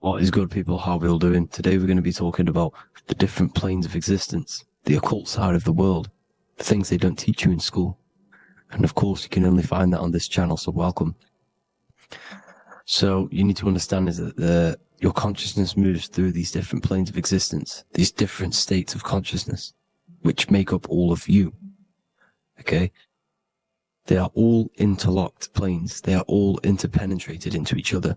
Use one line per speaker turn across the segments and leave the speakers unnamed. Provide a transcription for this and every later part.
What is good, people? How are we all doing? Today we're going to be talking about the different planes of existence, the occult side of the world, the things they don't teach you in school. And of course, you can only find that on this channel, so welcome. So you need to understand is that your consciousness moves through these different planes of existence, these different states of consciousness, which make up all of you. Okay? They are all interlocked planes. They are all interpenetrated into each other.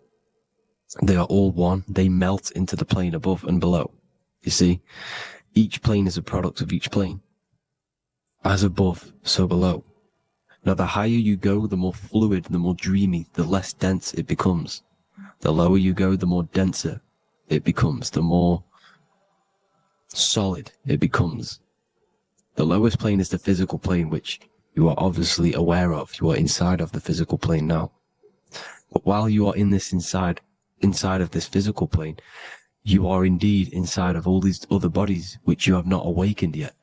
They are all one. They melt into the plane above and below. You see, each plane is a product of each plane. As above, so below. Now, the higher you go, the more fluid, the more dreamy, the less dense it becomes. The lower you go, the more denser it becomes, the more solid it becomes. The lowest plane is the physical plane, which you are obviously aware of. You are inside of the physical plane now. But while you are in this inside of this physical plane, you are indeed inside of all these other bodies which you have not awakened yet.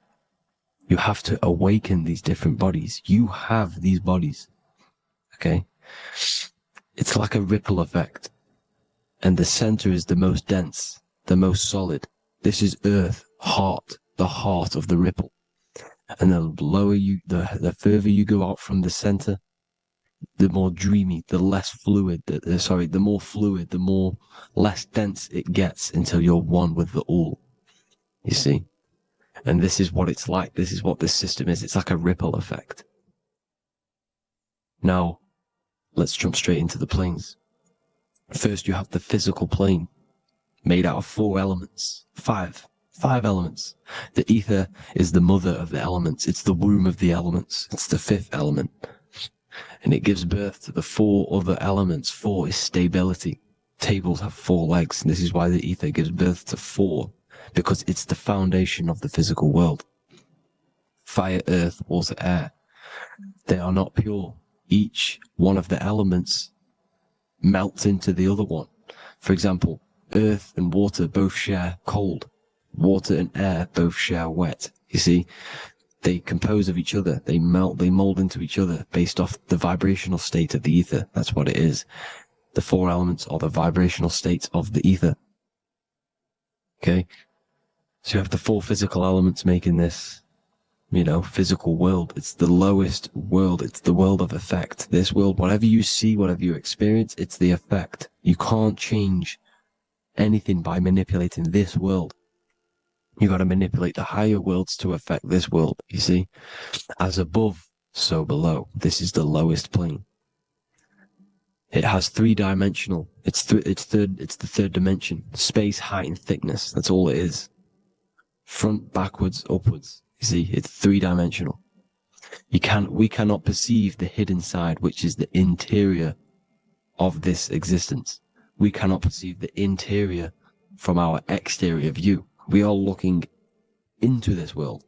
You have to awaken these different bodies. You have these bodies. Okay? It's like a ripple effect. And the center is the most dense, the most solid. This is Earth, heart, the heart of the ripple. And the lower you, the further you go out from the center, the more dreamy, the less fluid, the more fluid, the more less dense it gets until you're one with the all. You see? And this is what it's like. This is what this system is. It's like a ripple effect. Now, let's jump straight into the planes. First, you have the physical plane, made out of 4 elements. Five elements. The ether is the mother of the elements. It's the womb of the elements. It's the 5th element. And it gives birth to the 4 other elements. 4 is stability. Tables have 4 legs, and this is why the ether gives birth to 4, because it's the foundation of the physical world. Fire, earth, water, air. They are not pure. Each one of the elements melts into the other one. For example, earth and water both share cold. Water and air both share wet. You see? They compose of each other. They melt, they mold into each other based off the vibrational state of the ether. That's what it is. The 4 elements are the vibrational states of the ether. Okay? So you have the 4 physical elements making this, physical world. It's the lowest world. It's the world of effect. This world, whatever you see, whatever you experience, it's the effect. You can't change anything by manipulating this world. You got to manipulate the higher worlds to affect this world, you see? As above, so below. This is the lowest plane. It has 3-dimensional. It's the 3rd dimension. Space, height, and thickness. That's all it is. Front, backwards, upwards. You see, it's 3-dimensional. We cannot perceive the hidden side, which is the interior of this existence. We cannot perceive the interior from our exterior view. We are looking into this world.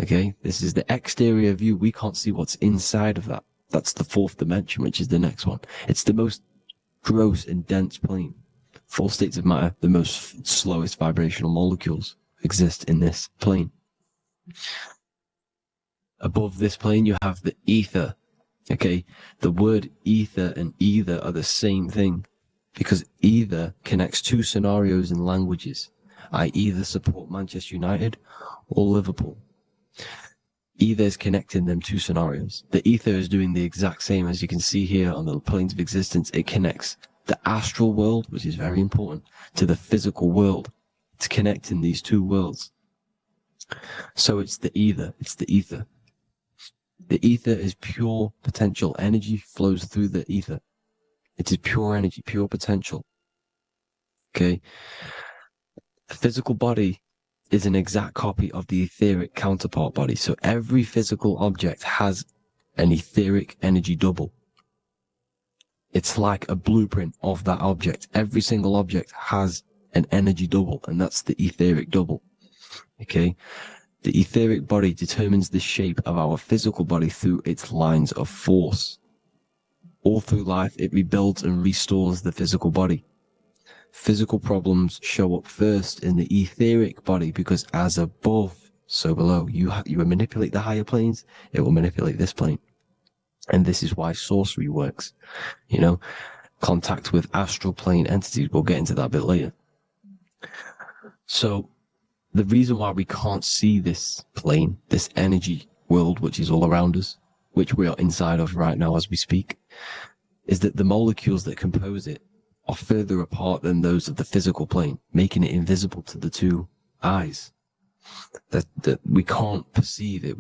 Okay? This is the exterior view. We can't see what's inside of that. That's the 4th dimension, which is the next one. It's the most gross and dense plane. 4 states of matter, the most slowest vibrational molecules exist in this plane. Above this plane, you have the ether. Okay? The word ether and either are the same thing, because either connects 2 scenarios in languages. I either support Manchester United or Liverpool. Either is connecting them 2 scenarios. The ether is doing the exact same, as you can see here on the planes of existence. It connects the astral world, which is very important, to the physical world. It's connecting these 2 worlds. So it's the ether. It's the ether. The ether is pure potential. Energy flows through the ether. It is pure energy, pure potential. Okay? The physical body is an exact copy of the etheric counterpart body. So every physical object has an etheric energy double. It's like a blueprint of that object. Every single object has an energy double, and that's the etheric double. Okay? The etheric body determines the shape of our physical body through its lines of force. All through life, it rebuilds and restores the physical body. Physical problems show up first in the etheric body, because as above, so below. You manipulate the higher planes, it will manipulate this plane. And this is why sorcery works. contact with astral plane entities. We'll get into that a bit later. So the reason why we can't see this plane, this energy world, which is all around us, which we are inside of right now as we speak, is that the molecules that compose it are further apart than those of the physical plane, making it invisible to the two eyes. That we can't perceive it.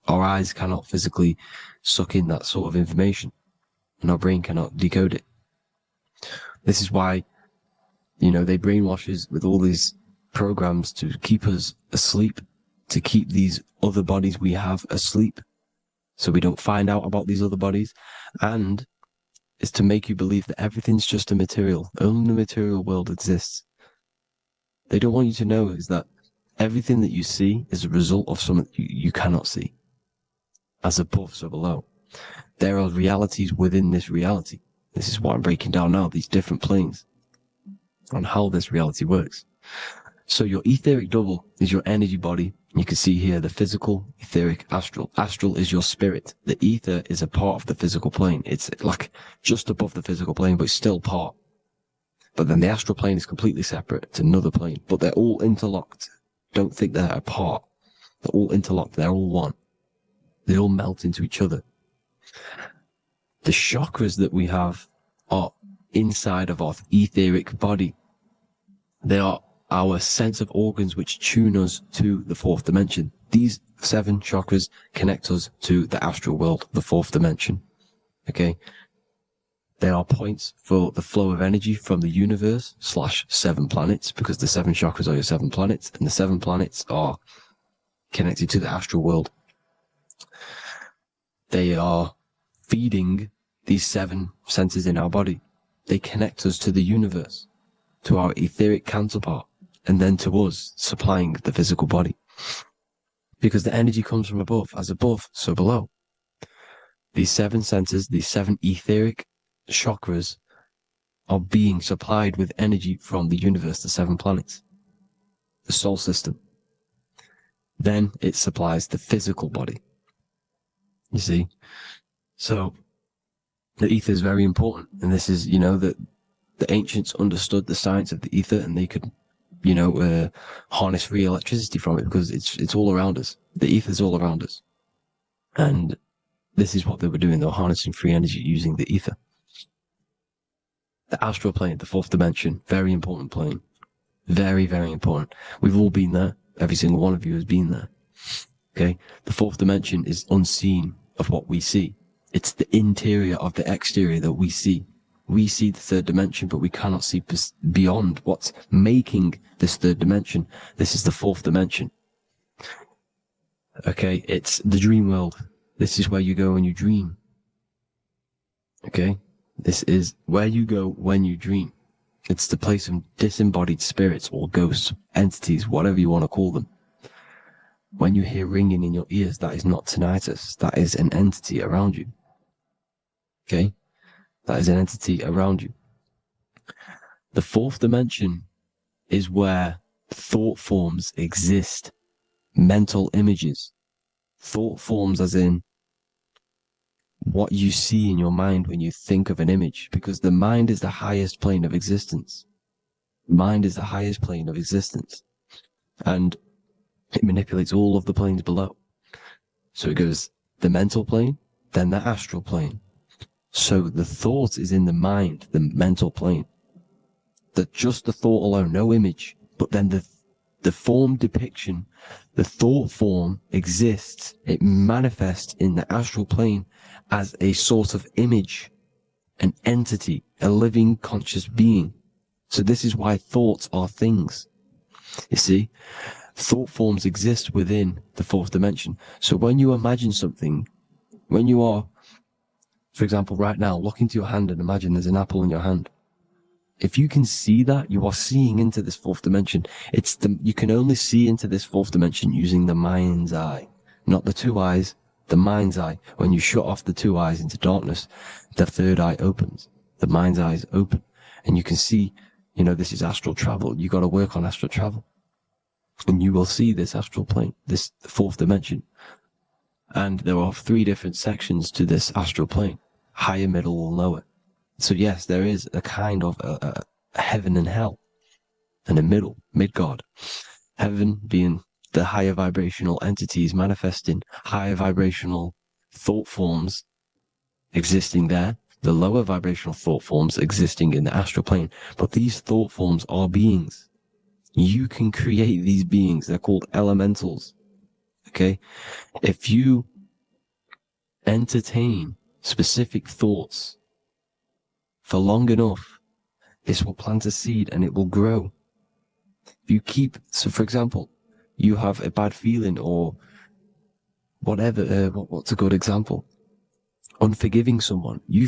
Our eyes cannot physically suck in that sort of information, and our brain cannot decode it. This is why, they brainwash us with all these programs to keep us asleep, to keep these other bodies we have asleep, so we don't find out about these other bodies, and is to make you believe that everything's just a material. Only the material world exists. They don't want you to know is that everything that you see is a result of something you cannot see. As above, so below. There are realities within this reality. This is what I'm breaking down now, these different planes, on how this reality works. So your etheric double is your energy body. You can see here the physical, etheric, astral. Astral is your spirit. The ether is a part of the physical plane. It's like just above the physical plane, but it's still part. But then the astral plane is completely separate. It's another plane, but they're all interlocked. Don't think they're apart. They're all interlocked. They're all one. They all melt into each other. The chakras that we have are inside of our etheric body. They are our sense of organs which tune us to the fourth dimension. These 7 chakras connect us to the astral world, the fourth dimension. Okay? They are points for the flow of energy from the universe / 7 planets, because the 7 chakras are your 7 planets, and the 7 planets are connected to the astral world. They are feeding these 7 senses in our body. They connect us to the universe, to our etheric counterpart, and then to us, supplying the physical body. Because the energy comes from above. As above, so below. These 7 senses, these 7 etheric chakras, are being supplied with energy from the universe, the 7 planets, the solar system. Then it supplies the physical body. You see? So the ether is very important. And this is, that the ancients understood the science of the ether, and they could, harness free electricity from it, because it's all around us. The ether is all around us. And this is what they were doing. They were harnessing free energy using the ether. The astral plane, the fourth dimension, very important plane. Very, very important. We've all been there. Every single one of you has been there. Okay? The fourth dimension is unseen of what we see. It's the interior of the exterior that we see. We see the third dimension, but we cannot see beyond what's making this third dimension. This is the fourth dimension. Okay? It's the dream world. This is where you go when you dream. Okay? This is where you go when you dream. It's the place of disembodied spirits or ghosts, entities, whatever you want to call them. When you hear ringing in your ears, that is not tinnitus. That is an entity around you. Okay? That is an entity around you. The fourth dimension is where thought forms exist. Mental images. Thought forms as in what you see in your mind when you think of an image, because the mind is the highest plane of existence. Mind is the highest plane of existence. And it manipulates all of the planes below. So it goes the mental plane, then the astral plane. So the thought is in the mind, the mental plane. That just the thought alone, no image, but then the form depiction, the thought form exists. It manifests in the astral plane as a sort of image, an entity, a living conscious being. So this is why thoughts are things. You see, thought forms exist within the fourth dimension. So when you imagine something, when you are, for example, right now, look into your hand and imagine there's an apple in your hand. If you can see that, you are seeing into this fourth dimension. You can only see into this fourth dimension using the mind's eye, not the two eyes, the mind's eye. When you shut off the two eyes into darkness, the third eye opens. The mind's eye is open, and you can see, this is astral travel. You got to work on astral travel, and you will see this astral plane, this fourth dimension. And there are 3 different sections to this astral plane: higher, middle, or lower. So yes, there is a kind of a heaven and hell, and a mid-God. Heaven being the higher vibrational entities manifesting higher vibrational thought forms existing there, the lower vibrational thought forms existing in the astral plane. But these thought forms are beings. You can create these beings. They're called elementals. Okay? If you entertain specific thoughts for long enough, this will plant a seed and it will grow. If you keep, so for example, you have a bad feeling or whatever, what's a good example? Unforgiving someone, you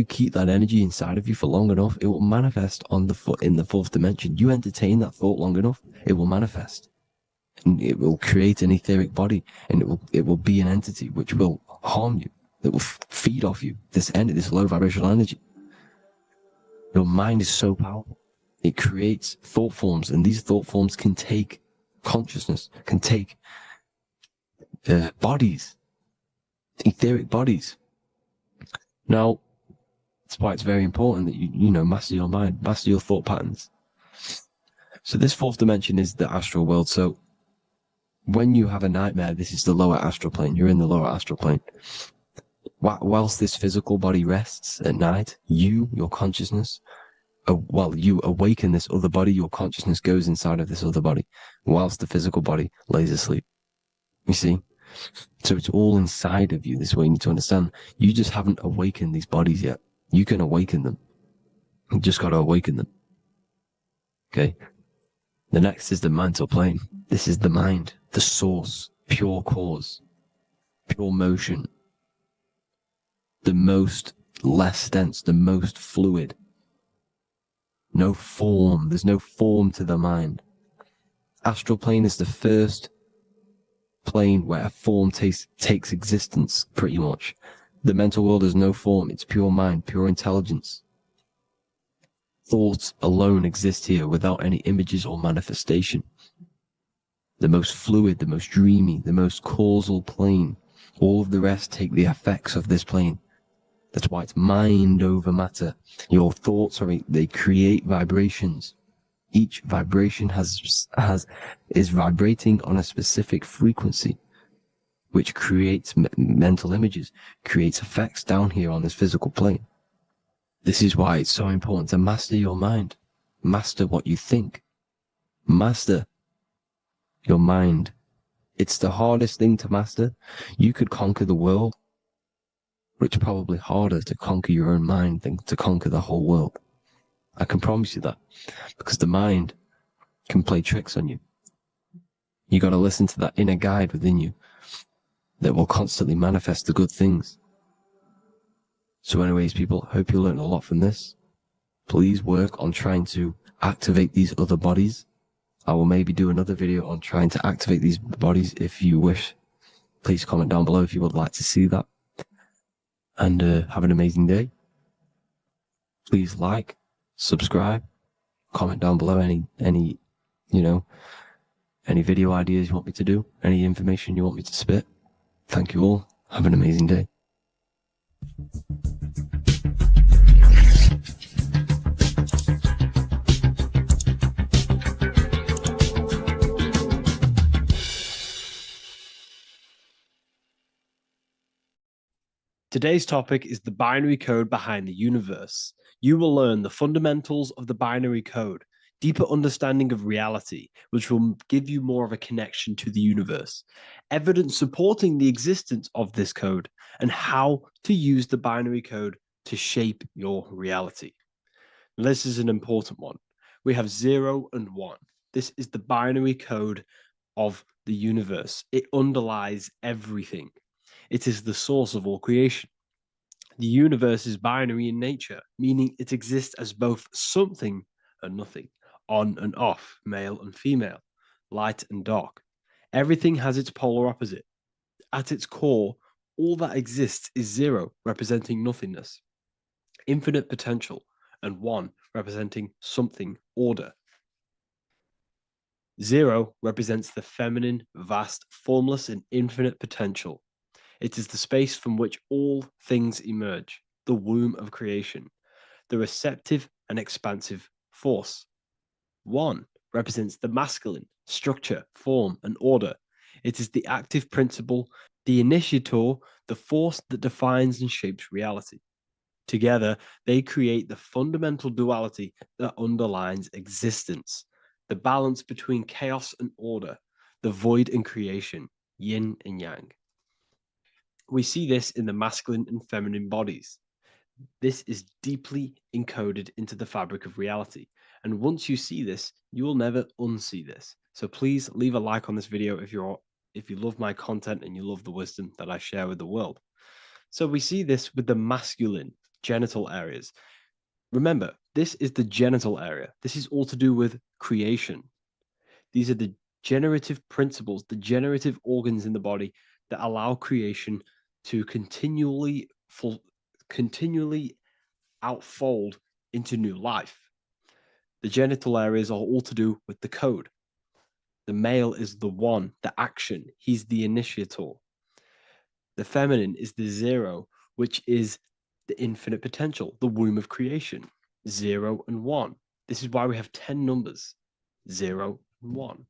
keep that energy inside of you for long enough, it will manifest on the foot in the fourth dimension. You entertain that thought long enough, it will manifest, and it will create an etheric body, and it will be an entity which will harm you, that will feed off you this low vibrational energy. Your mind is so powerful; it creates thought forms, and these thought forms can take consciousness, can take bodies, etheric bodies. Now, that's why it's very important that you master your mind, master your thought patterns. So this fourth dimension is the astral world. So when you have a nightmare, this is the lower astral plane. You're in the lower astral plane. Whilst this physical body rests at night, your consciousness, you awaken this other body, your consciousness goes inside of this other body, whilst the physical body lays asleep. You see? So it's all inside of you. This way you need to understand. You just haven't awakened these bodies yet. You can awaken them. You just got to awaken them. Okay? The next is the mental plane. This is the mind, the source, pure cause, pure motion, the most less dense, the most fluid. No form. There's no form to the mind. Astral plane is the first plane where a form takes existence, pretty much. The mental world has no form. It's pure mind, pure intelligence. Thoughts alone exist here without any images or manifestation. The most fluid, the most dreamy, the most causal plane. All of the rest take the effects of this plane. That's why it's mind over matter. Your thoughts they create vibrations. Each vibration is vibrating on a specific frequency, which creates mental images, creates effects down here on this physical plane. This is why it's so important to master your mind. Master what you think. Master your mind. It's the hardest thing to master. You could conquer the world, but it's probably harder to conquer your own mind than to conquer the whole world. I can promise you that, because the mind can play tricks on you. You got to listen to that inner guide within you that will constantly manifest the good things. So anyways, people, hope you learned a lot from this. Please work on trying to activate these other bodies. I will maybe do another video on trying to activate these bodies if you wish. Please comment down below if you would like to see that. And have an amazing day. Please like, subscribe, comment down below any video ideas you want me to do, any information you want me to spit. Thank you all. Have an amazing day.
Today's topic is the binary code behind the universe. You will learn the fundamentals of the binary code, deeper understanding of reality, which will give you more of a connection to the universe, evidence supporting the existence of this code, and how to use the binary code to shape your reality. This is an important one. We have 0 and 1. This is the binary code of the universe. It underlies everything. It is the source of all creation. The universe is binary in nature, meaning it exists as both something and nothing, on and off, male and female, light and dark. Everything has its polar opposite. At its core, all that exists is 0, representing nothingness, infinite potential, and 1, representing something, order. 0 represents the feminine, vast, formless, and infinite potential. It is the space from which all things emerge, the womb of creation. the receptive and expansive force. 1 represents the masculine, structure, form, and order. It is the active principle, the initiator, the force that defines and shapes reality. Together, they create the fundamental duality that underlines existence, the balance between chaos and order, the void and creation, yin and yang. We see this in the masculine and feminine bodies. This is deeply encoded into the fabric of reality. And once you see this, you will never unsee this. So please leave a like on this video if you love my content and you love the wisdom that I share with the world. So we see this with the masculine genital areas. Remember, this is the genital area. This is all to do with creation. These are the generative principles, the generative organs in the body that allow creation to continually outfold into new life. The genital areas are all to do with the code. The male is the one, the action. He's the initiator. The feminine is the 0, which is the infinite potential, the womb of creation. 0 and 1. This is why we have 10 numbers. 0 and 1.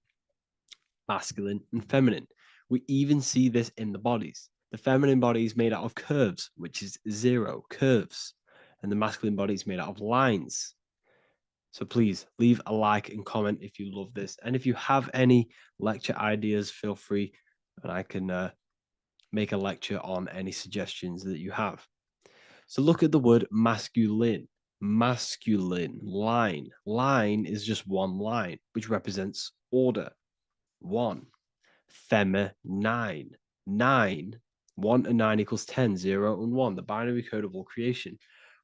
Masculine and feminine. We even see this in the bodies. The feminine body is made out of curves, which is 0, curves. And the masculine body is made out of lines. So please leave a like and comment if you love this. And if you have any lecture ideas, feel free and I can make a lecture on any suggestions that you have. So look at the word masculine. Masculine, line. Line is just one line, which represents order. 1. Feminine. 9. 1 and 9 equals 10. 0 and 1. The binary code of all creation.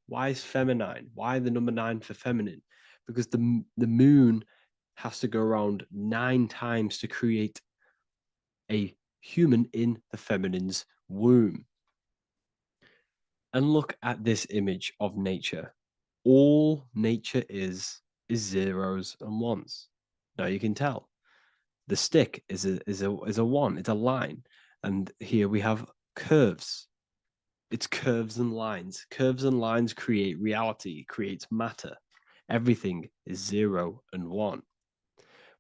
Why is feminine? Why the number 9 for feminine? Because the moon has to go around 9 times to create a human in the feminine's womb. And look at this image of nature. All nature is zeros and ones. Now you can tell. The stick is a 1. It's a line. And here we have curves. It's curves and lines. Curves and lines create reality, creates matter. Everything is 0 and 1.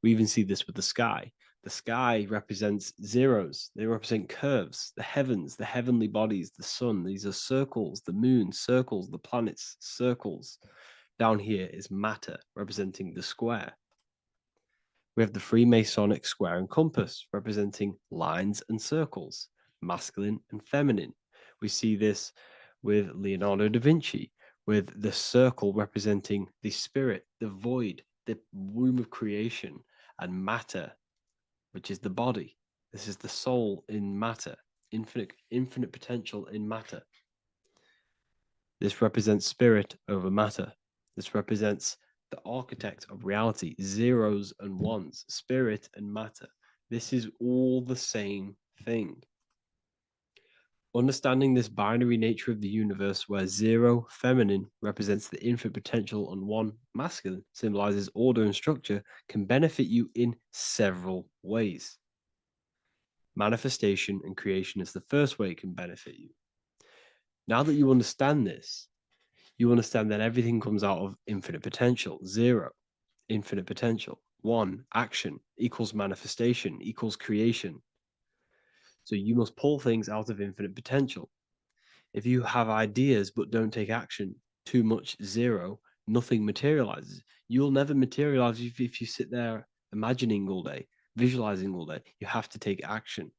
We even see this with the sky. The sky represents zeros. They represent curves, the heavens, the heavenly bodies, the sun. These are circles, the moon, circles, the planets, circles. Down here is matter, representing the square. We have the Freemasonic square and compass, representing lines and circles, masculine and feminine. We see this with Leonardo da Vinci, with the circle representing the spirit, the void, the womb of creation, and matter, which is the body. This is the soul in matter, infinite potential in matter. This represents spirit over matter. This represents the architect of reality, zeros and ones, spirit and matter. This is all the same thing. Understanding this binary nature of the universe, where 0 feminine represents the infinite potential and 1 masculine symbolizes order and structure, can benefit you in several ways. Manifestation and creation is the first way it can benefit you. Now that you understand this, you understand that everything comes out of infinite potential. 0, infinite potential. 1, action equals manifestation equals creation. So you must pull things out of infinite potential. If you have ideas but don't take action, too much 0, nothing materializes. You'll never materialize if you sit there imagining all day, visualizing all day. You have to take action.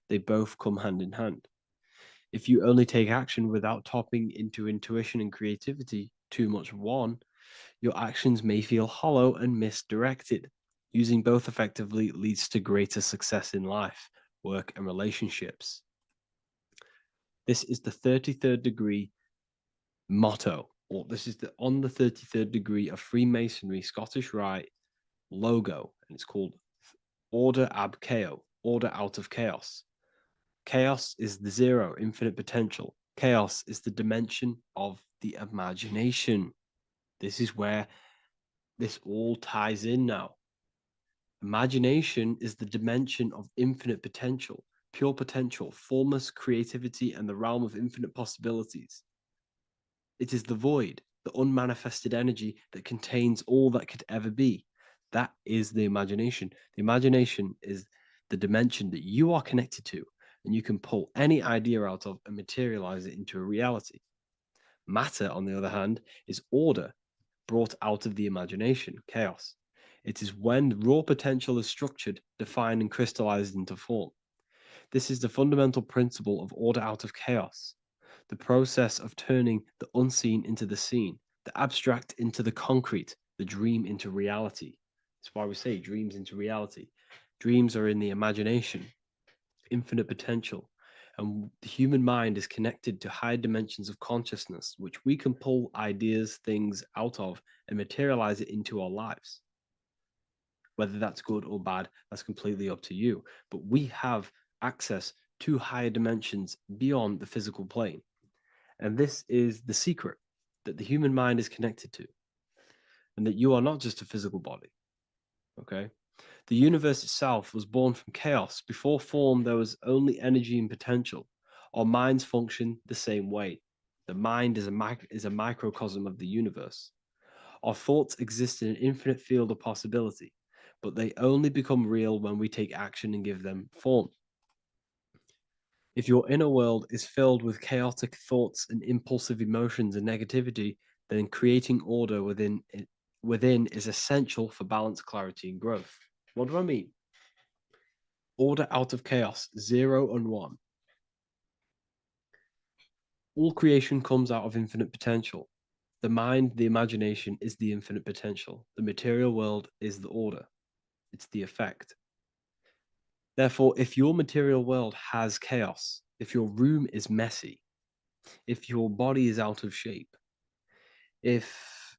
They both come hand in hand. If you only take action without tapping into intuition and creativity, too much 1, your actions may feel hollow and misdirected. Using both effectively leads to greater success in life, work, and relationships. This is the 33rd degree motto, or this is on the 33rd degree of Freemasonry Scottish Rite logo, and it's called Order ab Chaos, order out of chaos. Chaos is the 0, infinite potential. Chaos is the dimension of the imagination. This is where this all ties in now. Imagination is the dimension of infinite potential, pure potential, formless creativity, and the realm of infinite possibilities. It is the void, the unmanifested energy that contains all that could ever be. That is the imagination. The imagination is the dimension that you are connected to, and you can pull any idea out of and materialize it into a reality. Matter, on the other hand, is order brought out of the imagination, chaos. It is when raw potential is structured, defined, and crystallized into form. This is the fundamental principle of order out of chaos, the process of turning the unseen into the seen, the abstract into the concrete, the dream into reality. That's why we say dreams into reality. Dreams are in the imagination, infinite potential, and the human mind is connected to high dimensions of consciousness, which we can pull ideas, things out of, and materialize it into our lives. Whether that's good or bad, that's completely up to you. But we have access to higher dimensions beyond the physical plane. And this is the secret that the human mind is connected to, and that you are not just a physical body. Okay? The universe itself was born from chaos. Before form, there was only energy and potential. Our minds function the same way. The mind is a microcosm of the universe. Our thoughts exist in an infinite field of possibility, but they only become real when we take action and give them form. If your inner world is filled with chaotic thoughts and impulsive emotions and negativity, then creating order within is essential for balance, clarity, and growth. What do I mean? Order out of chaos, 0 and 1. All creation comes out of infinite potential. The mind, the imagination, is the infinite potential. The material world is the order. It's the effect. Therefore, if your material world has chaos, if your room is messy, if your body is out of shape, if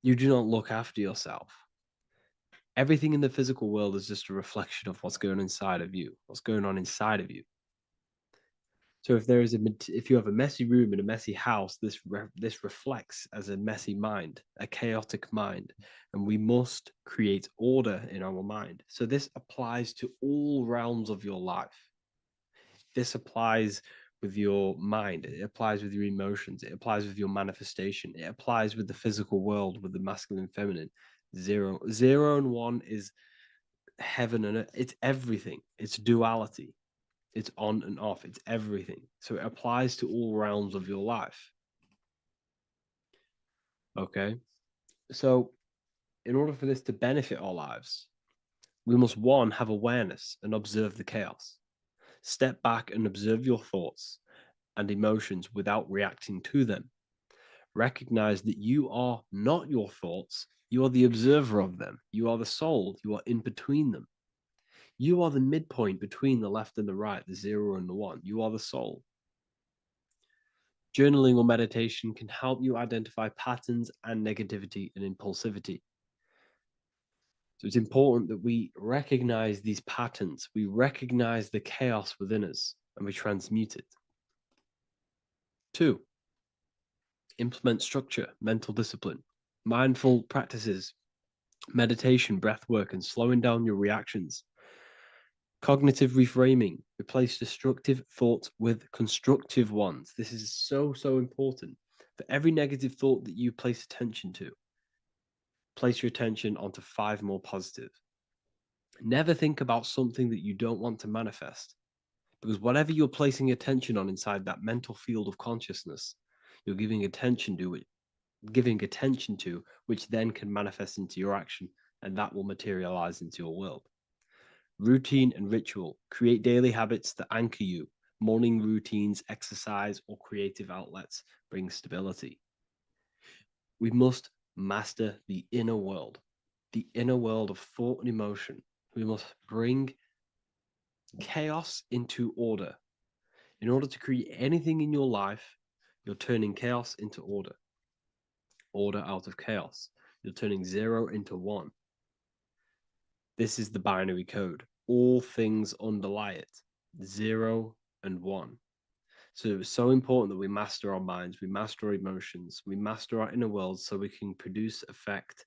you do not look after yourself, everything in the physical world is just a reflection of what's going on inside of you, what's going on inside of you. So if you have a messy room in a messy house, this reflects as a messy mind, a chaotic mind, and we must create order in our mind. So this applies to all realms of your life. This applies with your mind, it applies with your emotions, it applies with your manifestation, it applies with the physical world, with the masculine and feminine. 0 and 1 is heaven and earth. It's everything. It's duality. It's on and off. It's everything. So it applies to all realms of your life. Okay. So in order for this to benefit our lives, we must, one, have awareness and observe the chaos. Step back and observe your thoughts and emotions without reacting to them. Recognize that you are not your thoughts. You are the observer of them. You are the soul. You are in between them. You are the midpoint between the left and the right, the 0 and the 1. You are the soul. Journaling or meditation can help you identify patterns and negativity and impulsivity. So it's important that we recognize these patterns, we recognize the chaos within us, and we transmute it. 2, implement structure, mental discipline, mindful practices, meditation, breath work, and slowing down your reactions. Cognitive reframing, replace destructive thoughts with constructive ones. This is so important. For every negative thought that you place attention to, place your attention onto 5 more positive. Never think about something that you don't want to manifest, because whatever you're placing attention on inside that mental field of consciousness, you're giving attention to it, which then can manifest into your action, and that will materialize into your world. Routine and ritual. Create daily habits that anchor you. Morning routines, exercise, or creative outlets bring stability. We must master the inner world of thought and emotion. We must bring chaos into order. In order to create anything in your life, you're turning chaos into order. Order out of chaos. You're turning 0 into 1. This is the binary code. All things underlie it. 0 and 1. So it's so important that we master our minds, we master our emotions, we master our inner world so we can produce effect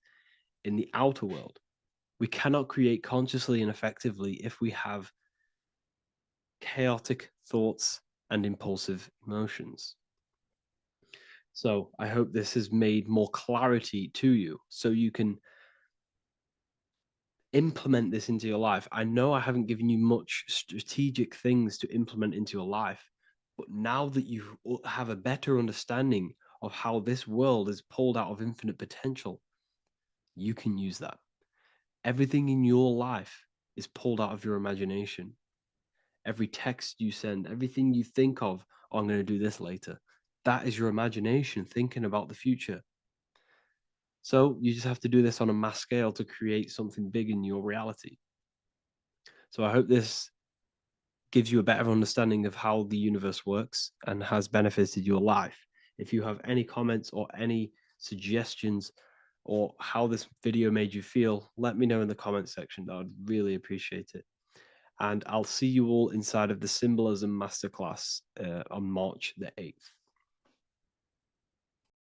in the outer world. We cannot create consciously and effectively if we have chaotic thoughts and impulsive emotions. So I hope this has made more clarity to you so you can implement this into your life. I know I haven't given you much strategic things to implement into your life, but now that you have a better understanding of how this world is pulled out of infinite potential, you can use that. Everything in your life is pulled out of your imagination. Every text you send, everything you think of, oh, I'm going to do this later, that is your imagination thinking about the future. So you just have to do this on a mass scale to create something big in your reality. So I hope this gives you a better understanding of how the universe works and has benefited your life. If you have any comments or any suggestions or how this video made you feel, let me know in the comment section. I would really appreciate it. And I'll see you all inside of the Symbolism Masterclass on March the 8th.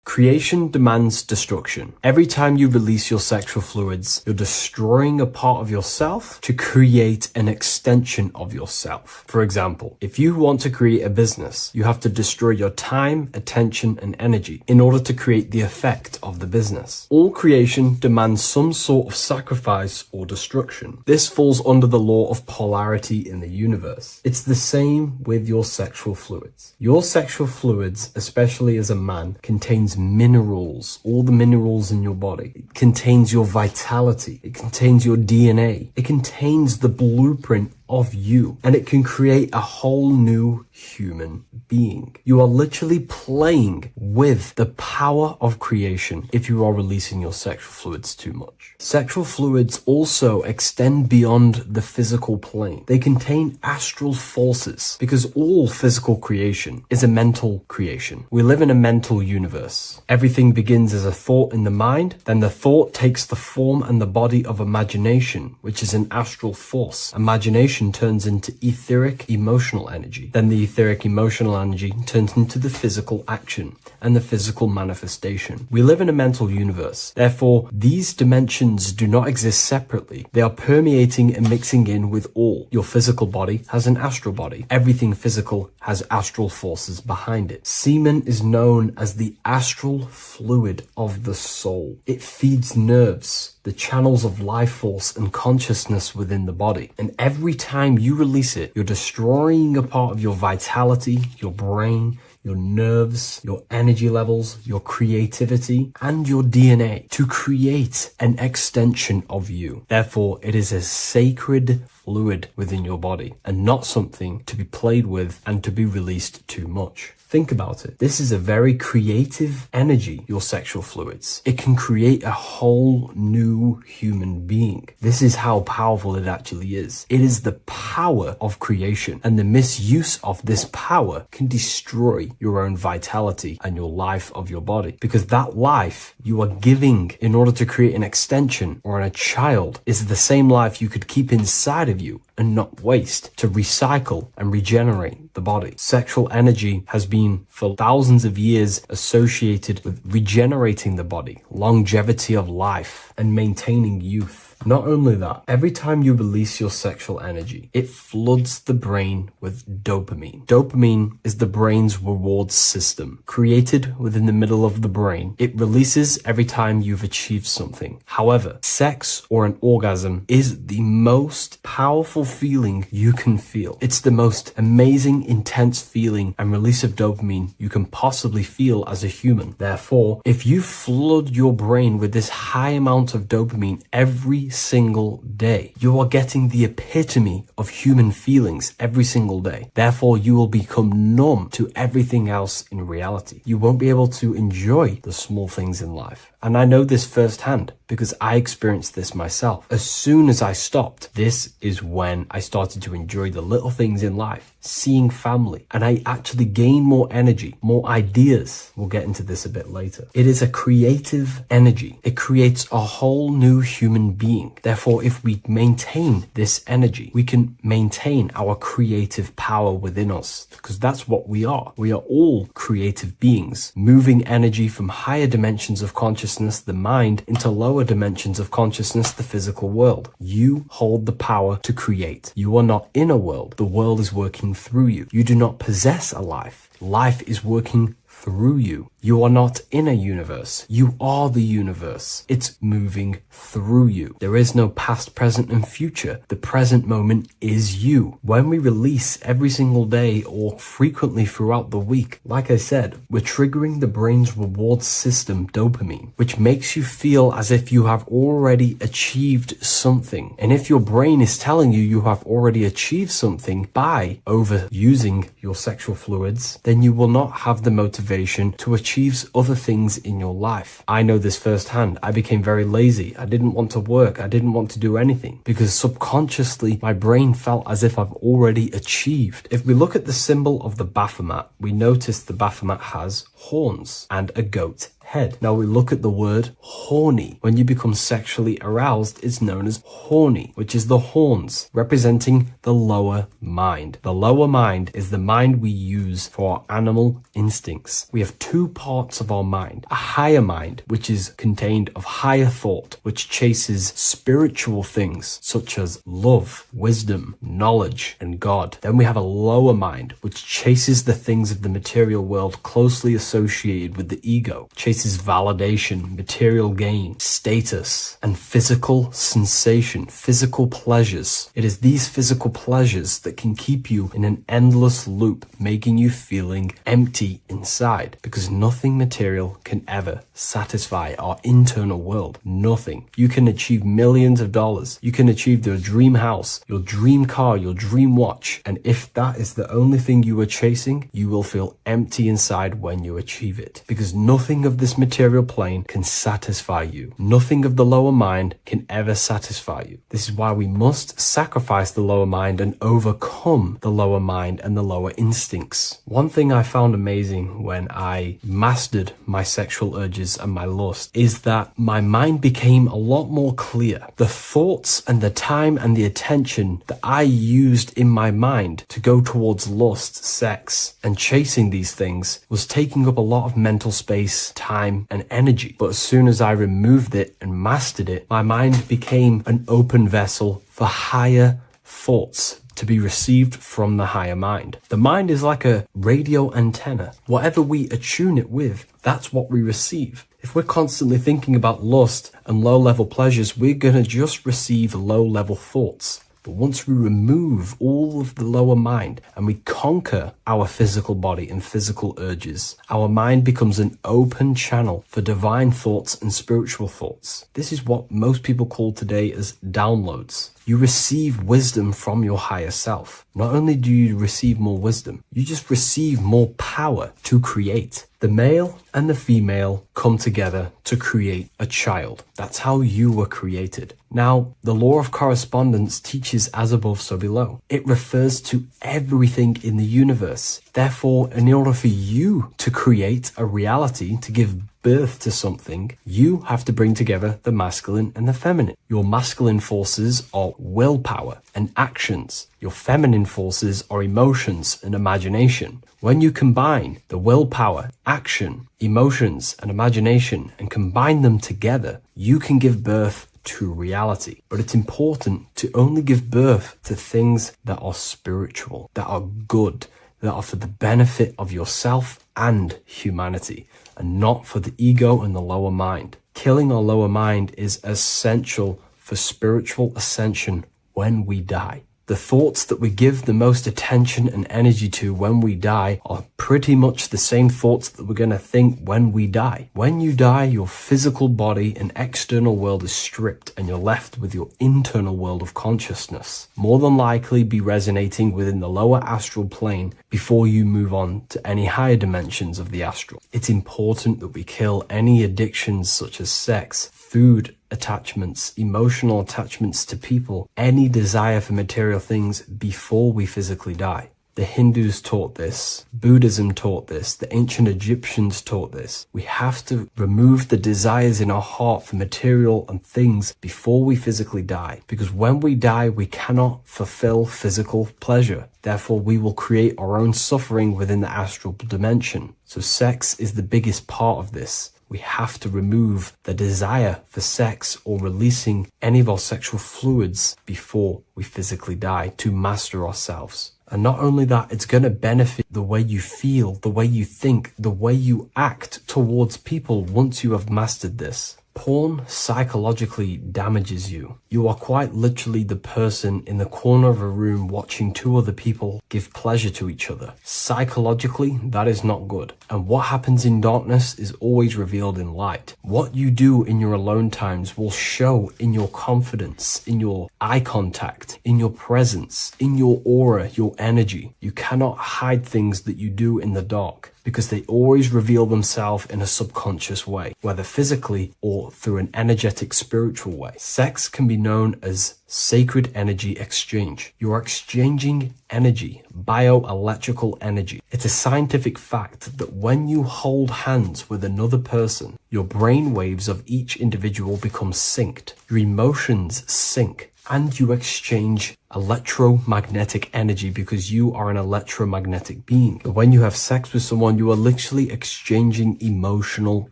Creation demands destruction. Every time you release your sexual fluids, you're destroying a part of yourself to create an extension of yourself. For example, if you want to create a business, you have to destroy your time, attention, and energy in order to create the effect of the business. All creation demands some sort of sacrifice or destruction. This falls under the law of polarity in the universe. It's the same with your sexual fluids. Your sexual fluids, especially as a man, contains minerals, all the minerals in your body. It contains your vitality. It contains your DNA. It contains the blueprint of you, and it can create a whole new human being. You are literally playing with the power of creation if you are releasing your sexual fluids too much. Sexual fluids also extend beyond the physical plane. They contain astral forces because all physical creation is a mental creation. We live in a mental universe. Everything begins as a thought in the mind, then the thought takes the form and the body of imagination, which is an astral force. Imagination turns into etheric emotional energy. Then the etheric emotional energy turns into the physical action and the physical manifestation. We live in a mental universe. Therefore, these dimensions do not exist separately. They are permeating and mixing in with all. Your physical body has an astral body. Everything physical has astral forces behind it. Semen is known as the astral fluid of the soul. It feeds nerves, the channels of life force and consciousness within the body. And every time you release it, you're destroying a part of your vitality, your brain, your nerves, your energy levels, your creativity, and your DNA to create an extension of you. Therefore, it is a sacred fluid within your body and not something to be played with and to be released too much. Think about it. This is a very creative energy, your sexual fluids. It can create a whole new human being. This is how powerful it actually is. It is the power of creation, and the misuse of this power can destroy your own vitality and your life of your body. Because that life you are giving in order to create an extension or a child is the same life you could keep inside of you and not waste to recycle and regenerate the body. Sexual energy has been for thousands of years associated with regenerating the body, longevity of life, and maintaining youth. Not only that, every time you release your sexual energy, it floods the brain with dopamine. Dopamine is the brain's reward system, created within the middle of the brain. It releases every time you've achieved something. However, sex or an orgasm is the most powerful feeling you can feel. It's the most amazing, intense feeling and release of dopamine you can possibly feel as a human. Therefore, if you flood your brain with this high amount of dopamine every single day, you are getting the epitome of human feelings every single day. Therefore, you will become numb to everything else in reality. You won't be able to enjoy the small things in life. And I know this firsthand because I experienced this myself. As soon as I stopped, this is when I started to enjoy the little things in life, seeing family, and I actually gained more energy, more ideas. We'll get into this a bit later. It is a creative energy. It creates a whole new human being. Therefore, if we maintain this energy, we can maintain our creative power within us because that's what we are. We are all creative beings, moving energy from higher dimensions of consciousness, the mind, into lower dimensions of consciousness, the physical world. You hold the power to create. You are not in a world. The world is working through you. You do not possess a life. Life is working through you. You are not in a universe. You are the universe. It's moving through you. There is no past, present, and future. The present moment is you. When we release every single day or frequently throughout the week, like I said, we're triggering the brain's reward system, dopamine, which makes you feel as if you have already achieved something. And if your brain is telling you have already achieved something by overusing your sexual fluids, then you will not have the motivation to achieve other things in your life. I know this firsthand. I became very lazy. I didn't want to work. I didn't want to do anything because subconsciously my brain felt as if I've already achieved. If we look at the symbol of the Baphomet, we notice the Baphomet has horns and a goat head. Now we look at the word horny. When you become sexually aroused, it's known as horny, which is the horns, representing the lower mind. The lower mind is the mind we use for our animal instincts. We have two parts of our mind. A higher mind, which is contained of higher thought, which chases spiritual things such as love, wisdom, knowledge, and God. Then we have a lower mind, which chases the things of the material world closely associated with the ego, chases validation, material gain, status, and physical sensation, physical pleasures. It is these physical pleasures that can keep you in an endless loop, making you feeling empty inside, because nothing material can ever satisfy our internal world. Nothing. You can achieve millions of dollars. You can achieve your dream house, your dream car, your dream watch. And if that is the only thing you are chasing, you will feel empty inside when you achieve it, because nothing of this material plane can satisfy you. Nothing of the lower mind can ever satisfy you. This is why we must sacrifice the lower mind and overcome the lower mind and the lower instincts. One thing I found amazing when I mastered my sexual urges and my lust is that my mind became a lot more clear. The thoughts and the time and the attention that I used in my mind to go towards lust, sex, and chasing these things was taking up a lot of mental space, time, and energy. But as soon as I removed it and mastered it, my mind became an open vessel for higher thoughts to be received from the higher mind. The mind is like a radio antenna. Whatever we attune it with, that's what we receive. If we're constantly thinking about lust and low-level pleasures, we're going to just receive low-level thoughts. But once we remove all of the lower mind and we conquer our physical body and physical urges, our mind becomes an open channel for divine thoughts and spiritual thoughts. This is what most people call today as downloads. You receive wisdom from your higher self. Not only do you receive more wisdom, you just receive more power to create. The male and the female come together to create a child. That's how you were created. Now, the law of correspondence teaches as above, so below. It refers to everything in the universe. Therefore, in order for you to create a reality, to give birth to something, you have to bring together the masculine and the feminine. Your masculine forces are willpower and actions. Your feminine forces are emotions and imagination. When you combine the willpower, action, emotions, and imagination and combine them together, you can give birth to reality. But it's important to only give birth to things that are spiritual, that are good, that are for the benefit of yourself and humanity, and not for the ego and the lower mind. Killing our lower mind is essential for spiritual ascension when we die. The thoughts that we give the most attention and energy to when we die are pretty much the same thoughts that we're going to think when we die. When you die, your physical body and external world is stripped and you're left with your internal world of consciousness, more than likely be resonating within the lower astral plane before you move on to any higher dimensions of the astral. It's important that we kill any addictions such as sex, food, attachments, emotional attachments to people, any desire for material things before we physically die. The Hindus taught this, Buddhism taught this, the ancient Egyptians taught this. We have to remove the desires in our heart for material and things before we physically die, because when we die, we cannot fulfill physical pleasure. Therefore, we will create our own suffering within the astral dimension. So sex is the biggest part of this. We have to remove the desire for sex or releasing any of our sexual fluids before we physically die to master ourselves. And not only that, it's going to benefit the way you feel, the way you think, the way you act towards people once you have mastered this. Porn psychologically damages you. You are quite literally the person in the corner of a room watching two other people give pleasure to each other. Psychologically, that is not good. And what happens in darkness is always revealed in light. What you do in your alone times will show in your confidence, in your eye contact, in your presence, in your aura, your energy. You cannot hide things that you do in the dark, because they always reveal themselves in a subconscious way, whether physically or through an energetic spiritual way. Sex can be known as sacred energy exchange. You are exchanging energy, bioelectrical energy. It's a scientific fact that when you hold hands with another person, your brain waves of each individual become synced. Your emotions sync. And you exchange electromagnetic energy because you are an electromagnetic being. But when you have sex with someone, you are literally exchanging emotional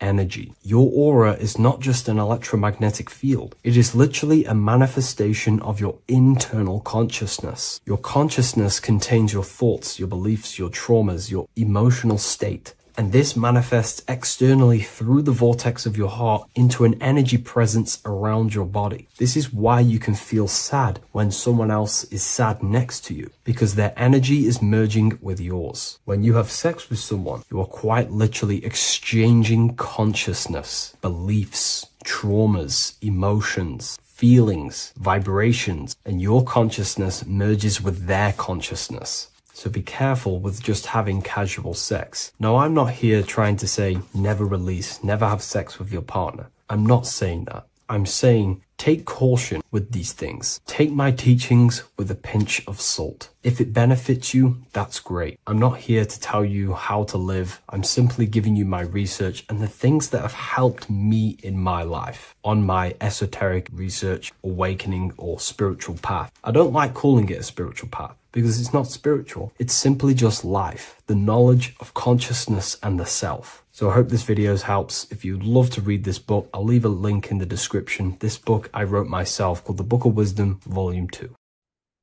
energy. Your aura is not just an electromagnetic field. It is literally a manifestation of your internal consciousness. Your consciousness contains your thoughts, your beliefs, your traumas, your emotional state. And this manifests externally through the vortex of your heart into an energy presence around your body. This is why you can feel sad when someone else is sad next to you, because their energy is merging with yours. When you have sex with someone, you are quite literally exchanging consciousness, beliefs, traumas, emotions, feelings, vibrations, and your consciousness merges with their consciousness. So be careful with just having casual sex. Now, I'm not here trying to say never release, never have sex with your partner. I'm not saying that. I'm saying take caution with these things. Take my teachings with a pinch of salt. If it benefits you, that's great. I'm not here to tell you how to live. I'm simply giving you my research and the things that have helped me in my life on my esoteric research, awakening, or spiritual path. I don't like calling it a spiritual path, because it's not spiritual. It's simply just life, the knowledge of consciousness and the self. So I hope this video helps. If you'd love to read this book, I'll leave a link in the description. This book I wrote myself called The Book of Wisdom, Volume 2.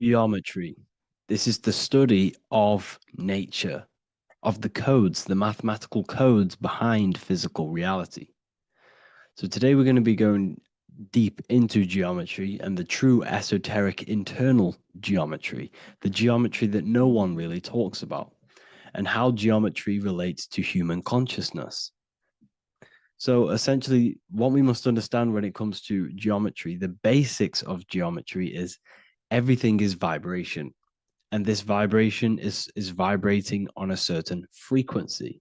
Geometry. This is the study of nature, of the codes, the mathematical codes behind physical reality. So today we're going to be going deep into geometry and the true esoteric internal geometry, the geometry that no one really talks about, and how geometry relates to human consciousness. So essentially, what we must understand when it comes to geometry, the basics of geometry is everything is vibration, and this vibration is vibrating on a certain frequency,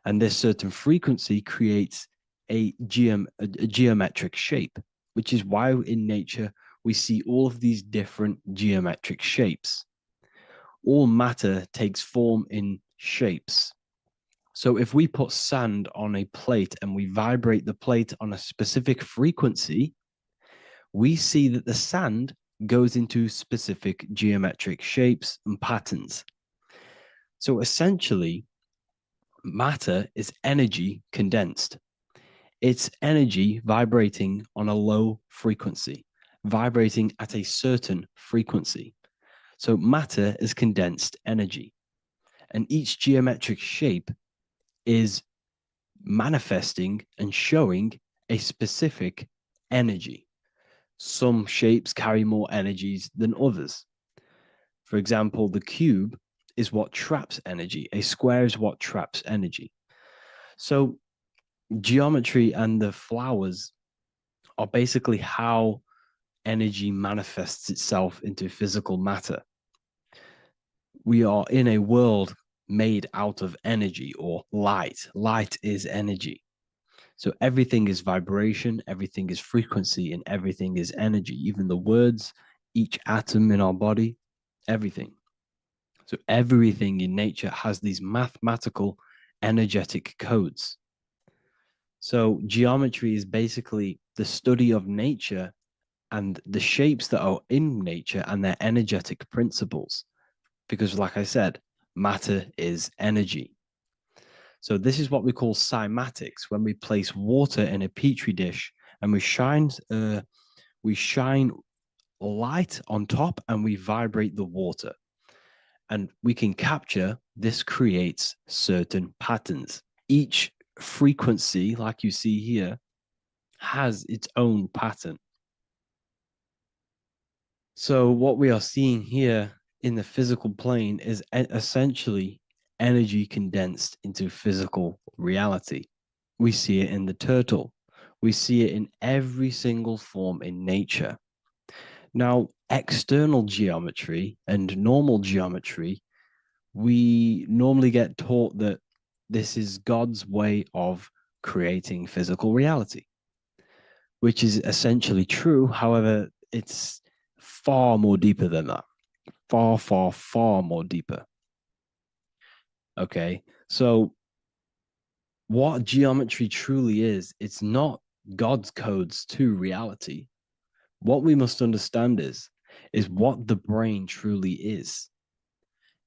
and this certain frequency creates a geometric shape, which is why in nature we see all of these different geometric shapes. All matter takes form in shapes. So if we put sand on a plate and we vibrate the plate on a specific frequency, we see that the sand goes into specific geometric shapes and patterns. So essentially, matter is energy condensed. It's energy vibrating on a low frequency, vibrating at a certain frequency. So matter is condensed energy, and each geometric shape is manifesting and showing a specific energy. Some shapes carry more energies than others. For example, the cube is what traps energy. A square is what traps energy. So geometry and the flowers are basically how energy manifests itself into physical matter. We are in a world made out of energy or light. Light is energy. So everything is vibration, everything is frequency, and everything is energy. Even the words, each atom in our body, everything. So everything in nature has these mathematical energetic codes. So geometry is basically the study of nature and the shapes that are in nature and their energetic principles. Because like I said, matter is energy. So this is what we call cymatics, when we place water in a petri dish and we shine light on top and we vibrate the water. and we can capture, this creates certain patterns. Each frequency, like you see here, has its own pattern. So what we are seeing here in the physical plane is essentially energy condensed into physical reality. We see it in the turtle. We see it in every single form in nature. Now, external geometry and normal geometry, we normally get taught that this is God's way of creating physical reality, which is essentially true. However, it's far more deeper than that. Far, far, far more deeper. Okay, so what geometry truly is, it's not God's codes to reality. What we must understand is what the brain truly is.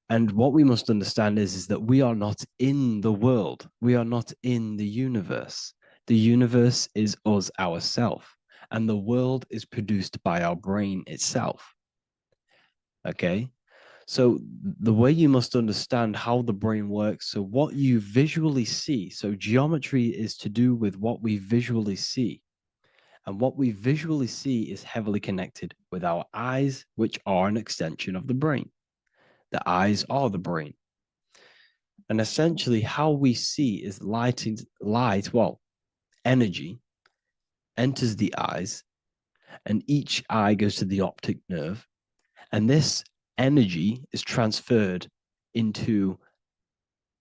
And what we must understand is that we are not in the world. We are not in the universe. The universe is us ourselves, and the world is produced by our brain itself. Okay? So the way you must understand how the brain works, so what you visually see, so geometry is to do with what we visually see. And what we visually see is heavily connected with our eyes, which are an extension of the brain. The eyes are the brain. And essentially how we see is energy enters the eyes, and each eye goes to the optic nerve. And this energy is transferred into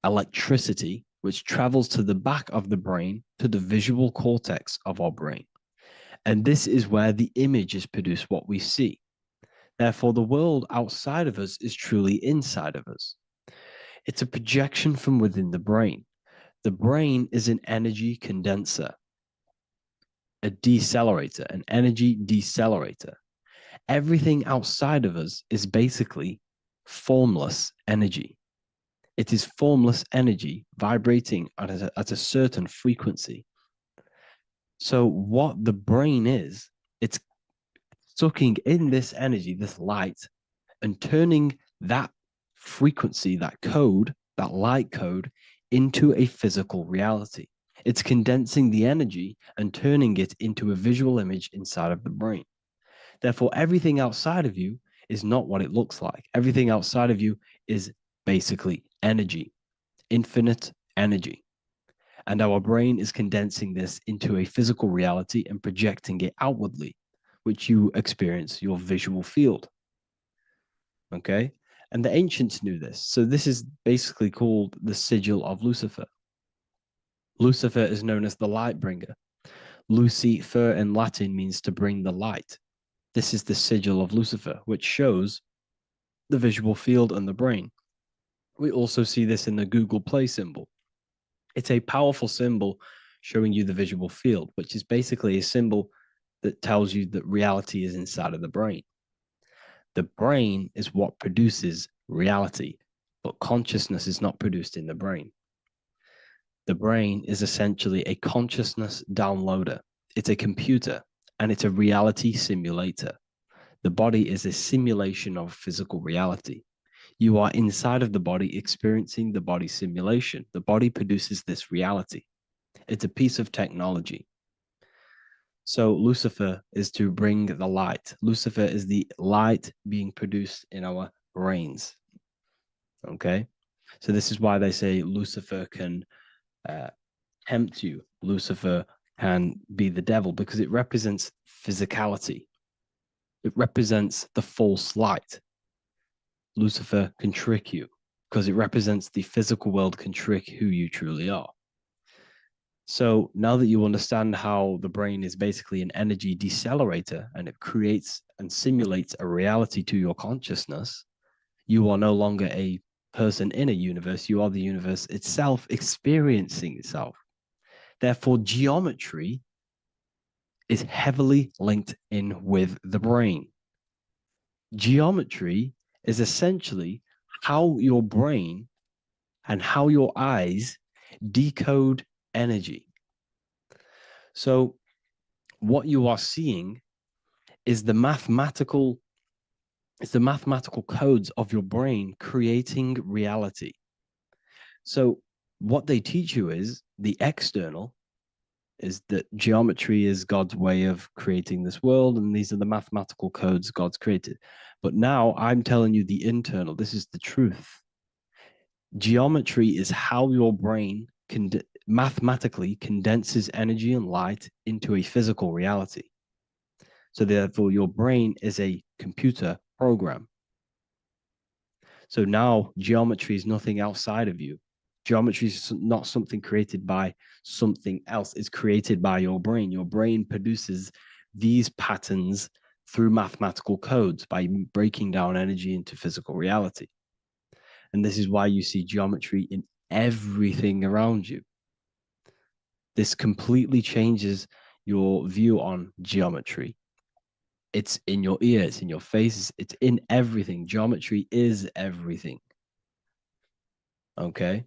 electricity, which travels to the back of the brain, to the visual cortex of our brain. And this is where the image is produced, what we see. Therefore, the world outside of us is truly inside of us. It's a projection from within the brain. The brain is an energy condenser, a decelerator, an energy decelerator. Everything outside of us is basically formless energy. It is formless energy vibrating at a certain frequency. So what the brain is, it's sucking in this energy, this light, and turning that frequency, that code, that light code, into a physical reality. It's condensing the energy and turning it into a visual image inside of the brain. Therefore, everything outside of you is not what it looks like. Everything outside of you is basically energy, infinite energy. And our brain is condensing this into a physical reality and projecting it outwardly, which you experience your visual field. Okay? And the ancients knew this. So this is basically called the sigil of Lucifer. Lucifer is known as the light bringer. Lucifer in Latin means to bring the light. This is the sigil of Lucifer, which shows the visual field and the brain. We also see this in the Google Play symbol. It's a powerful symbol showing you the visual field, which is basically a symbol that tells you that reality is inside of the brain. The brain is what produces reality, but consciousness is not produced in the brain. The brain is essentially a consciousness downloader. It's a computer, and it's a reality simulator. The body is a simulation of physical reality. You are inside of the body experiencing the body simulation. The body produces this reality. It's a piece of technology. So Lucifer is to bring the light. Lucifer is the light being produced in our brains. Okay? So this is why they say Lucifer can tempt you. Lucifer can be the devil because it represents physicality. It represents the false light. Lucifer can trick you because it represents the physical world can trick who you truly are. So now that you understand how the brain is basically an energy decelerator and it creates and simulates a reality to your consciousness, you are no longer a person in a universe. You are the universe itself experiencing itself. Therefore, geometry is heavily linked in with the brain. Geometry is essentially how your brain and how your eyes decode energy. So what you are seeing is the mathematical It's the mathematical codes of your brain creating reality. So what they teach you is the external is that geometry is God's way of creating this world, and these are the mathematical codes God's created. But now I'm telling you the internal. This is the truth. Geometry is how your brain mathematically condenses energy and light into a physical reality. So therefore, your brain is a computer program. So now geometry is nothing outside of you. Geometry is not something created by something else. It's created by your brain. Your brain produces these patterns through mathematical codes by breaking down energy into physical reality. And this is why you see geometry in everything around you. This completely changes your view on geometry. It's in your ear, it's in your face, it's in everything. Geometry is everything. Okay?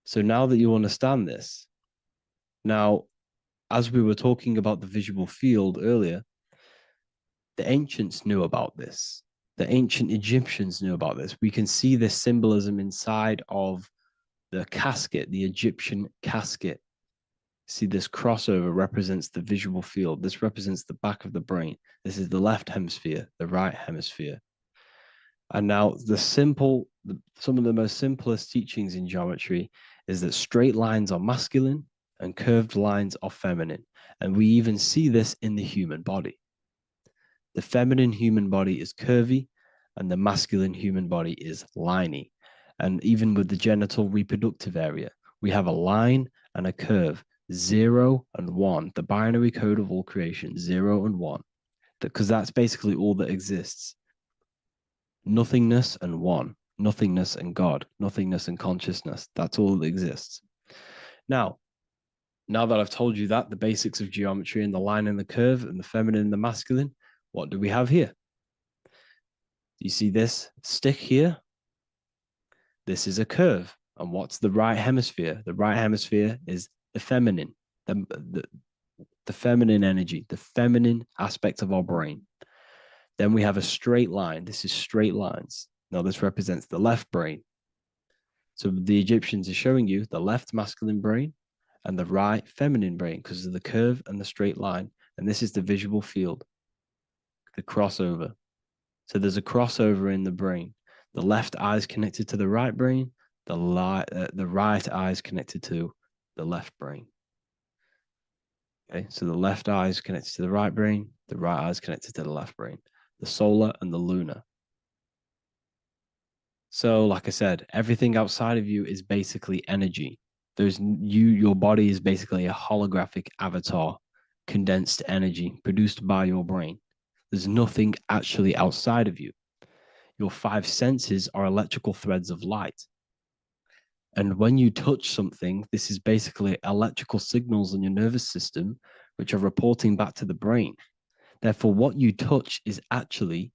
So now that you understand this, now, as we were talking about the visual field earlier, the ancients knew about this. The ancient Egyptians knew about this. We can see this symbolism inside of the casket, the Egyptian casket. See, this crossover represents the visual field. This represents the back of the brain. This is the left hemisphere, the right hemisphere. And now some of the most simplest teachings in geometry is that straight lines are masculine and curved lines are feminine. And we even see this in the human body. The feminine human body is curvy and the masculine human body is liney. And even with the genital reproductive area, we have a line and a curve, 0 and 1, the binary code of all creation, 0 and 1, because that's basically all that exists. Nothingness and one, nothingness and God, nothingness and consciousness. That's all that exists. Now that I've told you that, the basics of geometry and the line and the curve and the feminine and the masculine, what do we have here? You see this stick here? This is a curve. And what's the right hemisphere? The right hemisphere is the feminine, the feminine energy, the feminine aspect of our brain. Then we have a straight line. This is straight lines. Now this represents the left brain. So the Egyptians are showing you the left masculine brain and the right feminine brain because of the curve and the straight line. And this is the visual field, the crossover. So there's a crossover in the brain. The left eye is connected to the right brain. The right eye is connected to the left brain. Okay, so the left eye is connected to the right brain. The right eye is connected to the left brain. The solar and the lunar. So, like I said, everything outside of you is basically energy. Your body is basically a holographic avatar, condensed energy produced by your brain. There's nothing actually outside of you. Your 5 senses are electrical threads of light. And when you touch something, this is basically electrical signals in your nervous system, which are reporting back to the brain. Therefore, what you touch is actually,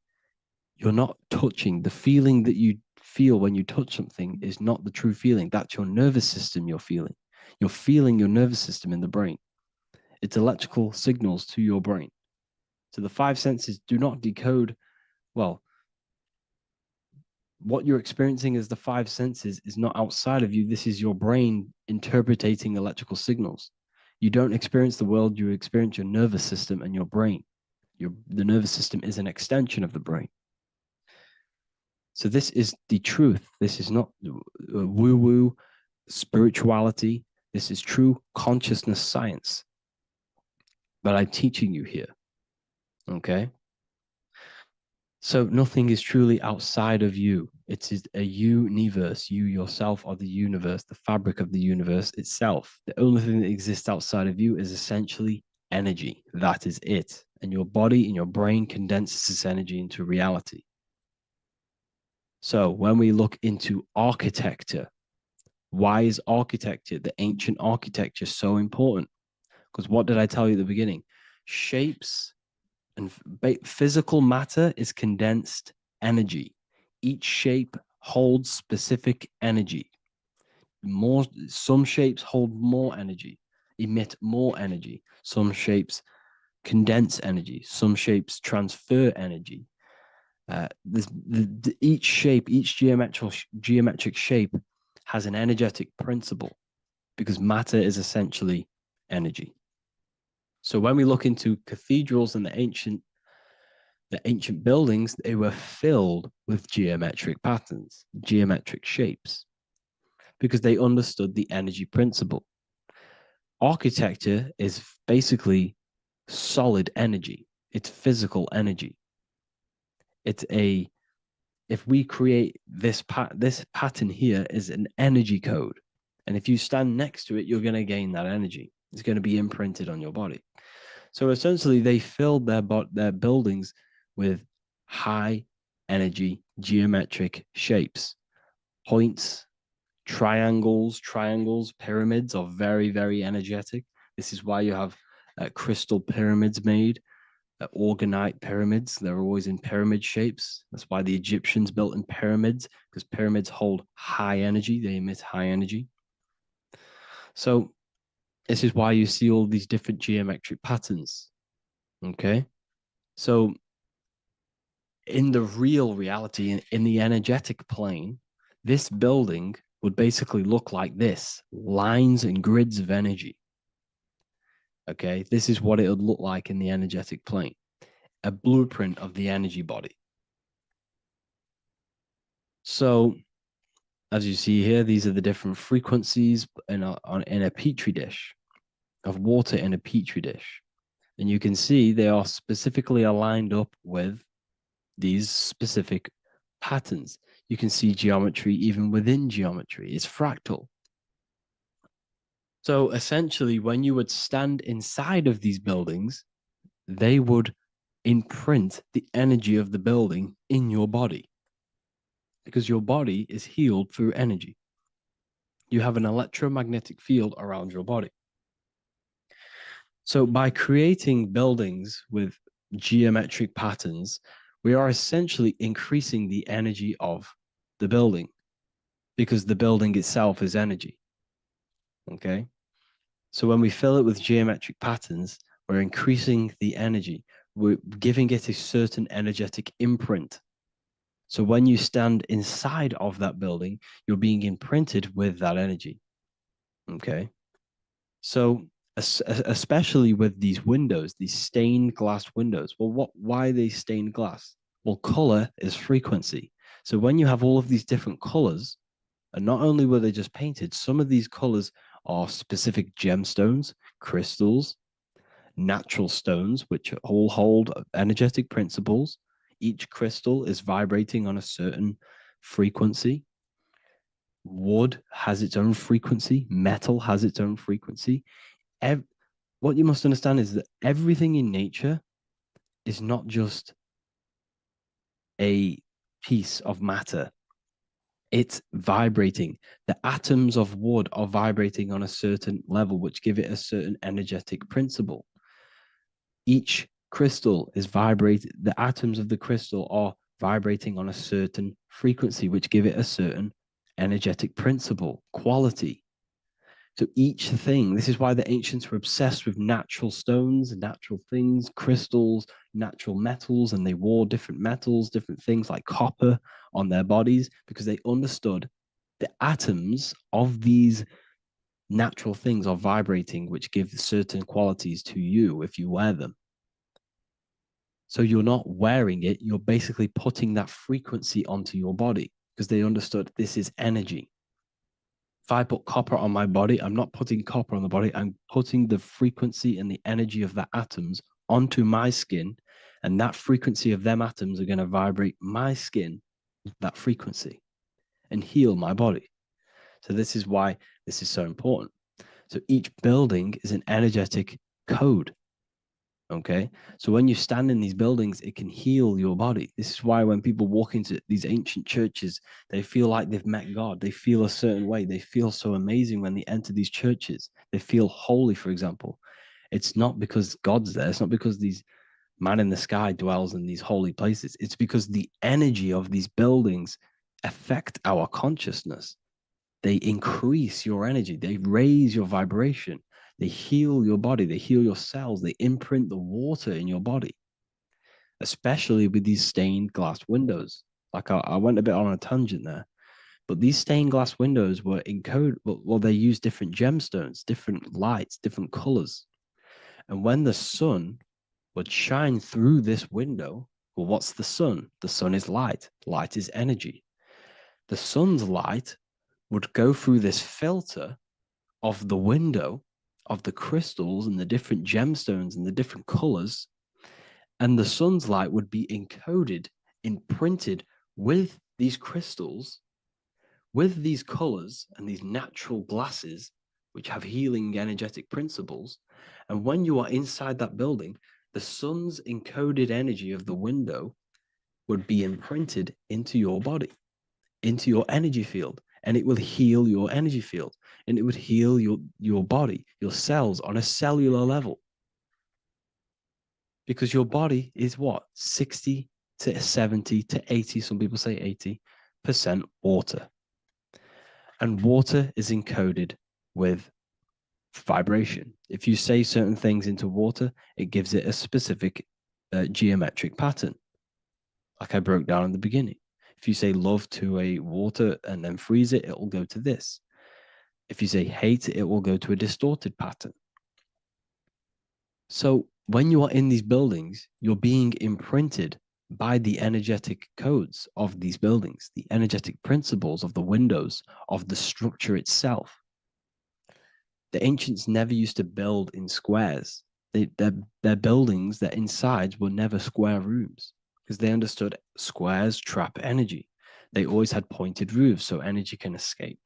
you're not touching. The feeling that you feel when you touch something is not the true feeling. That's your nervous system you're feeling. You're feeling your nervous system in the brain. It's electrical signals to your brain. So the 5 senses do not decode, well, what you're experiencing as the 5 senses is not outside of you. This is your brain interpreting electrical signals. You don't experience the world, you experience your nervous system and your brain. The nervous system is an extension of the brain. So this is the truth. This is not woo-woo spirituality. This is true consciousness science that I'm teaching you here. Okay? So nothing is truly outside of you. It is a universe. You yourself are the universe, the fabric of the universe itself. The only thing that exists outside of you is essentially energy. That is it. And your body and your brain condenses this energy into reality. So when we look into architecture, why is architecture, the ancient architecture, so important? Because what did I tell you at the beginning? Shapes and physical matter is condensed energy. Each shape holds specific energy. Some shapes hold more energy, emit more energy. Some shapes condense energy. Some shapes transfer energy. Each shape, each geometric shape has an energetic principle because matter is essentially energy. So when we look into cathedrals and the ancient buildings, they were filled with geometric patterns, geometric shapes, because they understood the energy principle. Architecture is basically solid energy. It's physical energy. If we create this pattern here is an energy code. And if you stand next to it, you're going to gain that energy. It's going to be imprinted on your body. So essentially, they filled their buildings with high energy geometric shapes, points, triangles, pyramids are very, very energetic. This is why you have crystal pyramids made, orgonite pyramids. They're always in pyramid shapes. That's why the Egyptians built in pyramids, because pyramids hold high energy. They emit high energy. So this is why you see all these different geometric patterns. Okay. So in the real reality, in the energetic plane, this building would basically look like this: lines and grids of energy. Okay, this is what it would look like in the energetic plane, a blueprint of the energy body. So as you see here, these are the different frequencies in a petri dish, of water in a petri dish. And you can see they are specifically aligned up with these specific patterns. You can see geometry even within geometry. It's fractal. So essentially, when you would stand inside of these buildings, they would imprint the energy of the building in your body, because your body is healed through energy. You have an electromagnetic field around your body. So by creating buildings with geometric patterns, we are essentially increasing the energy of the building, because the building itself is energy. Okay. So when we fill it with geometric patterns, we're increasing the energy. We're giving it a certain energetic imprint. So when you stand inside of that building, you're being imprinted with that energy. Okay. So especially with these windows, these stained glass windows. Well, why are they stained glass? Well, color is frequency. So when you have all of these different colors, and not only were they just painted, some of these colors are specific gemstones, crystals, natural stones, which all hold energetic principles. Each crystal is vibrating on a certain frequency. Wood has its own frequency. Metal has its own frequency. What you must understand is that everything in nature is not just a piece of matter. It's vibrating. The atoms of wood are vibrating on a certain level, which give it a certain energetic principle. Each crystal is vibrating. The atoms of the crystal are vibrating on a certain frequency, which give it a certain energetic principle, quality. So each thing, this is why the ancients were obsessed with natural stones, natural things, crystals, natural metals, and they wore different metals, different things like copper on their bodies, because they understood the atoms of these natural things are vibrating, which give certain qualities to you if you wear them. So you're not wearing it, you're basically putting that frequency onto your body, because they understood this is energy. If I put copper on my body, I'm not putting copper on the body. I'm putting the frequency and the energy of the atoms onto my skin. And that frequency of them atoms are going to vibrate my skin, that frequency, and heal my body. So this is why this is so important. So each building is an energetic code. Okay. So when you stand in these buildings, it can heal your body. This is why when people walk into these ancient churches, they feel like they've met God. They feel a certain way. They feel so amazing when they enter these churches. They feel holy, for example. It's not because God's there. It's not because these man in the sky dwells in these holy places. It's because the energy of these buildings affect our consciousness. They increase your energy. They raise your vibration. They heal your body. They heal your cells. They imprint the water in your body. especially with these stained glass windows. Like I went a bit on a tangent there, but these stained glass windows were encoded. Well, they use different gemstones, different lights, different colors. And when the sun would shine through this window, well, what's the sun? The sun is light. Light is energy. The sun's light would go through this filter of the window, of the crystals and the different gemstones and the different colors. And the sun's light would be encoded, imprinted with these crystals, with these colors and these natural glasses, which have healing energetic principles. And when you are inside that building, the sun's encoded energy of the window would be imprinted into your body, into your energy field, and it will heal your energy field, and it would heal your body, your cells on a cellular level. Because your body is what? 60 to 70 to 80, some people say 80% water. And water is encoded with vibration. If you say certain things into water, it gives it a specific geometric pattern, like I broke down in the beginning. If you say love to a water and then freeze it, it will go to this. If you say hate, it will go to a distorted pattern. So when you are in these buildings, you're being imprinted by the energetic codes of these buildings, the energetic principles of the windows, of the structure itself. The ancients never used to build in squares. Their buildings, their insides were never square rooms because they understood squares trap energy. They always had pointed roofs so energy can escape.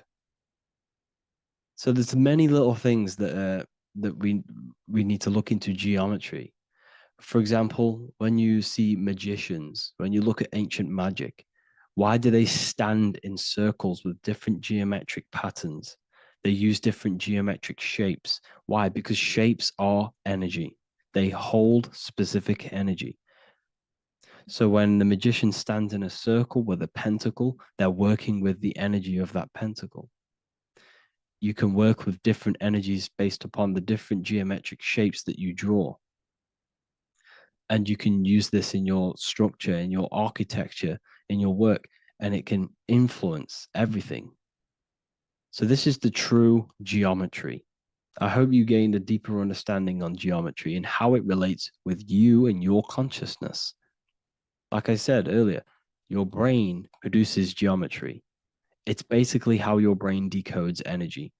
So there's many little things that we need to look into geometry. For example, when you see magicians, when you look at ancient magic, why do they stand in circles with different geometric patterns? They use different geometric shapes. Why? Because shapes are energy. They hold specific energy. So when the magician stands in a circle with a pentacle, they're working with the energy of that pentacle. You can work with different energies based upon the different geometric shapes that you draw. And you can use this in your structure, in your architecture, in your work, and it can influence everything. So this is the true geometry. I hope you gained a deeper understanding on geometry and how it relates with you and your consciousness. Like I said earlier, your brain produces geometry. It's basically how your brain decodes energy.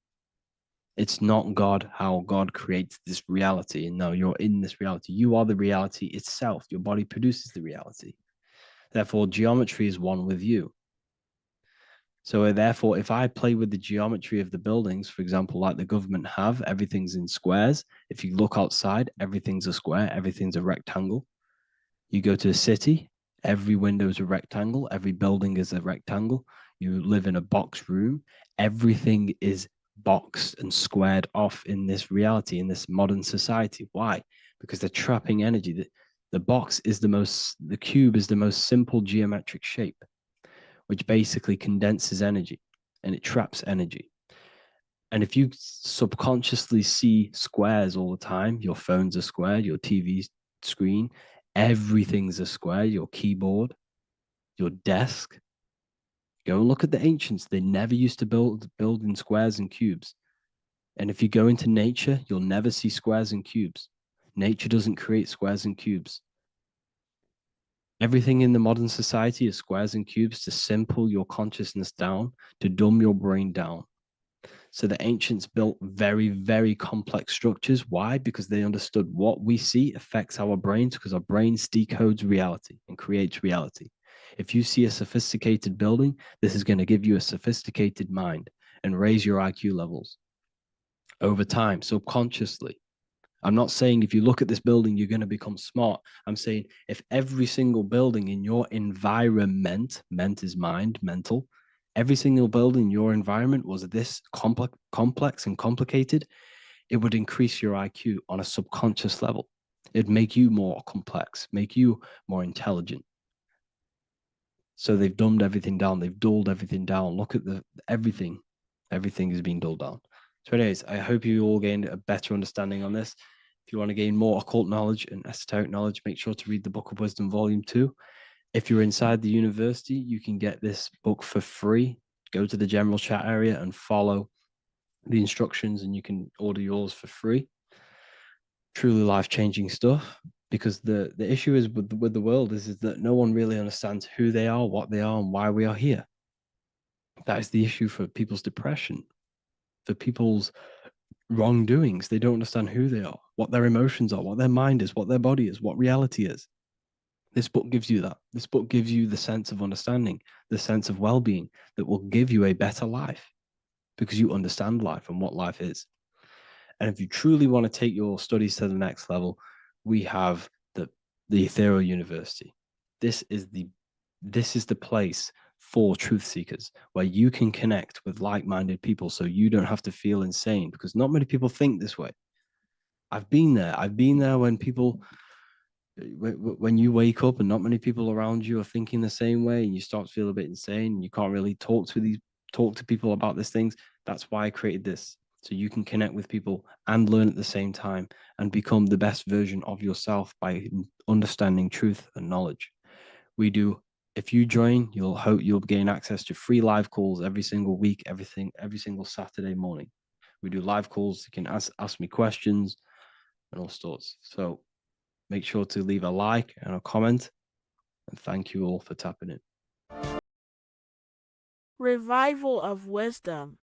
It's not God, how God creates this reality. And no, you're in this reality. You are the reality itself. Your body produces the reality. Therefore, geometry is one with you. So therefore, if I play with the geometry of the buildings, for example, like the government have, everything's in squares. If you look outside, everything's a square, everything's a rectangle. You go to a city, every window is a rectangle, every building is a rectangle. You live in a box room, everything is boxed and squared off in this reality, in this modern society. Why? Because they're trapping energy. The cube is the most simple geometric shape, which basically condenses energy and it traps energy. And if you subconsciously see squares all the time, your phone's a square, your TV screen, everything's a square, your keyboard, your desk. Go and look at the ancients. They never used to build in squares and cubes. And if you go into nature, you'll never see squares and cubes. Nature doesn't create squares and cubes. Everything in the modern society is squares and cubes to simple your consciousness down, to dumb your brain down. So the ancients built very, very complex structures. Why? Because they understood what we see affects our brains, because our brains decodes reality and creates reality. If you see a sophisticated building, this is going to give you a sophisticated mind and raise your IQ levels over time, subconsciously. I'm not saying if you look at this building, you're going to become smart. I'm saying if every single building in your environment, ment is mind, mental, every single building in your environment was this complex and complicated, it would increase your IQ on a subconscious level. It'd make you more complex, make you more intelligent. So they've dumbed everything down. They've dulled everything down. Look at everything. Everything is being dulled down. So anyways, I hope you all gained a better understanding on this. If you want to gain more occult knowledge and esoteric knowledge, make sure to read the Book of Wisdom, Volume 2. If you're inside the university, you can get this book for free. Go to the general chat area and follow the instructions, and you can order yours for free. Truly life-changing stuff, because the issue is with the world is that no one really understands who they are, what they are, and why we are here. That is the issue for people's depression, for people's wrongdoings. They don't understand who they are, what their emotions are, what their mind is, what their body is, what reality is. This book gives you that. This book gives you the sense of understanding, the sense of well-being that will give you a better life, because you understand life and what life is. And if you truly want to take your studies to the next level, we have the Ethereal University. This is the place for truth seekers, where you can connect with like-minded people, so you don't have to feel insane, because not many people think this way. I've been there. I've been there when you wake up and not many people around you are thinking the same way, and you start to feel a bit insane, and you can't really talk to people about these things. That's why I created this, so you can connect with people and learn at the same time and become the best version of yourself by understanding truth and knowledge. If you join, you'll gain access to free live calls every single week, every single Saturday morning. We do live calls. You can ask me questions and all sorts. So make sure to leave a like and a comment, and thank you all for tapping in.
Revival of wisdom.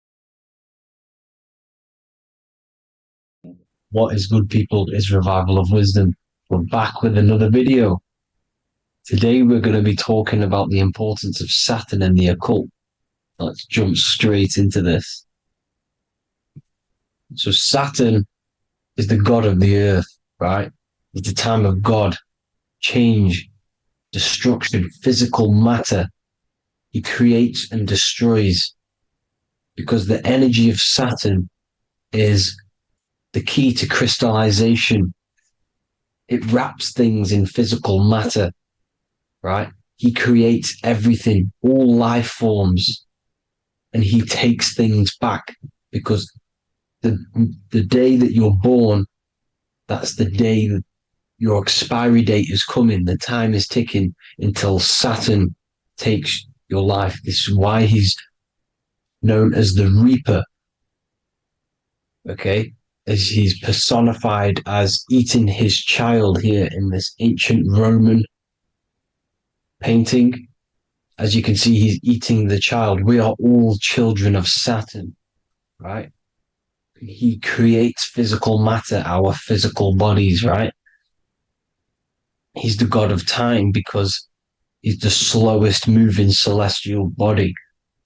What is good, people? Is Revival of Wisdom. We're back with another video. Today we're going to be talking about the importance of Saturn and the occult. Let's jump straight into this. So Saturn is the god of the earth, right? It's the time of God, change, destruction, physical matter. He creates and destroys, because the energy of Saturn is the key to crystallization. It wraps things in physical matter, right? He creates everything, all life forms, and he takes things back, because the day that you're born, that's the day that your expiry date is coming. The time is ticking until Saturn takes your life. This is why he's known as the Reaper, okay? As he's personified as eating his child here in this ancient Roman painting. As you can see, he's eating the child. We are all children of Saturn, right? He creates physical matter, our physical bodies, right? He's the god of time because he's the slowest moving celestial body.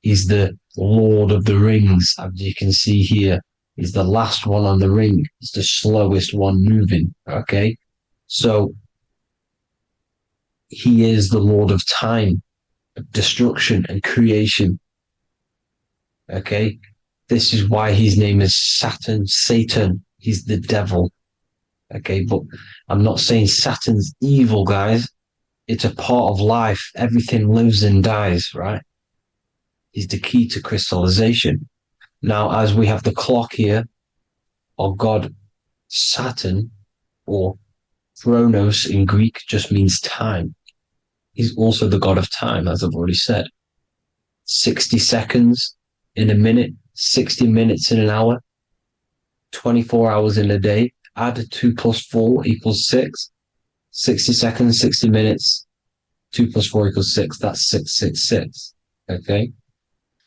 He's the Lord of the Rings, as you can see here. He's the last one on the ring. He's the slowest one moving, okay? So he is the Lord of time, of destruction and creation, okay? This is why his name is Saturn, Satan. He's the devil, okay? But I'm not saying Saturn's evil, guys. It's a part of life. Everything lives and dies, right? He's the key to crystallization. Now, as we have the clock here, our god Saturn, or Chronos in Greek, just means time. He's also the god of time, as I've already said. 60 seconds in a minute, 60 minutes in an hour, 24 hours in a day. Add 2 plus 4 equals 6. 60 seconds, 60 minutes, 2 plus 4 equals 6. That's 666, okay?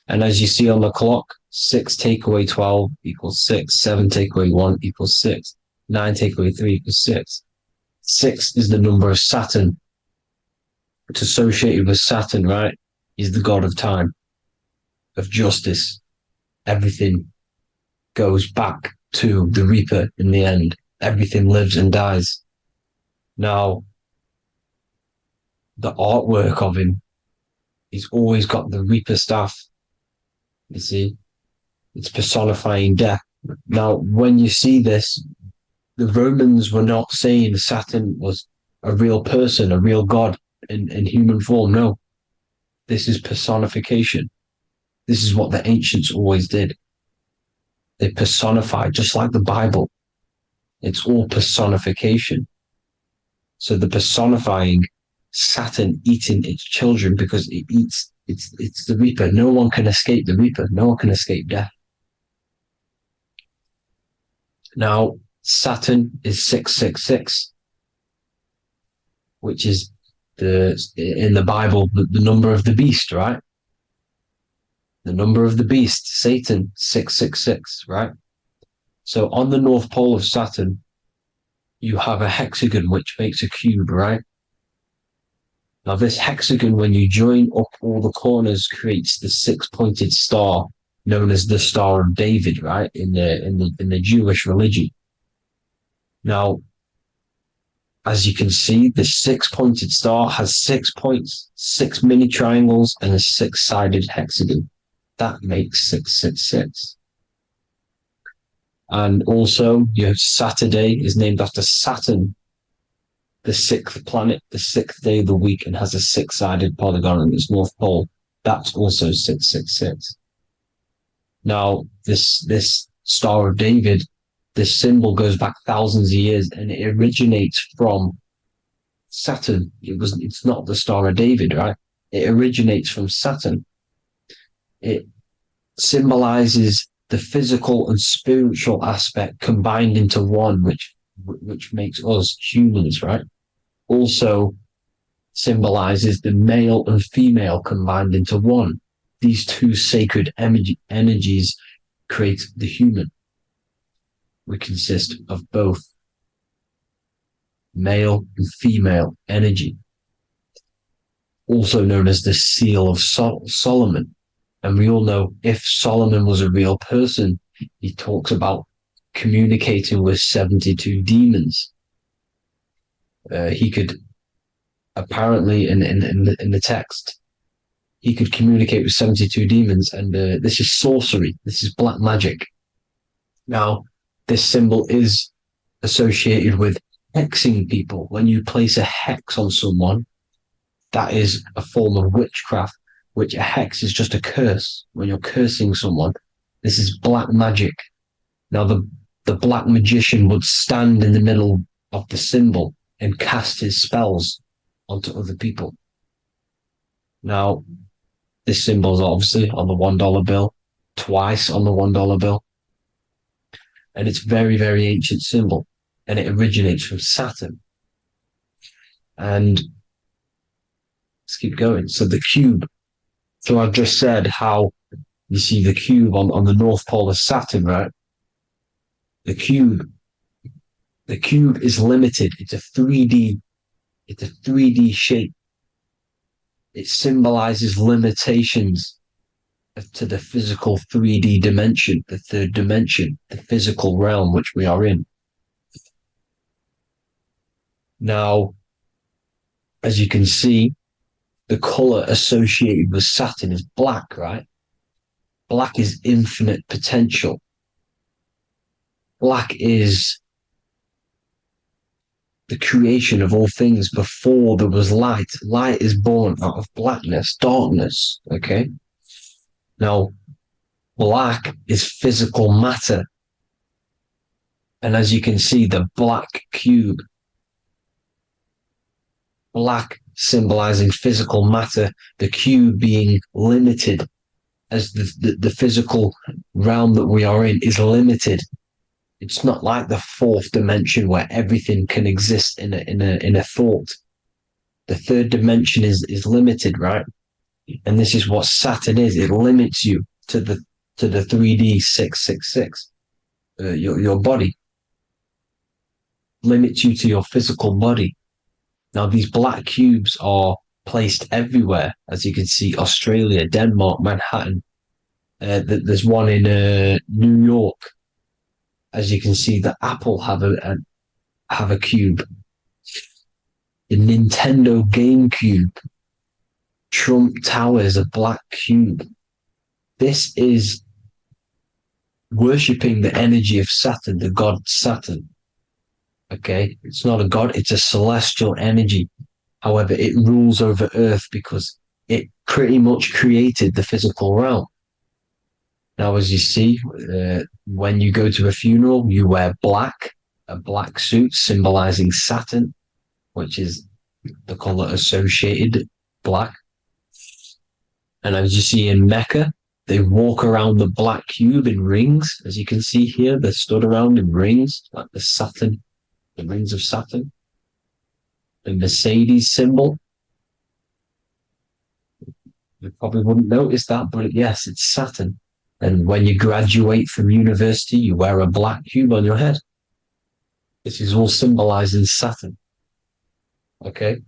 And as you see on the clock, 6 take away 12 equals 6. 7 take away 1 equals 6. 9 take away 3 equals 6. 6 is the number of Saturn. It's associated with Saturn, right? He's the god of time, of justice. Everything goes back to the Reaper in the end. Everything lives and dies. Now, the artwork of him, he's always got the Reaper staff. You see, it's personifying death. Now, when you see this, the Romans were not saying Saturn was a real person, a real god in human form. No, this is personification. This is what the ancients always did. They personified, just like the Bible. It's all personification. So the personifying Saturn eating its children because it eats, it's the Reaper. No one can escape the Reaper. No one can escape death. Now, Saturn is 666, which is in the Bible, the number of the beast, right? The number of the beast, Satan, 666, right? So on the North Pole of Saturn, you have a hexagon, which makes a cube, right? Now this hexagon, when you join up all the corners, creates the six-pointed star known as the Star of David, right? In the Jewish religion. Now, as you can see, the six-pointed star has 6 points, 6 mini triangles, and a six-sided hexagon. That makes 666. And also, you have Saturday is named after Saturn, the sixth planet, the sixth day of the week, and has a six-sided polygon in its north pole. That's also 666. Now, this Star of David, this symbol goes back thousands of years, and it originates from Saturn. It's not the Star of David, right? It originates from Saturn. It symbolizes the physical and spiritual aspect combined into one, which makes us humans, right? Also symbolizes the male and female combined into one. These two sacred energies create the human. We consist of both male and female energy, also known as the Seal of Solomon. And we all know if Solomon was a real person, he talks about communicating with 72 demons. He could apparently in the text, he could communicate with 72 demons, and this is sorcery. This is black magic. Now, this symbol is associated with hexing people. When you place a hex on someone, that is a form of witchcraft, which a hex is just a curse. When you're cursing someone, this is black magic. Now, the black magician would stand in the middle of the symbol and cast his spells onto other people. Now, this symbol is obviously on the $1 bill, twice on the $1 bill. And it's very, very ancient symbol. And it originates from Saturn. And let's keep going. So the cube. So I've just said how you see the cube on the North Pole of Saturn, right? The cube is limited. It's a 3D shape. It symbolizes limitations to the physical 3D dimension, the third dimension, the physical realm which we are in. Now, as you can see, the color associated with Saturn is black, right? Black is infinite potential. Black is the creation of all things. Before there was light. Light is born out of blackness, darkness, okay? Now, black is physical matter. And as you can see, the black cube, black symbolizing physical matter, the cube being limited, as the physical realm that we are in is limited. It's not like the fourth dimension where everything can exist in a thought. The third dimension is limited, right? And this is what Saturn is. It limits you to the 3D 666. Your body limits you to your physical body. Now, these black cubes are placed everywhere. As you can see, Australia, Denmark, Manhattan. There's one in New York. As you can see, the Apple have a cube. The Nintendo GameCube. Trump Tower is a black cube. This is worshipping the energy of Saturn, the god Saturn. Okay, it's not a god, it's a celestial energy. However, it rules over Earth because it pretty much created the physical realm. Now, as you see, when you go to a funeral, you wear black a black suit symbolizing Saturn, which is the color associated black. And as you see in Mecca, they walk around the black cube in rings. As you can see here, they're stood around in rings, like the Saturn, the rings of Saturn. The Mercedes symbol. You probably wouldn't notice that, but yes, it's Saturn. And when you graduate from university, you wear a black cube on your head. This is all symbolizing Saturn. Okay.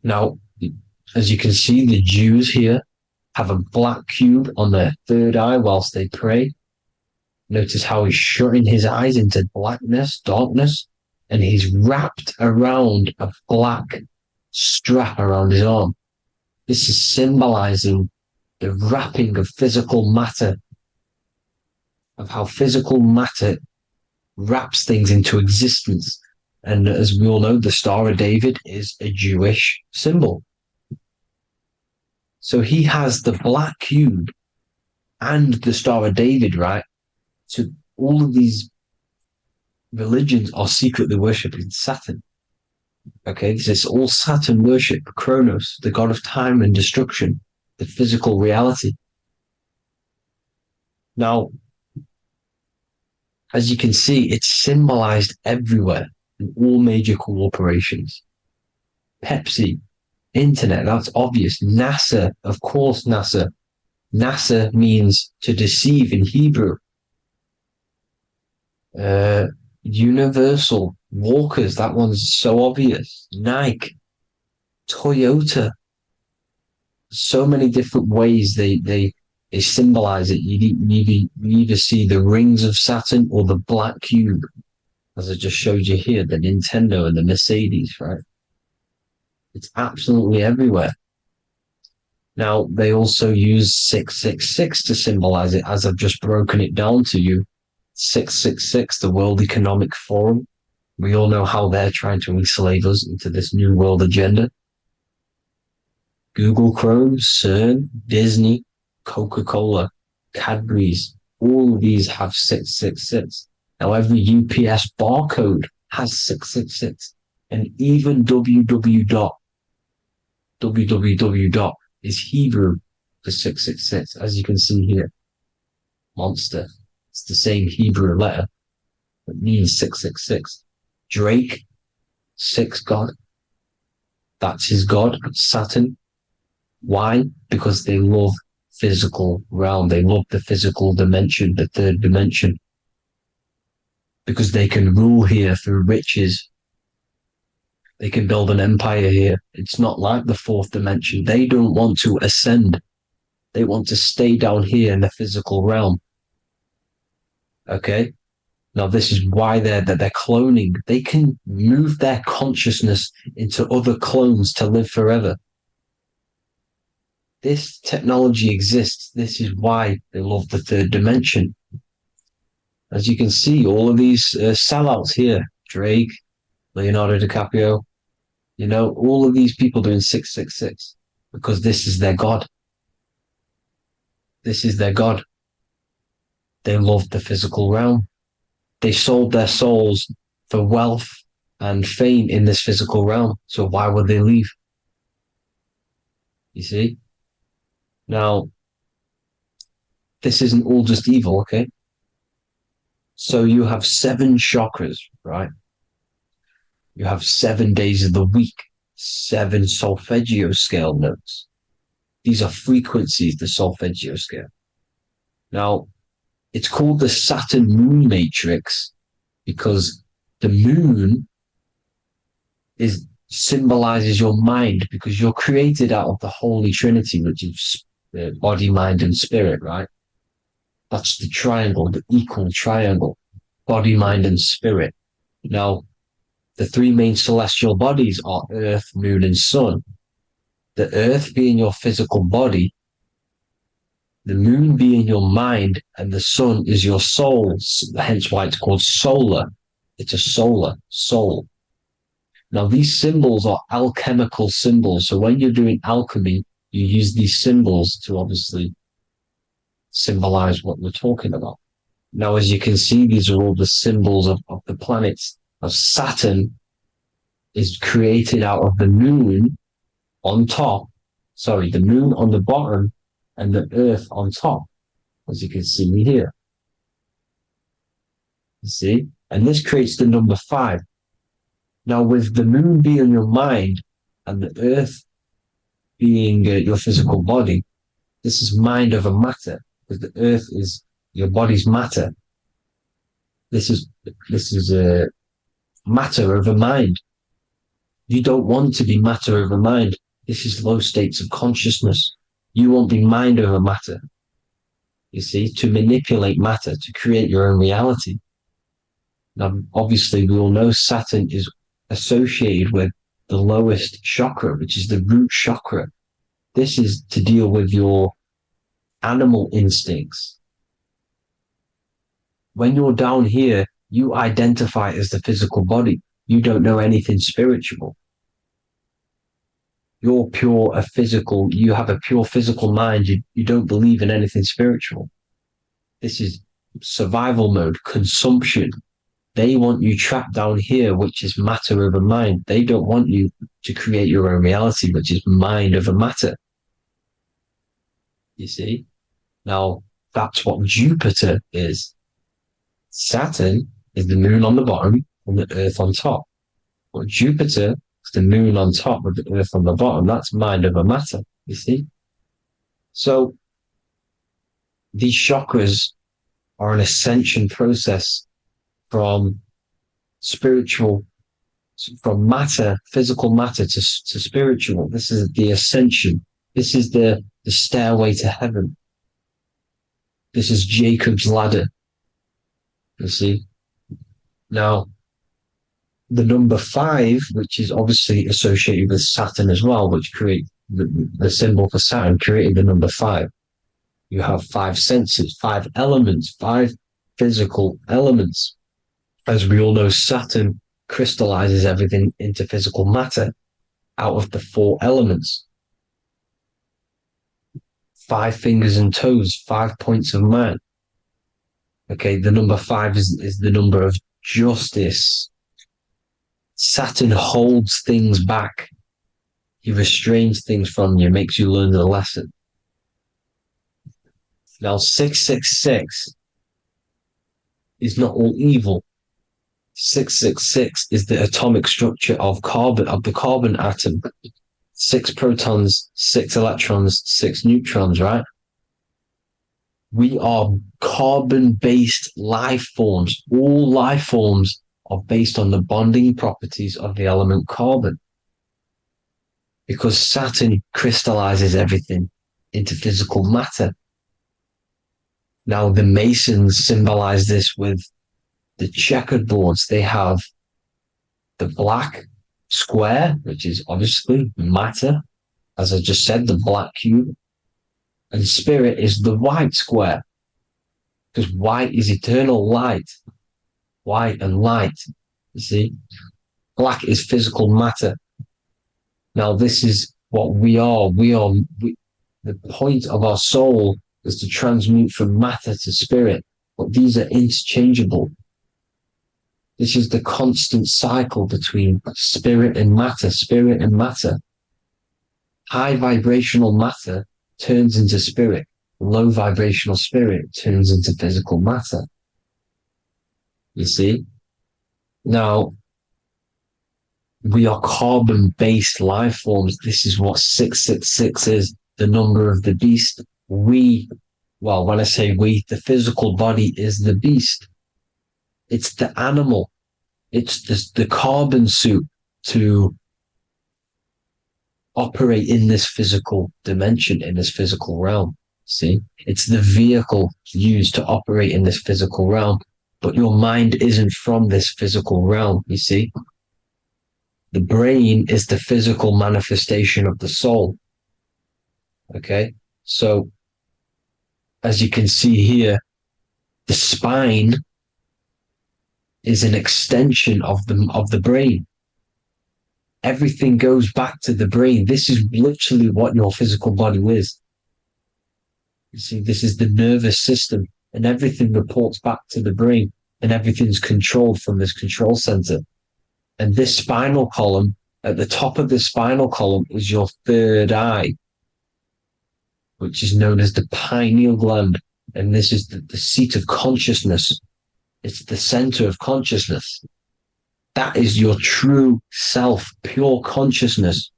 Now, as you can see, the Jews here have a black cube on their third eye whilst they pray. Notice how he's shutting his eyes into blackness, darkness, and he's wrapped around a black strap around his arm. This is symbolizing the wrapping of physical matter, of how physical matter wraps things into existence. And as we all know, the Star of David is a Jewish symbol. So he has the black cube and the Star of David, right? So all of these religions are secretly worshipping Saturn. Okay, this is all Saturn worship, Kronos, the god of time and destruction, the physical reality. Now, as you can see, it's symbolized everywhere in all major corporations. Pepsi, internet, that's obvious. NASA, of course, NASA. NASA means to deceive in Hebrew. Universal, Walkers, that one's so obvious. Nike, Toyota. So many different ways they symbolize it. You either see the rings of Saturn or the black cube, as I just showed you here, the Nintendo and the Mercedes, right? It's absolutely everywhere. Now, they also use 666 to symbolize it, as I've just broken it down to you. 666, the World Economic Forum. We all know how they're trying to enslave us into this new world agenda. Google Chrome, CERN, Disney, Coca-Cola, Cadbury's, all of these have 666. Now, every UPS barcode has 666. And even www. Is Hebrew for 666, as you can see here. Monster. It's the same Hebrew letter that means 666. Drake, 6 God. That's his God, Saturn. Why? Because they love physical realm. They love the physical dimension, the third dimension. Because they can rule here through riches. They can build an empire here. It's not like the fourth dimension. They don't want to ascend. They want to stay down here in the physical realm. Okay? Now, this is why they're cloning. They can move their consciousness into other clones to live forever. This technology exists. This is why they love the third dimension. As you can see, all of these sellouts here, Drake, Leonardo DiCaprio, you know, all of these people doing 666 because this is their God. This is their God. They love the physical realm. They sold their souls for wealth and fame in this physical realm. So why would they leave? You see? Now, this isn't all just evil, okay? So you have 7 chakras, right? You have 7 days of the week, 7 solfeggio scale notes. These are frequencies, the solfeggio scale. Now, it's called the Saturn moon matrix because the moon symbolizes your mind, because you're created out of the Holy Trinity, which is body, mind, and spirit, right? That's the triangle, the equal triangle, body, mind, and spirit. Now, the 3 main celestial bodies are Earth, Moon, and Sun. The Earth being your physical body, the Moon being your mind, and the Sun is your soul, hence why it's called solar. It's a solar soul. Now, these symbols are alchemical symbols. So when you're doing alchemy, you use these symbols to obviously symbolize what we're talking about. Now, as you can see, these are all the symbols of the planets. Now, Saturn is created out of the moon on top, the moon on the bottom and the earth on top, as you can see here. You see? And this creates the number 5. Now, with the moon being your mind and the earth being your physical body, this is mind over matter, because the earth is your body's matter. This is matter over mind. You don't want to be matter over mind. This is low states of consciousness. You won't be mind over matter. You see, to manipulate matter, to create your own reality. Now, obviously, we all know Saturn is associated with the lowest chakra, which is the root chakra. This is to deal with your animal instincts. When you're down here, you identify as the physical body. You don't know anything spiritual. You're you have a pure physical mind. You don't believe in anything spiritual. This is survival mode, consumption. They want you trapped down here, which is matter over mind. They don't want you to create your own reality, which is mind over matter. You see? Now, that's what Jupiter is. Saturn is the moon on the bottom and the earth on top. But Jupiter is the moon on top with the earth on the bottom. That's mind over matter, you see? So, these chakras are an ascension process from matter, physical matter to spiritual. This is the ascension. This is the stairway to heaven. This is Jacob's ladder. You see? Now, the number 5, which is obviously associated with Saturn as well, which create the symbol for Saturn, created the number 5. You have 5 senses, 5 elements, 5 physical elements. As we all know, Saturn crystallizes everything into physical matter out of the 4 elements. 5 fingers and toes, 5 points of man. Okay, the number 5 is the number of justice. Saturn holds things back. He restrains things from you, makes you learn the lesson. Now, 666 is not all evil. 666 is the atomic structure of the carbon atom. 6 protons, 6 electrons, 6 neutrons, right? We are carbon-based life forms. All life forms are based on the bonding properties of the element carbon. Because Saturn crystallizes everything into physical matter. Now, the Masons symbolize this with the checkered boards. They have the black square, which is obviously matter. As I just said, the black cube. And spirit is the white square. Because white is eternal light. White and light. You see? Black is physical matter. Now, this is what we are. The point of our soul is to transmute from matter to spirit. But these are interchangeable. This is the constant cycle between spirit and matter, spirit and matter. High vibrational matter turns into spirit. Low vibrational spirit turns into physical matter. You see? Now, we are carbon-based life forms. This is what 666 is, the number of the beast. When I say we, the physical body is the beast. It's the animal. It's the carbon suit to operate in this physical dimension, in this physical realm. See? It's the vehicle used to operate in this physical realm. But your mind isn't from this physical realm, you see? The brain is the physical manifestation of the soul. Okay? So, as you can see here, the spine is an extension of the brain. Everything goes back to the brain. This is literally what your physical body is. You see, this is the nervous system. and everything reports back to the brain, and everything's controlled from this control center. And this spinal column, at the top of the spinal column, is your third eye, which is known as the pineal gland. And this is the seat of consciousness. It's the center of consciousness. That is your true self, pure consciousness.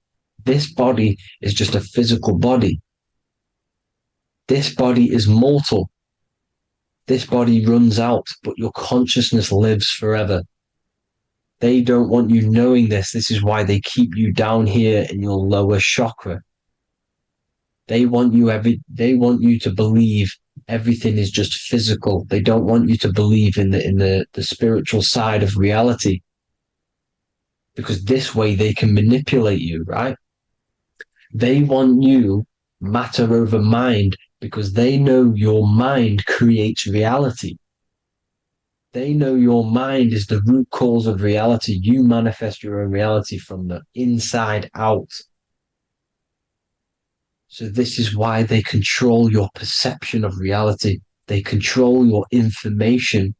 This body is just a physical body. This body is mortal. This body runs out, but your consciousness lives forever. They don't want you knowing this. This is why they keep you down here in your lower chakra. They want you to believe everything is just physical. They don't want you to believe in the spiritual side of reality. Because this way they can manipulate you, right? They want you matter over mind because they know your mind creates reality. They know your mind is the root cause of reality. You manifest your own reality from the inside out. So this is why they control your perception of reality. They control your information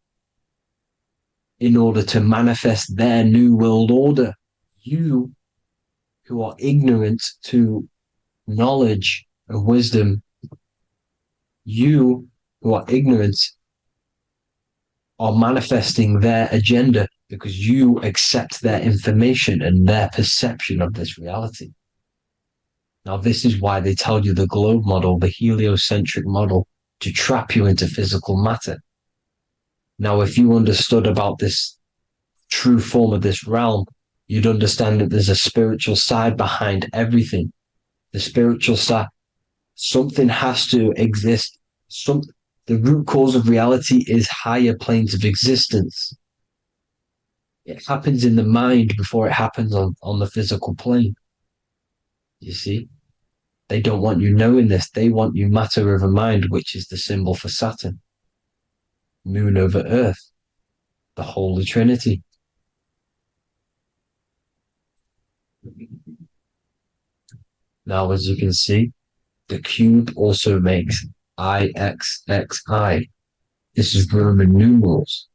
in order to manifest their new world order. You, who are ignorant to knowledge and wisdom, you who are ignorant are manifesting their agenda because you accept their information and their perception of this reality. Now, this is why they tell you the globe model, the heliocentric model, to trap you into physical matter. Now, if you understood about this true form of this realm, you'd understand that there's a spiritual side behind everything. The spiritual side, something has to exist. The root cause of reality is higher planes of existence. It happens in the mind before it happens on the physical plane. You see? They don't want you knowing this. They want you matter over mind, which is the symbol for Saturn. Moon over Earth. The Holy Trinity. Now, as you can see, the cube also makes IXXI. This is Roman numerals.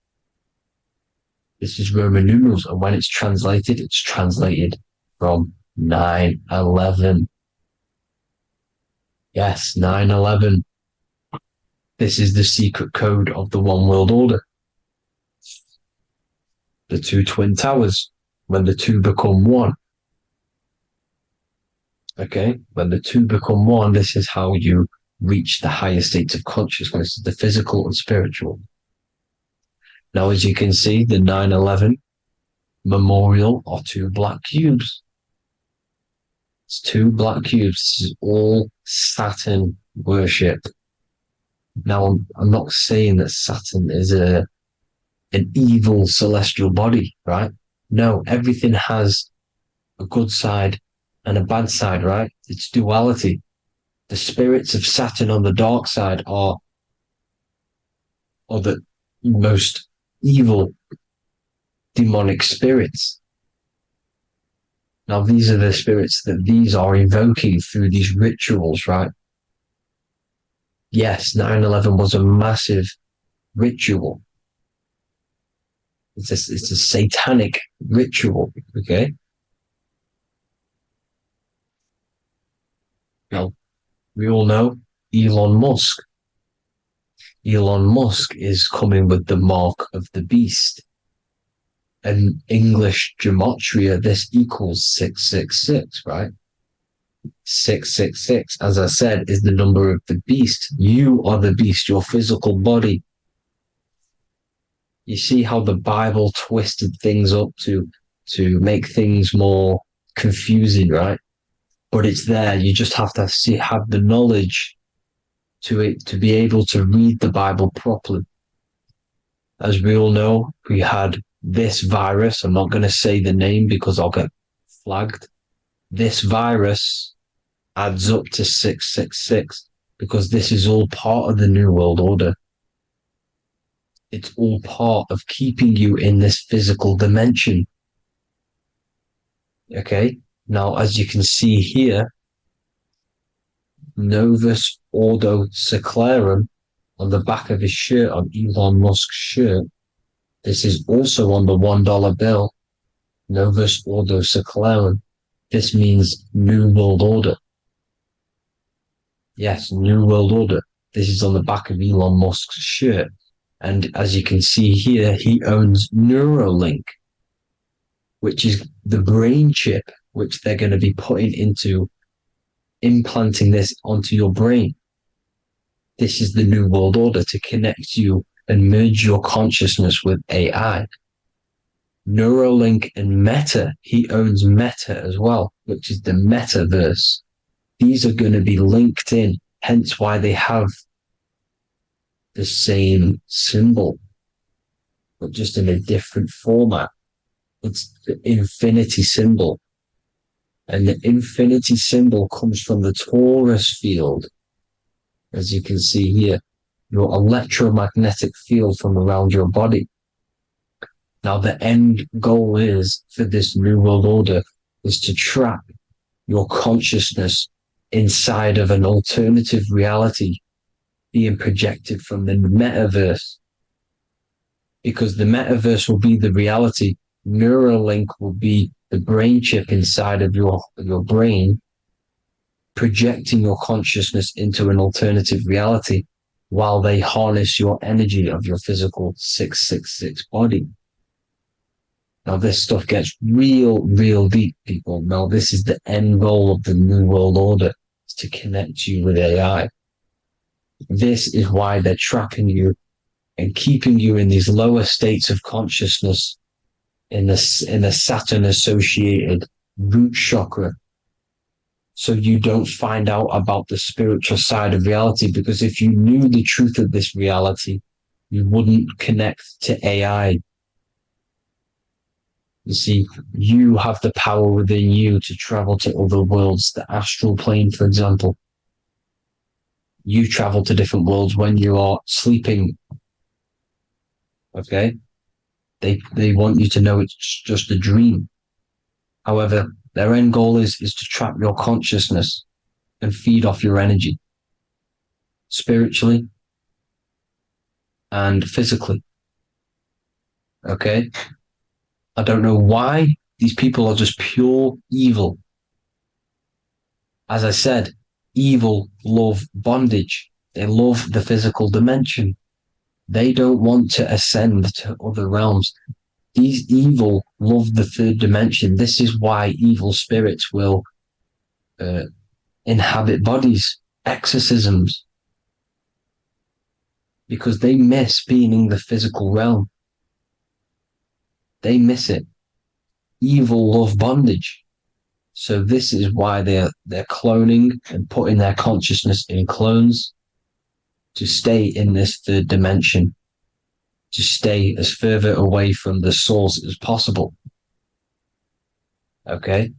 This is Roman numerals, and when it's translated from 9/11. Yes, 9/11. This is the secret code of the one world order. The two twin towers, when the two become one. Okay, when the two become one, this is how you reach the higher states of consciousness, the physical and spiritual. Now, as you can see, the 9/11 memorial are two black cubes. It's two black cubes. This is all Saturn worship. Now, I'm not saying that Saturn is an evil celestial body, right? No, everything has a good side and a bad side, right? It's duality. The spirits of Saturn on the dark side are the most evil demonic spirits. Now, these are the spirits that these are invoking through these rituals, right? Yes, 9/11 was a massive ritual. It's a satanic ritual, okay? Now, we all know Elon Musk. Elon Musk is coming with the mark of the beast. In English gematria, this equals 666, right? 666, as I said, is the number of the beast. You are the beast, your physical body. You see how the Bible twisted things up to make things more confusing, right? But it's there. You just have to have the knowledge to be able to read the Bible properly. As we all know, we had this virus. I'm not going to say the name because I'll get flagged. This virus adds up to 666 because this is all part of the New World Order. It's all part of keeping you in this physical dimension. Okay? Now, as you can see here, Novus Ordo Seclorum on the back of his shirt, on Elon Musk's shirt, this is also on the $1 bill, Novus Ordo Seclorum. This means New World Order. Yes, New World Order. This is on the back of Elon Musk's shirt. And as you can see here, he owns Neuralink, which is the brain chip which they're going to be putting into implanting this onto your brain. This is the New World Order, to connect you and merge your consciousness with AI. Neuralink and Meta, he owns Meta as well, which is the metaverse. These are going to be linked in, hence why they have the same symbol, but just in a different format. It's the infinity symbol. And the infinity symbol comes from the torus field, as you can see here, your electromagnetic field from around your body. Now, the end goal is for this New World Order is to trap your consciousness inside of an alternative reality being projected from the metaverse. Because the metaverse will be the reality, Neuralink will be the brain chip inside of your brain, projecting your consciousness into an alternative reality while they harness your energy of your physical 666 body. Now, this stuff gets real deep, people. Now, this is the end goal of the New World Order, is to connect you with AI. This is why they're trapping you and keeping you in these lower states of consciousness in the Saturn-associated root chakra, so you don't find out about the spiritual side of reality. Because if you knew the truth of this reality, you wouldn't connect to AI. You see, you have the power within you to travel to other worlds, the astral plane, for example. You travel to different worlds when you are sleeping. Okay? They want you to know it's just a dream. However, their end goal is to trap your consciousness and feed off your energy, spiritually and physically. Okay? I don't know why these people are just pure evil. As I said, evil love bondage. They love the physical dimension. They don't want to ascend to other realms. These evil love the third dimension. This is why evil spirits will inhabit bodies, exorcisms, because they miss being in the physical realm. They miss it. Evil love bondage. So this is why they're cloning and putting their consciousness in clones to stay in this third dimension, to stay as further away from the source as possible. Okay?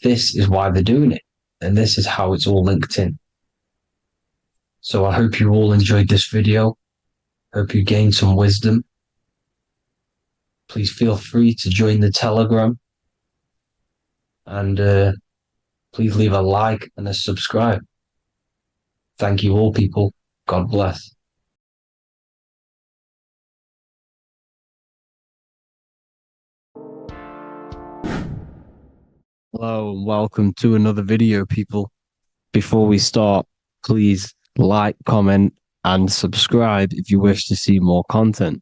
This is why they're doing it. And this is how it's all linked in. So I hope you all enjoyed this video. Hope you gained some wisdom. Please feel free to join the Telegram. And please leave a like and a subscribe. Thank you all, people. God bless.
Hello and welcome to another video, people. Before we start, please like, comment, and subscribe if you wish to see more content.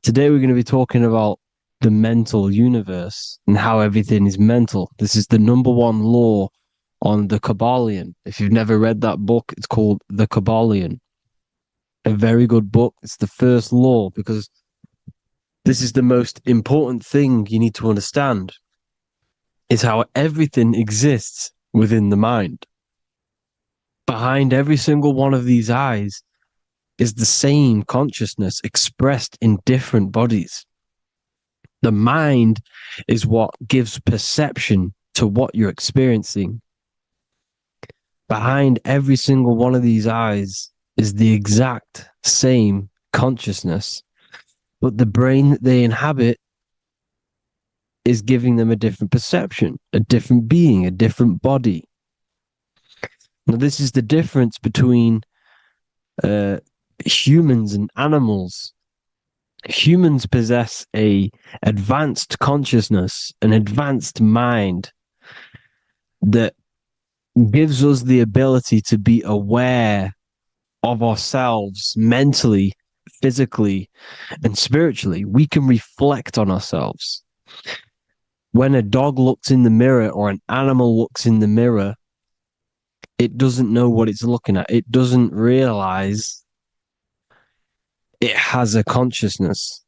Today we're going to be talking about the mental universe and how everything is mental. This is the #1 law on the Kabbalion. If you've never read that book, it's called The Kabbalion. A very good book. It's the first law because this is the most important thing you need to understand, is how everything exists within the mind. Behind every single one of these eyes is the same consciousness expressed in different bodies. The mind is what gives perception to what you're experiencing. Behind every single one of these eyes is the exact same consciousness, but the brain that they inhabit is giving them a different perception, a different being, a different body. Now, this is the difference between
humans and animals. Humans possess a advanced consciousness, an advanced mind that gives us the ability to be aware of ourselves mentally, physically, and spiritually. We can reflect on ourselves. When a dog looks in the mirror or an animal looks in the mirror, it doesn't know what it's looking at. It doesn't realize it has a consciousness.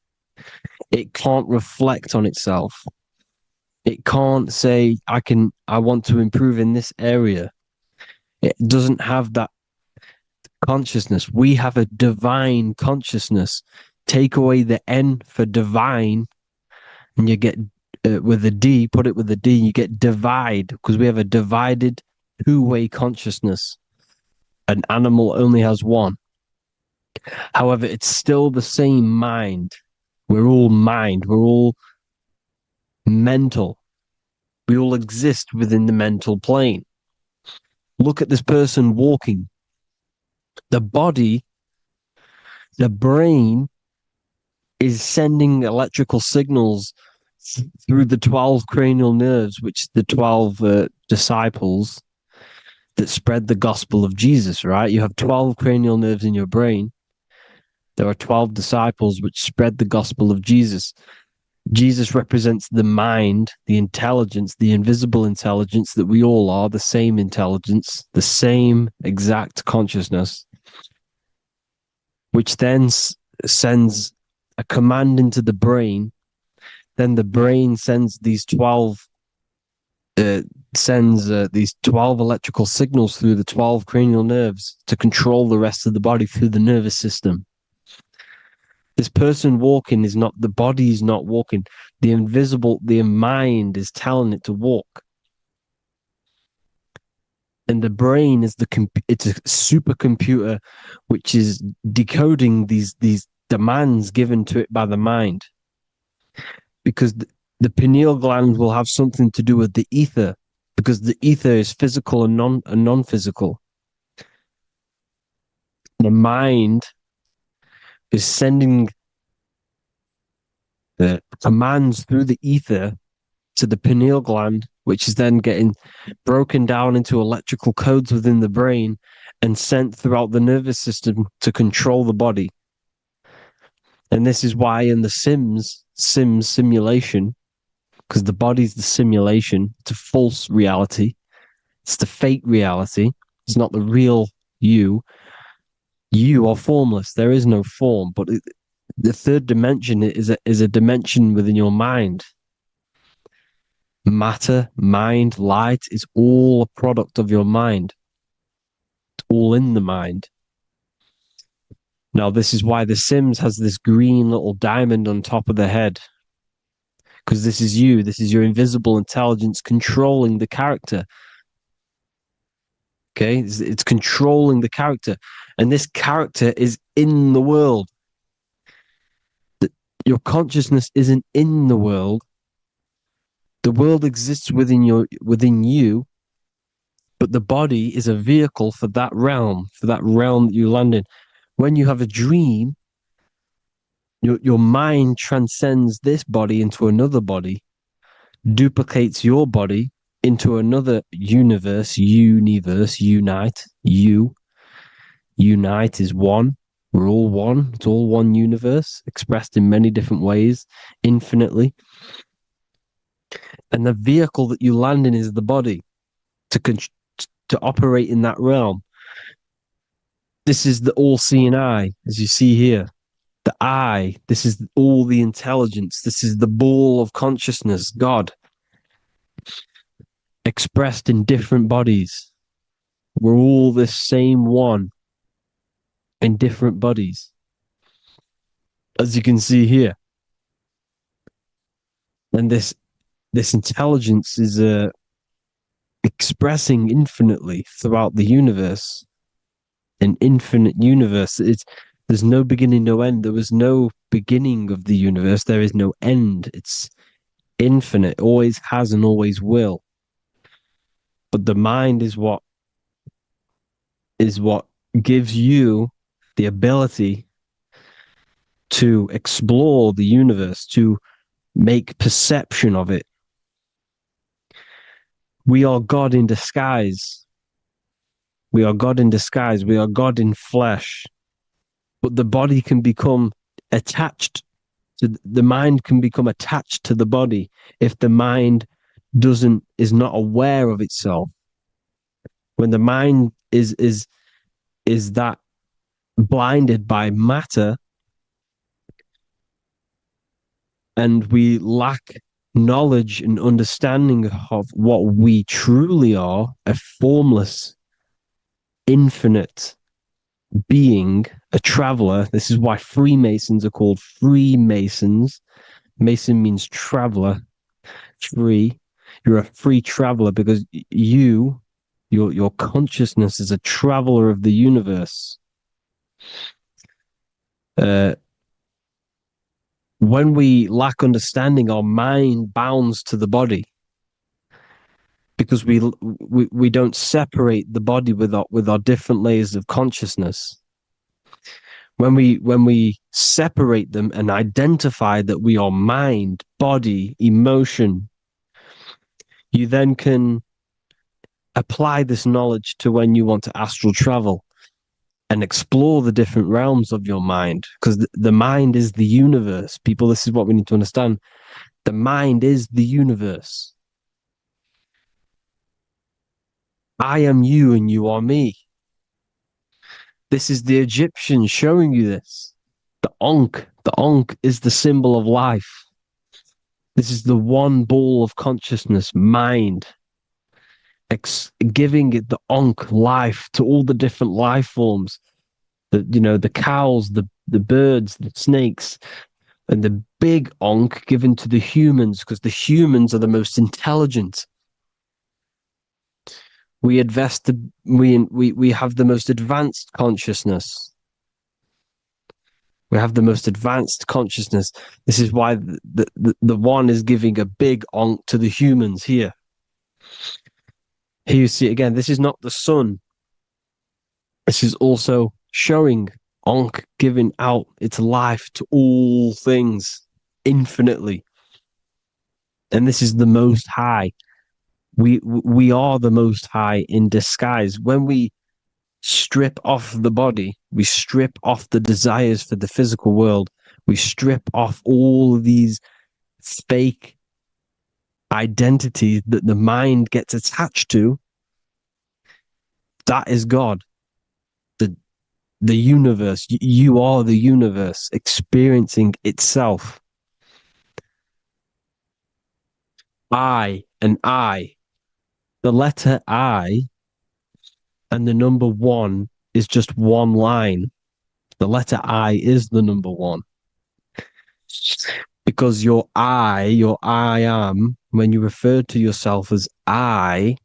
It can't reflect on itself. It can't say, I want to improve in this area. It doesn't have that consciousness. We have a divine consciousness. Take away the N for divine, and you get with a D, put it with a D, you get divide, because we have a divided two-way consciousness. An animal only has one. However, it's still the same mind. We're all mind. We're all mental. We all exist within the mental plane. Look at this person walking. The body, the brain is sending electrical signals through the 12 cranial nerves, which the 12 disciples that spread the gospel of Jesus, right? You have 12 cranial nerves in your brain. There are 12 disciples which spread the gospel of Jesus. Jesus represents the mind, the intelligence, the invisible intelligence that we all are, the same intelligence, the same exact consciousness, which then sends a command into the brain. Then the brain sends these 12 electrical signals through the 12 cranial nerves to control the rest of the body through the nervous system. This person walking is not, the body is not walking. The mind is telling it to walk. And the brain is it's a supercomputer which is decoding these demands given to it by the mind. Because the pineal gland will have something to do with the ether, because the ether is physical and non-physical. The mind is sending the commands through the ether to the pineal gland, which is then getting broken down into electrical codes within the brain and sent throughout the nervous system to control the body. And this is why in the Sims simulation, because the body's the simulation, it's a false reality. It's the fake reality. It's not the real you. You are formless. There is no form. But the third dimension is a dimension within your mind. Matter, mind, light is all a product of your mind. It's all in the mind. Now, this is why The Sims has this green little diamond on top of the head. Because this is you. This is your invisible intelligence controlling the character. Okay? It's controlling the character. And this character is in the world. Your consciousness isn't in the world. The world exists within you, but the body is a vehicle for that realm that you land in. When you have a dream, your mind transcends this body into another body, duplicates your body into another universe, unite. Unite is one. We're all one. It's all one universe, expressed in many different ways, infinitely. And the vehicle that you land in is the body to operate in that realm. This is the all-seeing eye, as you see here. The eye, this is all the intelligence. This is the ball of consciousness, God, expressed in different bodies. We're all this same one in different bodies, as you can see here. And this intelligence is expressing infinitely throughout the universe. An infinite universe. There's no beginning, no end. There was no beginning of the universe. There is no end. It's infinite. Always has and always will. But the mind is what gives you
the ability to explore the universe, to make perception of it. We are God in disguise. We are God in disguise. We are God in flesh. But the body can become attached to the mind, can become attached to the body if the mind is not aware of itself. When the mind is that blinded by matter, and we lack knowledge and understanding of what we truly are, a formless, infinite being, a traveler. This is why Freemasons are called Freemasons. Mason means traveler. Free. You're a free traveler because your consciousness is a traveler of the universe. When we lack understanding, our mind bounds to the body because we don't separate the body with our different layers of consciousness. When we separate them and identify that we are mind, body, emotion, you then can apply this knowledge to when you want to astral travel and explore the different realms of your mind, because the mind is the universe. People, this is what we need to understand. The mind is the universe. I am you and you are me. This is the Egyptians showing you this. The Ankh is the symbol of life. This is the one ball of consciousness, mind, giving it the Ankh life to all the different life forms. The cows, the birds, the snakes, and the big Ankh given to the humans, because the humans are the most intelligent. We have the most advanced consciousness. We have the most advanced consciousness. This is why the one is giving a big Ankh to the humans here. Here you see again, this is not the sun. This is also showing Ankh giving out its life to all things infinitely. And this is the Most High. We are the Most High in disguise. When we strip off the body, we strip off the desires for the physical world, we strip off all of these fake identities that the mind gets attached to. That is God. The universe. You are the universe experiencing itself. I and I. The letter I and the number 1 is just one line. The letter I is the number 1. Because your I am, when you refer to yourself as I,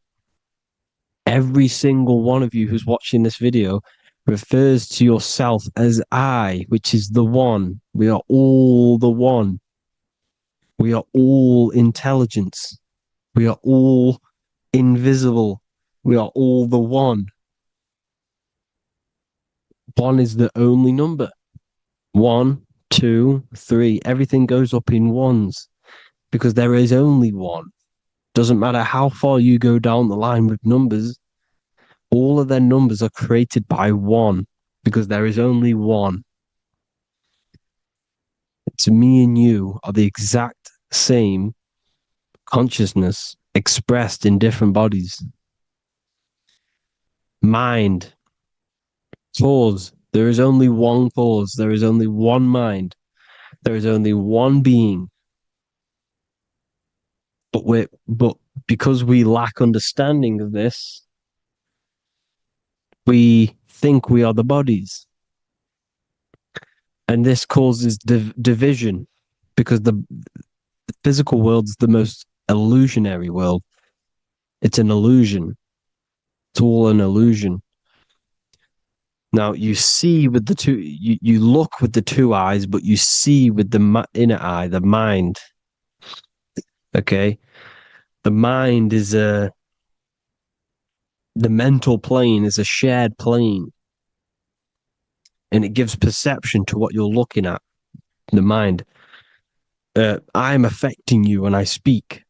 every single one of you who's watching this video refers to yourself as I, which is the one. We are all the one. We are all intelligence. We are all invisible. We are all the one. 1 is the only number. 1, 2, 3. Everything goes up in ones because there is only one. Doesn't matter how far you go down the line with numbers, all of their numbers are created by 1 because there is only one. To me and you are the exact same consciousness expressed in different bodies. Mind, cause. There is only one cause. There is only one mind. There is only one being. But because we lack understanding of this, we think we are the bodies. And this causes division because the physical world is the most illusionary world. It's an illusion. It's all an illusion. Now you see with the two, you look with the two eyes, but you see with the inner eye, the mind. Okay, the mind is the mental plane is a shared plane. and it gives perception to what you're looking at, the mind. I'm affecting you when I speak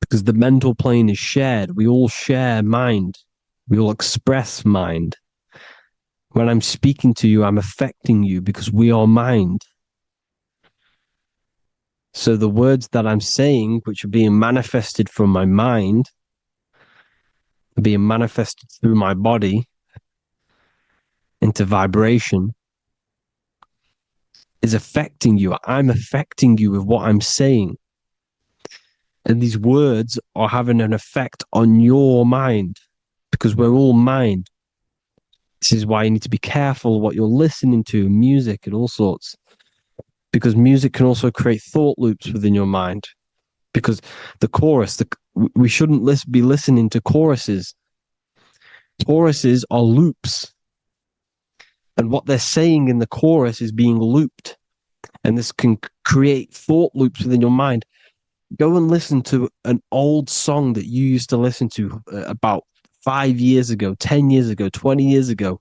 because the mental plane is shared. We all share mind. We all express mind. When I'm speaking to you, I'm affecting you because we are mind. So the words that I'm saying, which are being manifested from my mind, are being manifested through my body into vibration, is affecting you. I'm affecting you with what I'm saying. And these words are having an effect on your mind because we're all mind. This is why you need to be careful what you're listening to, music and all sorts. Because music can also create thought loops within your mind. Because the chorus, we shouldn't be listening to choruses. Choruses are loops. And what they're saying in the chorus is being looped. And this can create thought loops within your mind. Go and listen to an old song that you used to listen to about 5 years ago, 10 years ago, 20 years ago.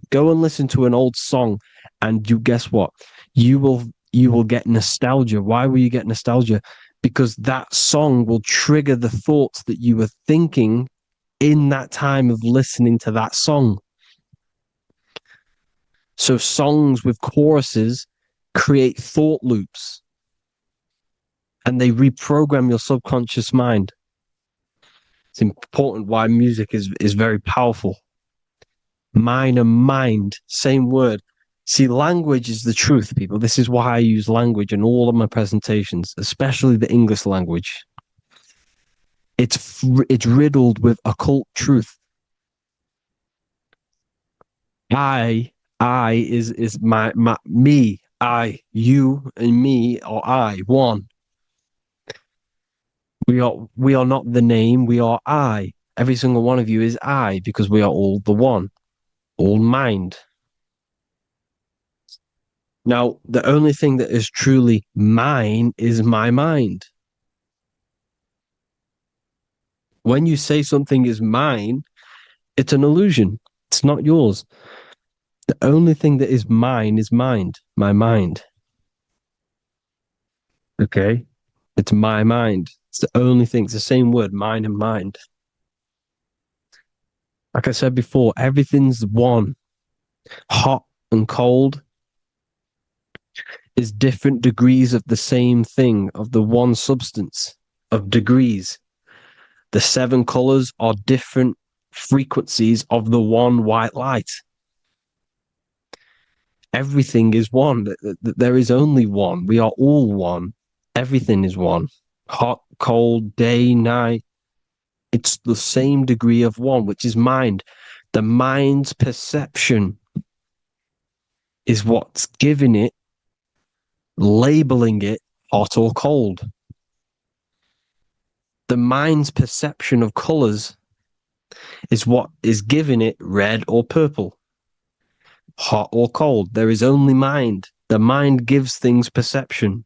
Go and listen to an old song, and you guess what? You will get nostalgia. Why will you get nostalgia? Because that song will trigger the thoughts that you were thinking in that time of listening to that song. So songs with choruses create thought loops. And they reprogram your subconscious mind. It's important why music is very powerful. Mind and mind, same word. See, language is the truth, people. This is why I use language in all of my presentations, especially the English language. It's riddled with occult truth. I is my me, I, you, and me, or I, one. We are not the name, we are I. Every single one of you is I because we are all the one, all mind. Now, the only thing that is truly mine is my mind. When you say something is mine, it's an illusion. It's not yours. The only thing that is mine is mind, my mind. Okay? It's my mind. It's the only thing. It's the same word, mind and mind. Like I said before, everything's one. Hot and cold is different degrees of the same thing, of the one substance, of degrees. The 7 colors are different frequencies of the one white light. Everything is one. There is only one. We are all one. Everything is one. Hot, cold, day, night. It's the same degree of one, which is mind. The mind's perception is what's giving it, labeling it hot or cold. The mind's perception of colors is what is giving it red or purple, hot or cold. There is only mind. The mind gives things perception.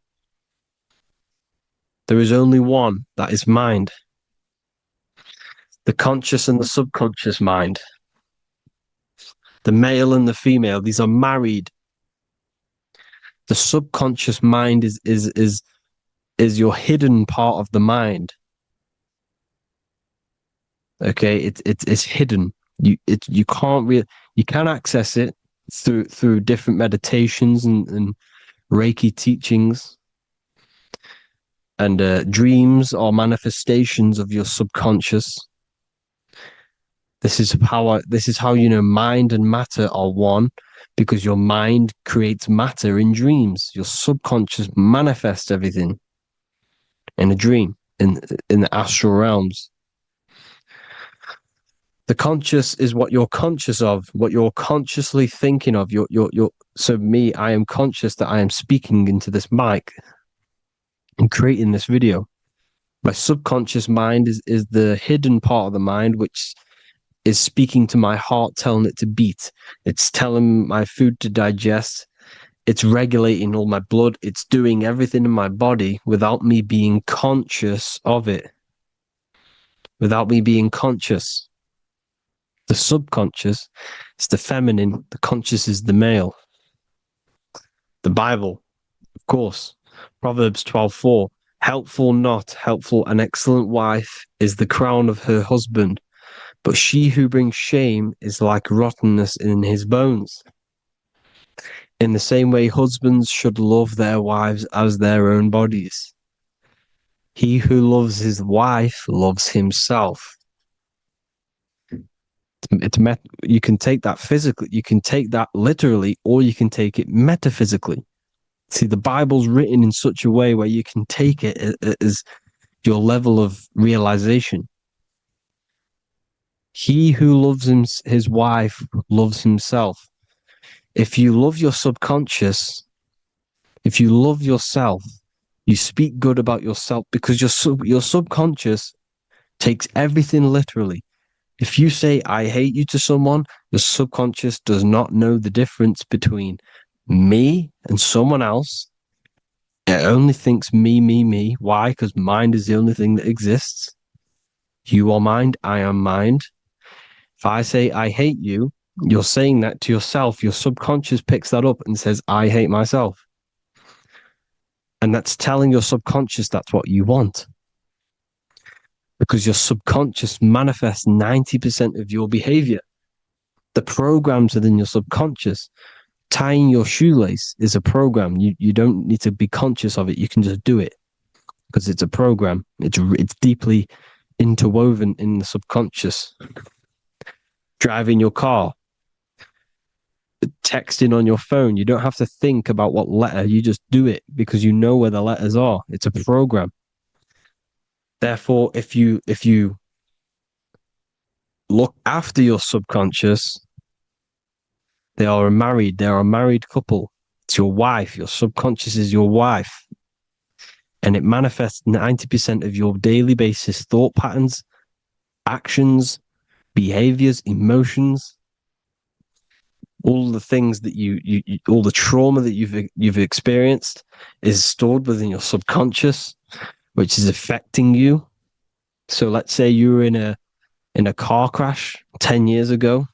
There is only one, that is mind. The conscious and the subconscious mind. The male and the female, these are married. The subconscious mind is your hidden part of the mind. Okay, it's hidden. You can access it through different meditations and Reiki teachings. And dreams are manifestations of your subconscious. This is how you know mind and matter are one, because your mind creates matter in dreams. Your subconscious manifests everything in a dream, in the astral realms. The conscious is what you're conscious of, what you're consciously thinking of. So me, I am conscious that I am speaking into this mic and creating this video. My subconscious mind is the hidden part of the mind, which is speaking to my heart, telling it to beat. It's telling my food to digest. It's regulating all my blood. It's doing everything in my body without me being conscious of it. Without me being conscious. The subconscious is the feminine, the conscious is the male. The Bible, of course, Proverbs 12:4, helpful not, helpful, an excellent wife is the crown of her husband, but she who brings shame is like rottenness in his bones. In the same way, husbands should love their wives as their own bodies. He who loves his wife loves himself. You can take that physically, you can take that literally, or you can take it metaphysically. See, the Bible's written in such a way where you can take it as your level of realization. He who loves his wife loves himself. If you love your subconscious, if you love yourself, you speak good about yourself, because your subconscious takes everything literally. If you say, I hate you to someone, your subconscious does not know the difference between me and someone else. It only thinks me, me, me. Why? Because mind is the only thing that exists. You are mind, I am mind. If I say, I hate you, you're saying that to yourself. Your subconscious picks that up and says, I hate myself. And that's telling your subconscious that's what you want. Because your subconscious manifests 90% of your behavior. The programs within your subconscious. Tying your shoelace is a program. You don't need to be conscious of it. You can just do it because it's a program. It's deeply interwoven in the subconscious. Driving your car, texting on your phone. You don't have to think about what letter. You just do it because you know where the letters are. It's a program. Therefore, if you look after your subconscious, they are a married couple. It's your wife. Your subconscious is your wife. And it manifests 90% of your daily basis thought patterns, actions, behaviors, emotions, all the things that all the trauma that you've experienced is stored within your subconscious, which is affecting you. So let's say you were in a car crash 10 years ago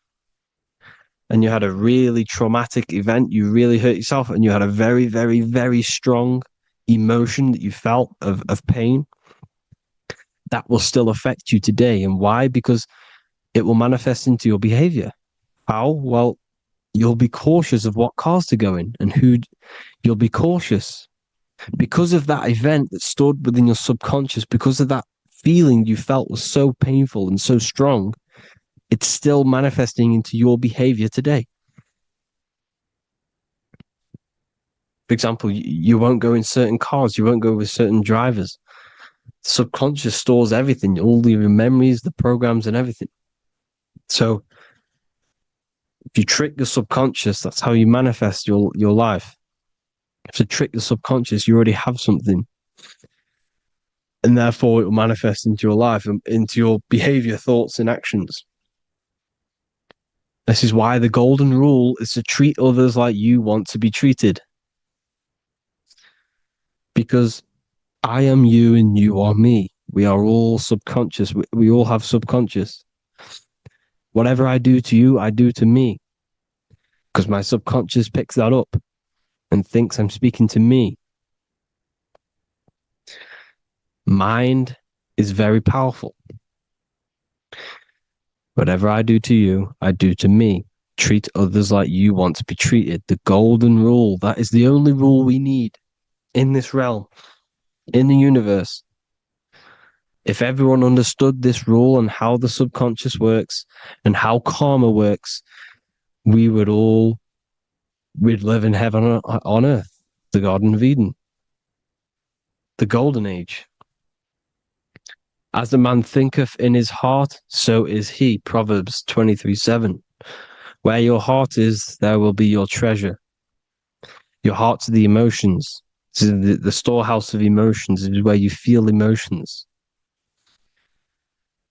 and you had a really traumatic event, you really hurt yourself, and you had a very, very, very strong emotion that you felt of pain. That will still affect you today. And why? Because it will manifest into your behavior. How? Well, you'll be cautious of what cars to go in and who. You'll be cautious because of that event that stored within your subconscious, because of that feeling you felt was so painful and so strong. It's still manifesting into your behavior today. For example, you won't go in certain cars, you won't go with certain drivers. The subconscious stores everything, all your memories, the programs, and everything. So if you trick the subconscious, that's how you manifest your life. If you trick the subconscious, you already have something. And therefore it will manifest into your life, into your behavior, thoughts, and actions. This is why the golden rule is to treat others like you want to be treated. Because I am you and you are me. We are all subconscious. We all have subconscious. Whatever I do to you, I do to me. Because my subconscious picks that up and thinks I'm speaking to me. Mind is very powerful. Whatever I do to you, I do to me. Treat others like you want to be treated. The golden rule. That is the only rule we need in this realm, in the universe. If everyone understood this rule and how the subconscious works and how karma works, we'd live in heaven on earth, the Garden of Eden, the golden age. As a man thinketh in his heart, so is he. Proverbs 23:7. Where your heart is, there will be your treasure. Your heart's the emotions. This is the storehouse of emotions. It is where you feel emotions.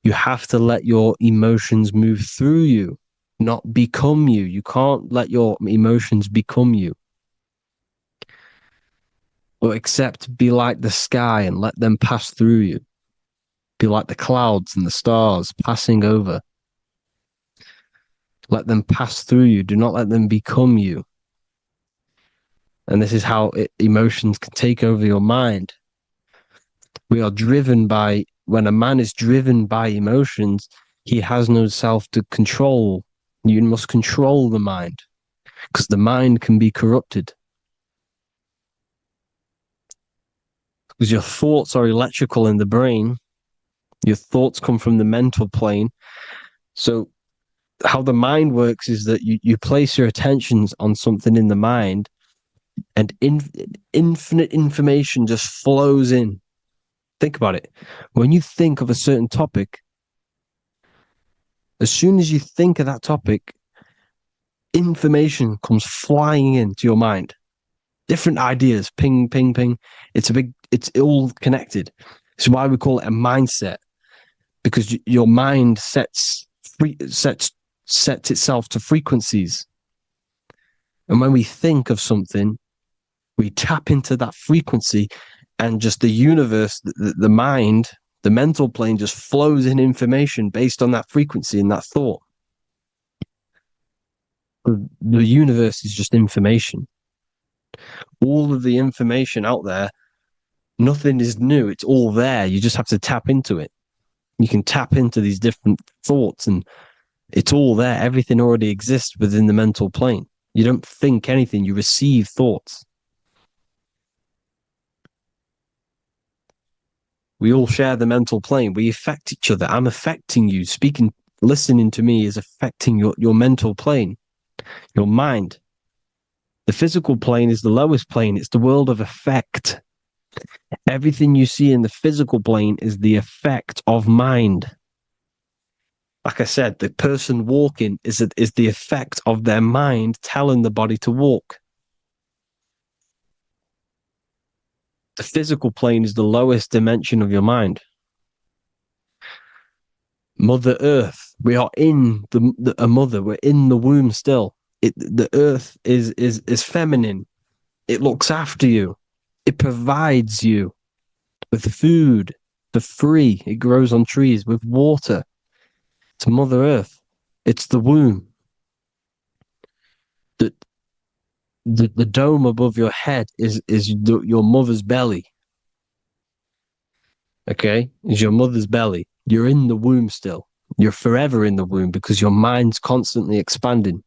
You have to let your emotions move through you, not become you. You can't let your emotions become you. Or except be like the sky and let them pass through you. Be like the clouds and the stars passing over.
Let them pass through you. Do not let them become you. And this is how emotions can take over your mind. We are driven by, when a man is driven by emotions, he has no self to control. You must control the mind, because the mind can be corrupted. Because your thoughts are electrical in the brain. Your thoughts come from the mental plane. So how the mind works is that you place your attentions on something in the mind, and infinite information just flows in. Think about it. When you think of a certain topic, as soon as you think of that topic, information comes flying into your mind. Different ideas, ping, ping, ping. It's all connected. It's why we call it a mindset, because your mind sets itself to frequencies. And when we think of something, we tap into that frequency, and just the universe, the mind, the mental plane just flows in information based on that frequency and that thought. The universe is just information. All of the information out there, nothing is new. It's all there. You just have to tap into it. You can tap into these different thoughts, and it's all there. Everything already exists within the mental plane. You don't think anything. You receive thoughts. We all share the mental plane. We affect each other. I'm affecting you. Listening to me is affecting your mental plane, your mind. The physical plane is the lowest plane. It's the world of effect. Everything you see in the physical plane is the effect of mind. Like I said, the person walking is the effect of their mind telling the body to walk. The physical plane is the lowest dimension of your mind. Mother Earth, we are in a mother. We're in the womb still. The Earth is feminine. It looks after you. It provides you with food for free. It grows on trees with water. It's Mother Earth. It's the womb. The dome above your head is your mother's belly. Okay? Is your mother's belly. You're in the womb still. You're forever in the womb because your mind's constantly expanding.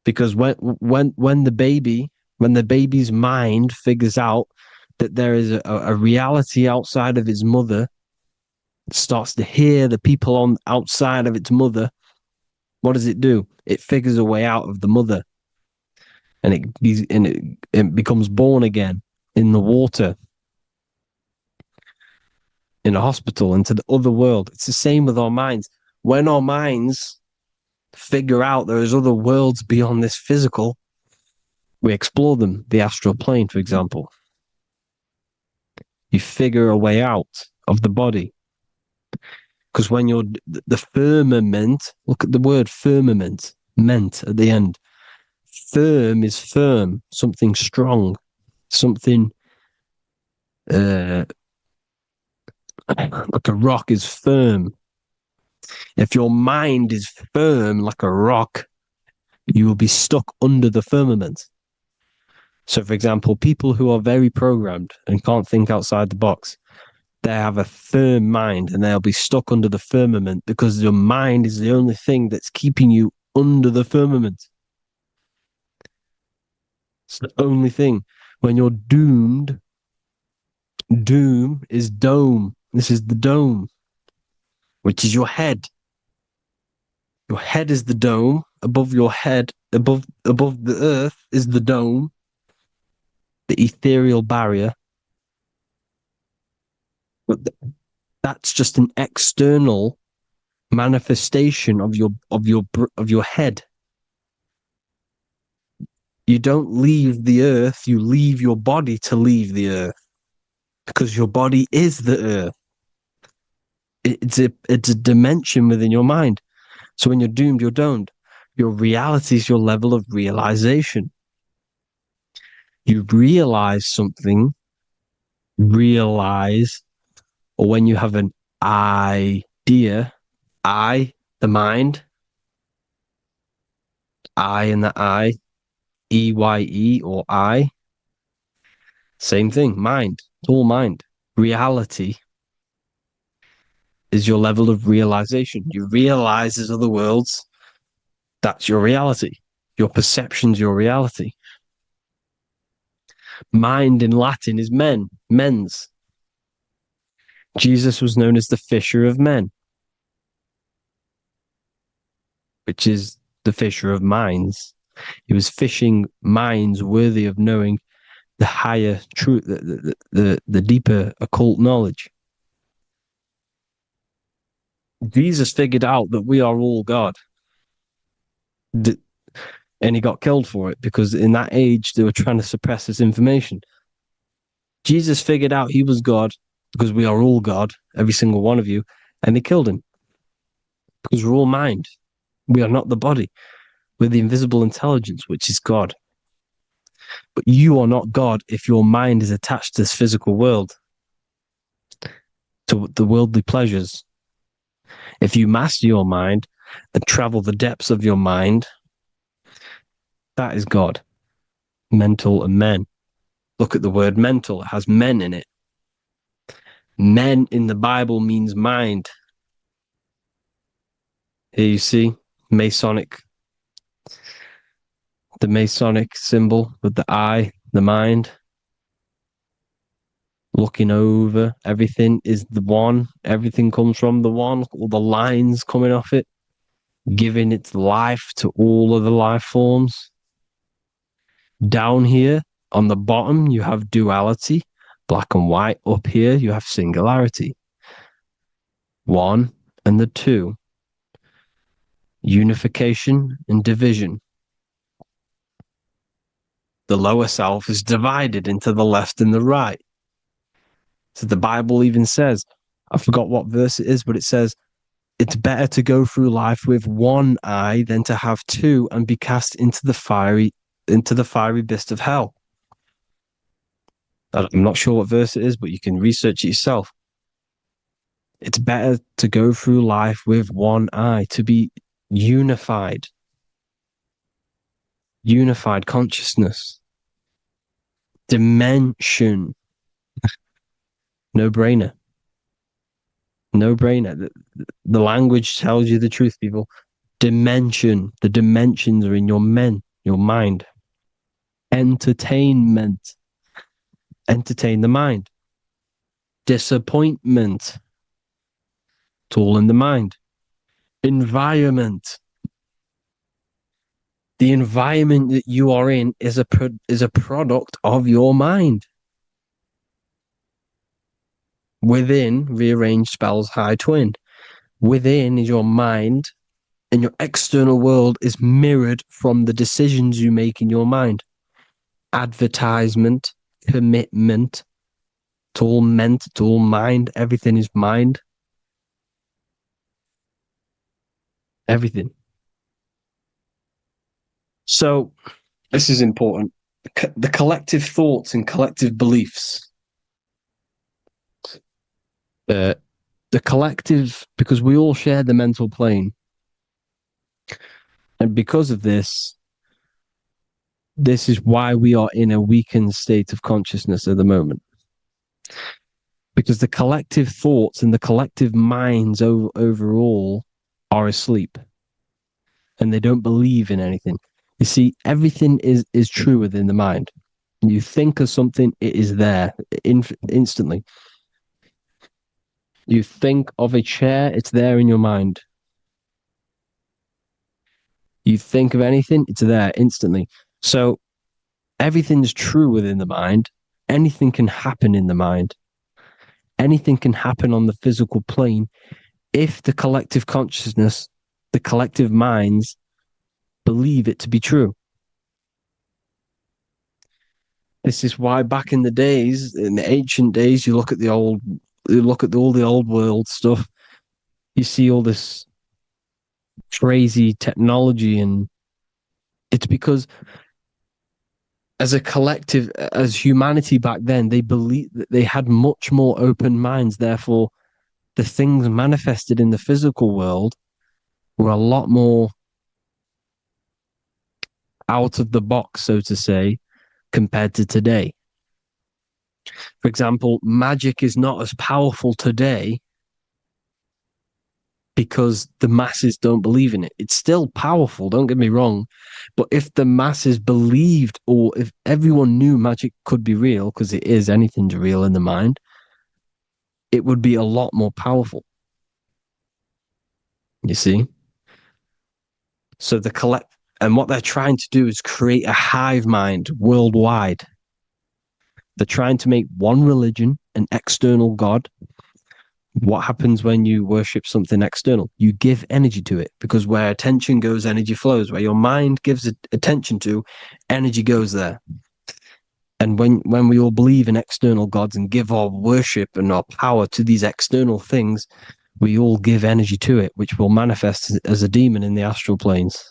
Because when the baby's mind figures out that there is a reality outside of its mother, it starts to hear the people on outside of its mother, what does it do? It figures a way out of the mother, and it becomes born again in the water, in a hospital, into the other world. It's the same with our minds. When our minds figure out there is other worlds beyond this physical, we explore them. The astral plane, for example. You figure a way out of the body. Because when you're the firmament, look at the word firmament, meant at the end. Firm is firm, something strong, something like a rock is firm. If your mind is firm like a rock, you will be stuck under the firmament. So, for example, people who are very programmed and can't think outside the box, they have a firm mind and they'll be stuck under the firmament because your mind is the only thing that's keeping you under the firmament. It's the only thing. When you're doomed, doom is dome. This is the dome, which is your head. Your head is the dome. Above your head, above the earth is the dome, the ethereal barrier. But that's just an external manifestation of your head. You don't leave the earth, you leave your body to leave the earth, because your body is the earth. It's a dimension within your mind. So when you're doomed, you're domed. Your reality is your level of realization. You realize something, or when you have an idea, I The mind, I and the I, EYE or I, same thing, mind, it's all mind. Reality is your level of realization. You realize there's other worlds, that's your reality. Your perception's your reality. Mind in Latin is mens. Jesus was known as the fisher of men, which is the fisher of minds. He was fishing minds worthy of knowing the higher truth, the deeper occult knowledge. Jesus figured out that we are all God. And he got killed for it because in that age they were trying to suppress this information. Jesus figured out he was God because we are all God, every single one of you, and they killed him because we're all mind. We are not the body. We're the invisible intelligence, which is God. But you are not God if your mind is attached to this physical world, to the worldly pleasures. If you master your mind and travel the depths of your mind, that is God. Mental and men. Look at the word mental. It has men in it. Men in the Bible means mind. Here you see Masonic. The Masonic symbol with the eye, the mind. Looking over, everything is the one. Everything comes from the one. All the lines coming off it. Giving its life to all of the life forms. Down here, on the bottom, you have duality, black and white. Up here, you have singularity. One and the two. Unification and division. The lower self is divided into the left and the right. So the Bible even says, I forgot what verse it is, but it says, it's better to go through life with one eye than to have two and be cast into the fiery abyss of hell. I'm not sure what verse it is, but you can research it yourself. It's better to go through life with one eye, to be unified. Unified consciousness. Dimension. No brainer. No brainer. The language tells you the truth, people. Dimension. The dimensions are in your mind. Entertainment. Entertain the mind. Disappointment. It's all in the mind. Environment. The environment that you are in is a product of your mind. Within, rearranged spells high twin. Within is your mind, and your external world is mirrored from the decisions you make in your mind. Advertisement, commitment, it's all meant, it's all mind. Everything is mind. Everything. So, this is important. The collective thoughts and collective beliefs. The collective, because we all share the mental plane. And because of this is why we are in a weakened state of consciousness at the moment. Because the collective thoughts and the collective minds overall are asleep. And they don't believe in anything. You see, everything is true within the mind. You think of something, it is there instantly. You think of a chair, it's there in your mind. You think of anything, it's there instantly. So everything's true within the mind. Anything can happen in the mind. Anything can happen on the physical plane if the collective consciousness, the collective minds, believe it to be true. This is why back in the days, in the ancient days, you look at all the old world stuff, you see all this crazy technology, and it's because as a collective, as humanity back then, they believed that they had much more open minds. Therefore, the things manifested in the physical world We're a lot more out of the box, so to say, compared to today. For example, magic is not as powerful today because the masses don't believe in it. It's still powerful, don't get me wrong. But if the masses believed, or if everyone knew magic could be real, because it is, anything's real in the mind, it would be a lot more powerful. You see? So and what they're trying to do is create a hive mind worldwide. They're trying to make one religion, an external god. What happens when you worship something external? You give energy to it, because where attention goes, energy flows. Where your mind gives attention to, energy goes there. And when we all believe in external gods and give our worship and our power to these external things, we all give energy to it, which will manifest as a demon in the astral planes.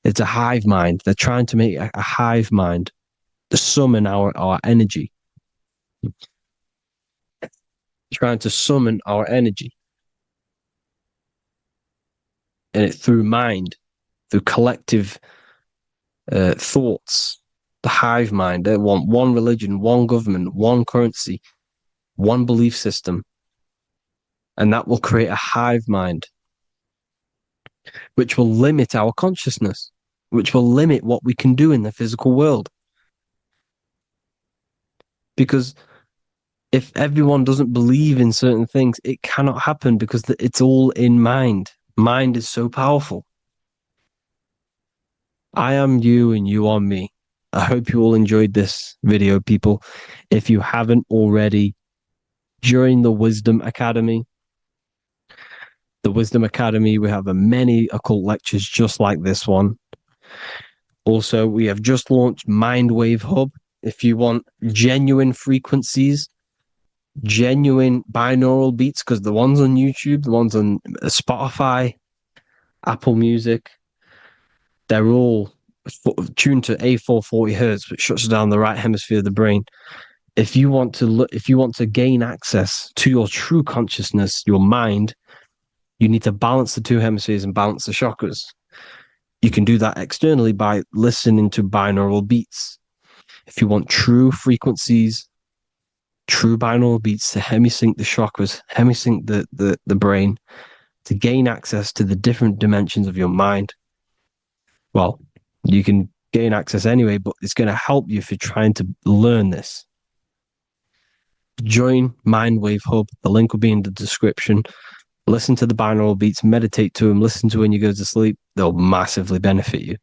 It's a hive mind. They're trying to make a hive mind to summon our energy. Trying to summon our energy. And it through mind, through collective thoughts, the hive mind. They want one religion, one government, one currency, one belief system. And that will create a hive mind, which will limit our consciousness, which will limit what we can do in the physical world. Because if everyone doesn't believe in certain things, it cannot happen, because it's all in mind. Mind is so powerful. I am you and you are me. I hope you all enjoyed this video, people. If you haven't already, join the Wisdom Academy. The Wisdom Academy, we have many occult lectures just like this one. Also, we have just launched Mindwave Hub. If you want genuine frequencies, genuine binaural beats, because the ones on YouTube, the ones on Spotify, Apple Music, they're all tuned to A440 hertz, which shuts down the right hemisphere of the brain. If you want to gain access to your true consciousness, your mind, you need to balance the two hemispheres and balance the chakras. You can do that externally by listening to binaural beats. If you want true frequencies, true binaural beats to hemisync the chakras, hemisync the brain, to gain access to the different dimensions of your mind, well, you can gain access anyway, but it's going to help you if you're trying to learn this. Join Mindwave Hub. The link will be in the description. Listen to the binaural beats, meditate to them, listen to when you go to sleep. They'll massively benefit you.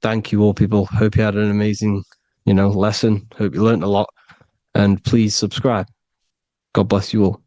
Thank you all, people. Hope you had an amazing, lesson. Hope you learned a lot. And please subscribe. God bless you all.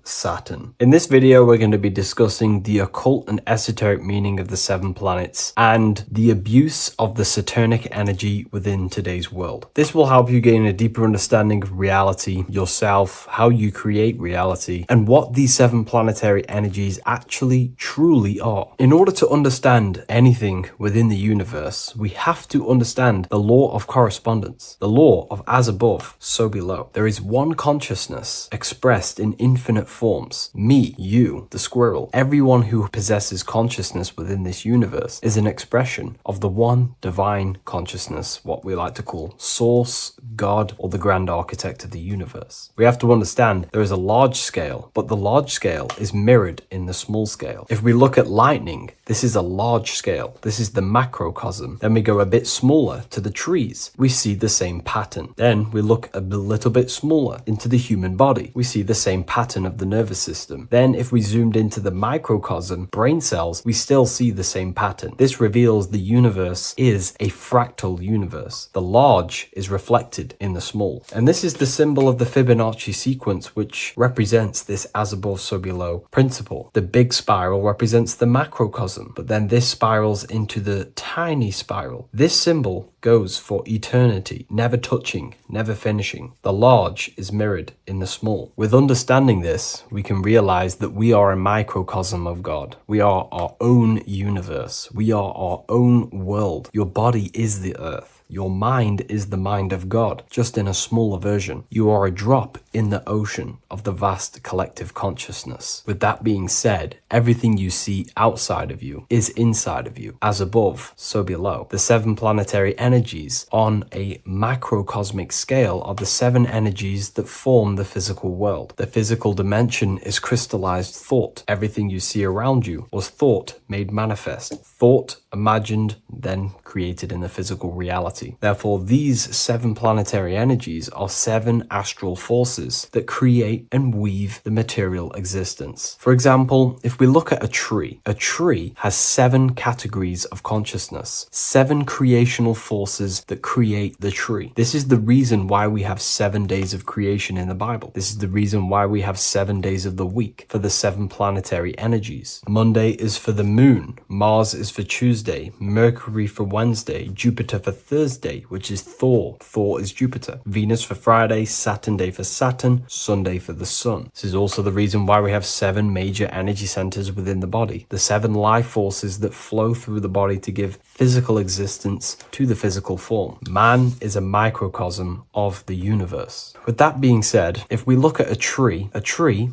Saturn. In this video, we're going to be discussing the occult and esoteric meaning of the 7 planets and the abuse of the Saturnic energy within today's world. This will help you gain a deeper understanding of reality, yourself, how you create reality, and what these 7 planetary energies actually truly are. In order to understand anything within the universe, we have to understand the law of correspondence, the law of as above, so below. There is one consciousness expressed in infinite forms. Me, you, the squirrel, everyone who possesses consciousness within this universe is an expression of the one divine consciousness, what we like to call Source, God, or the grand architect of the universe. We have to understand there is a large scale, but the large scale is mirrored in the small scale. If we look at lightning, this is a large scale. This is the macrocosm. Then we go a bit smaller to the trees. We see the same pattern. Then we look a little bit smaller into the human body. We see the same pattern of the nervous system. Then if we zoomed into the microcosm, brain cells, we still see the same pattern. This reveals the universe is a fractal universe. The large is reflected in the small. And this is the symbol of the Fibonacci sequence, which represents this as above, so below principle. The big spiral represents the macrocosm, but then this spirals into the tiny spiral. This symbol goes for eternity, never touching, never finishing. The large is mirrored in the small. With understanding this, we can realize that we are a microcosm of God. We are our own universe. We are our own world. Your body is the earth. Your mind is the mind of God, just in a smaller version. You are a drop in the ocean of the vast collective consciousness. With that being said, everything you see outside of you is inside of you. As above, so below. The 7 planetary energies on a macrocosmic scale are the 7 energies that form the physical world. The physical dimension is crystallized thought. Everything you see around you was thought made manifest. Thought imagined, then created in the physical reality. Therefore, these 7 planetary energies are 7 astral forces that create and weave the material existence. For example, if we look at a tree has 7 categories of consciousness, 7 creational forces that create the tree. This is the reason why we have 7 days of creation in the Bible. This is the reason why we have 7 days of the week for the 7 planetary energies. Monday is for the moon, Mars is for Tuesday, Mercury for Wednesday, Jupiter for Thursday, which is Thor. Thor is Jupiter. Venus for Friday, Saturn day for Saturn, Sunday for the sun. This is also the reason why we have 7 major energy centers within the body. The 7 life forces that flow through the body to give physical existence to the physical form. Man is a microcosm of the universe. With that being said, if we look at a tree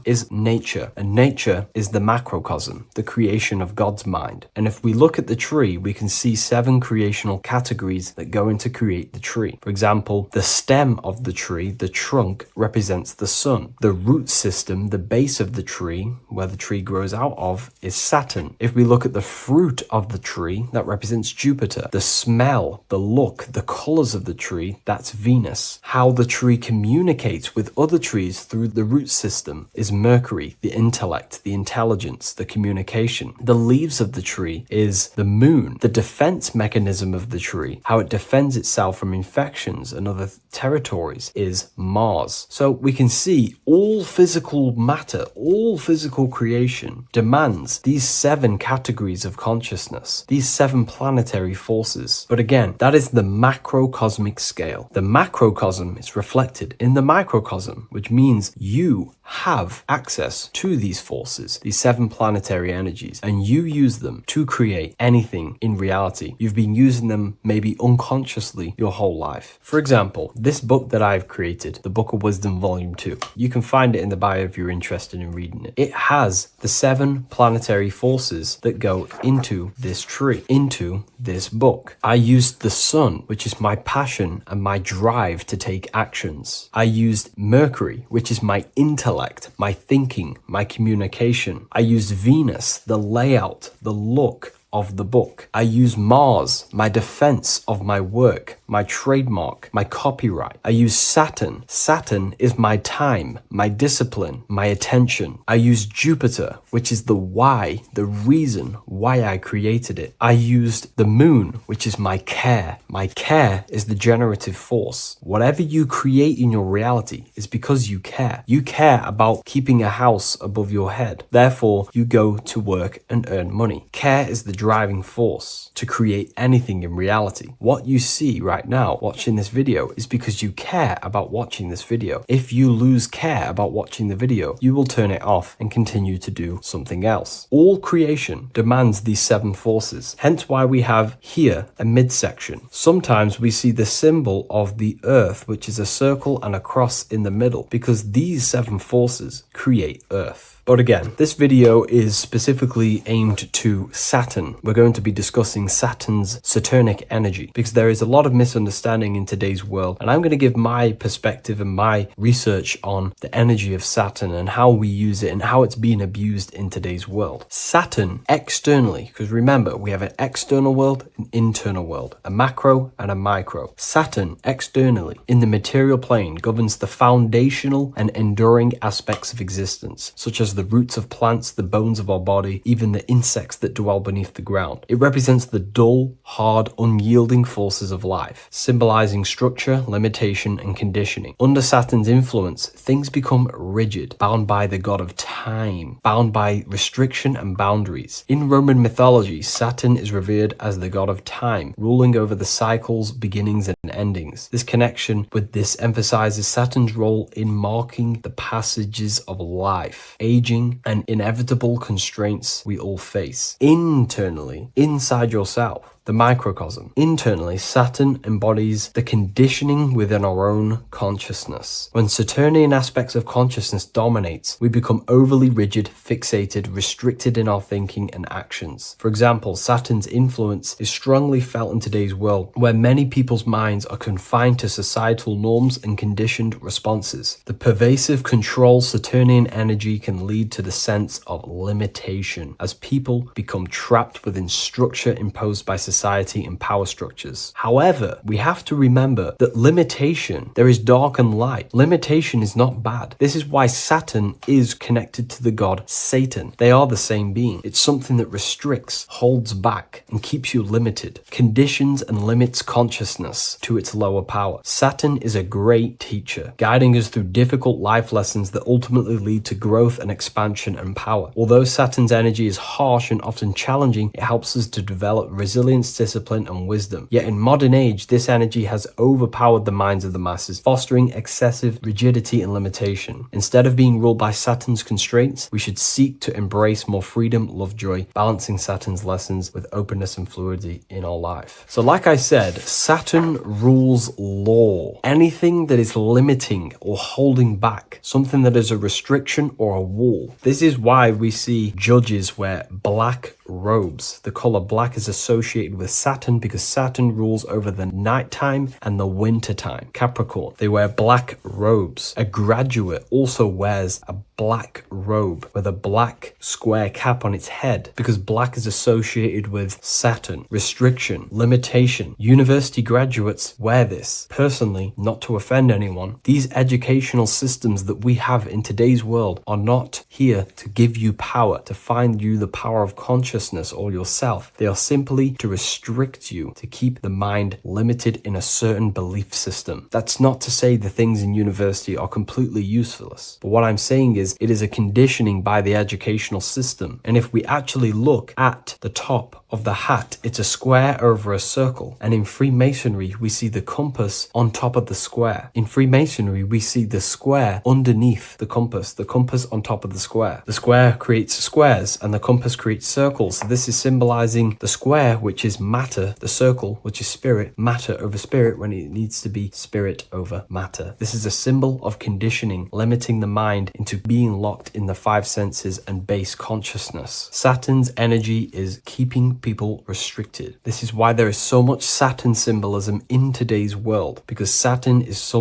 is nature, and nature is the macrocosm, the creation of God's mind. And if we look at the tree, we can see 7 creational categories that go into create the tree. For example, the stem of the tree, the trunk, represents the sun. The root system, the base of the tree, where the tree grows out of, is Saturn. If we look at the fruit of the tree, that represents Jupiter. The smell, the look, the colors of the tree, that's Venus. How the tree communicates with other trees through the root system is Mercury, the intellect, the intelligence, the communication. The leaves of the tree is the moon. The defense mechanism of the tree, how it defends itself from infections and other territories, is Mars. So we can see all physical matter, all physical creation demands these 7 categories of consciousness, these 7 planetary forces. But again, that is the macrocosmic scale. The macrocosm is reflected in the microcosm, which means you have access to these forces, these 7 planetary energies, and you use them to create anything in reality. You've been using them maybe unconsciously your whole life. For example, this book that I've created, the Book of Wisdom Volume 2, you can find it in the bio if you're interested in reading it. It has the 7 planetary forces that go into this tree, into this book. I used the sun, which is my passion and my drive to take actions. I used Mercury, which is my intellect, my thinking, my communication. I used Venus, the layout, the look of the book. I use Mars, my defense of my work, my trademark, my copyright. I use Saturn. Saturn is my time, my discipline, my attention. I use Jupiter, which is the why, the reason why I created it. I used the moon, which is my care. My care is the generative force. Whatever you create in your reality is because you care. You care about keeping a house above your head. Therefore, you go to work and earn money. Care is the driving force to create anything in reality. What you see right now watching this video is because you care about watching this video. If you lose care about watching the video, you will turn it off and continue to do something else. All creation demands these 7 forces, hence why we have here a midsection. Sometimes we see the symbol of the earth, which is a circle and a cross in the middle, because these 7 forces create earth. But again, this video is specifically aimed to Saturn. We're going to be discussing Saturn's Saturnic energy because there is a lot of misunderstanding in today's world. And I'm going to give my perspective and my research on the energy of Saturn and how we use it and how it's being abused in today's world. Saturn externally, because remember, we have an external world, an internal world, a macro and a micro. Saturn externally in the material plane governs the foundational and enduring aspects of existence, such as the roots of plants, the bones of our body, even the insects that dwell beneath the ground. It represents the dull, hard, unyielding forces of life, symbolizing structure, limitation, and conditioning. Under Saturn's influence, things become rigid, bound by the god of time, bound by restriction and boundaries. In Roman mythology, Saturn is revered as the god of time, ruling over the cycles, beginnings, and endings. This connection with this emphasizes Saturn's role in marking the passages of life, aging, and inevitable constraints we all face. Internally, inside yourself, the microcosm. Internally, Saturn embodies the conditioning within our own consciousness. When Saturnian aspects of consciousness dominates, we become overly rigid, fixated, restricted in our thinking and actions. For example, Saturn's influence is strongly felt in today's world, where many people's minds are confined to societal norms and conditioned responses. The pervasive control Saturnian energy can lead to the sense of limitation, as people become trapped within structure imposed by society and power structures. However, we have to remember that limitation, there is dark and light. Limitation is not bad. This is why Saturn is connected to the god Satan. They are the same being. It's something that restricts, holds back, and keeps you limited, conditions and limits consciousness to its lower power. Saturn is a great teacher, guiding us through difficult life lessons that ultimately lead to growth and expansion and power. Although Saturn's energy is harsh and often challenging, it helps us to develop resilience, discipline, and wisdom. Yet in modern age, this energy has overpowered the minds of the masses, fostering excessive rigidity and limitation. Instead of being ruled by Saturn's constraints, we should seek to embrace more freedom, love, joy, balancing Saturn's lessons with openness and fluidity in our life. So like I said, Saturn rules law. Anything that is limiting or holding back, something that is a restriction or a wall. This is why we see judges wear black robes. The color black is associated with Saturn because Saturn rules over the nighttime and the winter time. Capricorn, they wear black robes. A graduate also wears a black robe with a black square cap on its head because black is associated with Saturn, restriction, limitation. University graduates wear this. Personally, not to offend anyone, these educational systems that we have in today's world are not here to give you power, to find you the power of consciousness or yourself. They are simply to restrict you, to keep the mind limited in a certain belief system. That's not to say the things in university are completely useless, but what I'm saying is it is a conditioning by the educational system. And if we actually look at the top of the hat, it's a square over a circle. And in Freemasonry, we see the compass on top of the square. In Freemasonry, we see the square underneath the compass on top of the square. The square creates squares and the compass creates circles. So this is symbolizing the square, which is matter, the circle, which is spirit, matter over spirit when it needs to be spirit over matter. This is a symbol of conditioning, limiting the mind into being locked in the five senses and base consciousness. Saturn's energy is keeping people restricted. This is why there is so much Saturn symbolism in today's world, because Saturn is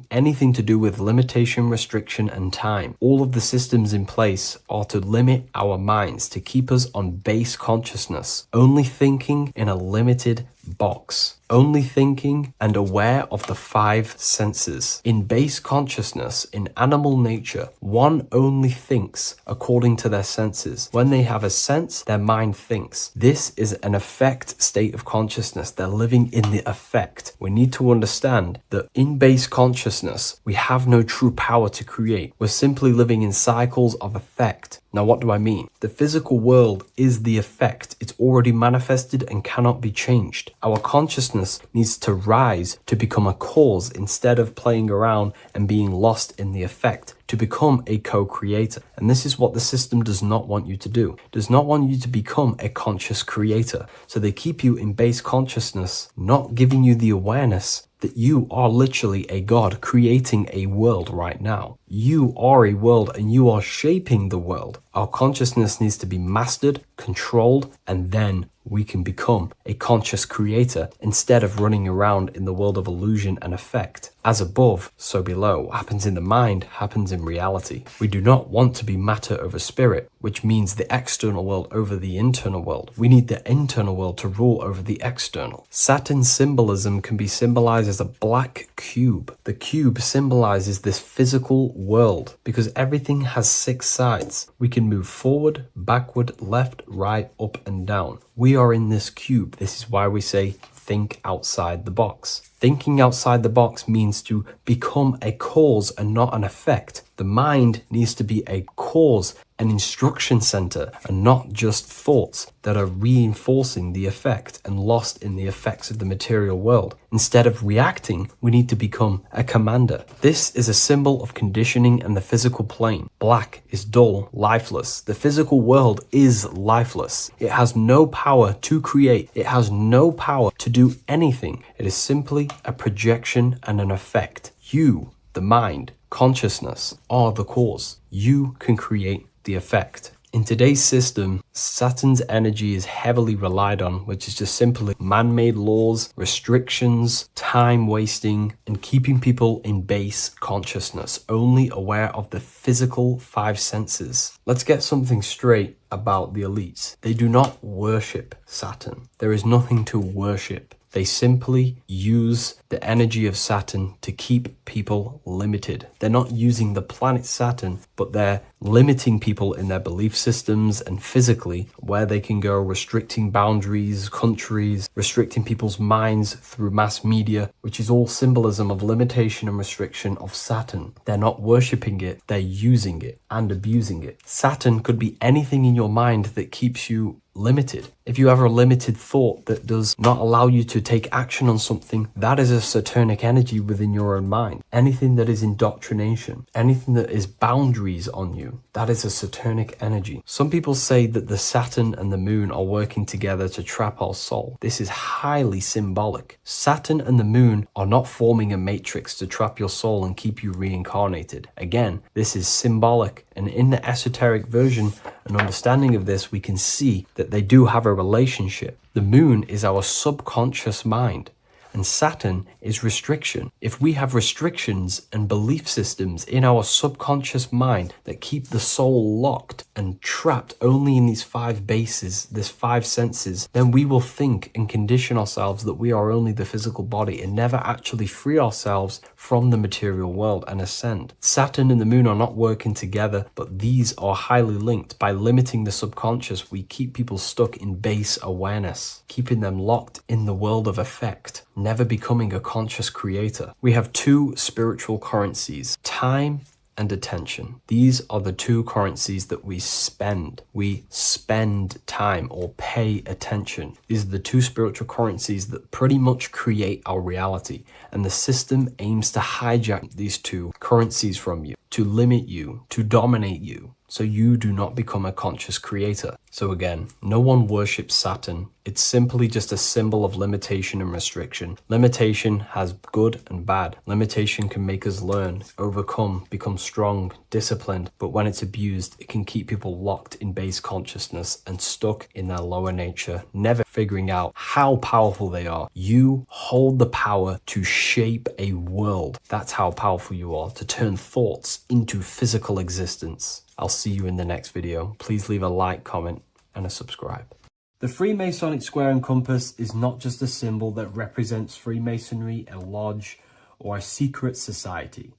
anything to do with limitation, restriction, and time. All of the systems in place are to limit our minds, to keep us on base consciousness, only thinking in a limited box. Only thinking and aware of the five senses. In base consciousness, in animal nature, one only thinks according to their senses. When they have a sense, their mind thinks. This is an affect state of consciousness. They're living in the affect. We need to understand that in base consciousness, we have no true power to create. We're simply living in cycles of affect. Now, what do I mean? The physical world is the effect. It's already manifested and cannot be changed. Our consciousness needs to rise to become a cause instead of playing around and being lost in the effect, to become a co-creator. And this is what the system does not want you to do. It does not want you to become a conscious creator. So they keep you in base consciousness, not giving you the awareness that you are literally a god creating a world right now. You are a world and you are shaping the world. Our consciousness needs to be mastered, controlled, and then we can become a conscious creator instead of running around in the world of illusion and effect. As above, so below. What happens in the mind happens in reality. We do not want to be matter over spirit, which means the external world over the internal world. We need the internal world to rule over the external. Saturn symbolism can be symbolized as a black cube. The cube symbolizes this physical world because everything has 6 sides. We can move forward, backward, left, right, up, and down. We are in this cube. This is why we say think outside the box. Thinking outside the box means to become a cause and not an effect. The mind needs to be a cause an instruction center and not just thoughts that are reinforcing the effect and lost in the effects of the material world. Instead of reacting, we need to become a commander. This is a symbol of conditioning and the physical plane. Black is dull, lifeless. The physical world is lifeless. It has no power to create. It has no power to do anything. It is simply a projection and an effect. You, the mind, consciousness, are the cause. You can create the effect. In today's system, Saturn's energy is heavily relied on, which is just simply man-made laws, restrictions, time wasting, and keeping people in base consciousness, only aware of the physical five senses. Let's get something straight about the elites. They do not worship Saturn. There is nothing to worship. They simply use the energy of Saturn to keep people limited. They're not using the planet Saturn, but they're limiting people in their belief systems and physically where they can go, restricting boundaries, countries, restricting people's minds through mass media, which is all symbolism of limitation and restriction of Saturn. They're not worshipping it, they're using it and abusing it. Saturn could be anything in your mind that keeps you limited. If you have a limited thought that does not allow you to take action on something, that is a Saturnic energy within your own mind. Anything that is indoctrination, anything that is boundaries on you, that is a Saturnic energy. Some people say that the Saturn and the moon are working together to trap our soul. This is highly symbolic. Saturn and the moon are not forming a matrix to trap your soul and keep you reincarnated. Again, this is symbolic, and in the esoteric version and understanding of this, we can see that they do have a relationship. The moon is our subconscious mind, and Saturn is restriction. If we have restrictions and belief systems in our subconscious mind that keep the soul locked and trapped only in these five bases, these five senses, then we will think and condition ourselves that we are only the physical body and never actually free ourselves from the material world and ascend. Saturn and the moon are not working together, but these are highly linked. By limiting the subconscious, we keep people stuck in base awareness, keeping them locked in the world of effect, never becoming a conscious creator. We have two spiritual currencies, time and attention. These are the two currencies that we spend. We spend time or pay attention. These are the two spiritual currencies that pretty much create our reality. And the system aims to hijack these two currencies from you, to limit you, to dominate you, so you do not become a conscious creator. So again, no one worships Saturn. It's simply just a symbol of limitation and restriction. Limitation has good and bad. Limitation can make us learn, overcome, become strong, disciplined. But when it's abused, it can keep people locked in base consciousness and stuck in their lower nature, never figuring out how powerful they are. You hold the power to shape a world. That's how powerful you are, to turn thoughts into physical existence. I'll see you in the next video. Please leave a like, comment, and a subscribe. The Freemasonic square and compass is not just a symbol that represents Freemasonry, a lodge, or a secret society.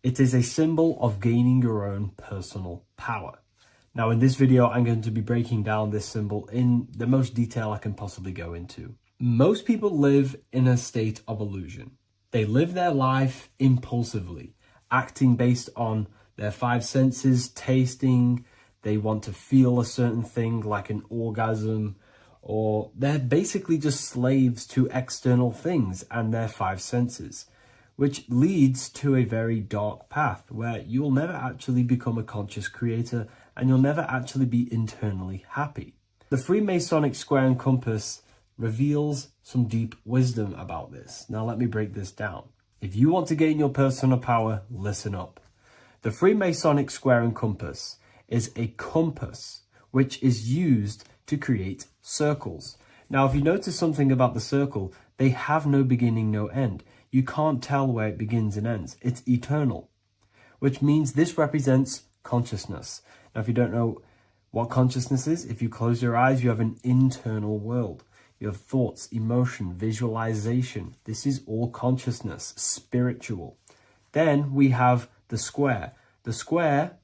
It is a symbol of gaining your own personal power. Now in this video, I'm going to be breaking down this symbol in the most detail I can possibly go into. Most people live in a state of illusion. They live their life impulsively, acting based on their five senses, tasting. They want to feel a certain thing like an orgasm, or they're basically just slaves to external things and their five senses, which leads to a very dark path where you'll never actually become a conscious creator and you'll never actually be internally happy. The Freemasonic square and compass reveals some deep wisdom about this. Now let me break this down. If you want to gain your personal power, listen up. The Freemasonic square and compass is a compass which is used to create circles. Now, if you notice something about the circle, they have no beginning, no end. You can't tell where it begins and ends. It's eternal, which means this represents consciousness. Now, if you don't know what consciousness is, if you close your eyes, you have an internal world. You have thoughts, emotion, visualization. This is all consciousness, spiritual. Then we have the square. The square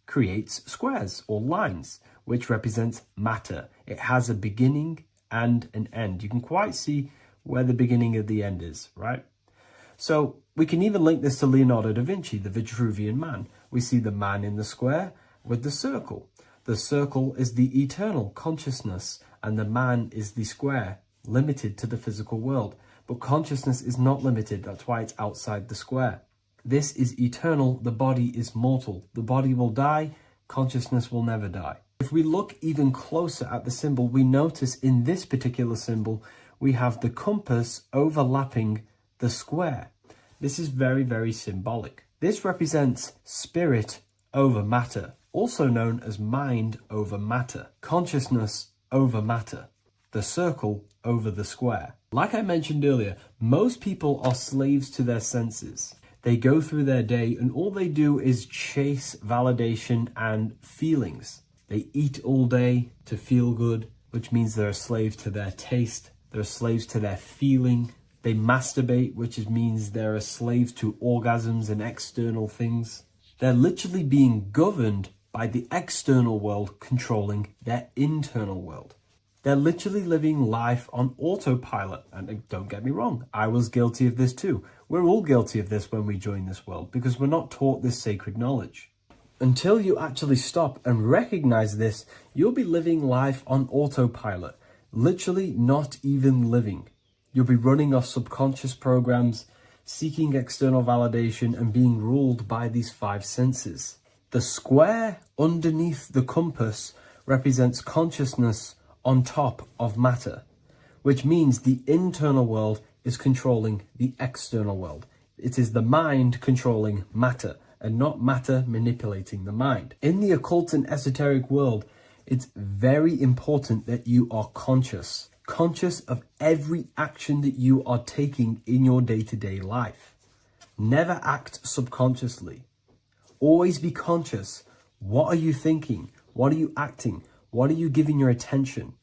creates squares or lines, which represents matter. It has a beginning and an end. You can quite see where the beginning of the end is, right? So we can even link this to Leonardo da Vinci, the Vitruvian Man. We see the man in the square, with the circle. The circle is the eternal consciousness, and the man is the square, limited to the physical world. But consciousness is not limited, that's why it's outside the square. This is eternal, the body is mortal. The body will die, consciousness will never die. If we look even closer at the symbol, we notice in this particular symbol, we have the compass overlapping the square. This is very, very symbolic. This represents spirit over matter, also known as mind over matter, consciousness over matter, the circle over the square. Like I mentioned earlier, most people are slaves to their senses. They go through their day and all they do is chase validation and feelings. They eat all day to feel good, which means they're a slave to their taste. They're slaves to their feeling. They masturbate, which means they're a slave to orgasms and external things. They're literally being governed by the external world controlling their internal world. They're literally living life on autopilot. And don't get me wrong, I was guilty of this too. We're all guilty of this when we join this world because we're not taught this sacred knowledge. Until you actually stop and recognize this, you'll be living life on autopilot, literally not even living. You'll be running off subconscious programs, seeking external validation and being ruled by these five senses. The square underneath the compass represents consciousness on top of matter, which means the internal world is controlling the external world. It is the mind controlling matter and not matter manipulating the mind. In the occult and esoteric world, it's very important that you are conscious of every action that you are taking in your day-to-day life. Never act subconsciously. Always be conscious. What are you thinking? What are you acting? What are you giving your attention?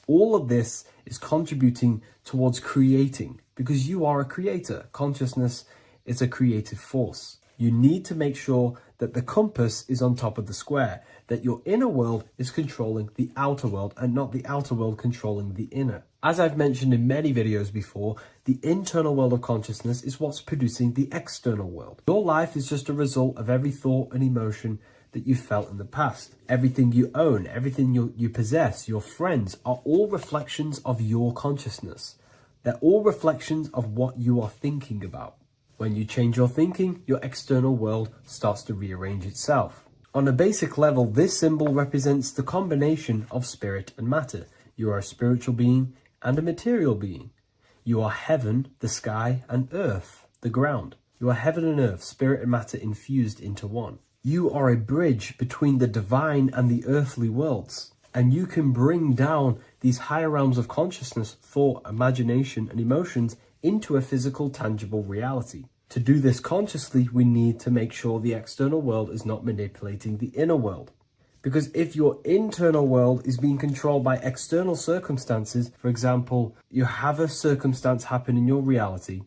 All of this is contributing towards creating because you are a creator. Consciousness is a creative force. You need to make sure that the compass is on top of the square, that your inner world is controlling the outer world and not the outer world controlling the inner. As I've mentioned in many videos before, the internal world of consciousness is what's producing the external world. Your life is just a result of every thought and emotion that you felt in the past. Everything you own, everything you possess, your friends are all reflections of your consciousness. They're all reflections of what you are thinking about. When you change your thinking, your external world starts to rearrange itself. On a basic level, this symbol represents the combination of spirit and matter. You are a spiritual being and a material being. You are heaven, the sky, and earth, the ground. You are heaven and earth, spirit and matter infused into one. You are a bridge between the divine and the earthly worlds. And you can bring down these higher realms of consciousness, thought, imagination, and emotions into a physical, tangible reality. To do this consciously, we need to make sure the external world is not manipulating the inner world. Because if your internal world is being controlled by external circumstances, for example, you have a circumstance happen in your reality,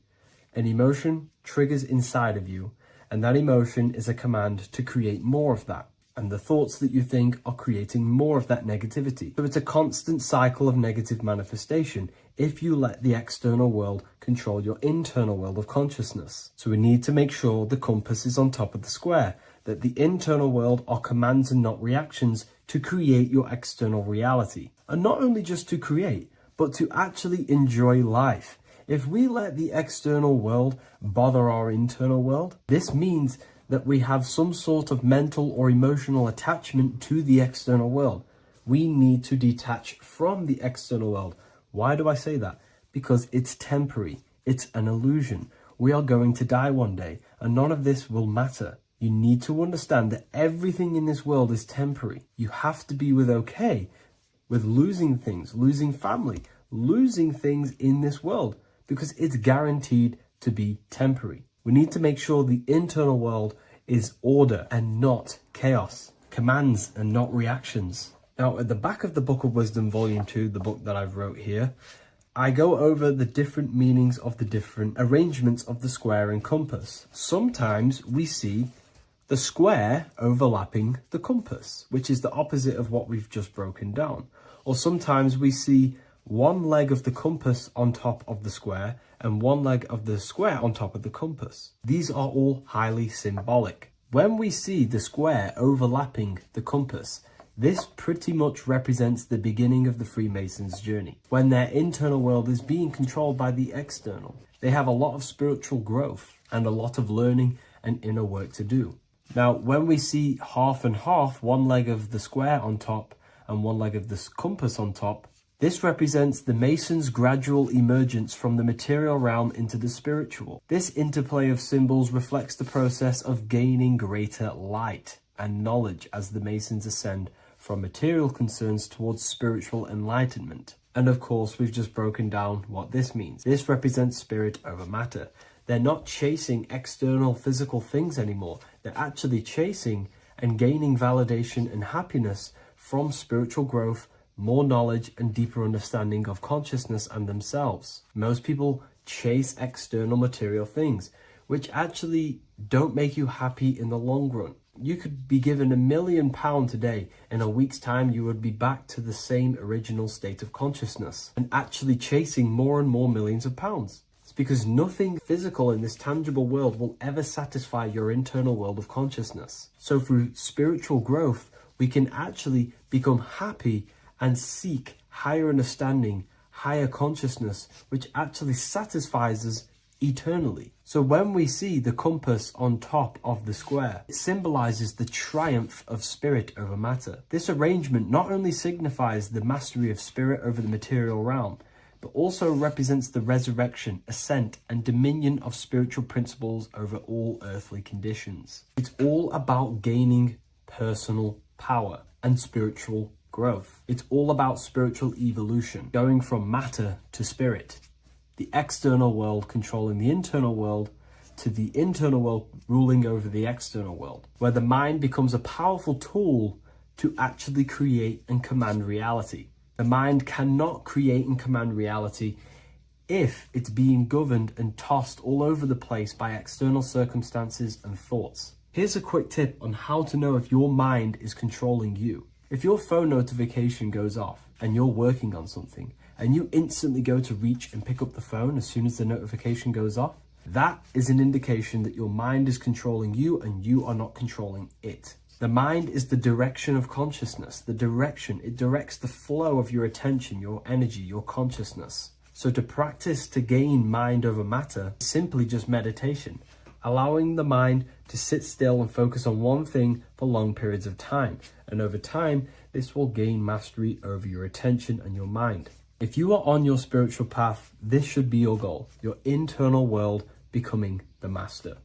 an emotion triggers inside of you, and that emotion is a command to create more of that. And the thoughts that you think are creating more of that negativity. So it's a constant cycle of negative manifestation if you let the external world control your internal world of consciousness. So we need to make sure the compass is on top of the square, that the internal world are commands and not reactions to create your external reality. And not only just to create, but to actually enjoy life. If we let the external world bother our internal world, this means that we have some sort of mental or emotional attachment to the external world. We need to detach from the external world. Why do I say that? Because it's temporary. It's an illusion. We are going to die one day, and none of this will matter. You need to understand that everything in this world is temporary. You have to be okay with losing things, losing family, losing things in this world, because it's guaranteed to be temporary. We need to make sure the internal world is order and not chaos, commands and not reactions. Now, at the back of the Book of Wisdom, Volume 2, the book that I've wrote here, I go over the different meanings of the different arrangements of the square and compass. Sometimes we see the square overlapping the compass, which is the opposite of what we've just broken down. Or sometimes we see one leg of the compass on top of the square and one leg of the square on top of the compass. These are all highly symbolic. When we see the square overlapping the compass, this pretty much represents the beginning of the Freemasons' journey, when their internal world is being controlled by the external. They have a lot of spiritual growth and a lot of learning and inner work to do. Now, when we see half and half, one leg of the square on top and one leg of the compass on top, this represents the Masons' gradual emergence from the material realm into the spiritual. This interplay of symbols reflects the process of gaining greater light and knowledge as the Masons ascend from material concerns towards spiritual enlightenment. And of course, we've just broken down what this means. This represents spirit over matter. They're not chasing external physical things anymore. They're actually chasing and gaining validation and happiness from spiritual growth, more knowledge, and deeper understanding of consciousness and themselves. Most people chase external material things, which actually don't make you happy in the long run. You could be given £1 million today. In a week's time, you would be back to the same original state of consciousness and actually chasing more and more millions of pounds. It's because nothing physical in this tangible world will ever satisfy your internal world of consciousness. So through spiritual growth, we can actually become happy and seek higher understanding, higher consciousness, which actually satisfies us eternally. So when we see the compass on top of the square, it symbolizes the triumph of spirit over matter. This arrangement not only signifies the mastery of spirit over the material realm, but also represents the resurrection, ascent, and dominion of spiritual principles over all earthly conditions. It's all about gaining personal power and spiritual growth. It's all about spiritual evolution, going from matter to spirit. The external world controlling the internal world, to the internal world ruling over the external world, where the mind becomes a powerful tool to actually create and command reality. The mind cannot create and command reality if it's being governed and tossed all over the place by external circumstances and thoughts. Here's a quick tip on how to know if your mind is controlling you. If your phone notification goes off and you're working on something, and you instantly go to reach and pick up the phone as soon as the notification goes off, that is an indication that your mind is controlling you and you are not controlling it. The mind is the direction of consciousness, the direction. It directs the flow of your attention, your energy, your consciousness. So to practice to gain mind over matter is simply just meditation, allowing the mind to sit still and focus on one thing for long periods of time. And over time, this will gain mastery over your attention and your mind. If you are on your spiritual path, this should be your goal. Your internal world becoming the master.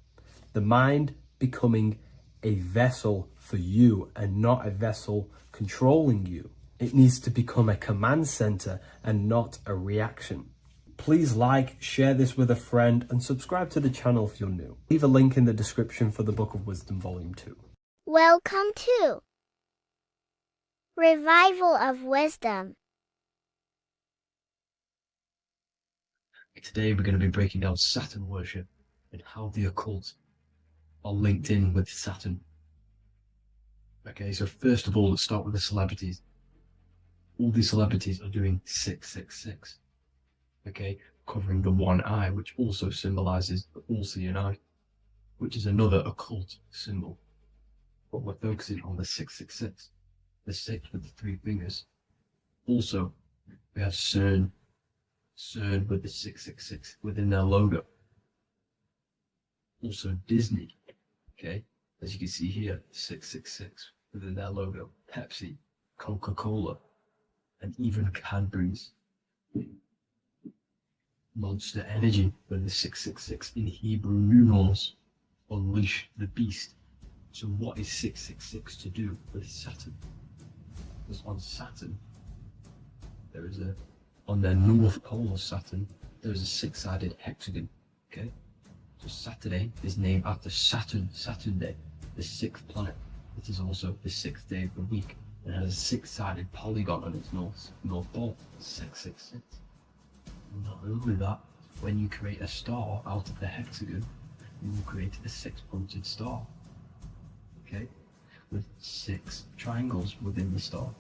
The mind becoming a vessel for you and not a vessel controlling you. It needs to become a command center and not a reaction. Please like, share this with a friend, and subscribe to the channel if you're new. Leave a link in the description for the Book of Wisdom Volume 2.
Welcome to Revival of Wisdom.
Today we're going to be breaking down Saturn worship and how the occult are linked in with Saturn. Okay, so first of all, let's start with the celebrities. All these celebrities are doing 666. Okay, covering the one eye, which also symbolizes the all-seeing eye, which is another occult symbol. But we're focusing on the 666, the 6 with the 3 fingers. Also, we have CERN with the 666 within their logo. Also Disney, okay, as you can see here, 666 within their logo. Pepsi, Coca-Cola, and even Cadbury's. Monster Energy with the 666 in Hebrew numerals. Unleash the beast. So what is 666 to do with Saturn? Because on Saturn, there is on the north pole of Saturn, there is a 6-sided hexagon. Okay, so Saturday is named after Saturn Day, the 6th planet. It is also the 6th day of the week and has a 6-sided polygon on its north pole. 666. Not only that, when you create a star out of the hexagon, you will create a 6-pointed star. Okay, with 6 triangles within the star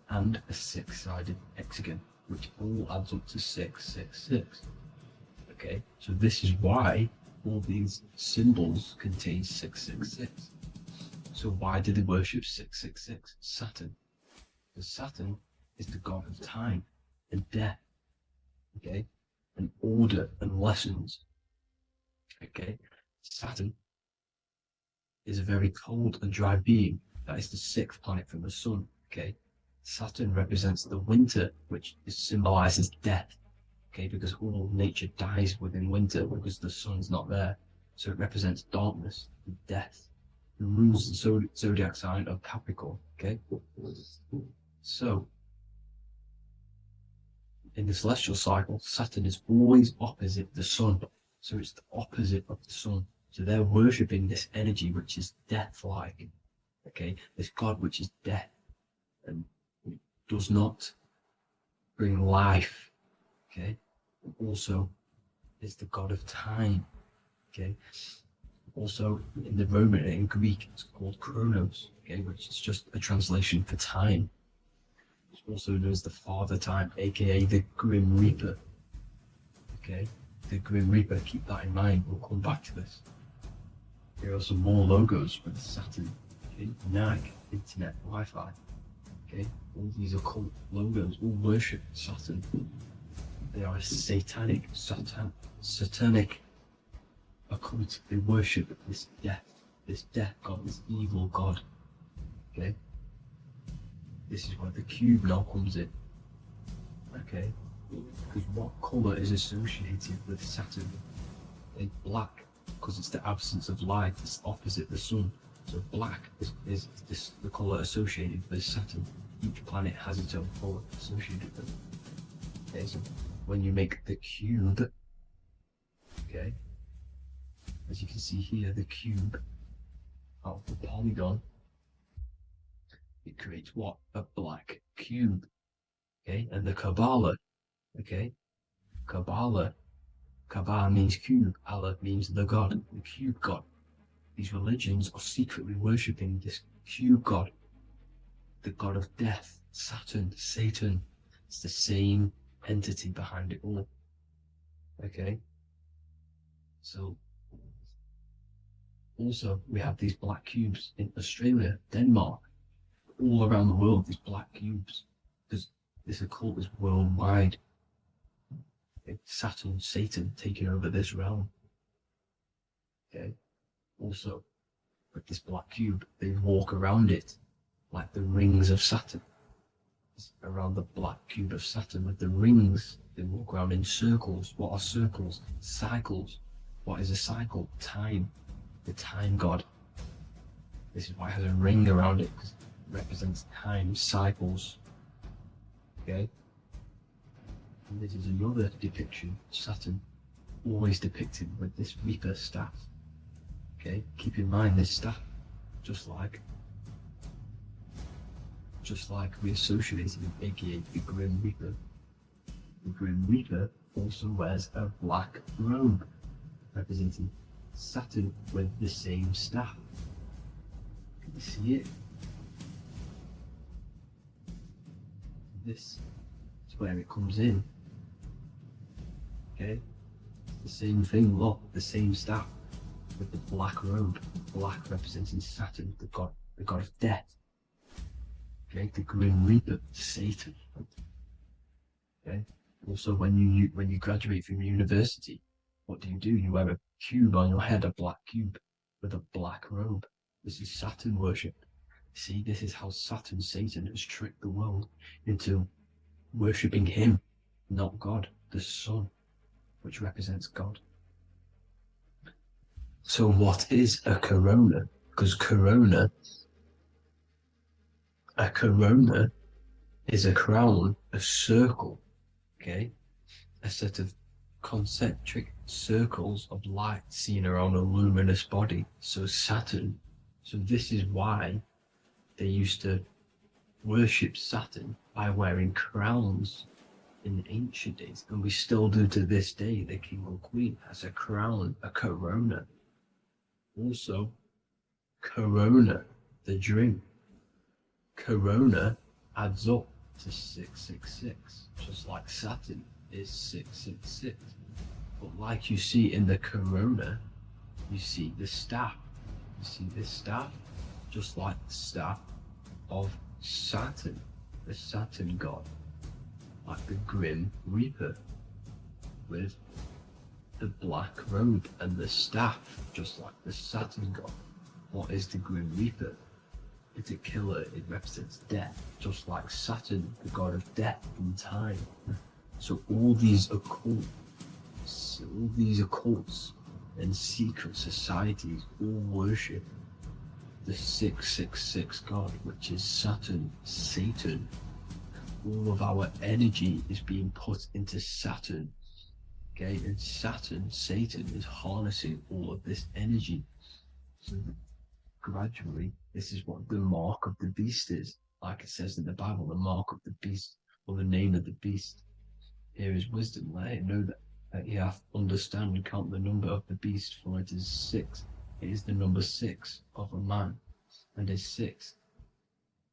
and a 6-sided hexagon, which all adds up to 666. Okay, so this is why all these symbols contain 666. So why do they worship 666? Saturn. Because Saturn is the god of time and death, okay, and order and lessons, okay. Saturn is a very cold and dry being. That is the sixth planet from the sun, okay. Saturn represents the winter, which symbolizes death, okay, because all nature dies within winter because the sun's not there. So it represents darkness and death. It rules the zodiac sign of Capricorn, okay. So in the celestial cycle, Saturn is always opposite the sun. So it's the opposite of the sun. So they're worshipping this energy which is death-like, okay, this god which is death and does not bring life, okay. Also is the god of time, okay. Also in the Roman and in Greek it's called Chronos, okay, which is just a translation for time. It's also known as the Father Time, aka the Grim Reaper, okay. The Grim Reaper, keep that in mind, we'll come back to this. Here are some more logos with Saturn, okay, NAG, Internet, Wi-Fi, okay, all these occult logos all worship Saturn. They are a satanic occult. They worship this death god, this evil god, okay. This is where the cube now comes in, okay, because what colour is associated with Saturn? It's black, because it's the absence of light, it's opposite the sun. So black is the colour associated with Saturn. Each planet has its own colour associated with it. Okay, so when you make the cube, okay, as you can see here, the cube out of the polygon, it creates what? A black cube, okay. And the Kabbalah, okay, Kabbalah means cube, Allah means the god, the cube god. These religions are secretly worshipping this cube god, the god of death, Saturn, Satan. It's the same entity behind it all, okay. So also we have these black cubes in Australia, Denmark, all around the world, these black cubes, because this occult is worldwide. It's Saturn, Satan taking over this realm, okay. Also with this black cube, they walk around it like the rings of Saturn. Around the black cube of Saturn with the rings, they walk around in circles. What are circles? Cycles. What is a cycle? Time. The time god. This is why it has a ring around it, because it represents time, cycles, okay. And this is another depiction of Saturn, always depicted with this Reaper staff, okay. Keep in mind this staff, just like we associated with aka the Grim Reaper. The Grim Reaper also wears a black robe, representing Saturn with the same staff. Can you see it? This is where it comes in, okay. The same thing, look, the same staff with the black robe, black representing Saturn, the god of death. Okay, the Grim Reaper, Satan. Okay. Also, when you graduate from university, what do? You wear a cube on your head, a black cube with a black robe. This is Saturn worship. See, this is how Saturn, Satan, has tricked the world into worshipping him, not God, the sun, which represents God. So what is a corona? Because a corona is a crown, a circle, okay? A set of concentric circles of light seen around a luminous body. So Saturn. So this is why they used to worship Saturn by wearing crowns in ancient days. And we still do to this day. The king or queen has a crown, a corona. Also, corona, the drink. Corona adds up to 666, just like Saturn is 666. But like you see in the corona, you see the staff. You see this staff? just like the staff of Saturn, the Saturn god, like the Grim Reaper, with the black robe and the staff, just like the Saturn god. What is the Grim Reaper? It's a killer, it represents death, just like Saturn, the god of death and time. So all these occults and secret societies all worship the 666 god, which is Saturn, Satan. All of our energy is being put into Saturn. Okay, and Saturn, Satan, is harnessing all of this energy. So gradually, this is what the mark of the beast is. Like it says in the Bible, the mark of the beast, or the name of the beast. Here is wisdom. Let it know that you have to understand and count the number of the beast, for it is 6. It is the number 6 of a man, and is 6.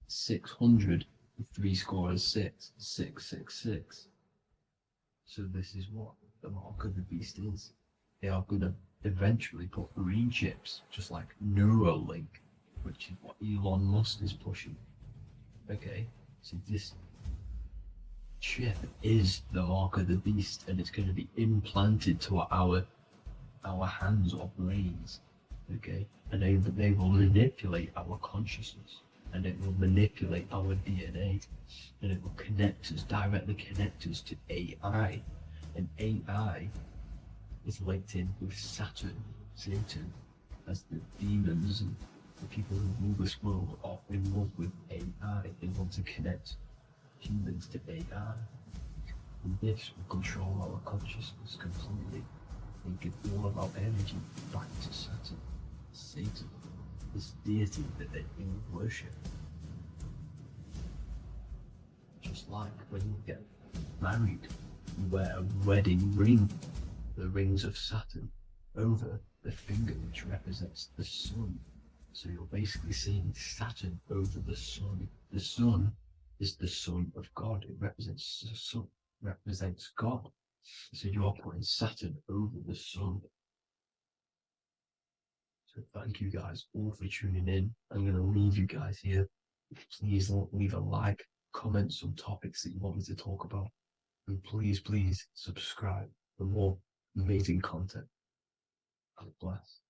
600, 6, 666. So this is what the mark of the beast is. They are going to eventually put green chips, just like Neuralink, which is what Elon Musk is pushing. Okay, so this chip is the mark of the beast, and it's going to be implanted to our hands or brains. Okay, and they will manipulate our consciousness, and it will manipulate our DNA, and it will directly connect us to AI, and AI is linked in with Saturn, Satan, as the demons and the people who rule this world are in love with AI. They want to connect humans to AI, and this will control our consciousness completely and give all of our energy back to Saturn, Satan, this deity that they all worship. Just like when you get married, you wear a wedding ring, the rings of Saturn, over the finger, which represents the sun. So you're basically seeing Saturn over the sun. The sun is the son of God. It represents the sun, represents God. So you are putting Saturn over the sun. So thank you guys all for tuning in. I'm going to leave you guys here. Please leave a like, comment some topics that you want me to talk about, and please subscribe for more amazing content. God bless.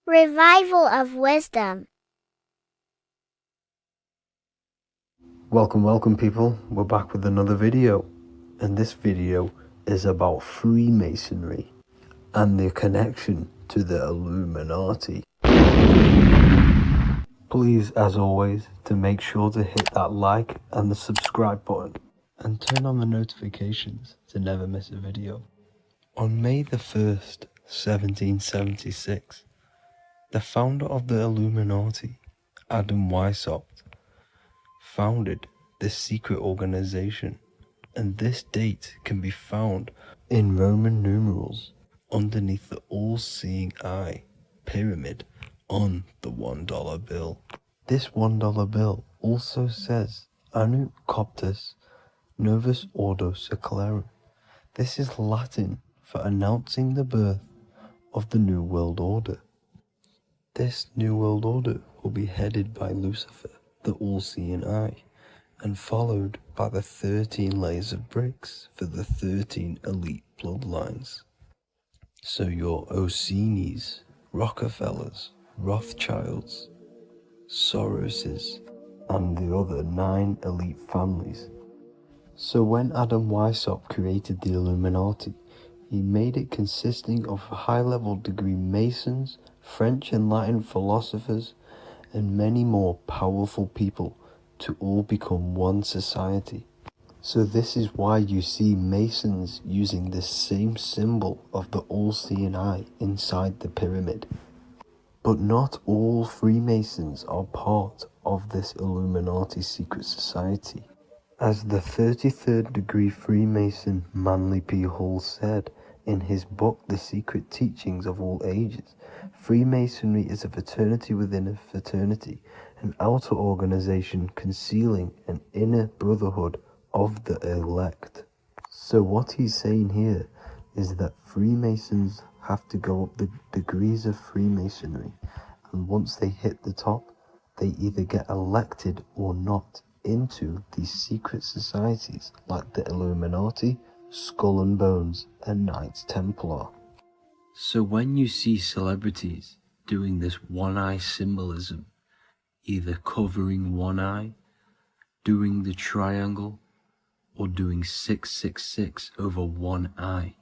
Revival of Wisdom.
Welcome people, we're back with another video, and this video is about Freemasonry and their connection to the Illuminati. Please, as always, to make sure to hit that like and the subscribe button and turn on the notifications to never miss a video. On May the 1st, 1776, the founder of the Illuminati, Adam Weishaupt, founded this secret organization, and this date can be found in Roman numerals underneath the all-seeing eye pyramid on the $1 bill. This $1 bill also says Anno Coptus Novus Ordo Secularum. This is Latin for announcing the birth of the New World Order. This New World Order will be headed by Lucifer, the all-seeing eye, and followed by the 13 layers of bricks for the 13 elite bloodlines. So your Orsini's, Rockefellers, Rothschilds, Soroses, and the other 9 elite families. So when Adam Weishaupt created the Illuminati, he made it consisting of high-level degree Masons, French and Latin philosophers, and many more powerful people to all become one society. So this is why you see Masons using this same symbol of the all-seeing eye inside the pyramid. But not all Freemasons are part of this Illuminati secret society. As the 33rd degree Freemason Manly P. Hall said in his book The Secret Teachings of All Ages, Freemasonry is a fraternity within a fraternity, an outer organization concealing an inner brotherhood of the elect. So what he's saying here,
is that Freemasons have to go up the degrees of Freemasonry, and once they hit the top, they either get elected or not into these secret societies like the Illuminati, Skull and Bones, and Knights Templar.
So when you see celebrities doing this one-eye symbolism, either covering one eye, doing the triangle, or doing 666 over one eye,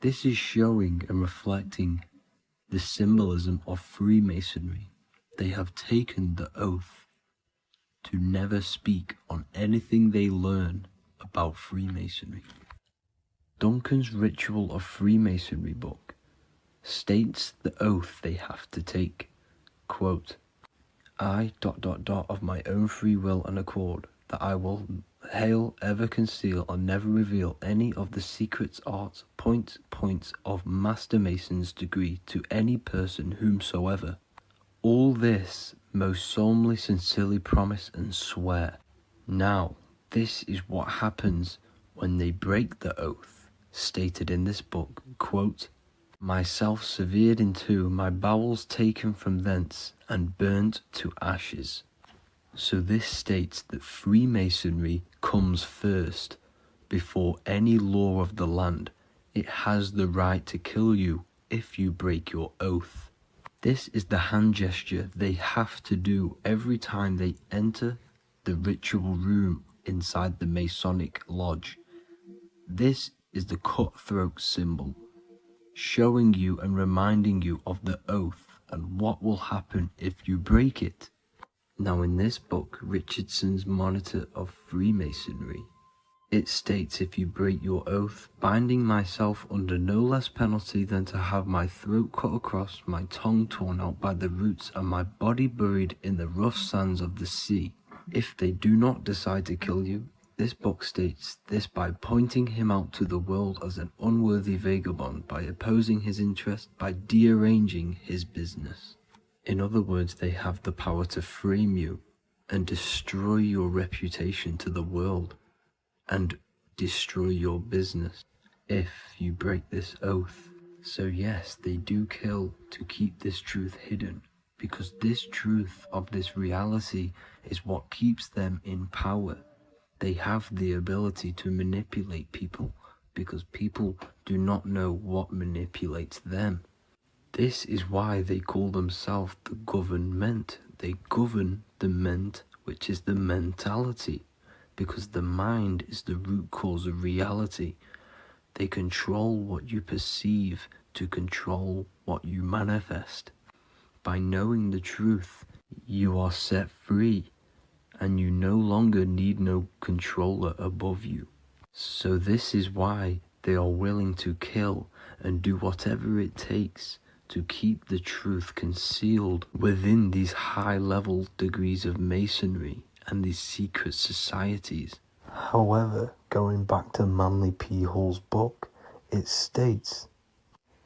this is showing and reflecting the symbolism of Freemasonry. They have taken the oath to never speak on anything they learn about Freemasonry. Duncan's Ritual of Freemasonry book states the oath they have to take. Quote, I ... of my own free will and accord, that I will ever conceal and never reveal any of the secrets, arts, points of Master Mason's degree to any person whomsoever. All this most solemnly, sincerely promise and swear. Now, this is what happens when they break the oath, stated in this book, quote, myself severed in two, my bowels taken from thence, and burnt to ashes. So this states that Freemasonry comes first, before any law of the land. It has the right to kill you if you break your oath. This is the hand gesture they have to do every time they enter the ritual room inside the Masonic lodge. This is the cutthroat symbol, showing you and reminding you of the oath and what will happen if you break it. Now in this book, Richardson's Monitor of Freemasonry, it states, if you break your oath, binding myself under no less penalty than to have my throat cut across, my tongue torn out by the roots, and my body buried in the rough sands of the sea. If they do not decide to kill you, this book states this by pointing him out to the world as an unworthy vagabond, by opposing his interest, by dearranging his business. In other words, they have the power to frame you and destroy your reputation to the world and destroy your business if you break this oath. So yes, they do kill to keep this truth hidden, because this truth of this reality is what keeps them in power. They have the ability to manipulate people because people do not know what manipulates them. This is why they call themselves the government. They govern the ment, which is the mentality, because the mind is the root cause of reality. They control what you perceive to control what you manifest. By knowing the truth, you are set free, and you no longer need no controller above you. So this is why they are willing to kill and do whatever it takes to keep the truth concealed within these high-level degrees of masonry and these secret societies.
However, going back to Manly P. Hall's book, it states,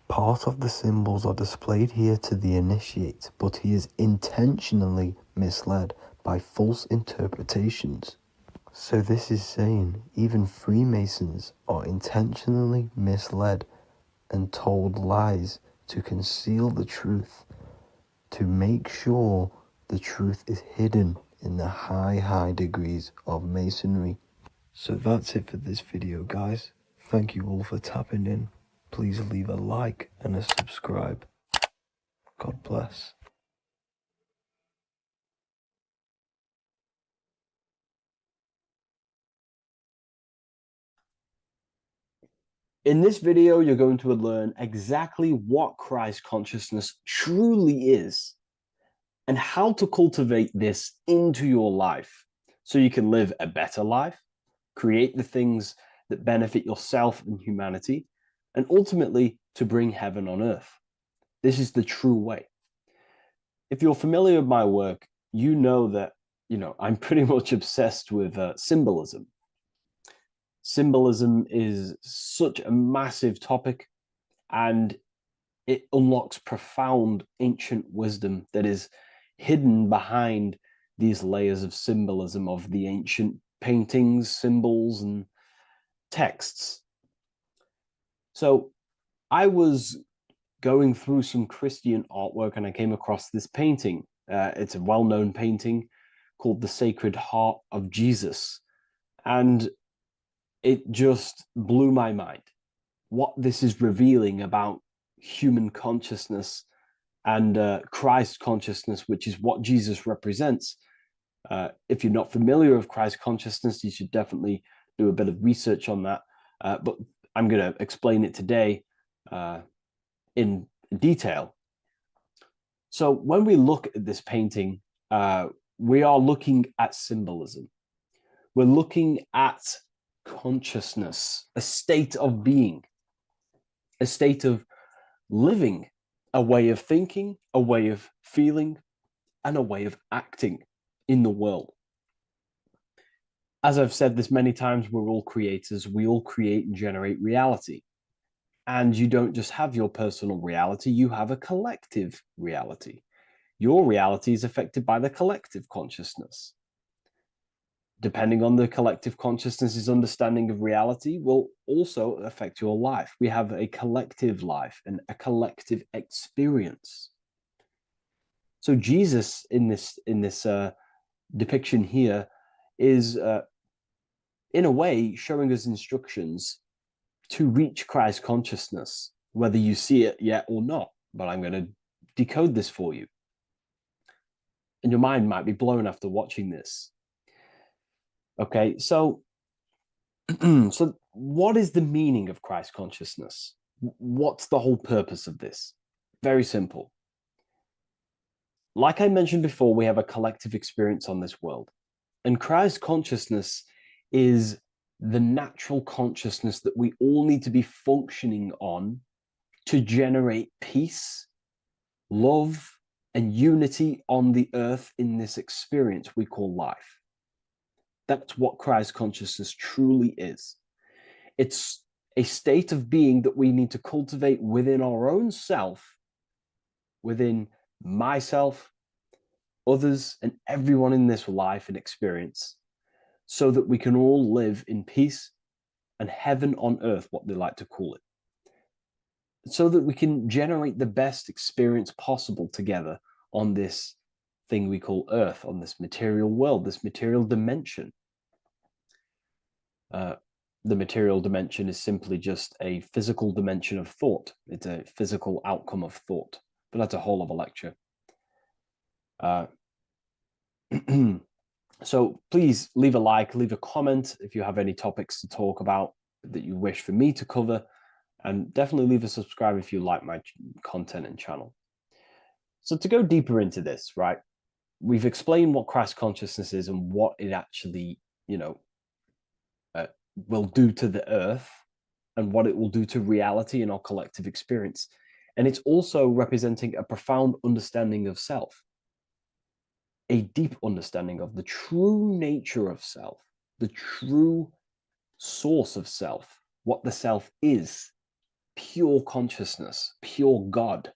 part of the symbols are displayed here to the initiate, but he is intentionally misled by false interpretations. So this is saying even Freemasons are intentionally misled and told lies to conceal the truth, to make sure the truth is hidden in the high degrees of masonry. So that's it for this video, guys. Thank you all for tapping in. Please leave a like and a subscribe. God bless.
In this video, you're going to learn exactly what Christ consciousness truly is and how to cultivate this into your life so you can live a better life, create the things that benefit yourself and humanity, and ultimately to bring heaven on earth. This is the true way. If you're familiar with my work, you know that, I'm pretty much obsessed with symbolism. Symbolism is such a massive topic, and it unlocks profound ancient wisdom that is hidden behind these layers of symbolism of the ancient paintings, symbols, and texts. So I was going through some Christian artwork and I came across this painting. It's a well-known painting called The Sacred Heart of Jesus. And it just blew my mind. What this is revealing about human consciousness and Christ consciousness, which is what Jesus represents. If you're not familiar with Christ consciousness, you should definitely do a bit of research on that. But I'm going to explain it today in detail. So when we look at this painting, we are looking at symbolism. We're looking at consciousness, a state of being, a state of living, a way of thinking, a way of feeling, and a way of acting in the world. As I've said this many times, we're all creators. We all create and generate reality. And you don't just have your personal reality, you have a collective reality. Your reality is affected by the collective consciousness. Depending on the collective consciousness's understanding of reality will also affect your life. We have a collective life and a collective experience. So Jesus in this depiction here is in a way showing us instructions to reach Christ consciousness, whether you see it yet or not. But I'm going to decode this for you. And your mind might be blown after watching this. Okay, so so what is the meaning of Christ consciousness? What's the whole purpose of this? Very simple. Like I mentioned before, we have a collective experience on this world. And Christ consciousness is the natural consciousness that we all need to be functioning on to generate peace, love, and unity on the earth in this experience we call life. That's what Christ consciousness truly is. It's a state of being that we need to cultivate within our own self, within myself, others, and everyone in this life and experience, so that we can all live in peace and heaven on earth, what they like to call it, so that we can generate the best experience possible together on this thing we call earth, on this material world, this material dimension. The material dimension is simply just a physical dimension of thought. It's a physical outcome of thought, but that's a whole other lecture. So please leave a like, leave a comment if you have any topics to talk about that you wish for me to cover, and definitely leave a subscribe if you like my content and channel. So to go deeper into this, right, we've explained what Christ consciousness is and what it actually, will do to the earth and what it will do to reality in our collective experience. And it's also representing a profound understanding of self, a deep understanding of the true nature of self, the true source of self, what the self is, pure consciousness, pure God.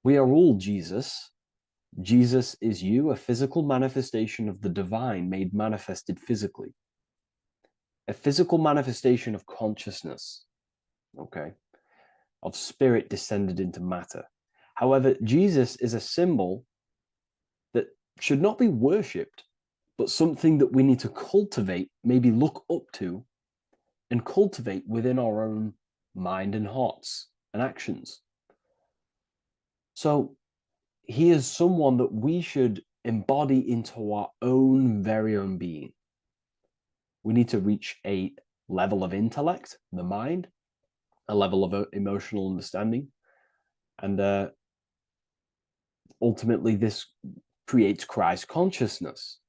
We are all Jesus. Jesus is you, a physical manifestation of the divine made manifested physically. A physical manifestation of consciousness, okay, of spirit descended into matter. However, Jesus is a symbol that should not be worshipped, but something that we need to cultivate, maybe look up to, and cultivate within our own mind and hearts and actions. So he is someone that we should embody into our own very own being. We need to reach a level of intellect, the mind, a level of emotional understanding, and ultimately this creates Christ consciousness.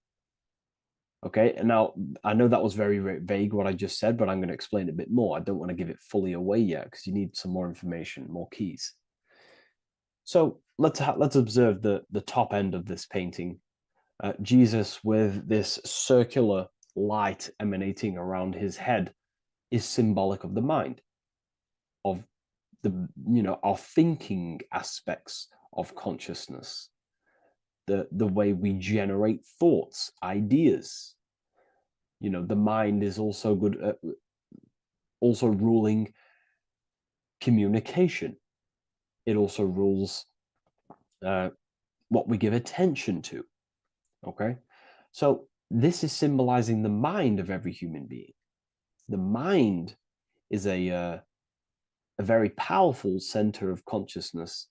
Okay, and now I know that was very, very vague what I just said, but I'm going to explain it a bit more. I don't want to give it fully away yet because you need some more information, more keys. So let's observe the top end of this painting. Jesus with this circular light emanating around his head is symbolic of the mind, of the our thinking aspects of consciousness, the way we generate thoughts, ideas. The mind is also good at also ruling communication. It also rules what we give attention to. Okay, so this is symbolizing the mind of every human being. The mind is a very powerful center of consciousness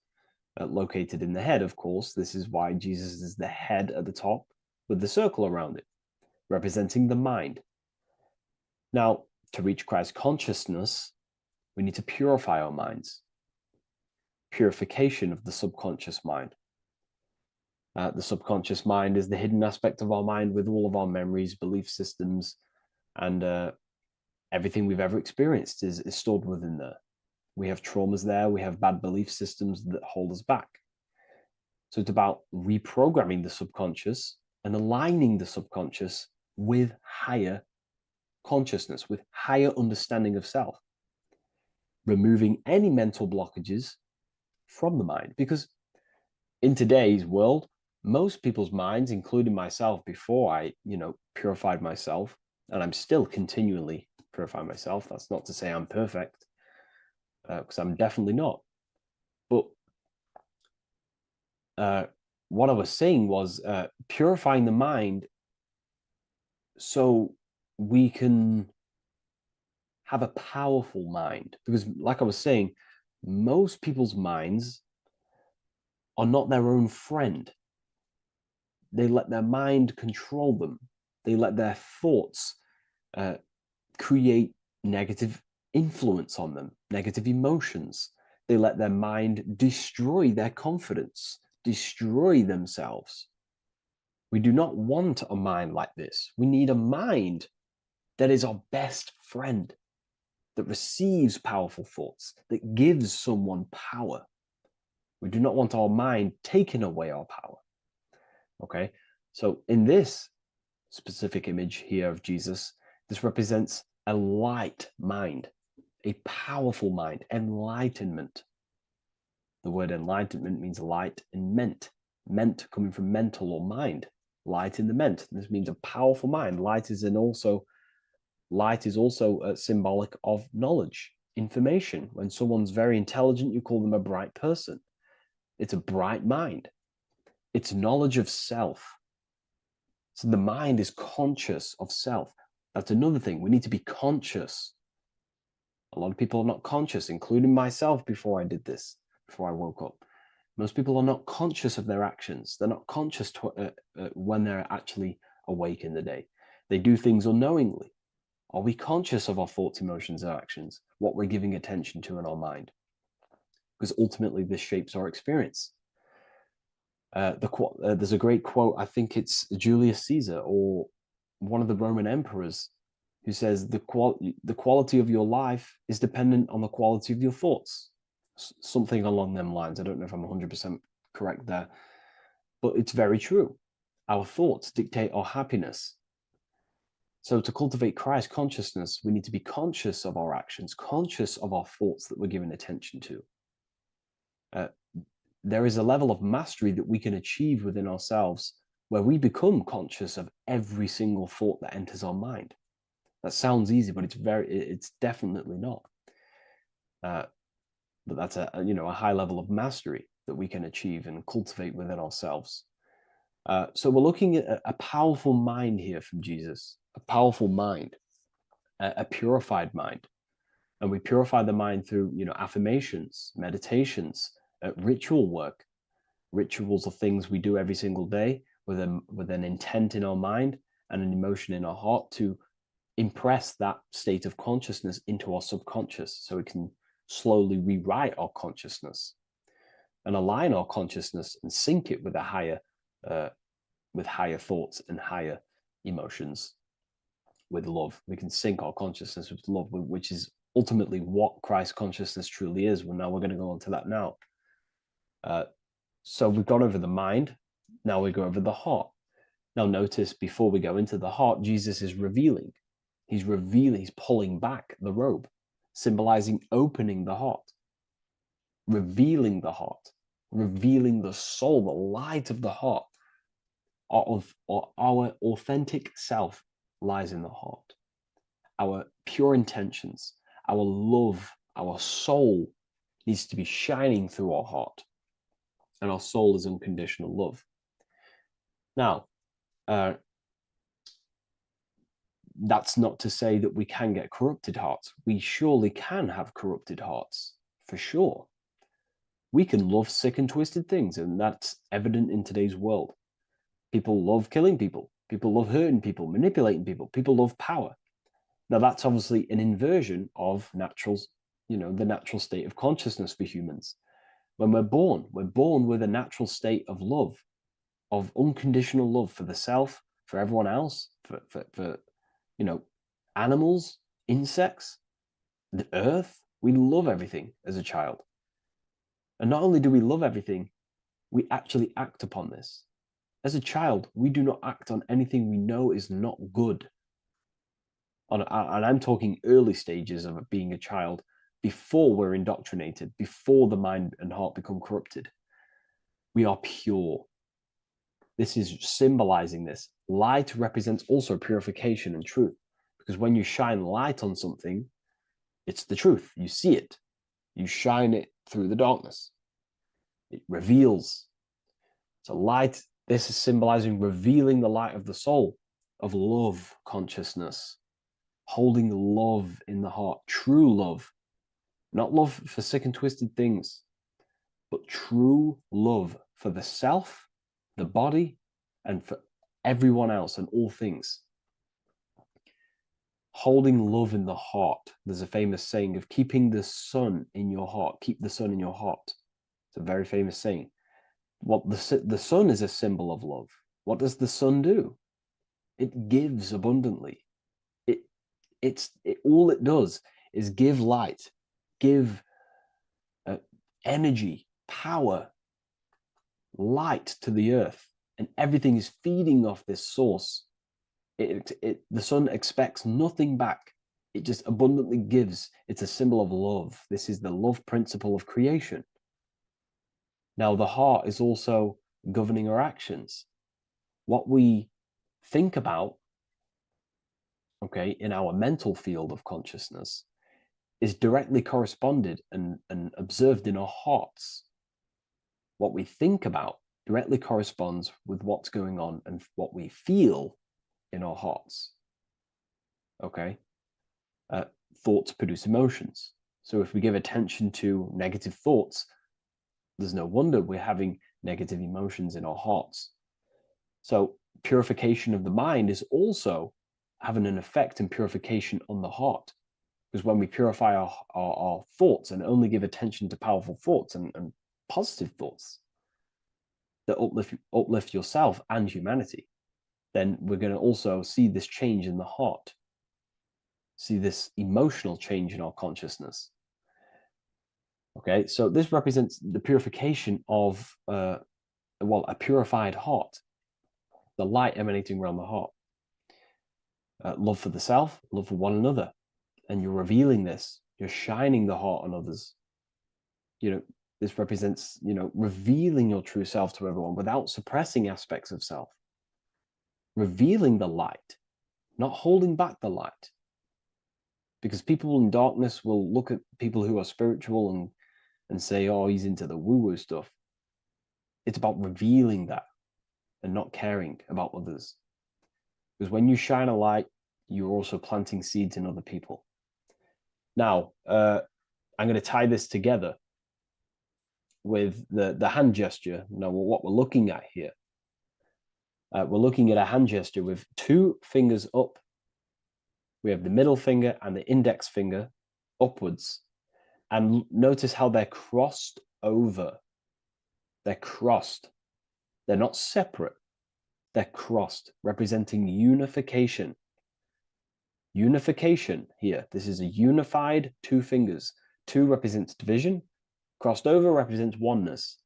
located in the head, of course. This is why Jesus is the head at the top with the circle around it, representing the mind. Now, to reach Christ consciousness, we need to purify our minds. Purification of the subconscious mind. The subconscious mind is the hidden aspect of our mind with all of our memories, belief systems, and everything we've ever experienced is stored within there. We have traumas there, we have bad belief systems that hold us back. So it's about reprogramming the subconscious and aligning the subconscious with higher consciousness, with higher understanding of self. Removing any mental blockages from the mind. Because in today's world, most people's minds, including myself before I, purified myself, and I'm still continually purifying myself. That's not to say I'm perfect, because I'm definitely not. But what I was saying was purifying the mind so we can have a powerful mind. Because like I was saying, most people's minds are not their own friend. They let their mind control them. They let their thoughts create negative influence on them, negative emotions. They let their mind destroy their confidence, destroy themselves. We do not want a mind like this. We need a mind that is our best friend, that receives powerful thoughts, that gives someone power. We do not want our mind taking away our power. Okay, so in this specific image here of Jesus, this represents a light mind, a powerful mind, enlightenment. The word enlightenment means light and ment coming from mental or mind, light in the ment. This means a powerful mind. Light is also symbolic of knowledge, information. When someone's very intelligent, you call them a bright person. It's a bright mind. It's knowledge of self. So the mind is conscious of self. That's another thing. We need to be conscious. A lot of people are not conscious, including myself before I did this, before I woke up. Most people are not conscious of their actions. They're not conscious when they're actually awake in the day. They do things unknowingly. Are we conscious of our thoughts, emotions, and actions, what we're giving attention to in our mind? Because ultimately this shapes our experience. There's a great quote, I think it's Julius Caesar or one of the Roman emperors, who says the quality of your life is dependent on the quality of your thoughts. Something along them lines. I don't know if I'm 100% correct there, but it's very true. Our thoughts dictate our happiness. So to cultivate Christ consciousness, we need to be conscious of our actions, conscious of our thoughts that we're giving attention to. There is a level of mastery that we can achieve within ourselves where we become conscious of every single thought that enters our mind. That sounds easy, but it's definitely not. But that's a high level of mastery that we can achieve and cultivate within ourselves. So we're looking at a powerful mind here from Jesus, a powerful mind, a purified mind. And we purify the mind through, affirmations, meditations, ritual work. Rituals are things we do every single day with an intent in our mind and an emotion in our heart to impress that state of consciousness into our subconscious, so it can slowly rewrite our consciousness and align our consciousness and sync it with higher thoughts and higher emotions, with love. We can sync our consciousness with love, which is ultimately what Christ consciousness truly is. Well, now we're going to go on to that now. So we've gone over the mind. Now we go over the heart. Now notice, before we go into the heart, Jesus is revealing. He's pulling back the robe, symbolizing opening the heart, revealing the heart, revealing the soul, the light of the heart. Our authentic self lies in the heart. Our pure intentions, our love, our soul needs to be shining through our heart. And our soul is unconditional love. Now, that's not to say that we can get corrupted hearts. We surely can have corrupted hearts, for sure. We can love sick and twisted things, and that's evident in today's world. People love killing people. People love hurting people, manipulating people. People love power. Now, that's obviously an inversion of natural, the natural state of consciousness for humans. When we're born with a natural state of love, of unconditional love for the self, for everyone else, for animals, insects, the earth. We love everything as a child. And not only do we love everything, we actually act upon this. As a child, we do not act on anything we know is not good. And I'm talking early stages of being a child, before we're indoctrinated, before the mind and heart become corrupted. We are pure. This is symbolizing this. Light represents also purification and truth, because when you shine light on something, it's the truth. You see it. You shine it through the darkness. It reveals. So light, this is symbolizing revealing the light of the soul, of love consciousness, holding love in the heart, true love, not love for sick and twisted things, but true love for the self, the body, and for everyone else and all things. Holding love in the heart. There's a famous saying of keeping the sun in your heart. Keep the sun in your heart. It's a very famous saying. What the sun is a symbol of love. What does the sun do? It gives abundantly. All it does is give light, give energy, power, light to the earth, and everything is feeding off this source. The sun expects nothing back. It just abundantly gives. It's a symbol of love. This is the love principle of creation. Now, the heart is also governing our actions. What we think about, okay, in our mental field of consciousness is directly corresponded and observed in our hearts. What we think about directly corresponds with what's going on and what we feel in our hearts. Okay? Thoughts produce emotions. So if we give attention to negative thoughts, there's no wonder we're having negative emotions in our hearts. So purification of the mind is also having an effect in purification on the heart. Because when we purify our thoughts and only give attention to powerful thoughts and positive thoughts that uplift yourself and humanity, then we're going to also see this change in the heart, see this emotional change in our consciousness. Okay, so this represents the purification of, a purified heart, the light emanating around the heart. Love for the self, love for one another. And you're revealing this, you're shining the heart on others. This represents, revealing your true self to everyone without suppressing aspects of self. Revealing the light, not holding back the light. Because people in darkness will look at people who are spiritual and say, oh, he's into the woo-woo stuff. It's about revealing that and not caring about others. Because when you shine a light, you're also planting seeds in other people. Now, I'm going to tie this together with the hand gesture. Now, what we're looking at here, we're looking at a hand gesture with two fingers up. We have the middle finger and the index finger upwards. And notice how they're crossed over. They're crossed. They're not separate. They're crossed, representing unification. Unification here. This is a unified two fingers. Two represents division. Crossed over represents oneness.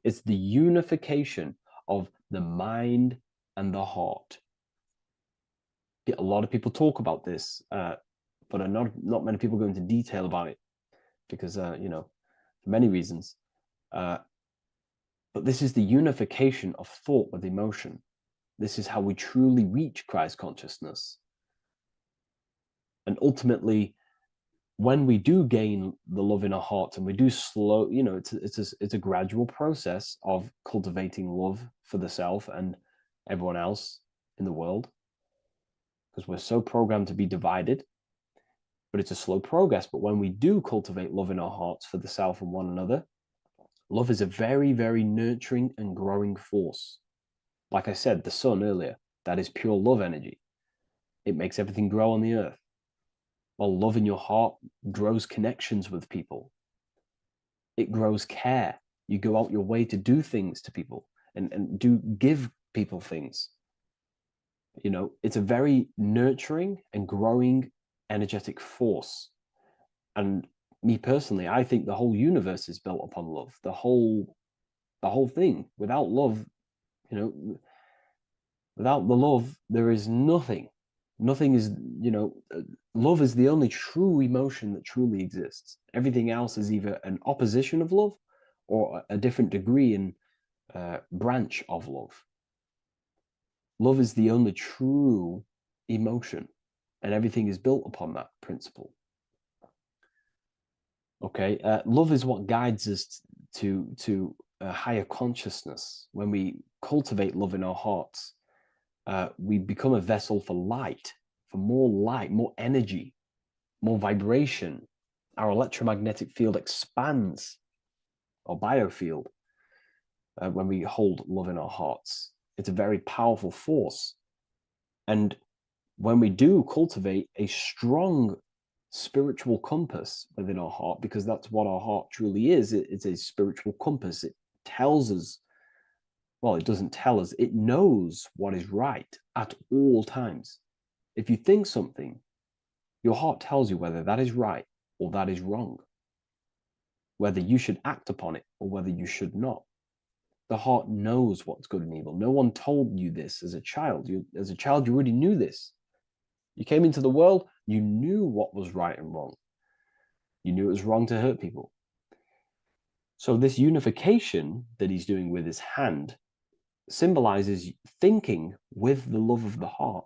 It's the unification of the mind and the heart. A lot of people talk about this, but not many people go into detail about it because, for many reasons. But this is the unification of thought with emotion. This is how we truly reach Christ consciousness. And ultimately, when we do gain the love in our hearts and we do slow, it's a gradual process of cultivating love for the self and everyone else in the world, because we're so programmed to be divided. But it's a slow progress. But when we do cultivate love in our hearts for the self and one another, love is a very, very nurturing and growing force. Like I said, the sun earlier, that is pure love energy. It makes everything grow on the earth. While love in your heart grows connections with people. It grows care. You go out your way to do things to people and give people things. It's a very nurturing and growing energetic force. And me personally, I think the whole universe is built upon love. The whole thing. Without love, without the love, there is nothing. Nothing is, love is the only true emotion that truly exists. Everything else is either an opposition of love or a different degree and branch of love. Love is the only true emotion, and everything is built upon that principle. Okay, love is what guides us to a higher consciousness. When we cultivate love in our hearts, we become a vessel for light, more energy, more vibration. Our electromagnetic field expands, or biofield, when we hold love in our hearts. It's a very powerful force. And when we do cultivate a strong spiritual compass within our heart, because that's what our heart truly is, it's a spiritual compass. It tells us, well, it doesn't tell us, it knows what is right at all times. If you think something, your heart tells you whether that is right or that is wrong, whether you should act upon it or whether you should not. The heart knows what's good and evil. No one told you this as a child. As a child, you already knew this. You came into the world, you knew what was right and wrong. You knew it was wrong to hurt people. So this unification that he's doing with his hand symbolizes thinking with the love of the heart,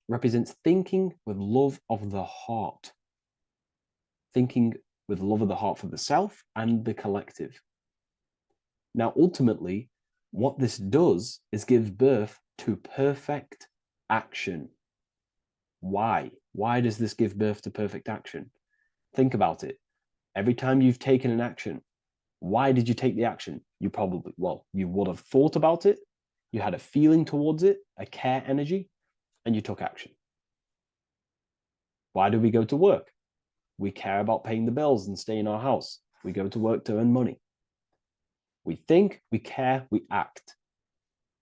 represents thinking with love of the heart, thinking with love of the heart for the self and the collective. Now, ultimately, what this does is give birth to perfect action. Why? Why does this give birth to perfect action? Think about it. Every time you've taken an action, why did you take the action? You would have thought about it, you had a feeling towards it, a care energy, and you took action. Why do we go to work? We care about paying the bills and staying in our house. We go to work to earn money. We think, we care, we act.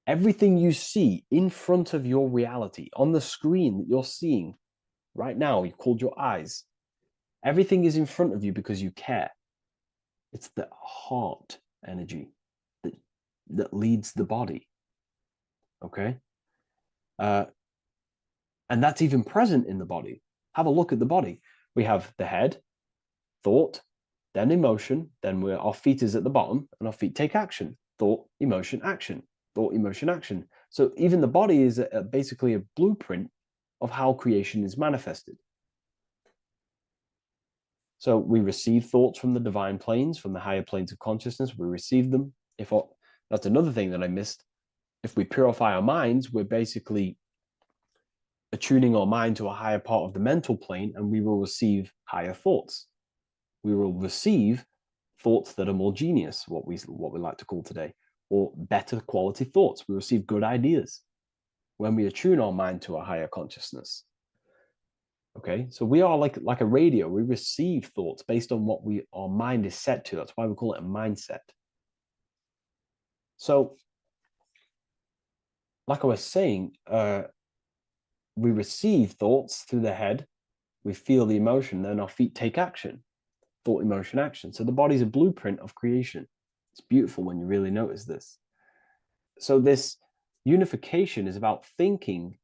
Everything you see in front of your reality, on the screen that you're seeing right now, you've called your eyes. Everything is in front of you because you care. It's the heart energy that leads the body. Okay? And that's even present in the body. Have a look at the body. We have the head, thought, then emotion, then our feet is at the bottom, and our feet take action. Thought, emotion, action. Thought, emotion, action. So even the body is basically a blueprint of how creation is manifested. So we receive thoughts from the divine planes, from the higher planes of consciousness. We receive them. That's another thing that I missed. If we purify our minds, we're basically attuning our mind to a higher part of the mental plane, and we will receive higher thoughts. We will receive thoughts that are more genius, what we like to call today, or better quality thoughts. We receive good ideas when we attune our mind to a higher consciousness. Okay, so we are like a radio. We receive thoughts based on what our mind is set to. That's why we call it a mindset. So, like I was saying, we receive thoughts through the head. We feel the emotion, then our feet take action. Thought, emotion, action. So the body's a blueprint of creation. It's beautiful when you really notice this. So this unification is about thinking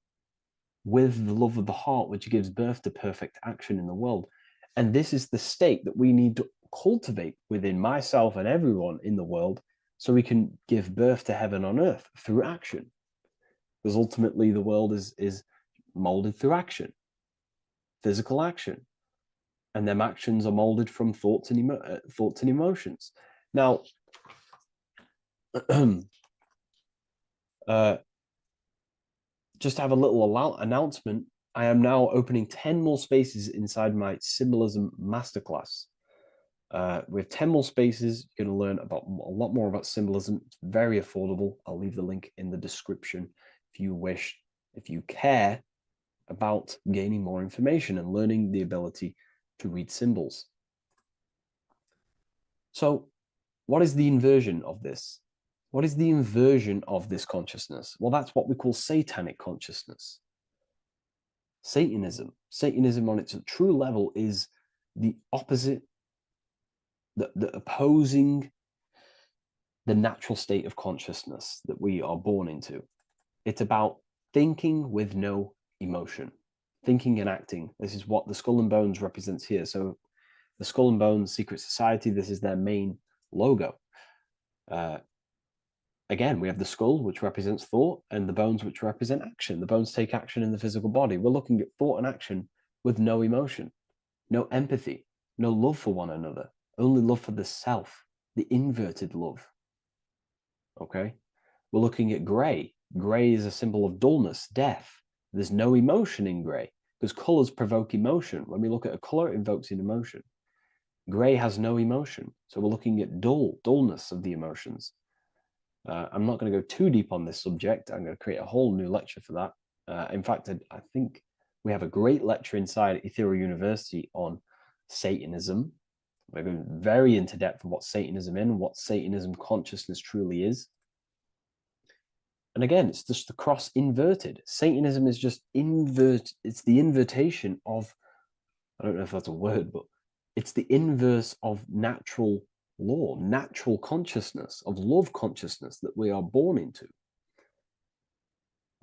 with the love of the heart, which gives birth to perfect action in the world. And this is the state that we need to cultivate within myself and everyone in the world so we can give birth to heaven on earth through action. Because ultimately the world is molded through action, physical action. and them actions are molded from thoughts and emotions. Now, just to have a little announcement, I am now opening 10 more spaces inside my symbolism masterclass. With 10 more spaces, you're going to learn about a lot more about symbolism. It's very affordable. I'll leave the link in the description if you wish, if you care about gaining more information and learning the ability to read symbols. So, what is the inversion of this? What is the inversion of this consciousness? Well, that's what we call satanic consciousness. Satanism. Satanism on its true level is the opposite, the opposing the natural state of consciousness that we are born into. It's about thinking with no emotion, thinking and acting. This is what the Skull and Bones represents here. So the Skull and Bones Secret Society, this is their main logo. Again, we have the skull, which represents thought, and the bones, which represent action. The bones take action in the physical body. We're looking at thought and action with no emotion, no empathy, no love for one another, only love for the self, the inverted love. Okay? We're looking at gray. Gray is a symbol of dullness, death. There's no emotion in gray because colors provoke emotion. When we look at a color, it invokes an emotion. Gray has no emotion. So we're looking at dullness of the emotions. I'm not going to go too deep on this subject. I'm going to create a whole new lecture for that. In fact, I think we have a great lecture inside Ethereal University on Satanism. We're going very into depth of what Satanism is and what Satanism consciousness truly is. And again, it's just the cross inverted. Satanism is just it's the invertation of, I don't know if that's a word, but it's the inverse of natural law, natural consciousness, of love consciousness that we are born into.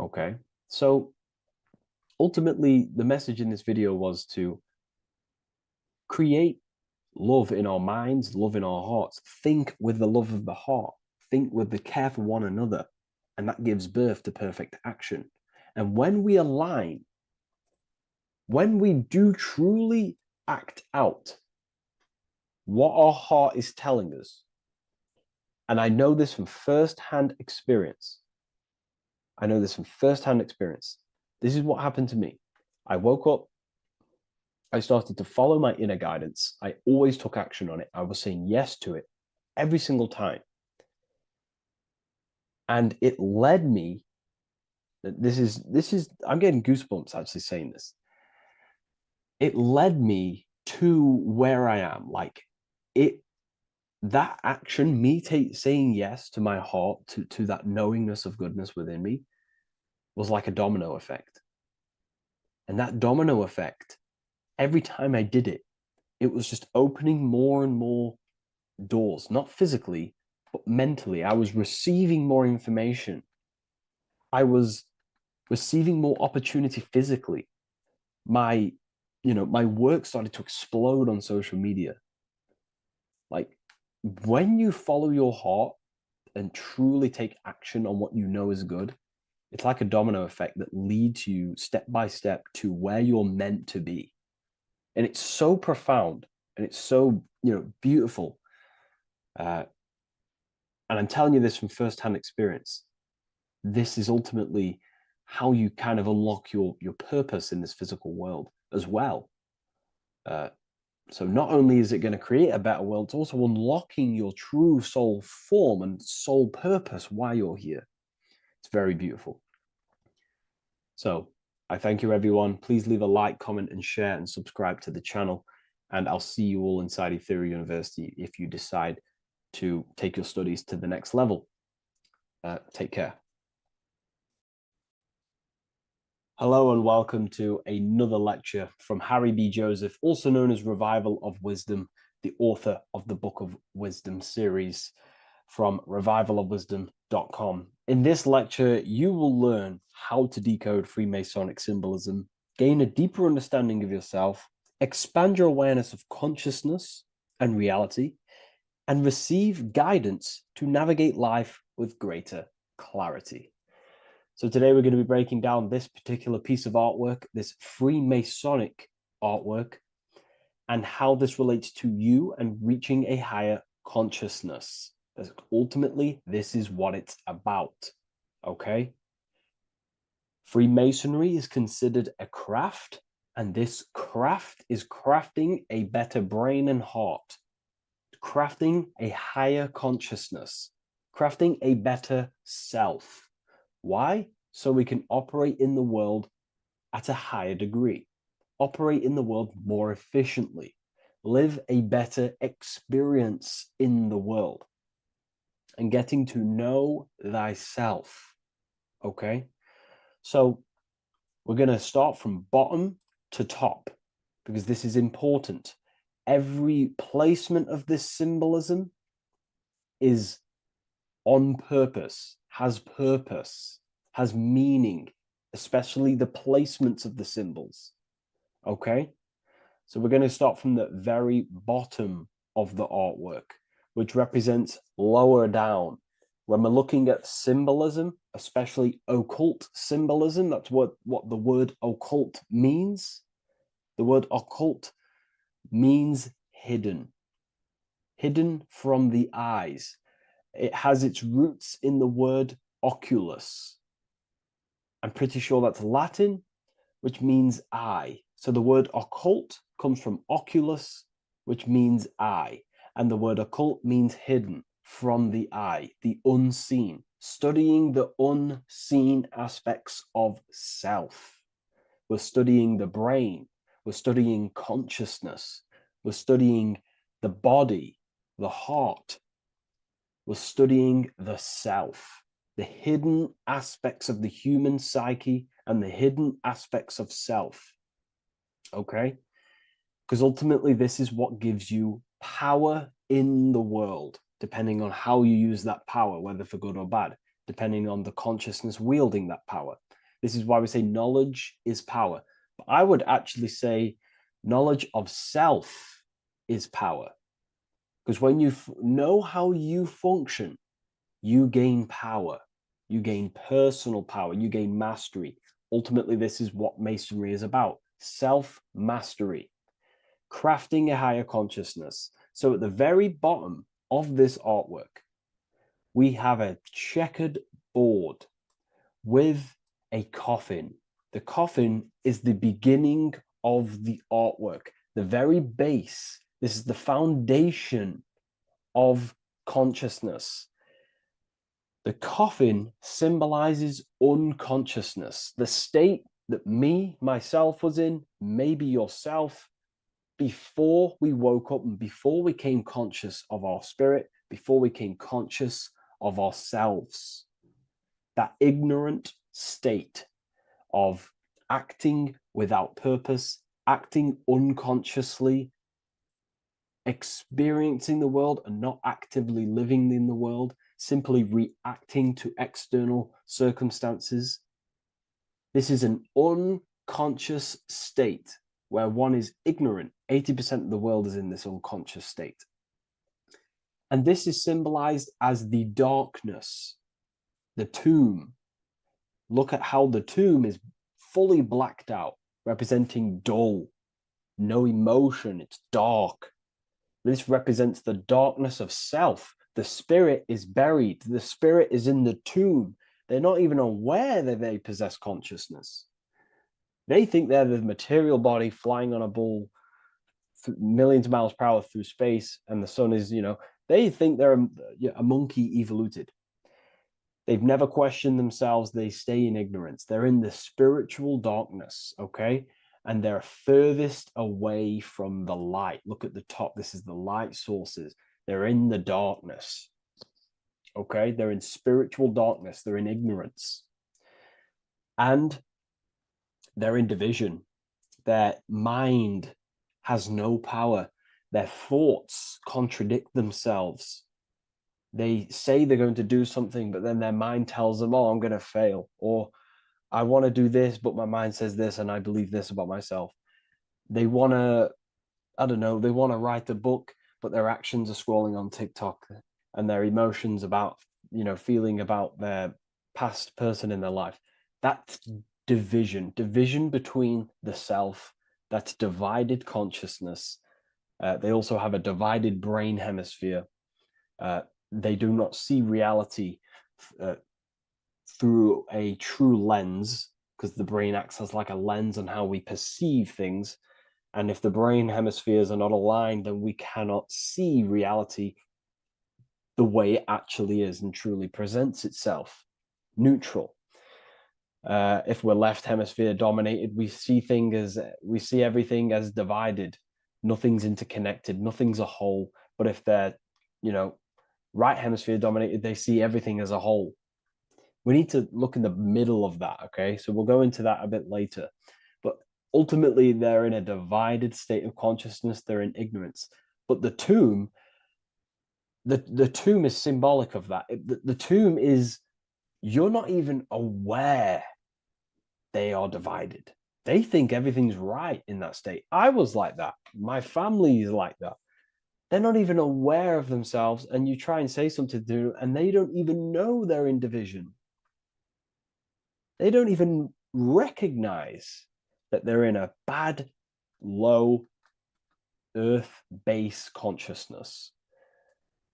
Okay, so ultimately the message in this video was to create love in our minds, love in our hearts, think with the love of the heart, think with the care for one another, and that gives birth to perfect action. And when we align, when we do truly act out what our heart is telling us, and I know this from first-hand experience. This is what happened to me. I woke up, I started to follow my inner guidance. I always took action on it. I was saying yes to it every single time. And it led me, I'm getting goosebumps actually saying this. It led me to where I am. That action, me saying yes to my heart, to that knowingness of goodness within me, was like a domino effect. And that domino effect, every time I did it, it was just opening more and more doors, not physically, but mentally. I was receiving more information. I was receiving more opportunity physically. My work started to explode on social media. Like, when you follow your heart and truly take action on what you know is good, it's like a domino effect that leads you step by step to where you're meant to be. And it's so profound and it's so, beautiful. And I'm telling you this from firsthand experience. This is ultimately how you kind of unlock your purpose in this physical world as well. So not only is it going to create a better world, it's also unlocking your true soul form and soul purpose while you're here. It's very beautiful. So I thank you, everyone. Please leave a like, comment, and share, and subscribe to the channel. And I'll see you all inside Ethereal University if you decide to take your studies to the next level. Take care. Hello and welcome to another lecture from Harry B. Joseph, also known as Revival of Wisdom, the author of the Book of Wisdom series from revivalofwisdom.com. In this lecture, you will learn how to decode Freemasonic symbolism, gain a deeper understanding of yourself, expand your awareness of consciousness and reality, and receive guidance to navigate life with greater clarity. So today we're going to be breaking down this particular piece of artwork, this Freemasonic artwork. and how this relates to you and reaching a higher consciousness. Ultimately, this is what it's about, okay? Freemasonry is considered a craft, and this craft is crafting a better brain and heart, crafting a higher consciousness, crafting a better self. Why? So we can operate in the world at a higher degree, operate in the world more efficiently, live a better experience in the world, and getting to know thyself. Okay? So we're going to start from bottom to top because this is important. Every placement of this symbolism is on purpose, has meaning, especially the placements of the symbols. Okay? So we're going to start from the very bottom of the artwork, which represents lower down. When we're looking at symbolism, especially occult symbolism, that's what the word occult means. The word occult means hidden, hidden from the eyes. It has its roots in the word oculus. I'm pretty sure that's Latin, which means eye. So the word occult comes from oculus, which means eye. And the word occult means hidden, from the eye, the unseen, studying the unseen aspects of self. We're studying the brain, we're studying consciousness, we're studying the body, the heart, we're studying the self, the hidden aspects of the human psyche and the hidden aspects of self. Okay? Because ultimately, this is what gives you power in the world, depending on how you use that power, whether for good or bad, depending on the consciousness wielding that power. This is why we say knowledge is power. But I would actually say knowledge of self is power. Because when you know how you function, you gain power. You gain personal power. You gain mastery. Ultimately, this is what Masonry is about. Self-mastery. Crafting a higher consciousness. So at the very bottom of this artwork, we have a checkered board with a coffin. The coffin is the beginning of the artwork, the very base. This is the foundation of consciousness. The coffin symbolizes unconsciousness, the state that myself was in, maybe yourself, before we woke up and before we came conscious of our spirit, before we came conscious of ourselves. That ignorant state of acting without purpose, acting unconsciously, experiencing the world and not actively living in the world, simply reacting to external circumstances. This is an unconscious state where one is ignorant. 80% of the world is in this unconscious state. And this is symbolized as the darkness, the tomb. Look at how the tomb is fully blacked out, representing dull, no emotion, it's dark. This represents the darkness of self. The spirit is buried. The spirit is in the tomb. They're not even aware that they possess consciousness. They think they're the material body flying on a ball millions of miles per hour through space, and the sun is, they think they're a monkey evoluted. They've never questioned themselves. They stay in ignorance. They're in the spiritual darkness, okay? And they're furthest away from the light. Look at the top. This is the light sources. They're in the darkness, okay? They're in spiritual darkness. They're in ignorance. And they're in division. Their mind has no power. Their thoughts contradict themselves. They say they're going to do something, but then their mind tells them, oh, I'm going to fail. Or I want to do this, but my mind says this, and I believe this about myself. They want to, they want to write a book, but their actions are scrolling on TikTok, and their emotions about, feeling about their past person in their life. That's division between the self, that's divided consciousness, They also have a divided brain hemisphere. They do not see reality through a true lens, because the brain acts as like a lens on how we perceive things. And if the brain hemispheres are not aligned, then we cannot see reality the way it actually is and truly presents itself, neutral. If we're left hemisphere dominated, we see everything as divided. Nothing's interconnected, nothing's a whole. But if they're, right hemisphere dominated, they see everything as a whole. We need to look in the middle of that, okay? So we'll go into that a bit later. But ultimately, they're in a divided state of consciousness. They're in ignorance. But the tomb is symbolic of that. The tomb is, you're not even aware they are divided. They think everything's right in that state. I was like that. My family is like that. They're not even aware of themselves, and you try and say something to them, and they don't even know they're in division. They don't even recognize that they're in a bad, low earth base consciousness.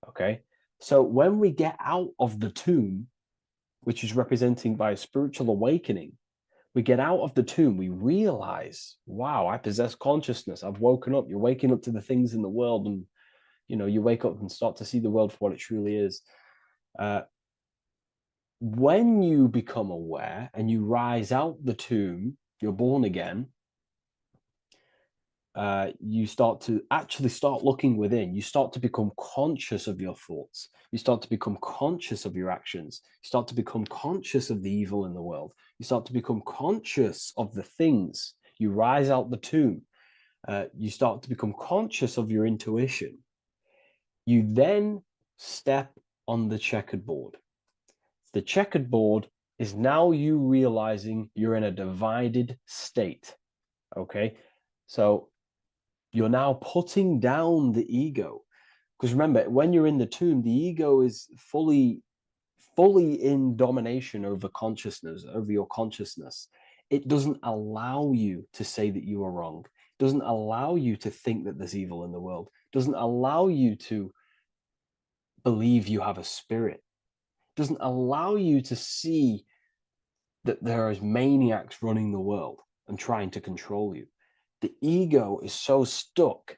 Okay? So when we get out of the tomb, which is representing by a spiritual awakening, we get out of the tomb, we realize, wow, I possess consciousness. I've woken up. You're waking up to the things in the world, and you wake up and start to see the world for what it truly is. When you become aware and you rise out the tomb, you're born again. You start looking within. You start to become conscious of your thoughts. You start to become conscious of your actions. You start to become conscious of the evil in the world. You start to become conscious of the things. You rise out the tomb. You start to become conscious of your intuition. You then step on the checkered board. The checkered board is now you realizing you're in a divided state. Okay, so you're now putting down the ego, because remember, when you're in the tomb, the ego is fully in domination over consciousness, over your consciousness. It doesn't allow you to say that you are wrong. It doesn't allow you to think that there's evil in the world. It doesn't allow you to believe you have a spirit. It doesn't allow you to see that there is maniacs running the world and trying to control you. The ego is so stuck.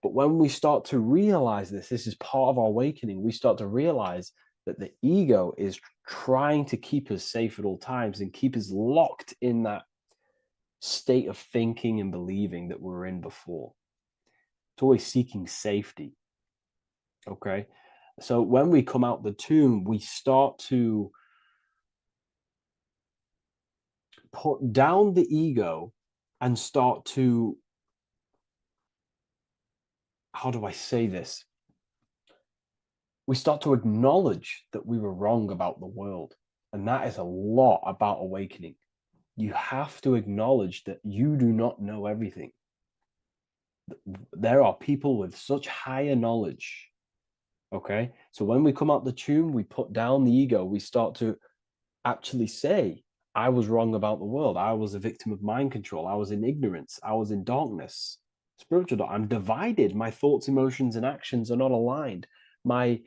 But when we start to realize this is part of our awakening, we start to realize that the ego is trying to keep us safe at all times and keep us locked in that state of thinking and believing that we were in before. It's always seeking safety. Okay? So when we come out the tomb, we start to put down the ego and start to, how do I say this? We start to acknowledge that we were wrong about the world. And that is a lot about awakening. You have to acknowledge that you do not know everything. There are people with such higher knowledge. Okay? So when we come out the tomb, we put down the ego. We start to actually say, I was wrong about the world. I was a victim of mind control. I was in ignorance. I was in darkness. Spiritual, I'm divided. My thoughts, emotions, and actions are not aligned. My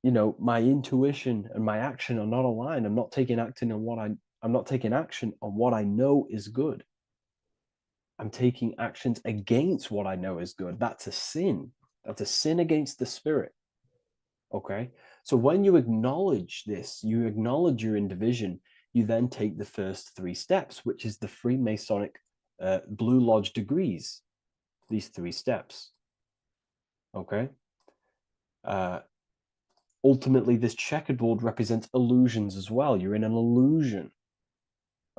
intuition and my action are not aligned. I'm not taking action on what I know is good. I'm taking actions against what I know is good. That's a sin. That's a sin against the spirit. Okay? So when you acknowledge this, you acknowledge you're in division, you then take the first 3 steps, which is the Freemasonic Blue Lodge degrees. These 3 steps. Okay? Ultimately, this checkerboard represents illusions as well. You're in an illusion.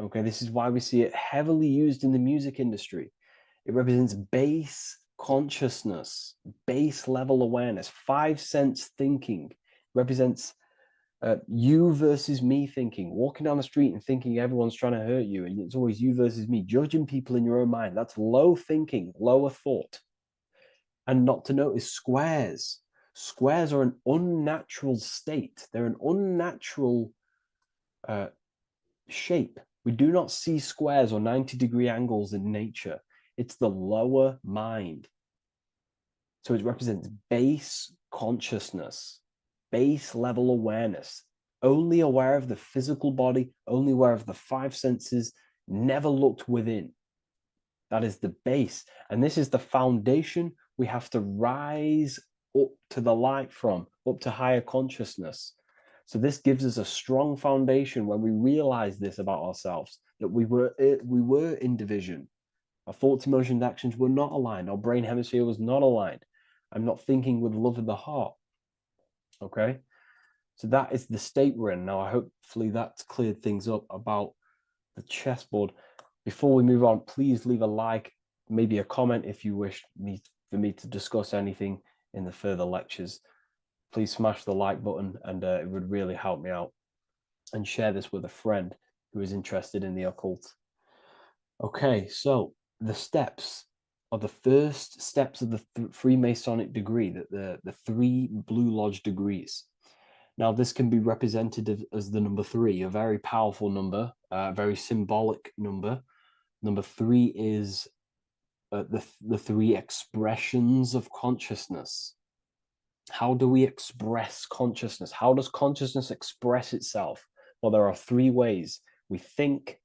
Okay, this is why we see it heavily used in the music industry. It represents base consciousness, base level awareness, 5 sense thinking. It represents you versus me thinking, walking down the street and thinking everyone's trying to hurt you, and it's always you versus me, judging people in your own mind. That's low thinking, lower thought. And not to notice squares. Squares are an unnatural state. They're an unnatural shape. We do not see squares or 90-degree angles in nature. It's the lower mind. So it represents base consciousness, base level awareness, only aware of the physical body, only aware of the five senses, never looked within. That is the base. And this is the foundation we have to rise up to the light from, up to higher consciousness. So this gives us a strong foundation when we realize this about ourselves, that we were in division. Our thoughts, emotions, actions were not aligned. Our brain hemisphere was not aligned. I'm not thinking with love of the heart. Okay? So that is the state we're in. Now, hopefully that's cleared things up about the chessboard. Before we move on, please leave a like, maybe a comment if you wish for me to discuss anything in the further lectures. Please smash the like button, and it would really help me out. And share this with a friend who is interested in the occult. Okay, so the steps are the first steps of the Freemasonic degree, the three Blue Lodge degrees. Now, this can be represented as the number 3, a very powerful number, a very symbolic number. Number 3 is the 3 expressions of consciousness. How do we express consciousness? How does consciousness express itself? Well, there are 3 ways. We think,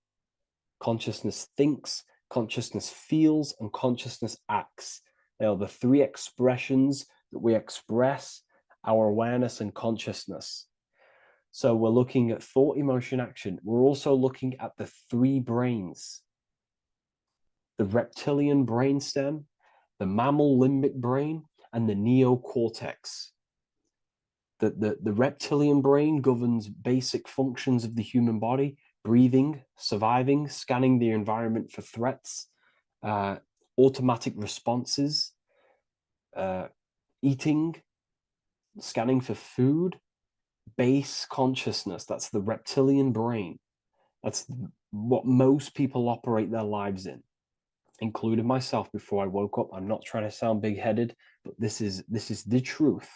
consciousness thinks, consciousness feels, and consciousness acts. They are the 3 expressions that we express our awareness and consciousness. So we're looking at thought, emotion, action. We're also looking at the 3 brains: the reptilian brainstem, the mammal limbic brain, and the neocortex. The reptilian brain governs basic functions of the human body: breathing, surviving, scanning the environment for threats, automatic responses, eating, scanning for food, base consciousness. That's the reptilian brain. That's what most people operate their lives in, including myself before I woke up. I'm not trying to sound big-headed, but this is the truth.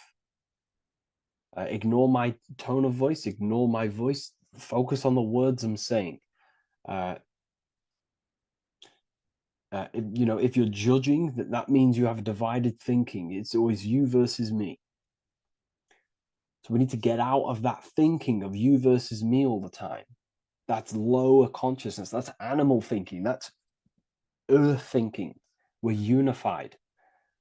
Ignore my tone of voice, ignore my voice, focus on the words I'm saying. If you're judging, that means you have divided thinking. It's always you versus me. So we need to get out of that thinking of you versus me all the time. That's lower consciousness. That's animal thinking. That's earth thinking. We're unified.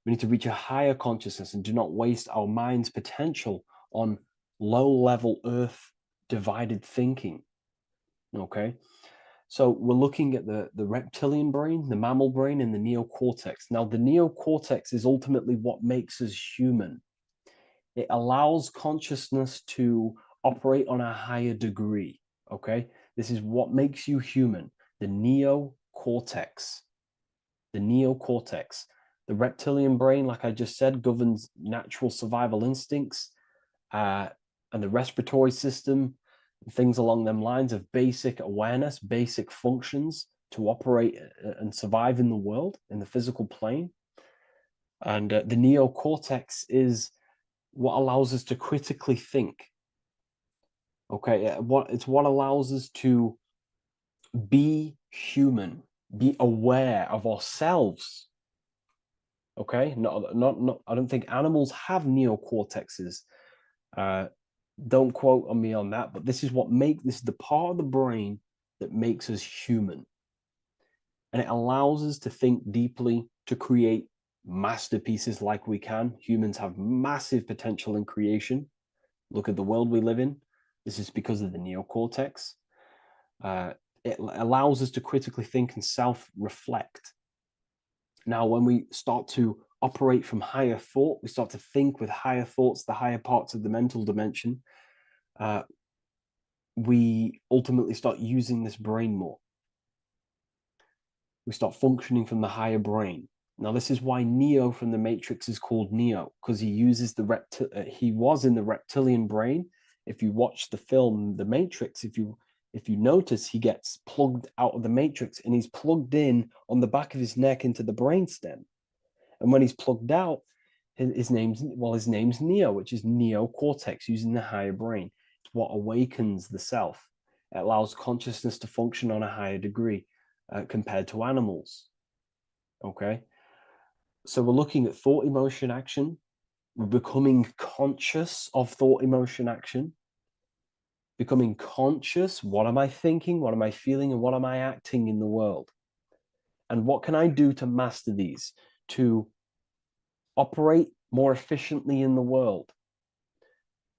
We need to reach a higher consciousness and do not waste our mind's potential on low-level earth divided thinking. Okay? So we're looking at the reptilian brain, the mammal brain, and the neocortex. Now, the neocortex is ultimately what makes us human. It allows consciousness to operate on a higher degree. Okay? This is what makes you human. The neocortex. The neocortex. The reptilian brain, like I just said, governs natural survival instincts and the respiratory system, things along them lines of basic awareness, basic functions to operate and survive in the world, in the physical plane. And the neocortex is what allows us to critically think. Okay, it's what allows us to be human, be aware of ourselves. Okay, not. I don't think animals have neocortexes. Don't quote on me on that, but this is the part of the brain that makes us human. And it allows us to think deeply, to create masterpieces like we can. Humans have massive potential in creation. Look at the world we live in. This is because of the neocortex. It allows us to critically think and self-reflect. Now, when we start to operate from higher thought, we start to think with higher thoughts, the higher parts of the mental dimension, we ultimately start using this brain more. We start functioning from the higher brain. Now, this is why Neo from the Matrix is called Neo, because he uses he was in the reptilian brain. If you watch the film The Matrix, if you notice, he gets plugged out of the Matrix and he's plugged in on the back of his neck into the brainstem. And when he's plugged out, his name's Neo, which is neocortex, using the higher brain. It's what awakens the self. It allows consciousness to function on a higher degree compared to animals. Okay. So we're looking at thought, emotion, action. We're becoming conscious of thought, emotion, action. Becoming conscious, what am I thinking, what am I feeling, and what am I acting in the world? And what can I do to master these, to operate more efficiently in the world?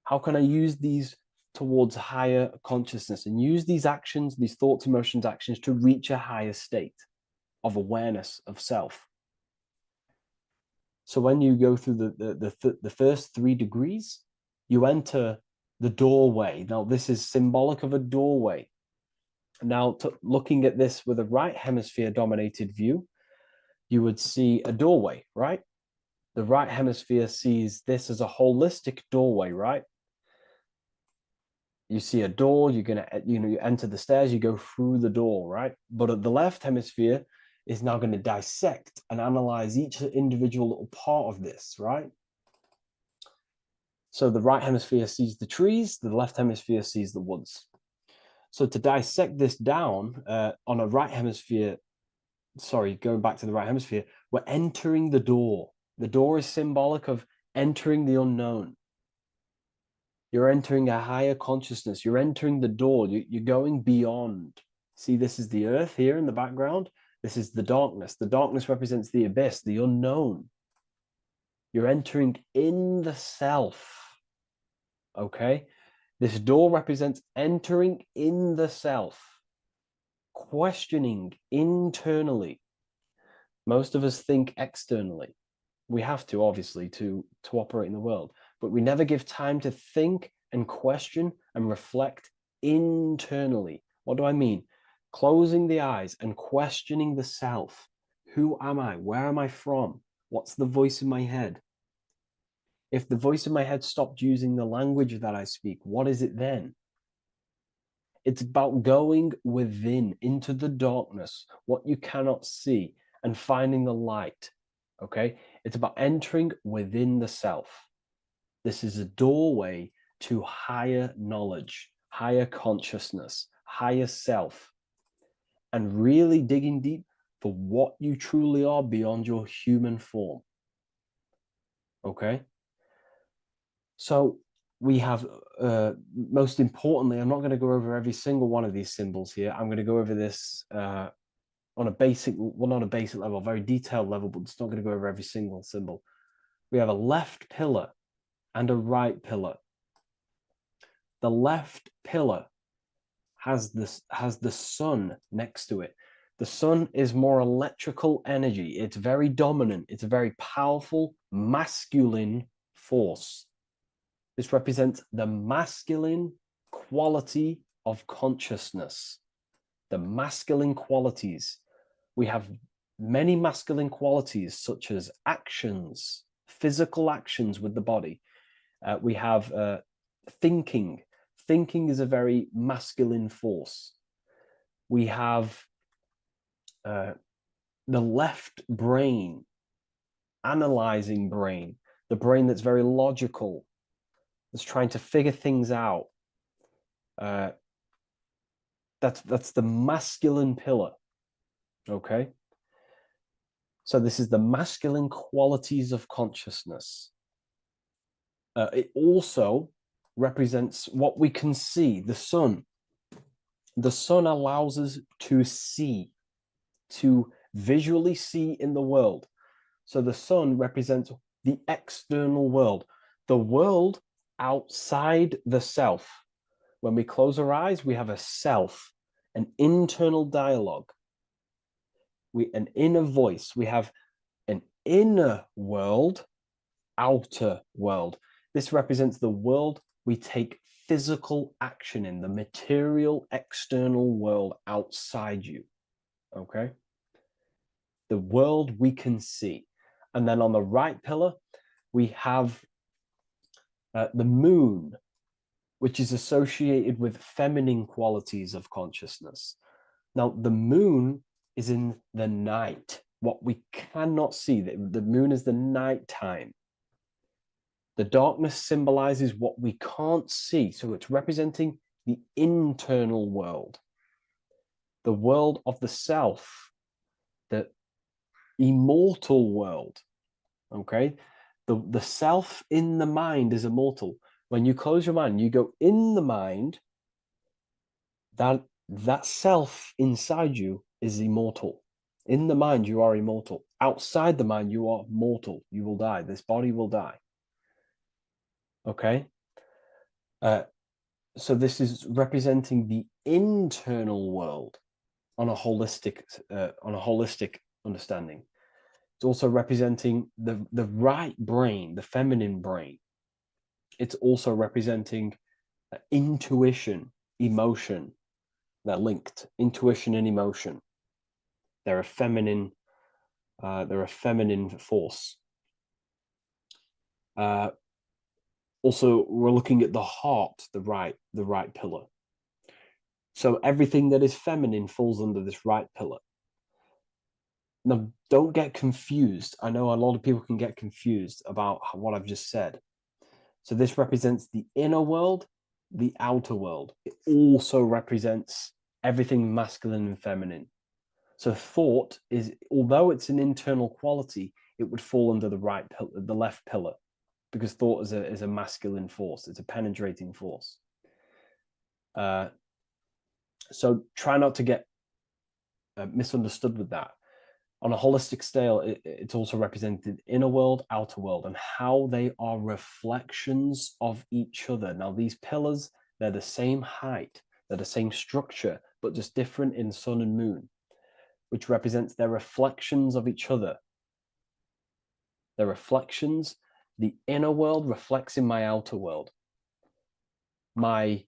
How can I use these towards higher consciousness and use these actions, these thoughts, emotions, actions to reach a higher state of awareness of self? So when you go through the first 3 degrees, you enter the doorway. Now, this is symbolic of a doorway. Now, looking at this with a right hemisphere dominated view, you would see a doorway, right? The right hemisphere sees this as a holistic doorway, right? You see a door, you're gonna, you enter the stairs, you go through the door, right? But at the left hemisphere is now going to dissect and analyze each individual little part of this, right? So the right hemisphere sees the trees, the left hemisphere sees the woods. So to dissect this down on a right hemisphere, sorry, going back to the right hemisphere, we're entering the door. The door is symbolic of entering the unknown. You're entering a higher consciousness. You're entering the door. You're going beyond. See, this is the earth here in the background. This is the darkness. The darkness represents the abyss, the unknown. You're entering in the self. Okay? This door represents entering in the self, questioning internally. Most of us think externally. We have to, obviously, to operate in the world, but we never give time to think and question and reflect internally. What do I mean? Closing the eyes and questioning the self. Who am I? Where am I from? What's the voice in my head? If the voice in my head stopped using the language that I speak, what is it then? It's about going within, into the darkness, what you cannot see, and finding the light. Okay? It's about entering within the self. This is a doorway to higher knowledge, higher consciousness, higher self, and really digging deep for what you truly are beyond your human form. Okay? So we have, most importantly, I'm not going to go over every single one of these symbols here. I'm going to go over this on a basic, well, not a basic level, a very detailed level, but it's not going to go over every single symbol. We have a left pillar and a right pillar. The left pillar has the sun next to it. The sun is more electrical energy. It's very dominant. It's a very powerful masculine force. This represents the masculine quality of consciousness. The masculine qualities. We have many masculine qualities, such as actions, physical actions with the body. We have thinking. Thinking is a very masculine force. We have the left brain, analyzing brain, the brain that's very logical, that's trying to figure things out. That's the masculine pillar. Okay. So this is the masculine qualities of consciousness. It also represents what we can see, the sun. The sun allows us to see, to visually see in the world. So the sun represents the external world, the world outside the self. When we close our eyes, we have a self, an internal dialogue, an inner voice. We have an inner world, outer world. This represents the world we take physical action in, the material external world outside you. Okay? The world we can see. And then on the right pillar, we have the moon, which is associated with feminine qualities of consciousness. Now, the moon is in the night, what we cannot see. The moon is the nighttime. The darkness symbolizes what we can't see. So it's representing the internal world, the world of the self, the immortal world, Okay, the self in the mind is immortal. When you close your mind, you go in the mind. That self inside you is immortal. In the mind, you are immortal. Outside the mind, you are mortal. You will die. This body will die. Okay. So this is representing the internal world on a holistic understanding. It's also representing the right brain, the feminine brain. It's also representing intuition, emotion. They're linked. Intuition and emotion. They're a feminine. They're a feminine force. Also, we're looking at the heart, the right pillar. So everything that is feminine falls under this right pillar. Now, don't get confused. I know a lot of people can get confused about what I've just said. So this represents the inner world, the outer world. It also represents everything masculine and feminine. So thought is, although it's an internal quality, it would fall under the left pillar, because thought is a masculine force. It's a penetrating force. So try not to get misunderstood with that. On a holistic scale, it's also represented inner world, outer world, and how they are reflections of each other. Now, these pillars, they're the same height, they're the same structure, but just different in sun and moon, which represents their reflections of each other. Their reflections, the inner world reflects in my outer world. My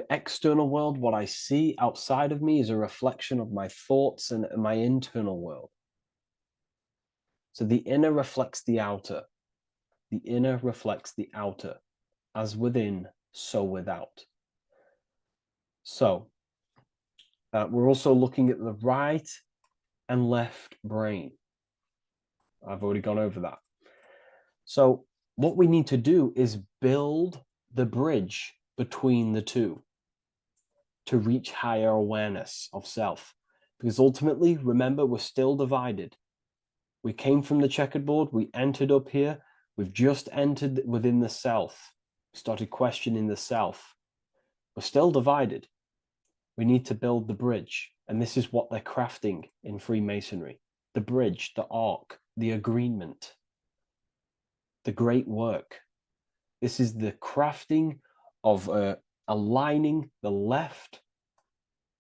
external world, what I see outside of me, is a reflection of my thoughts and my internal world. So the inner reflects the outer. The inner reflects the outer. As within, so without. So we're also looking at the right and left brain. I've already gone over that. So what we need to do is build the bridge between the two to reach higher awareness of self. Because ultimately, remember, we're still divided. We came from the checkerboard, we entered up here, we've just entered within the self, started questioning the self. We're still divided. We need to build the bridge. And this is what they're crafting in Freemasonry. The bridge, the arc, the agreement, the great work. This is the crafting of aligning the left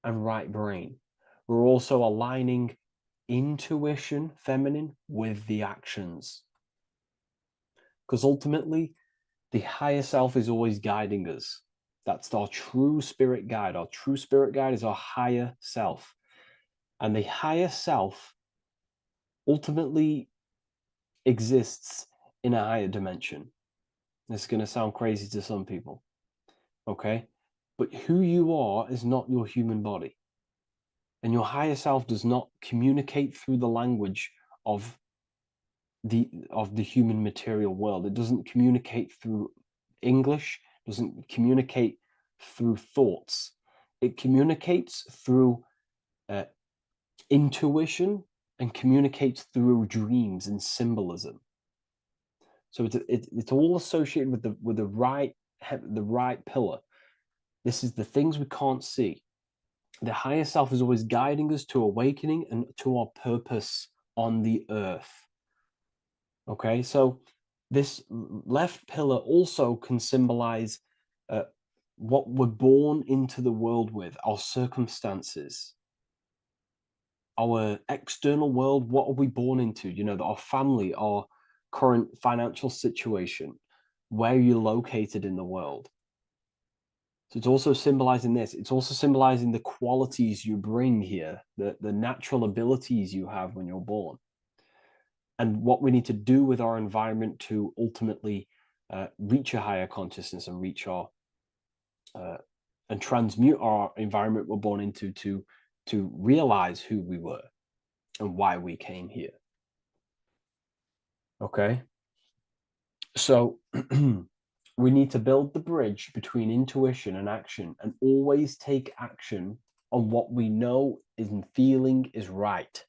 and right brain. We're also aligning intuition, feminine, with the actions. Because ultimately, the higher self is always guiding us. That's our true spirit guide. Our true spirit guide is our higher self. And the higher self ultimately exists in a higher dimension. This is going to sound crazy to some people, okay? But who you are is not your human body. And your higher self does not communicate through the language of the human material world. It doesn't communicate through English, doesn't communicate through thoughts. It communicates through intuition and communicates through dreams and symbolism. So it's all associated with the right pillar. This is the things we can't see. The higher self is always guiding us to awakening and to our purpose on the earth. Okay, so this left pillar also can symbolize what we're born into the world with, our circumstances, our external world. What are we born into? You know, our family, our current financial situation, where you're located in the world. So it's also symbolizing this. It's also symbolizing the qualities you bring here, the natural abilities you have when you're born, and what we need to do with our environment to ultimately reach a higher consciousness and reach our and transmute our environment we're born into to realize who we were and why we came here. Okay, so we need to build the bridge between intuition and action, and always take action on what we know and feeling is right,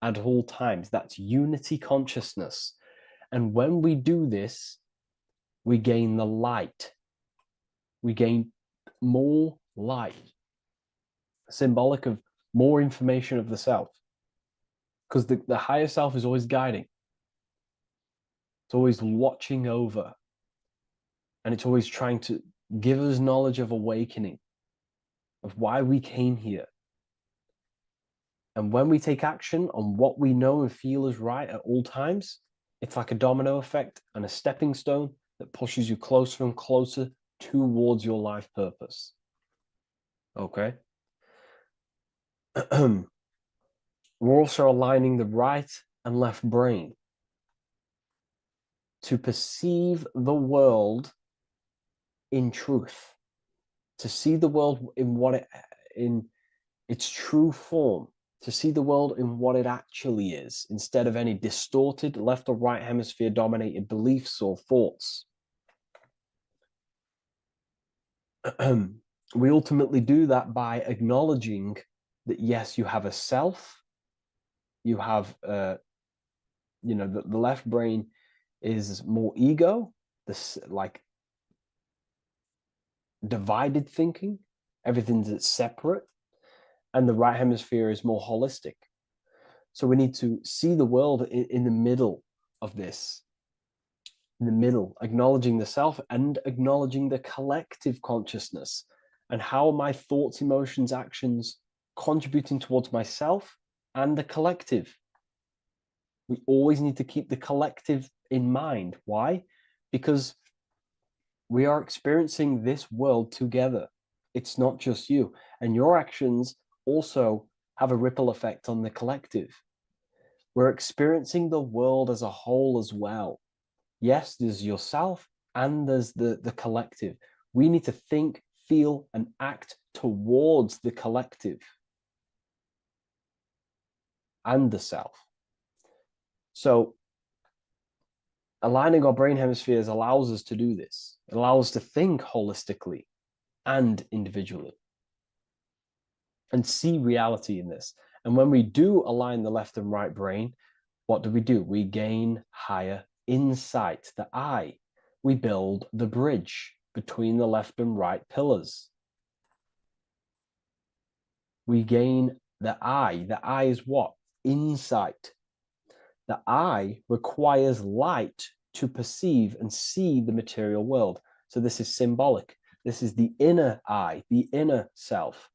at all times. That's unity consciousness. And when we do this, we gain the light. We gain more light, symbolic of more information of the self. Because the higher self is always guiding. It's always watching over. And it's always trying to give us knowledge of awakening, of why we came here. And when we take action on what we know and feel is right at all times, it's like a domino effect and a stepping stone that pushes you closer and closer towards your life purpose. Okay? We're also aligning the right and left brain to perceive the world in truth, to see the world in its true form, to see the world in what it actually is, instead of any distorted left or right hemisphere dominated beliefs or thoughts. We ultimately do that by acknowledging that, yes, you have a self, you have, the left brain is more ego, this like divided thinking, everything's separate, and the right hemisphere is more holistic. So we need to see the world in the middle of this, in the middle, acknowledging the self and acknowledging the collective consciousness and how my thoughts, emotions, actions contributing towards myself and the collective. We always need to keep the collective in mind. Why? Because we are experiencing this world together. It's not just you. And your actions also have a ripple effect on the collective. We're experiencing the world as a whole as well. Yes, there's yourself and there's the collective. We need to think, feel, and act towards the collective and the self. So aligning our brain hemispheres allows us to do this. It allows us to think holistically and individually and see reality in this. And when we do align the left and right brain, what do? We gain higher insight, the eye. We build the bridge between the left and right pillars. We gain the eye. The eye is what? Insight. The eye requires light to perceive and see the material world. So this is symbolic. This is the inner eye, the inner self,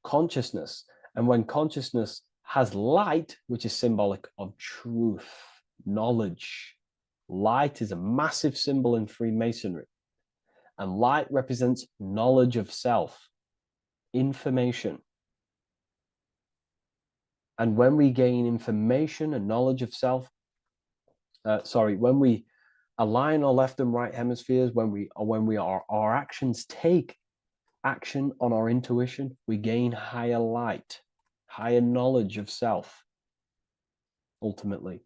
consciousness. And when consciousness has light, which is symbolic of truth, knowledge, light is a massive symbol in Freemasonry. And light represents knowledge of self, information. And when we gain information and knowledge of self, when we align our left and right hemispheres, our actions take action on our intuition, we gain higher light, higher knowledge of self, ultimately.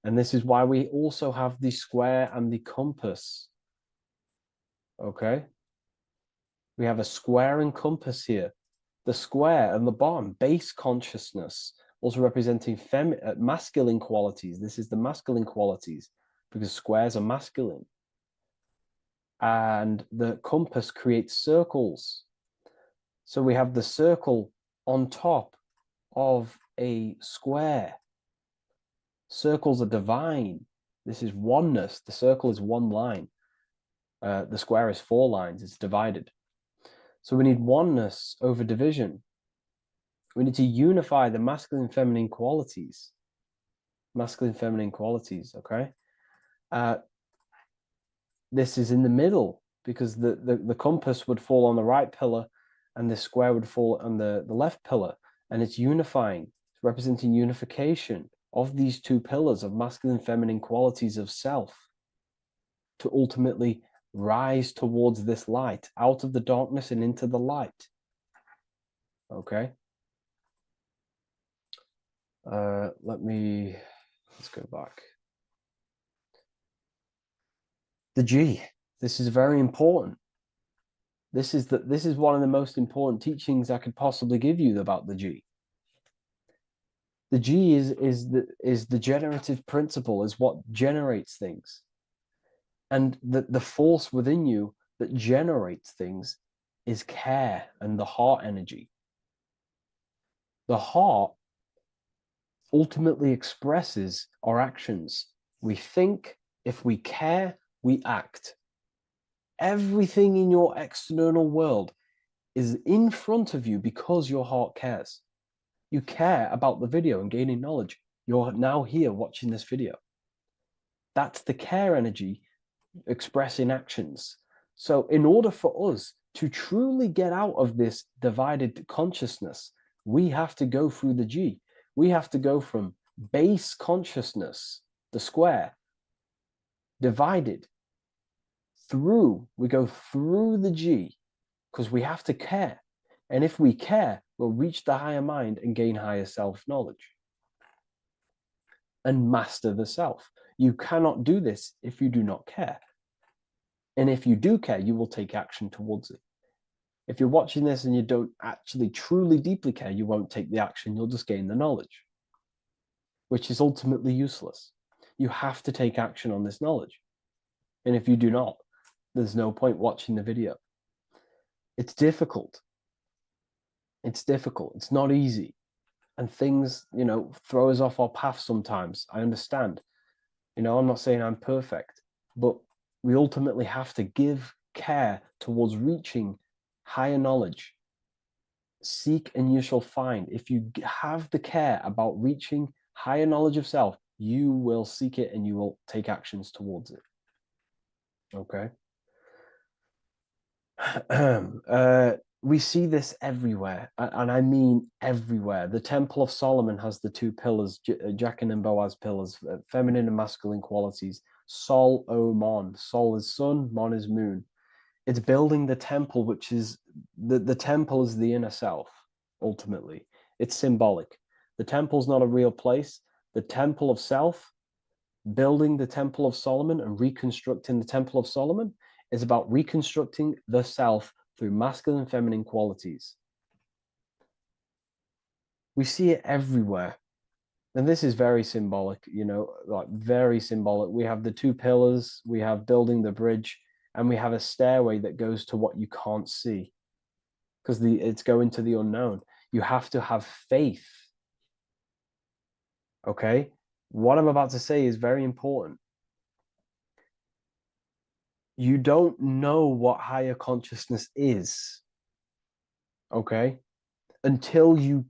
And this is why we also have the square and the compass. Okay? We have a square and compass here. The square and the bottom, base consciousness, also representing masculine qualities. This is the masculine qualities because squares are masculine. And the compass creates circles. So we have the circle on top of a square. Circles are divine. This is oneness. The circle is one line. The square is 4 lines. It's divided. So we need oneness over division. We need to unify the masculine and feminine qualities. Masculine, feminine qualities, okay? This is in the middle because the compass would fall on the right pillar and the square would fall on the left pillar. And it's unifying. It's representing unification of these 2 pillars of masculine and feminine qualities of self to ultimately rise towards this light, out of the darkness and into the light. Okay? Let's go back. The G. This is very important. This is one of the most important teachings I could possibly give you about the G. The G is the generative principle, is what generates things. And the force within you that generates things is care and the heart energy. The heart ultimately expresses our actions. We think, if we care, we act. Everything in your external world is in front of you because your heart cares. You care about the video and gaining knowledge. You're now here watching this video. That's the care energy expressing actions. So in order for us to truly get out of this divided consciousness, we have to go through the G. We have to go from base consciousness, the square, divided, through, we go through the G, because we have to care. And if we care, we'll reach the higher mind and gain higher self-knowledge and master the self. You cannot do this if you do not care. And if you do care, you will take action towards it. If you're watching this and you don't actually truly deeply care, you won't take the action. You'll just gain the knowledge, which is ultimately useless. You have to take action on this knowledge. And if you do not, there's no point watching the video. It's difficult. It's difficult. It's not easy. And things, throw us off our path sometimes. I understand. I'm not saying I'm perfect, but we ultimately have to give care towards reaching higher knowledge. Seek and you shall find. If you have the care about reaching higher knowledge of self, you will seek it and you will take actions towards it. Okay. We see this everywhere, and I mean everywhere. The Temple of Solomon has the two pillars, Jachin and Boaz pillars, feminine and masculine qualities. Sol, O, Mon. Sol is sun, Mon is moon. It's building the temple, which is, the temple is the inner self, ultimately. It's symbolic. The temple's not a real place. The temple of self, building the Temple of Solomon and reconstructing the Temple of Solomon, is about reconstructing the self through masculine and feminine qualities. We see it everywhere. And this is very symbolic, like very symbolic. We have the two pillars, we have building the bridge, and we have a stairway that goes to what you can't see, because it's going to the unknown. You have to have faith. Okay? What I'm about to say is very important. You don't know what higher consciousness is, okay, until you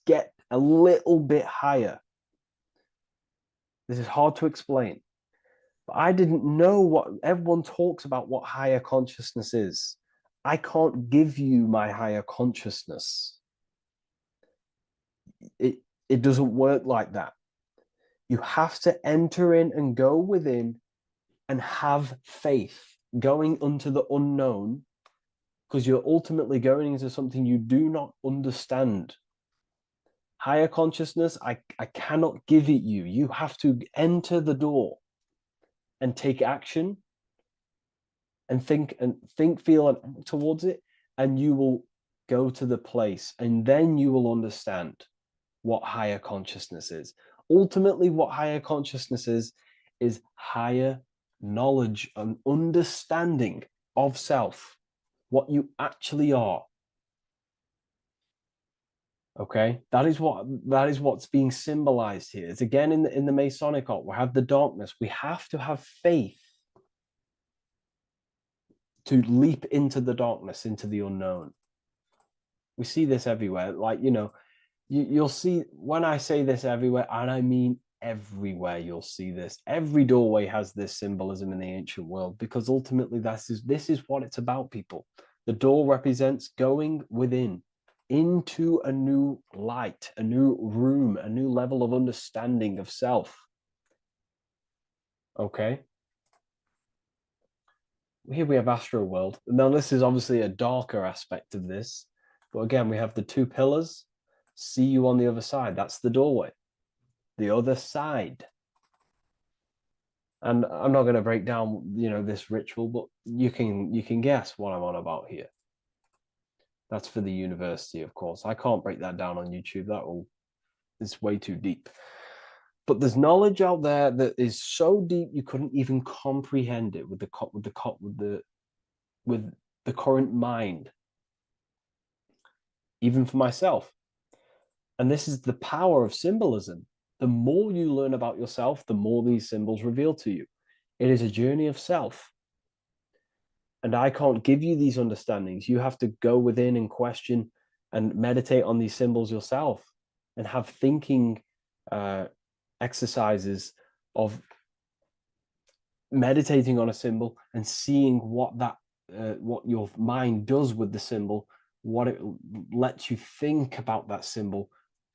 get a little bit higher. This is hard to explain, but I didn't know what everyone talks about, what higher consciousness is. I can't give you my higher consciousness. It doesn't work like that. You have to enter in and go within and have faith, going into the unknown, because you're ultimately going into something you do not understand. Higher consciousness, I cannot give it you. You have to enter the door and take action and think, feel, and act towards it, and you will go to the place, and then you will understand what higher consciousness is. Ultimately, what higher consciousness is higher knowledge and understanding of self, what you actually are. Okay, that is what's being symbolized here. It's again in the Masonic art. We have the darkness. We have to have faith to leap into the darkness, into the unknown. We see this everywhere. Like, you'll see, when I say this everywhere, and I mean everywhere, you'll see this. Every doorway has this symbolism in the ancient world, because ultimately this is what it's about, people. The door represents going within, into a new light, a new room, a new level of understanding of self. Okay. Here we have Astro World. Now, this is obviously a darker aspect of this, but again, we have the two pillars. See you on the other side. That's the doorway. The other side. And I'm not going to break down, this ritual, but you can guess what I'm on about here. That's for the university, of course. I can't break that down on YouTube. It's way too deep. But there's knowledge out there that is so deep you couldn't even comprehend it with the current mind, even for myself. And this is the power of symbolism. The more you learn about yourself, the more these symbols reveal to you. It is a journey of self. And I can't give you these understandings. You have to go within and question and meditate on these symbols yourself, and have thinking exercises of meditating on a symbol and seeing what your mind does with the symbol, what it lets you think about that symbol,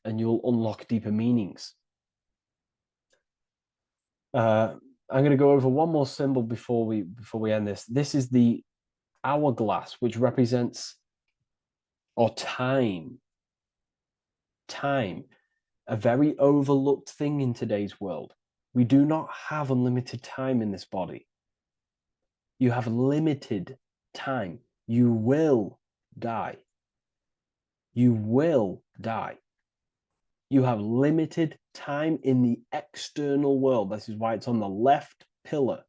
and you'll unlock deeper meanings. I'm going to go over one more symbol before we end this. This is the hourglass, which represents time, a very overlooked thing in today's world. We do not have unlimited time in this body. You have limited time. You will die. You will die. You have limited time in the external world. This is why it's on the left pillar,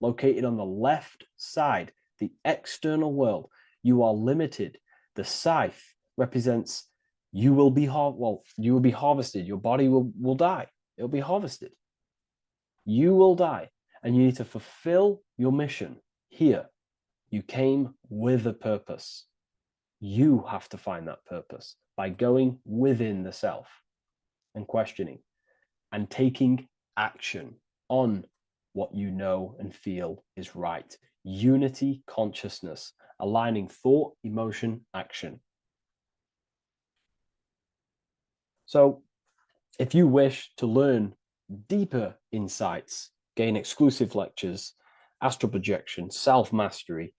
located on the left side, the external world. You are limited. The scythe represents you will be harvested. Your body will die. It'll be harvested. You will die, and you need to fulfill your mission here. You came with a purpose. You have to find that purpose by going within the self and questioning and taking action on what you know and feel is right. Unity consciousness, aligning thought, emotion, action. So if you wish to learn deeper insights, gain exclusive lectures, astral projection, self-mastery,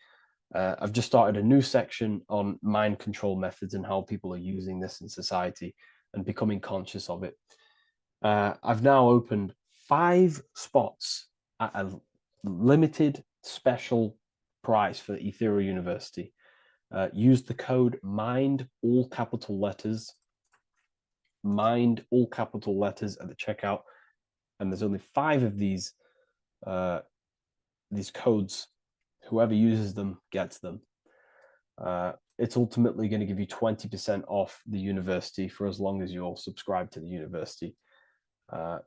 I've just started a new section on mind control methods and how people are using this in society and becoming conscious of it. I've now opened 5 spots at a limited special price for Ethereal University. Use the code MIND, all capital letters, MIND, all capital letters at the checkout. And there's only 5 of these codes. Whoever uses them gets them. It's ultimately going to give you 20% off the university for as long as you're subscribed to the university.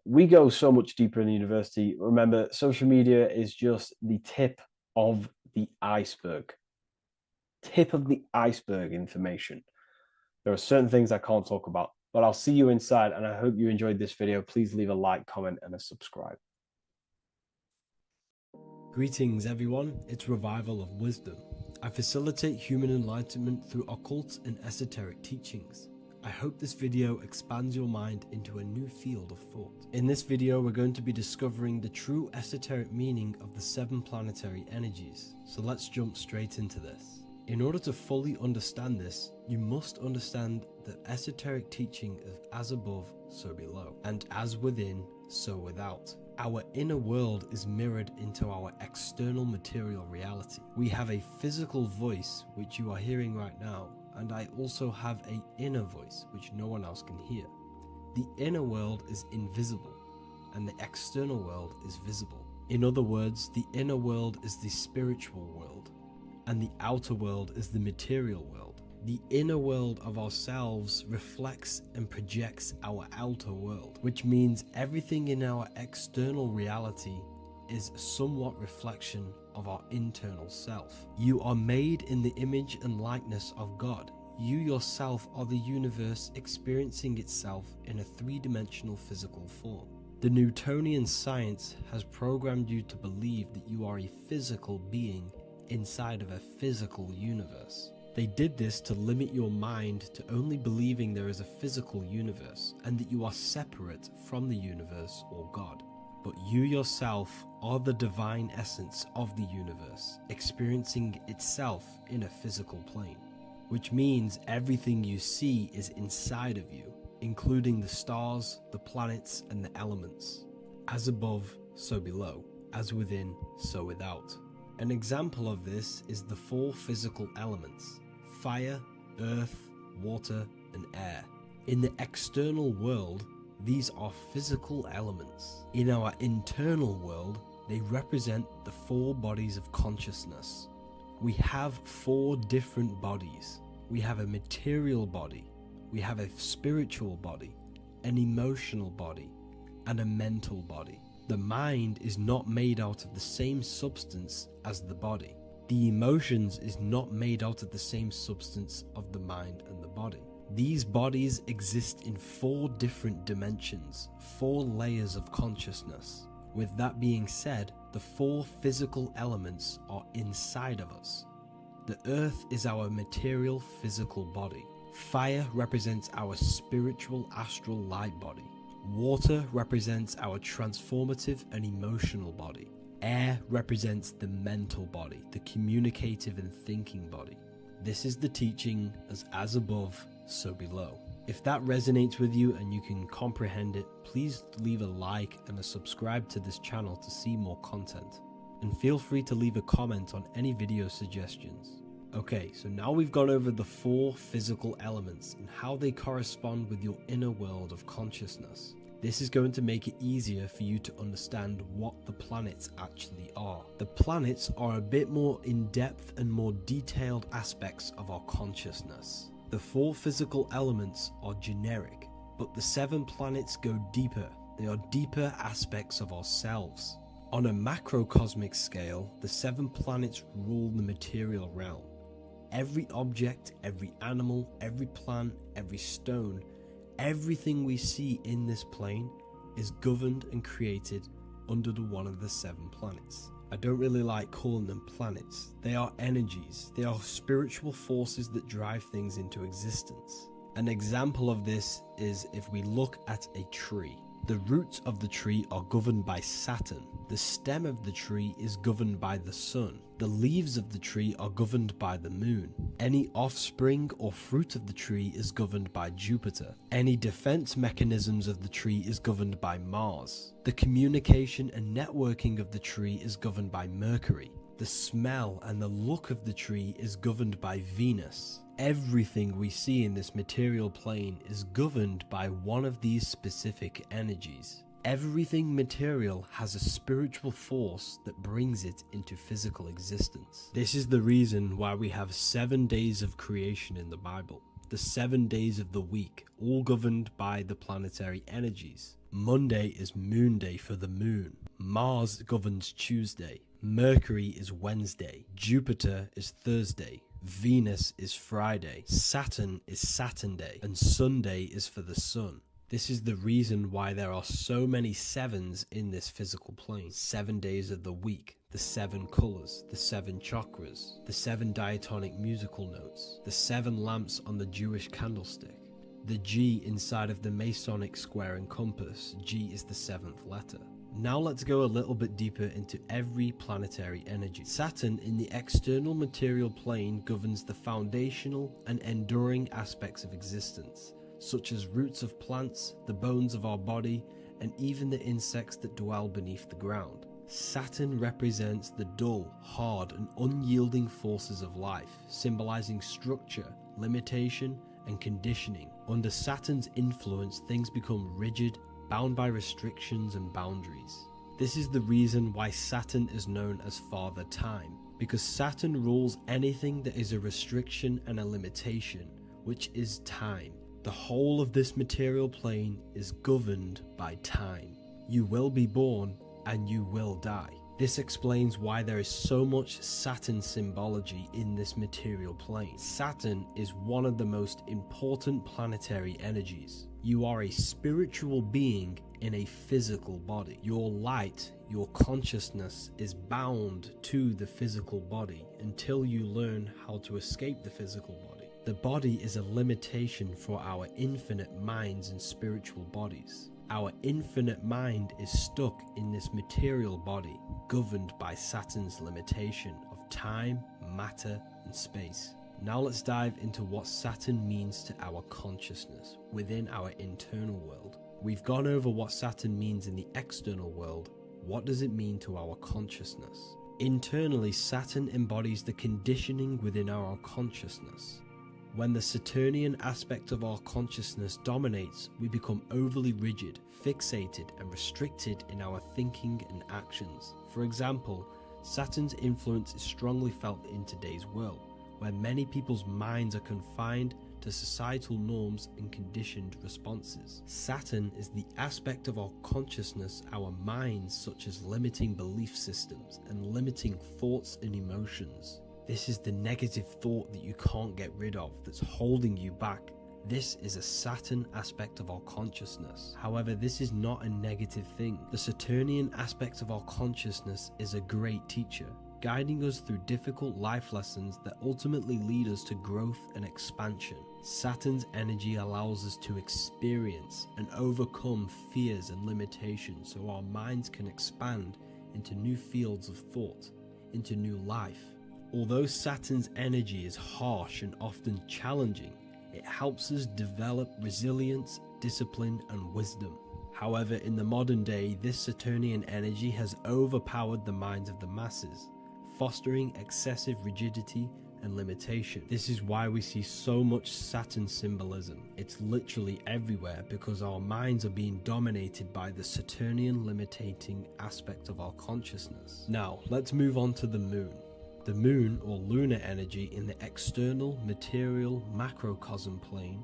We go so much deeper in the university. Remember, social media is just the tip of the iceberg. Tip of the iceberg information. There are certain things I can't talk about, but I'll see you inside, and I hope you enjoyed this video. Please leave a like, comment, and a subscribe.
Greetings everyone, it's Revival of Wisdom. I facilitate human enlightenment through occult and esoteric teachings. I hope this video expands your mind into a new field of thought. In this video, we're going to be discovering the true esoteric meaning of the 7 planetary energies. So let's jump straight into this. In order to fully understand this, you must understand the esoteric teaching of as above, so below, and as within, so without. Our inner world is mirrored into our external material reality. We have a physical voice, which you are hearing right now, and I also have an inner voice, which no one else can hear. The inner world is invisible, and the external world is visible. In other words, the inner world is the spiritual world, and the outer world is the material world. The inner world of ourselves reflects and projects our outer world, which means everything in our external reality is somewhat reflection of our internal self. You are made in the image and likeness of God. You yourself are the universe experiencing itself in a 3-dimensional physical form. The Newtonian science has programmed you to believe that you are a physical being inside of a physical universe. They did this to limit your mind to only believing there is a physical universe and that you are separate from the universe or God. But you yourself are the divine essence of the universe, experiencing itself in a physical plane, which means everything you see is inside of you, including the stars, the planets, and the elements. As above, so below. As within, so without. An example of this is the 4 physical elements: fire, earth, water, and air. In the external world, these are physical elements. In our internal world, they represent the 4 bodies of consciousness. We have 4 different bodies. We have a material body, we have a spiritual body, an emotional body, and a mental body. The mind is not made out of the same substance as the body. The emotions is not made out of the same substance of the mind and the body. These bodies exist in 4 different dimensions, 4 layers of consciousness. With that being said, the 4 physical elements are inside of us. The earth is our material physical body. Fire represents our spiritual astral light body. Water represents our transformative and emotional body. Air represents the mental body, the communicative and thinking body. This is the teaching as above, so below. If that resonates with you and you can comprehend it, please leave a like and a subscribe to this channel to see more content. And feel free to leave a comment on any video suggestions. Okay, so now we've gone over the 4 physical elements and how they correspond with your inner world of consciousness. This is going to make it easier for you to understand what the planets actually are. The planets are a bit more in-depth and more detailed aspects of our consciousness. The 4 physical elements are generic, but the 7 planets go deeper. They are deeper aspects of ourselves. On a macrocosmic scale, the 7 planets rule the material realm. Every object, every animal, every plant, every stone, everything we see in this plane is governed and created under one of the 7 planets. I don't really like calling them planets. They are energies. They are spiritual forces that drive things into existence. An example of this is if we look at a tree. The roots of the tree are governed by Saturn. The stem of the tree is governed by the sun. The leaves of the tree are governed by the moon. Any offspring or fruit of the tree is governed by Jupiter. Any defense mechanisms of the tree is governed by Mars. The communication and networking of the tree is governed by Mercury. The smell and the look of the tree is governed by Venus. Everything we see in this material plane is governed by one of these specific energies. Everything material has a spiritual force that brings it into physical existence. This is the reason why we have 7 days of creation in the Bible. The 7 days of the week, all governed by the planetary energies. Monday is moon day for the moon. Mars governs Tuesday. Mercury is Wednesday. Jupiter is Thursday. Venus is Friday. Saturn is Saturday. And Sunday is for the sun. This is the reason why there are so many 7s in this physical plane. 7 days of the week, the 7 colors, the 7 chakras, the 7 diatonic musical notes, the 7 lamps on the Jewish candlestick, the G inside of the Masonic square and compass. G is the 7th letter. Now let's go a little bit deeper into every planetary energy. Saturn in the external material plane governs the foundational and enduring aspects of existence, such as roots of plants, the bones of our body, and even the insects that dwell beneath the ground. Saturn represents the dull, hard, and unyielding forces of life, symbolizing structure, limitation, and conditioning. Under Saturn's influence, things become rigid, bound by restrictions and boundaries. This is the reason why Saturn is known as Father Time, because Saturn rules anything that is a restriction and a limitation, which is time. The whole of this material plane is governed by time. You will be born and you will die. This explains why there is so much Saturn symbology in this material plane. Saturn is one of the most important planetary energies. You are a spiritual being in a physical body. Your light, your consciousness is bound to the physical body until you learn how to escape the physical body. The body is a limitation for our infinite minds and spiritual bodies. Our infinite mind is stuck in this material body, governed by Saturn's limitation of time, matter, and space. Now let's dive into what Saturn means to our consciousness within our internal world. We've gone over what Saturn means in the external world. What does it mean to our consciousness? Internally, Saturn embodies the conditioning within our consciousness. When the Saturnian aspect of our consciousness dominates, we become overly rigid, fixated, and restricted in our thinking and actions. For example, Saturn's influence is strongly felt in today's world, where many people's minds are confined to societal norms and conditioned responses. Saturn is the aspect of our consciousness, our minds, such as limiting belief systems and limiting thoughts and emotions. This is the negative thought that you can't get rid of, that's holding you back. This is a Saturn aspect of our consciousness. However, this is not a negative thing. The Saturnian aspect of our consciousness is a great teacher, guiding us through difficult life lessons that ultimately lead us to growth and expansion. Saturn's energy allows us to experience and overcome fears and limitations so our minds can expand into new fields of thought, into new life. Although Saturn's energy is harsh and often challenging, it helps us develop resilience, discipline, and wisdom. However, in the modern day, this Saturnian energy has overpowered the minds of the masses, fostering excessive rigidity and limitation. This is why we see so much Saturn symbolism. It's literally everywhere because our minds are being dominated by the Saturnian limiting aspect of our consciousness. Now, let's move on to the moon. The moon, or lunar energy, in the external material macrocosm plane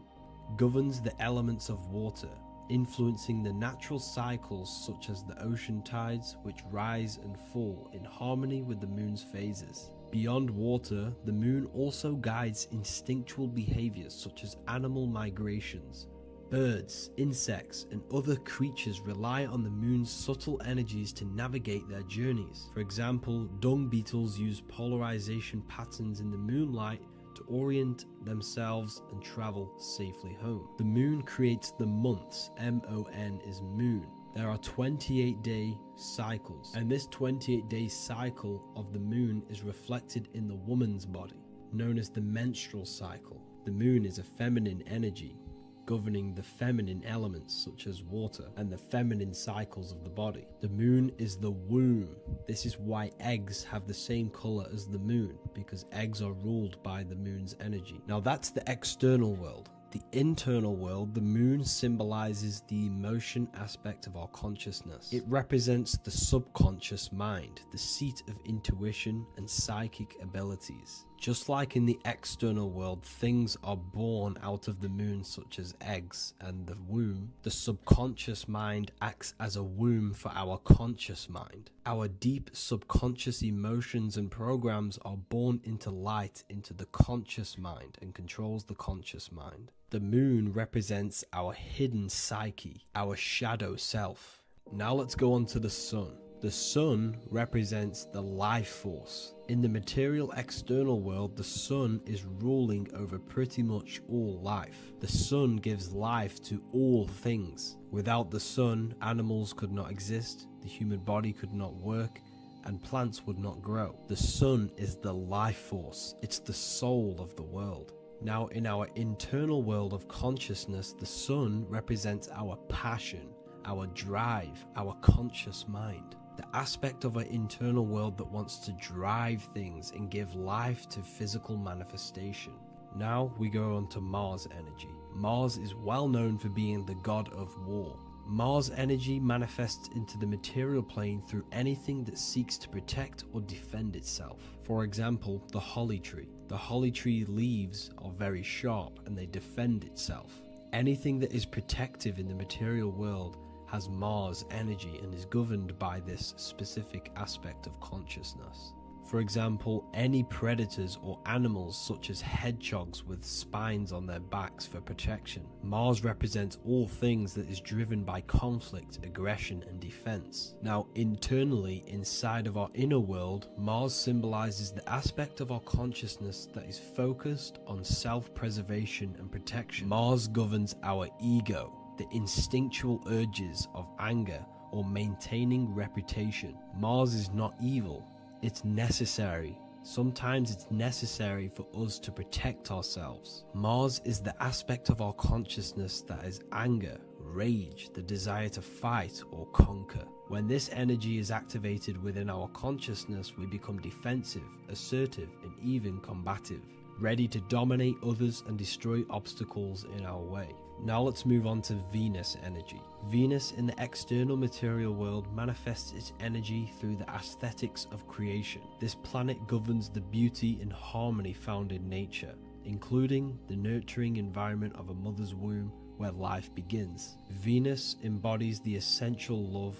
governs the elements of water, influencing the natural cycles such as the ocean tides, which rise and fall in harmony with the moon's phases. Beyond water, the moon also guides instinctual behaviors such as animal migrations. Birds, insects, and other creatures rely on the moon's subtle energies to navigate their journeys. For example, dung beetles use polarization patterns in the moonlight to orient themselves and travel safely home. The moon creates the months. M-O-N is moon. There are 28-day cycles, and this 28-day cycle of the moon is reflected in the woman's body, known as the menstrual cycle. The moon is a feminine energy, governing the feminine elements such as water and the feminine cycles of the body. The moon is the womb. This is why eggs have the same color as the moon, because eggs are ruled by the moon's energy. Now that's the external world. The internal world, the moon symbolizes the emotion aspect of our consciousness. It represents the subconscious mind, the seat of intuition and psychic abilities. Just like in the external world, things are born out of the moon, such as eggs and the womb. The subconscious mind acts as a womb for our conscious mind. Our deep subconscious emotions and programs are born into light into the conscious mind and controls the conscious mind. The moon represents our hidden psyche, our shadow self. Now let's go on to the sun. The sun represents the life force. In the material external world, the sun is ruling over pretty much all life. The sun gives life to all things. Without the sun, animals could not exist, the human body could not work, and plants would not grow. The sun is the life force. It's the soul of the world. Now, in our internal world of consciousness, the sun represents our passion, our drive, our conscious mind. The aspect of our internal world that wants to drive things and give life to physical manifestation. Now we go on to Mars energy. Mars is well known for being the god of war. Mars energy manifests into the material plane through anything that seeks to protect or defend itself. For example, the holly tree. The holly tree leaves are very sharp and they defend itself. Anything that is protective in the material world has Mars energy and is governed by this specific aspect of consciousness. For example, any predators or animals such as hedgehogs with spines on their backs for protection. Mars represents all things that is driven by conflict, aggression, and defense. Now, internally, inside of our inner world, Mars symbolizes the aspect of our consciousness that is focused on self-preservation and protection. Mars governs our ego, the instinctual urges of anger or maintaining reputation. Mars is not evil. It's necessary. Sometimes it's necessary for us to protect ourselves. Mars is the aspect of our consciousness that is anger, rage, the desire to fight or conquer. When this energy is activated within our consciousness, we become defensive, assertive, and even combative. ready to dominate others and destroy obstacles in our way. Now let's move on to Venus energy. Venus in the external material world manifests its energy through the aesthetics of creation. This planet governs the beauty and harmony found in nature, including the nurturing environment of a mother's womb where life begins. Venus embodies the essential love,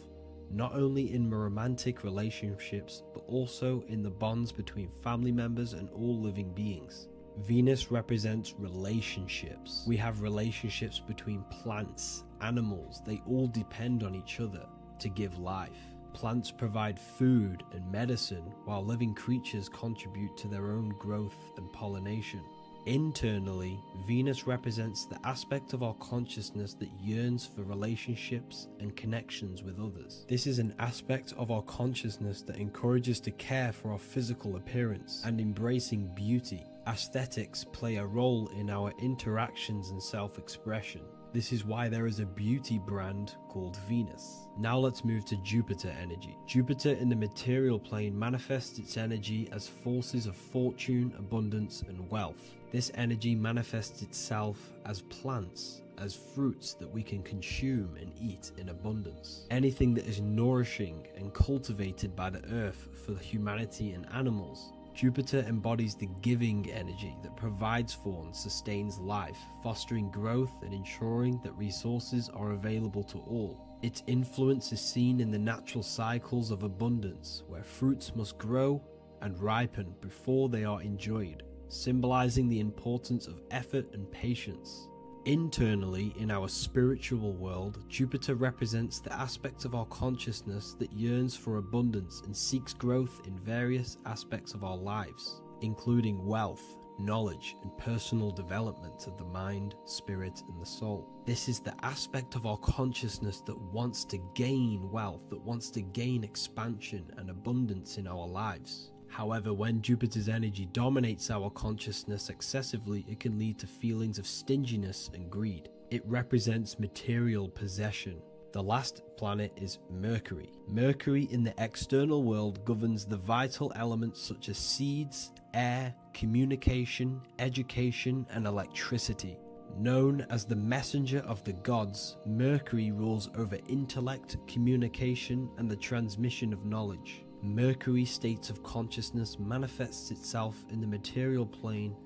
not only in romantic relationships, but also in the bonds between family members and all living beings. Venus represents relationships. We have relationships between plants, animals, they all depend on each other to give life. Plants provide food and medicine, while living creatures contribute to their own growth and pollination. Internally, Venus represents the aspect of our consciousness that yearns for relationships and connections with others. This is an aspect of our consciousness that encourages to care for our physical appearance and embracing beauty. Aesthetics play a role in our interactions and self-expression. This is why there is a beauty brand called Venus. Now let's move to Jupiter energy. Jupiter in the material plane manifests its energy as forces of fortune, abundance, and wealth. This energy manifests itself as plants, as fruits that we can consume and eat in abundance. Anything that is nourishing and cultivated by the earth for humanity and animals. Jupiter embodies the giving energy that provides for and sustains life, fostering growth and ensuring that resources are available to all. Its influence is seen in the natural cycles of abundance, where fruits must grow and ripen before they are enjoyed, symbolizing the importance of effort and patience. Internally, in our spiritual world, Jupiter represents the aspect of our consciousness that yearns for abundance and seeks growth in various aspects of our lives, including wealth, knowledge, and personal development of the mind, spirit, and the soul. This is the aspect of our consciousness that wants to gain wealth, that wants to gain expansion and abundance in our lives. However, when Jupiter's energy dominates our consciousness excessively, it can lead to feelings of stinginess and greed. It represents material possession. The last planet is Mercury. Mercury in the external world governs the vital elements such as seeds, air, communication, education, and electricity. Known as the messenger of the gods, Mercury rules over intellect, communication, and the transmission of knowledge. Mercury's states of consciousness manifests itself in the material plane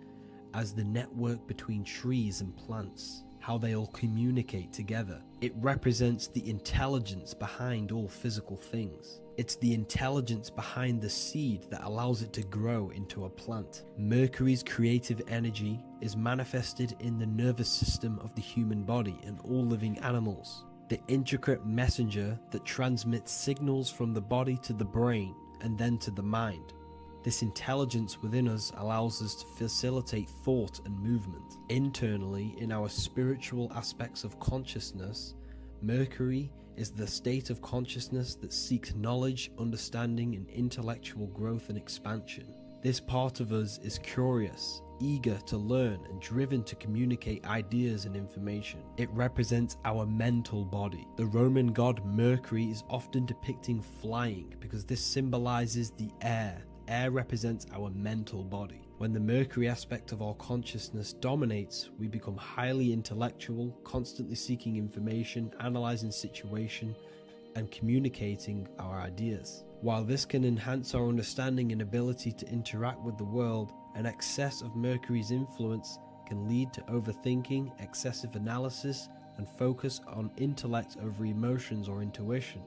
as the network between trees and plants, how they all communicate together. It represents the intelligence behind all physical things. It's the intelligence behind the seed that allows it to grow into a plant. Mercury's creative energy is manifested in the nervous system of the human body and all living animals. The intricate messenger that transmits signals from the body to the brain and then to the mind. This intelligence within us allows us to facilitate thought and movement. Internally, in our spiritual aspects of consciousness, Mercury is the state of consciousness that seeks knowledge, understanding, and intellectual growth and expansion. This part of us is curious, eager to learn, and driven to communicate ideas and information. It represents our mental body. The Roman god Mercury is often depicting flying because this symbolizes the air. Air represents our mental body. When the Mercury aspect of our consciousness dominates, we become highly intellectual, constantly seeking information, analyzing situation, and communicating our ideas. While this can enhance our understanding and ability to interact with the world, an excess of Mercury's influence can lead to overthinking, excessive analysis, and focus on intellect over emotions or intuition.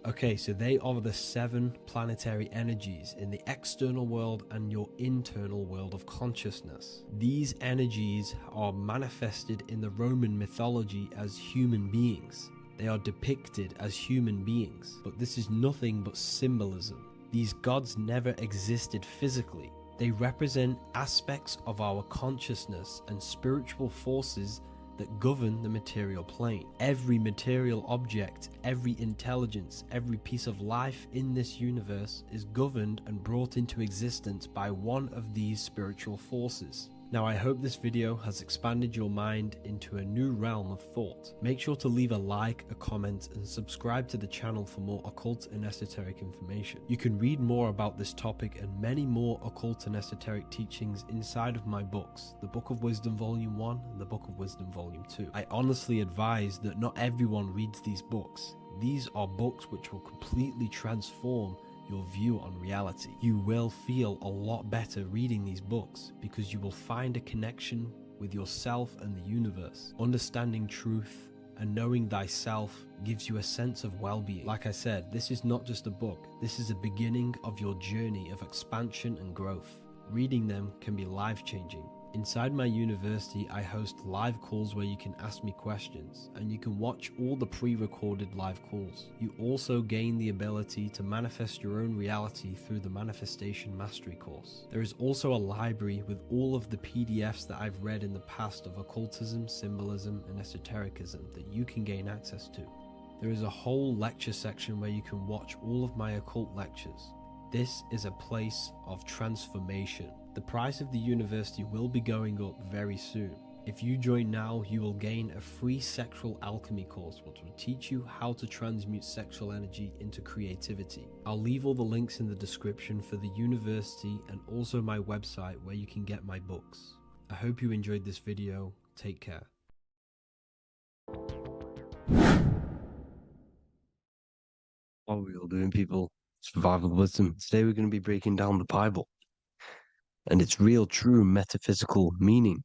Okay, so they are the 7 planetary energies in the external world and your internal world of consciousness. These energies are manifested in the Roman mythology as human beings. They are depicted as human beings, but this is nothing but symbolism. These gods never existed physically. They represent aspects of our consciousness and spiritual forces that govern the material plane. Every material object, every intelligence, every piece of life in this universe is governed and brought into existence by one of these spiritual forces. Now I hope this video has expanded your mind into a new realm of thought. Make sure to leave a like, a comment, and subscribe to the channel for more occult and esoteric information. You can read more about this topic and many more occult and esoteric teachings inside of my books, the Book of Wisdom Volume 1 and the Book of Wisdom Volume 2. I honestly advise that not everyone reads these books. These are books which will completely transform your view on reality. You will feel a lot better reading these books because you will find a connection with yourself and the universe. Understanding truth and knowing thyself gives you a sense of well-being. Like I said, this is not just a book. This is a beginning of your journey of expansion and growth. Reading them can be life-changing. Inside my university, I host live calls where you can ask me questions, and you can watch all the pre-recorded live calls. You also gain the ability to manifest your own reality through the Manifestation Mastery course. There is also a library with all of the PDFs that I've read in the past of occultism, symbolism, and esotericism that you can gain access to. There is a whole lecture section where you can watch all of my occult lectures. This is a place of transformation. The price of the university will be going up very soon. If you join now, you will gain a free sexual alchemy course which will teach you how to transmute sexual energy into creativity. I'll leave all the links in the description for the university and also my website where you can get my books. I hope you enjoyed this video. Take care.
What are we all doing, people? Survival wisdom. Today we're going to be breaking down the Bible and its real, true metaphysical meaning.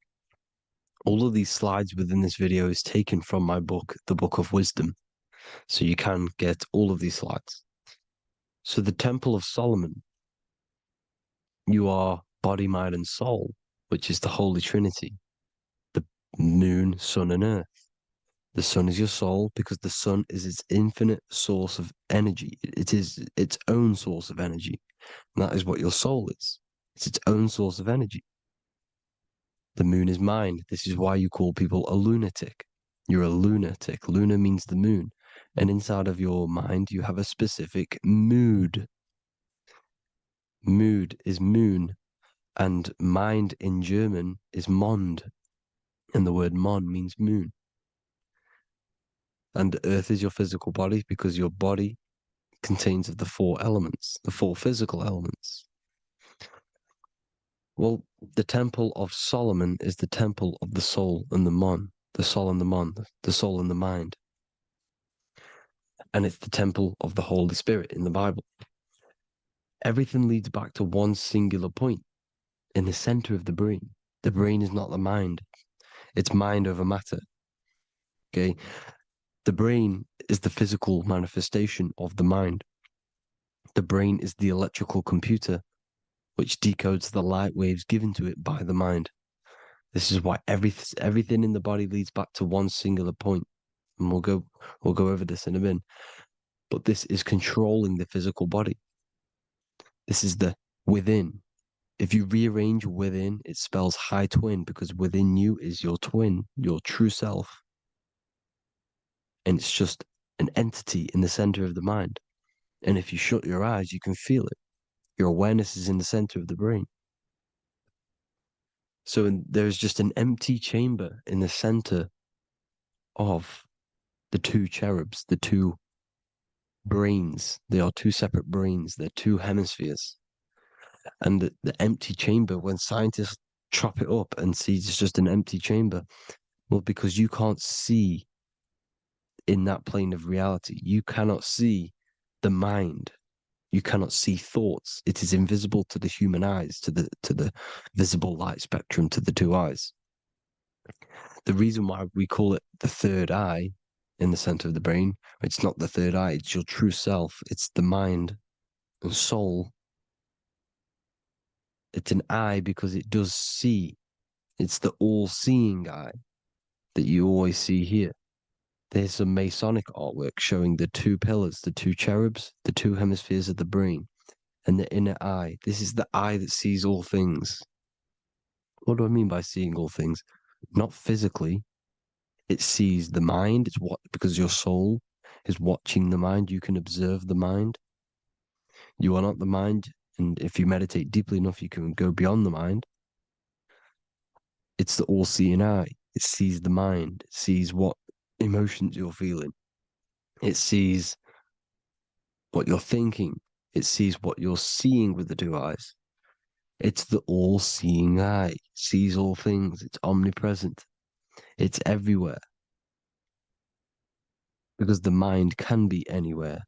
All of these slides within this video is taken from my book, The Book of Wisdom. So you can get all of these slides. So the Temple of Solomon, you are body, mind, and soul, which is the Holy Trinity. The moon, sun, and earth. The sun is your soul because the sun is its infinite source of energy. It is its own source of energy. And that is what your soul is. It's its own source of energy. The moon is mind. This is why you call people a lunatic. You're a lunatic. Luna means the moon. And inside of your mind, you have a specific mood. Mood is moon. And mind in German is Mond. And the word Mon means moon. And earth is your physical body because your body contains of the four elements, the four physical elements. Well, the Temple of Solomon is the temple of the soul and the mon, the soul and the mon, the soul and the mind. And it's the temple of the Holy Spirit in the Bible. Everything leads back to one singular point in the center of the brain. The brain is not the mind. It's mind over matter. Okay? The brain is the physical manifestation of the mind. The brain is the electrical computer which decodes the light waves given to it by the mind. This is why everything in the body leads back to one singular point. And we'll go over this in a minute. But this is controlling the physical body. This is the within. If you rearrange within, it spells high twin because within you is your twin, your true self. And it's just an entity in the center of the mind. And if you shut your eyes, you can feel it. Your awareness is in the center of the brain. So there's just an empty chamber in the center of the two cherubs, the two brains. They are two separate brains. They're two hemispheres. And the empty chamber, when scientists chop it up and see it's just an empty chamber, well, because you can't see in that plane of reality. You cannot see the mind. You cannot see thoughts. It is invisible to the human eyes, to the visible light spectrum, to the two eyes. The reason why we call it the third eye in the center of the brain, it's not the third eye, it's your true self. It's the mind and soul. It's an eye because it does see. It's the all-seeing eye that you always see here. There's some Masonic artwork showing the two pillars, the two cherubs, the two hemispheres of the brain, and the inner eye. This is the eye that sees all things. What do I mean by seeing all things? Not physically. It sees the mind. It's what, because your soul is watching the mind. You can observe the mind. You are not the mind. And if you meditate deeply enough, you can go beyond the mind. It's the all-seeing eye. It sees the mind. It sees what emotions you're feeling. It sees what you're thinking. It sees what you're seeing with the two eyes. It's the all-seeing eye. It sees all things. It's omnipresent. It's everywhere. Because the mind can be anywhere.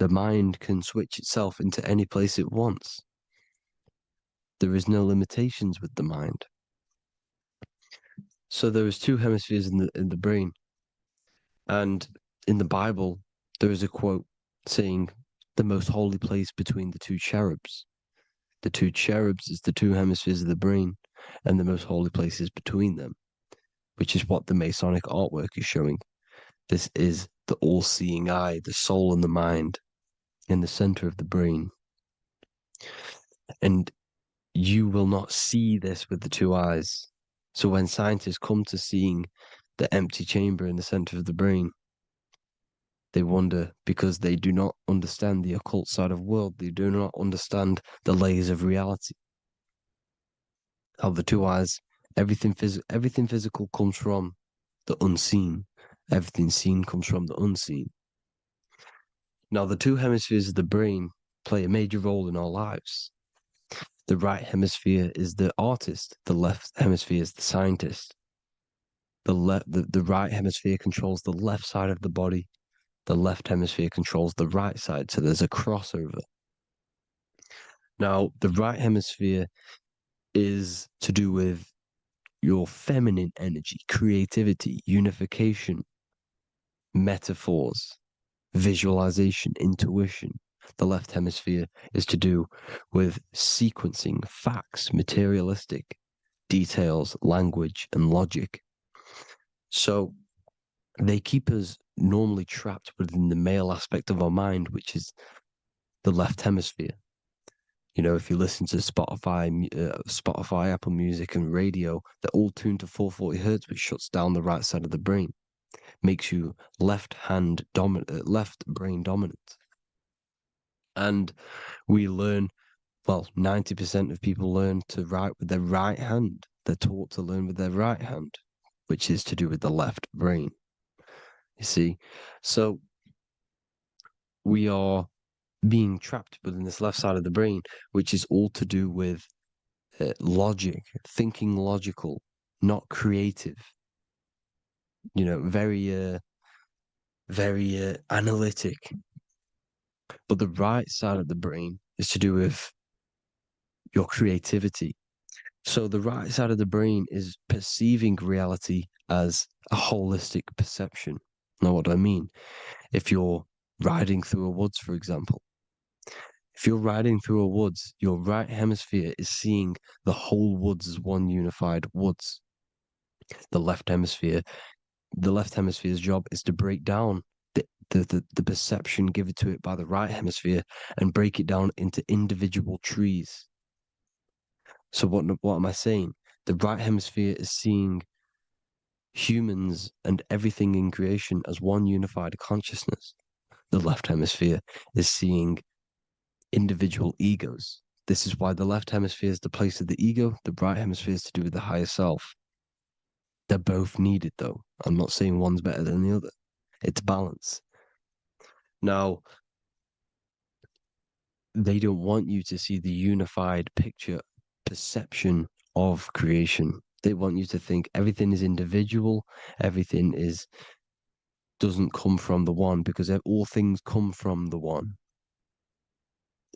The mind can switch itself into any place it wants. There is no limitations with the mind. So there is two hemispheres in the brain. And in the Bible, there is a quote saying the most holy place between the two cherubs. The two cherubs is the two hemispheres of the brain, and the most holy place is between them, which is what the Masonic artwork is showing. This is the all-seeing eye, the soul and the mind, in the center of the brain. And you will not see this with the two eyes. So when scientists come to seeing the empty chamber in the center of the brain, they wonder because they do not understand the occult side of the world. They do not understand the layers of reality. How the two eyes, everything physical comes from the unseen. Everything seen comes from the unseen. Now, the two hemispheres of the brain play a major role in our lives. The right hemisphere is the artist. The left hemisphere is the scientist. The right hemisphere controls the left side of the body. The left hemisphere controls the right side. So there's a crossover. Now, the right hemisphere is to do with your feminine energy, creativity, unification, metaphors, visualization, intuition. The left hemisphere is to do with sequencing, facts, materialistic details, language, and logic. So they keep us normally trapped within the male aspect of our mind, which is the left hemisphere. You know, if you listen to Spotify, Apple Music, and radio, they're all tuned to 440 hertz, which shuts down the right side of the brain, makes you left brain dominant. And we learn, well, 90% of people learn to write with their right hand. They're taught to learn with their right hand, which is to do with the left brain. You see, so we are being trapped within this left side of the brain, which is all to do with logic, thinking logical, not creative. You know, very analytic. But the right side of the brain is to do with your creativity. So the right side of the brain is perceiving reality as a holistic perception. Now, what do I mean? If you're riding through a woods, for example, if you're riding through a woods, your right hemisphere is seeing the whole woods as one unified woods. The left hemisphere's job is to break down the perception given to it by the right hemisphere and break it down into individual trees. So what am I saying? The right hemisphere is seeing humans and everything in creation as one unified consciousness. The left hemisphere is seeing individual egos. This is why the left hemisphere is the place of the ego, the right hemisphere is to do with the higher self. They're both needed, though. I'm not saying one's better than the other. It's balance. Now, they don't want you to see the unified picture, perception of creation. They want you to think everything is individual, everything doesn't come from the one, because all things come from the one.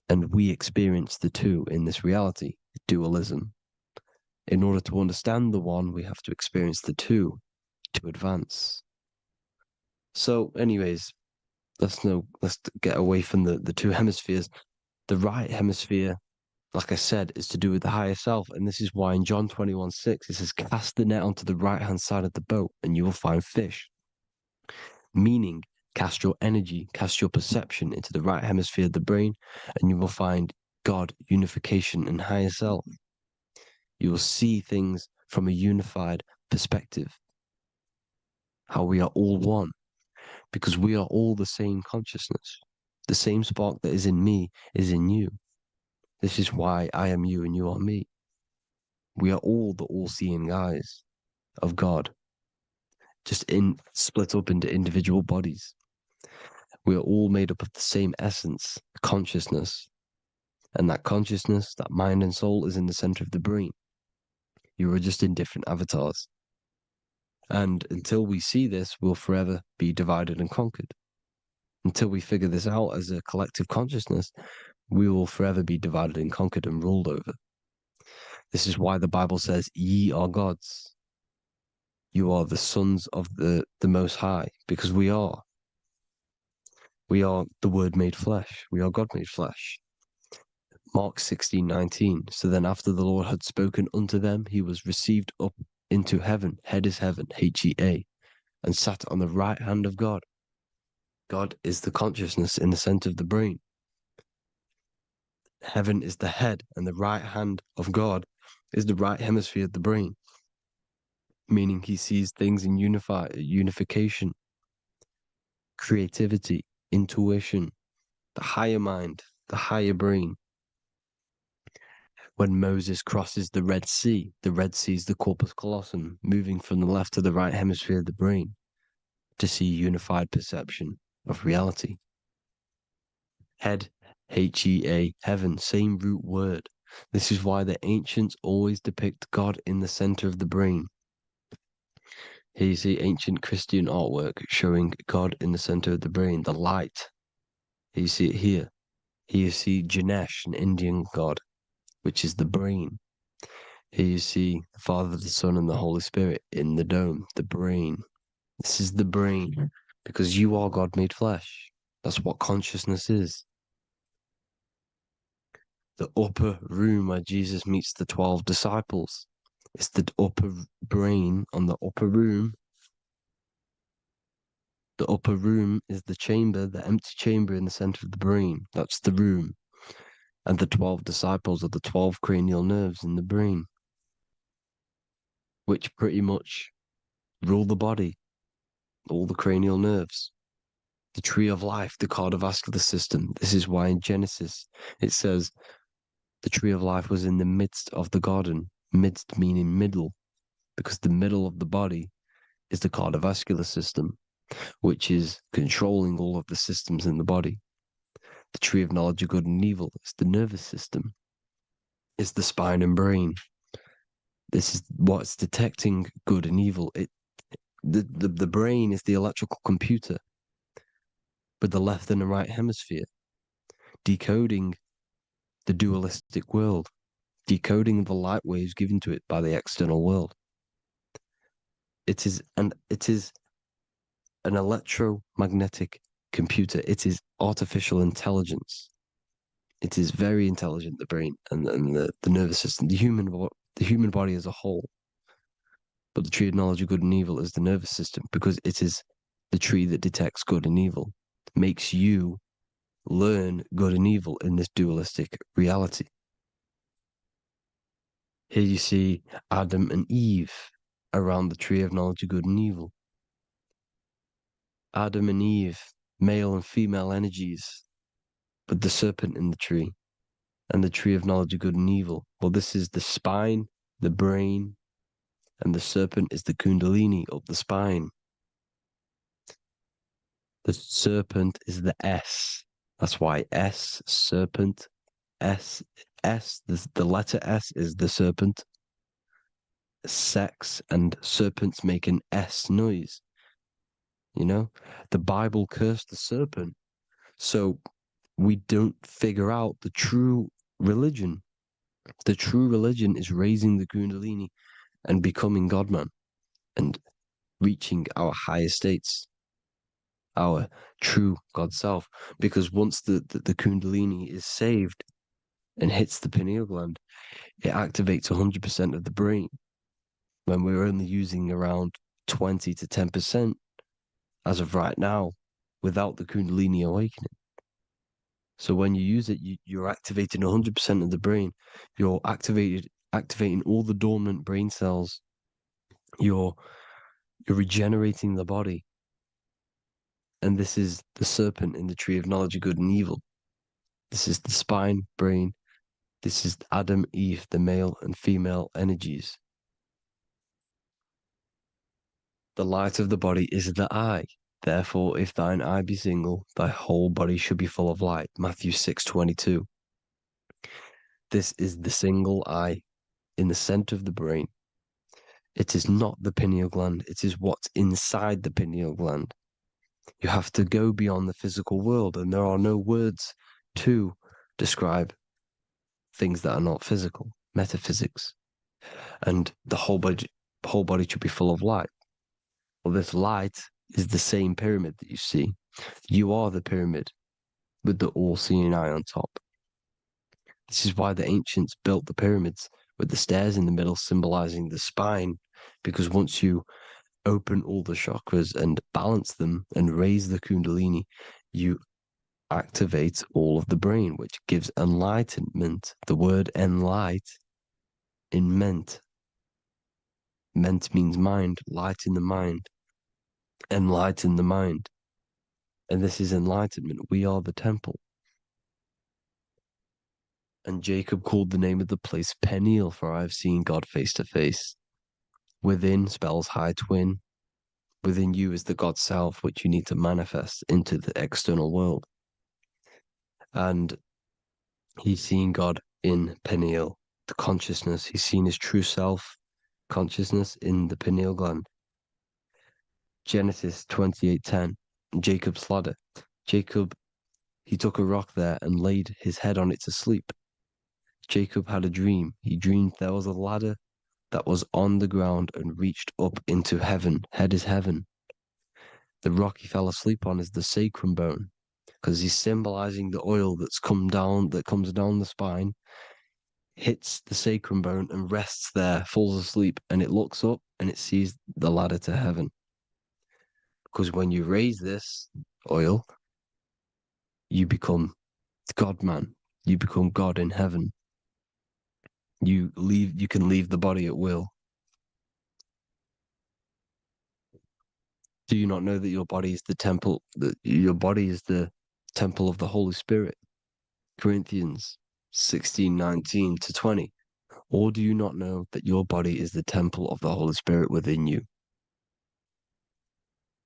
And we experience the two in this reality, dualism. In order to understand the one, we have to experience the two to advance. So, anyways, let's get away from the two hemispheres. The right hemisphere, like I said, is to do with the higher self. And this is why in John 21:6, it says, cast the net onto the right-hand side of the boat and you will find fish. Meaning, cast your energy, cast your perception into the right hemisphere of the brain, and you will find God, unification, and higher self. You will see things from a unified perspective. How we are all one, because we are all the same consciousness. The same spark that is in me is in you. This is why I am you and you are me. We are all the all-seeing eyes of God, just split up into individual bodies. We are all made up of the same essence, consciousness. And that consciousness, that mind and soul, is in the center of the brain. You are just in different avatars. And until we see this, we'll forever be divided and conquered. Until we figure this out as a collective consciousness, we will forever be divided and conquered and ruled over. This is why the Bible says, ye are gods. You are the sons of the Most High, because we are. We are the Word made flesh. We are God made flesh. Mark 16:19. So then after the Lord had spoken unto them, he was received up into heaven. Head is heaven, H-E-A, and sat on the right hand of God. God is the consciousness in the center of the brain. Heaven is the head, and the right hand of God is the right hemisphere of the brain, meaning he sees things in unification, creativity, intuition, the higher mind, the higher brain. When Moses crosses the Red Sea is the corpus callosum, moving from the left to the right hemisphere of the brain to see unified perception of reality. Head, H-E-A, heaven, same root word. This is why the ancients always depict God in the center of the brain. Here you see ancient Christian artwork showing God in the center of the brain, the light. Here you see it here. Here you see Ganesh, an Indian god, which is the brain. Here you see the Father, the Son, and the Holy Spirit in the dome, the brain. This is the brain, because you are God made flesh. That's what consciousness is. The upper room where Jesus meets the 12 disciples. It's the upper brain on the upper room. The upper room is the chamber, the empty chamber in the center of the brain. That's the room. And the 12 disciples are the 12 cranial nerves in the brain, which pretty much rule the body, all the cranial nerves. The tree of life, the cardiovascular system. This is why in Genesis it says the tree of life was in the midst of the garden. Midst meaning middle, because the middle of the body is the cardiovascular system, which is controlling all of the systems in the body. The tree of knowledge of good and evil is the nervous system. It's the spine and brain. This is what's detecting good and evil. The brain is the electrical computer with the left and the right hemisphere, decoding the dualistic world, decoding the light waves given to it by the external world. It is an electromagnetic computer. It is artificial intelligence. It is very intelligent, the brain and the nervous system, the human body as a whole. But the tree of knowledge of good and evil is the nervous system, because it is the tree that detects good and evil, makes you learn good and evil in this dualistic reality. Here you see Adam and Eve around the tree of knowledge of good and evil. Adam and Eve, male and female energies, but the serpent in the tree, and the tree of knowledge of good and evil. Well, this is the spine, the brain, and the serpent is the kundalini of the spine. The serpent is the S. That's why S, serpent, S, the letter S is the serpent. Sex and serpents make an S noise. You know, the Bible cursed the serpent. So we don't figure out the true religion. The true religion is raising the kundalini and becoming God-man and reaching our higher states, our true God self. Because once the kundalini is saved and hits the pineal gland, it activates 100% of the brain, when we're only using around 20 to 10% as of right now without the kundalini awakening. So when you use it, you're activating 100% of the brain. You're activating all the dormant brain cells. You're regenerating the body. And this is the serpent in the tree of knowledge of good and evil. This is the spine, brain, This is Adam, Eve, the male and female energies. The light of the body is the eye. Therefore, if thine eye be single, thy whole body should be full of light. Matthew 6:22. This is the single eye in the center of the brain. It is not the pineal gland. It is what's inside the pineal gland. You have to go beyond the physical world, and there are no words to describe things that are not physical, metaphysics. And the whole body should be full of light. Well, this light is the same pyramid that you see. You are the pyramid with the all-seeing eye on top. This is why the ancients built the pyramids with the stairs in the middle symbolizing the spine, because once you open all the chakras and balance them and raise the kundalini, you activate all of the brain, which gives enlightenment. The word enlight in ment. Ment means mind, light in the mind. Enlighten the mind. And this is enlightenment. We are the temple. And Jacob called the name of the place Peniel, for I have seen God face to face. Within spells high twin. Within you is the God self, which you need to manifest into the external world. And he's seen God in Peniel, the consciousness. He's seen his true self, consciousness, in the pineal gland. Genesis 28:10, Jacob's ladder. Jacob, he took a rock there and laid his head on it to sleep. Jacob had a dream. He dreamed there was a ladder that was on the ground and reached up into heaven. Head is heaven. The rock he fell asleep on is the sacrum bone, because he's symbolizing the oil that comes down the spine, hits the sacrum bone and rests there, falls asleep, and it looks up and it sees the ladder to heaven. Because when you raise this oil, you become God-man. You become God in heaven. You can leave the body at will. Do you not know that your body is the temple, that your body is the temple of the Holy Spirit? Corinthians 16:19-20. Or do you not know that your body is the temple of the Holy Spirit within you?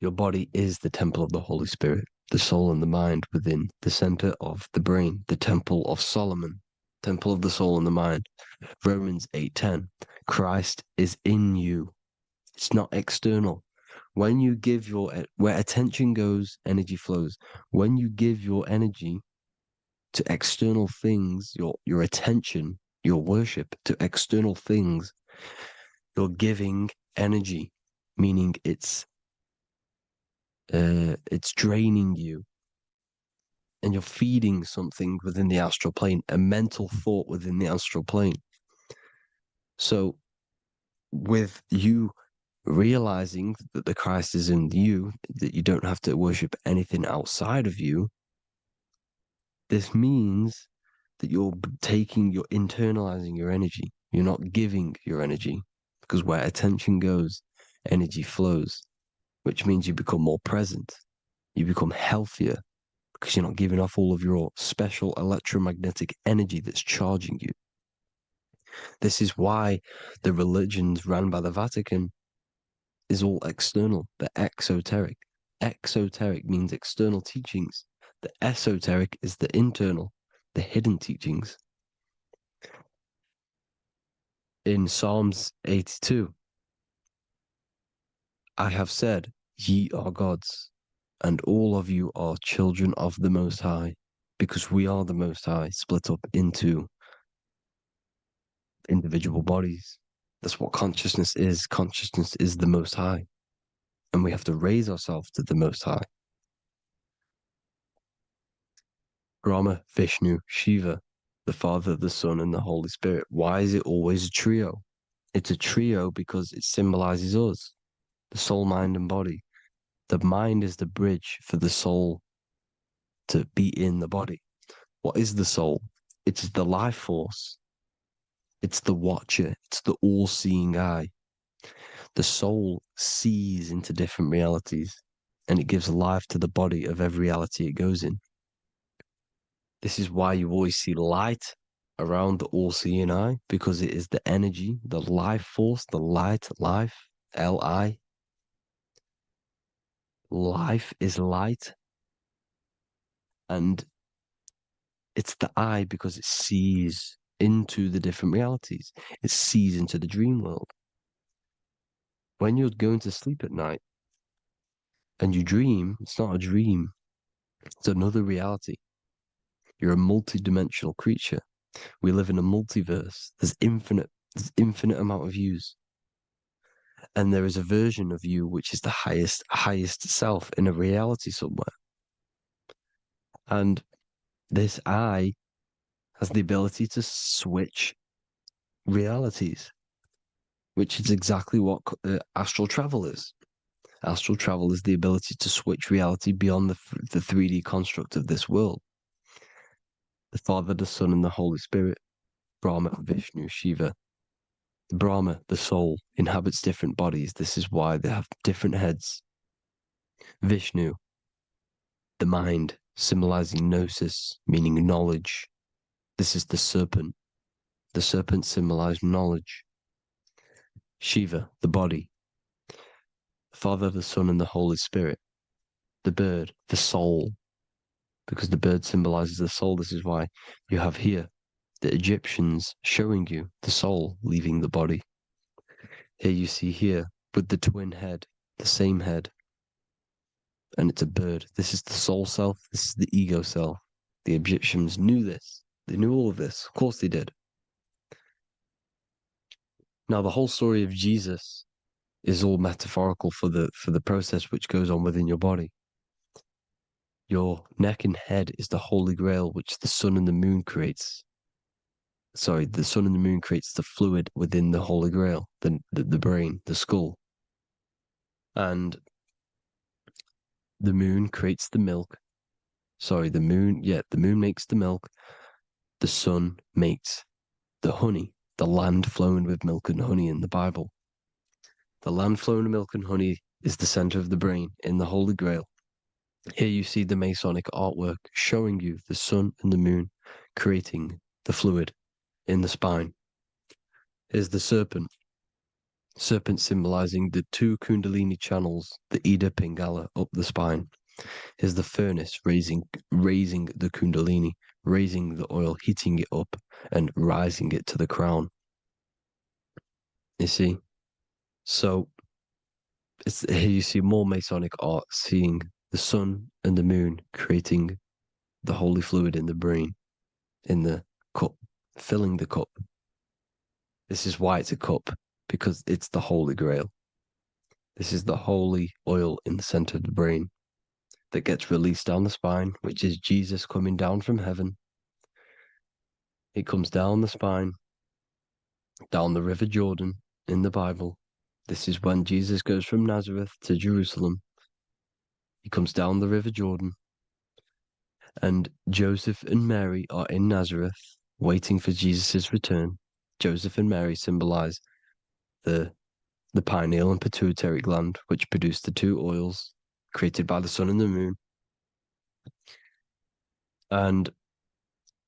Your body is the temple of the Holy Spirit, the soul and the mind within the center of the brain, the temple of Solomon, temple of the soul and the mind. Romans 8:10. Christ is in you. It's not external. When you give where attention goes, energy flows. When you give your energy to external things, your attention, your worship to external things, you're giving energy, meaning it's draining you, and you're feeding something within the astral plane, a mental thought within the astral plane. So with you realizing that the Christ is in you, that you don't have to worship anything outside of you, this means that you're internalizing your energy. You're not giving your energy, because where attention goes, energy flows, which means you become more present. You become healthier, because you're not giving off all of your special electromagnetic energy that's charging you. This is why the religions run by the Vatican is all external. They're exoteric. Exoteric means external teachings. The esoteric is the internal, the hidden teachings. In Psalms 82, I have said, ye are gods, and all of you are children of the Most High, because we are the Most High, split up into individual bodies. That's what consciousness is. Consciousness is the Most High, and we have to raise ourselves to the Most High. Brahma, Vishnu, Shiva, the Father, the Son, and the Holy Spirit. Why is it always a trio? It's a trio because it symbolizes us, the soul, mind, and body. The mind is the bridge for the soul to be in the body. What is the soul? It's the life force. It's the watcher. It's the all-seeing eye. The soul sees into different realities, and it gives life to the body of every reality it goes in. This is why you always see light around the all-seeing eye because it is the energy, the life force, the light, life, Li. Life is light. And it's the eye because it sees into the different realities. It sees into the dream world. When you're going to sleep at night and you dream, it's not a dream. It's another reality. You're a multi-dimensional creature. We live in a multiverse. There's infinite amount of yous. And there is a version of you which is the highest self in a reality somewhere. And this eye has the ability to switch realities, which is exactly what astral travel is. Astral travel is the ability to switch reality beyond the 3D construct of this world. The Father, the Son, and the Holy Spirit, Brahma, Vishnu, Shiva. Brahma, the soul, inhabits different bodies. This is why they have different heads. Vishnu, the mind, symbolizing gnosis, meaning knowledge. This is the serpent. The serpent symbolized knowledge. Shiva, the body. The Father, the Son, and the Holy Spirit. The bird, the soul, because the bird symbolizes the soul. This is why you have here the Egyptians showing you the soul leaving the body. Here you see here with the twin head, the same head, and it's a bird. This is the soul self. This is the ego self. The Egyptians knew this. They knew all of this. Of course they did. Now the whole story of Jesus is all metaphorical for the process which goes on within your body. Your neck and head is the Holy Grail, which the sun and the moon creates. Sorry, the sun and the moon creates the fluid within the Holy Grail, the brain, the skull. And the moon creates the milk. Sorry, the moon makes the milk. The sun makes the honey, the land flowing with milk and honey in the Bible. The land flowing with milk and honey is the center of the brain in the Holy Grail. Here you see the Masonic artwork showing you the sun and the moon creating the fluid in the spine. Here's the serpent. Serpent symbolizing the two Kundalini channels, the Ida Pingala up the spine. Here's the furnace raising the Kundalini, raising the oil, heating it up and rising it to the crown. You see? So here you see more Masonic art, seeing the sun and the moon creating the holy fluid in the brain, in the cup, filling the cup. This is why it's a cup, because it's the Holy Grail. This is the holy oil in the center of the brain that gets released down the spine, which is Jesus coming down from heaven. It comes down the spine, down the River Jordan in the Bible. This is when Jesus goes from Nazareth to Jerusalem. He comes down the River Jordan, and Joseph and Mary are in Nazareth waiting for Jesus' return. Joseph and Mary symbolize the pineal and pituitary gland, which produce the two oils created by the sun and the moon. And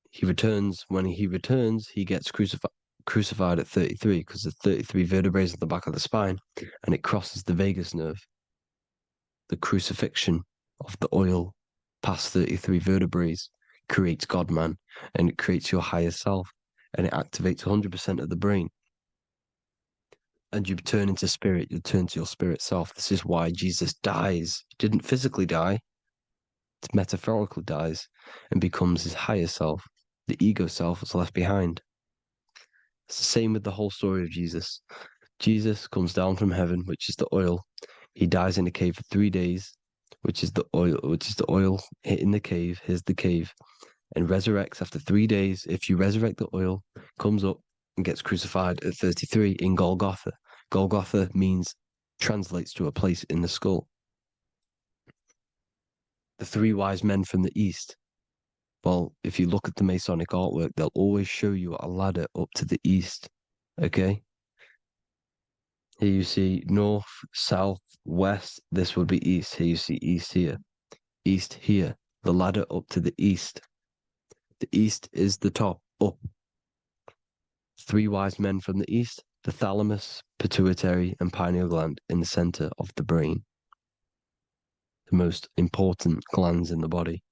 he returns. When he returns, he gets crucified at 33, because there's 33 vertebrae at the back of the spine, and it crosses the vagus nerve. The crucifixion of the oil past 33 vertebrae creates God-man, and it creates your higher self, and it activates 100% of the brain. And you turn into spirit, you turn to your spirit self. This is why Jesus dies. He didn't physically die, it's metaphorically dies, and becomes his higher self. The ego self is left behind. It's the same with the whole story of Jesus. Jesus comes down from heaven, which is the oil. He dies in a cave for 3 days, which is the oil hitting the cave. Here's the cave. And resurrects after 3 days. If you resurrect the oil, comes up and gets crucified at 33 in Golgotha. Golgotha translates to a place in the skull. The three wise men from the east. Well, if you look at the Masonic artwork, they'll always show you a ladder up to the east. Okay? Here you see north, south, west. This would be east. Here you see east here. East here. The ladder up to the east. The east is the top, up. 3 wise men from the east, the thalamus, pituitary, and pineal gland in the center of the brain. The most important glands in the body.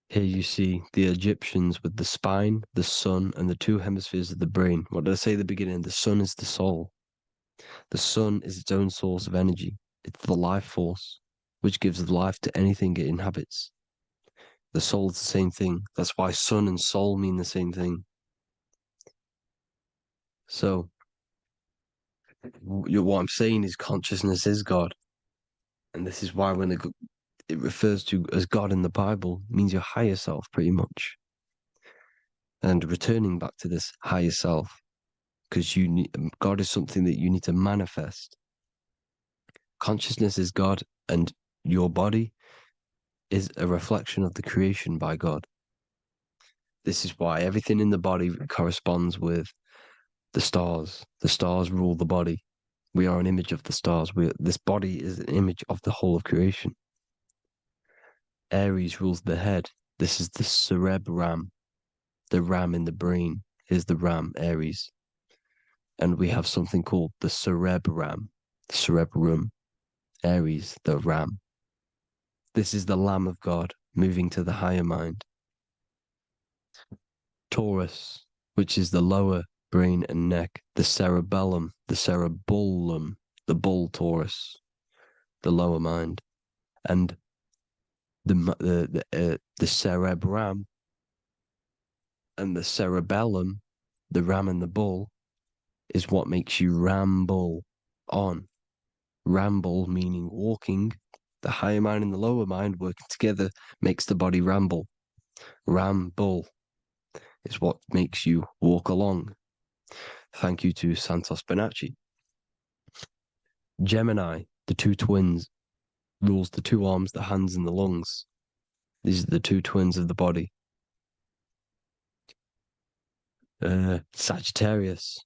Here you see the Egyptians with the spine, the sun, and the 2 hemispheres of the brain. What did I say at the beginning? The sun is the soul. The sun is its own source of energy. It's the life force, which gives life to anything it inhabits. The soul is the same thing. That's why sun and soul mean the same thing. So, what I'm saying is consciousness is God. And this is why when it refers to as God in the Bible, it means your higher self, pretty much. And returning back to this higher self, because God is something that you need to manifest. Consciousness is God, and your body is a reflection of the creation by God. This is why everything in the body corresponds with the stars. The stars rule the body. We are an image of the stars. This body is an image of the whole of creation. Aries rules the head. This is the cerebrum, the ram in the brain. Here's the ram, Aries. And we have something called the cerebrum, Aries, the ram. This is the Lamb of God moving to the higher mind. Taurus, which is the lower brain and neck, the cerebellum, the bull Taurus, the lower mind, and the cerebrum and the cerebellum, the ram and the bull, is what makes you ramble on. Ramble meaning walking. The higher mind and the lower mind working together makes the body ramble. Ramble is what makes you walk along. Thank you to Santos Bonacci. Gemini, the 2 twins, rules the 2 arms, the hands, and the lungs. These are the 2 twins of the body. Sagittarius,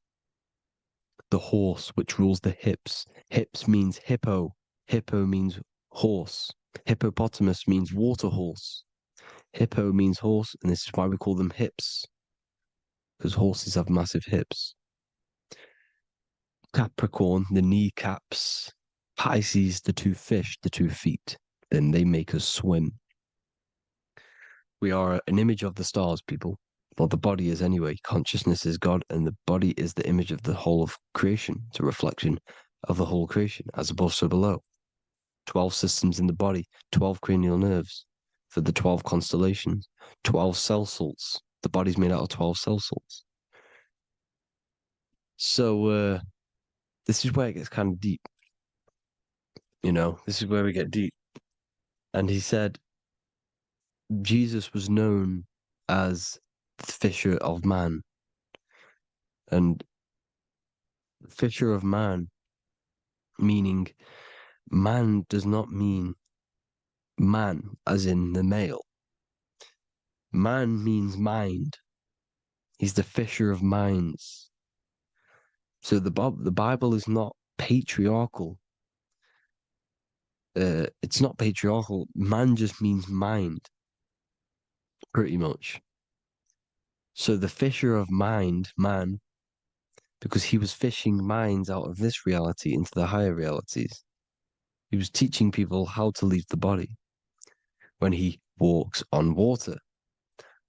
the horse, which rules the hips. Hips means hippo. Hippo means horse. Hippopotamus means water horse. Hippo means horse, and this is why we call them hips, because horses have massive hips. Capricorn, the kneecaps. Pisces, the 2 fish, the 2 feet. Then they make us swim. We are an image of the stars, people. Well, the body is anyway. Consciousness is God, and the body is the image of the whole of creation. It's a reflection of the whole creation, as above, so below. 12 systems in the body, 12 cranial nerves for the 12 constellations, 12 cell salts. The body's made out of 12 cell salts. So, this is where it gets kind of deep. This is where we get deep. And he said Jesus was known as the fisher of man. And fisher of man, meaning man does not mean man as in the male. Man means mind. He's the fisher of minds. So the Bible is not patriarchal. It's not patriarchal. Man just means mind, pretty much. So the fisher of mind, man, because he was fishing minds out of this reality into the higher realities. He was teaching people how to leave the body when he walks on water.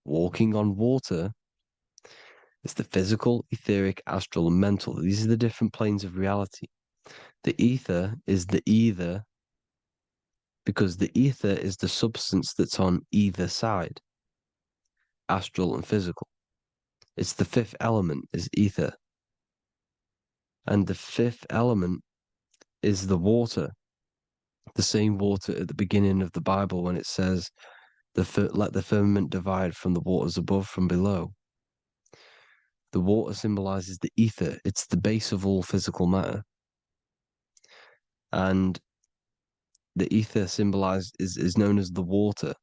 Walking on water is the physical, etheric, astral, and mental. These are the different planes of reality. The ether is the either, because the ether is the substance that's on either side, astral and physical. It's the 5th element, is ether. And the 5th element is the water. The same water at the beginning of the Bible when it says, let the firmament divide from the waters above from below. The water symbolizes the ether. It's the base of all physical matter. And the ether is known as the water.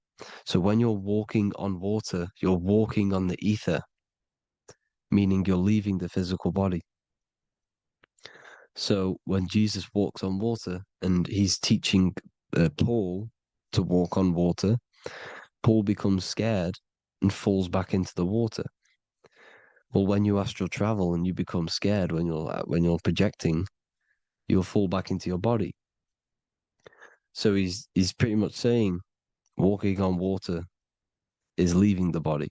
So when you're walking on water, you're walking on the ether, meaning you're leaving the physical body. So when Jesus walks on water and he's teaching Paul to walk on water, Paul becomes scared and falls back into the water. Well, when you astral travel and you become scared when you're projecting, you'll fall back into your body. So he's pretty much saying walking on water is leaving the body,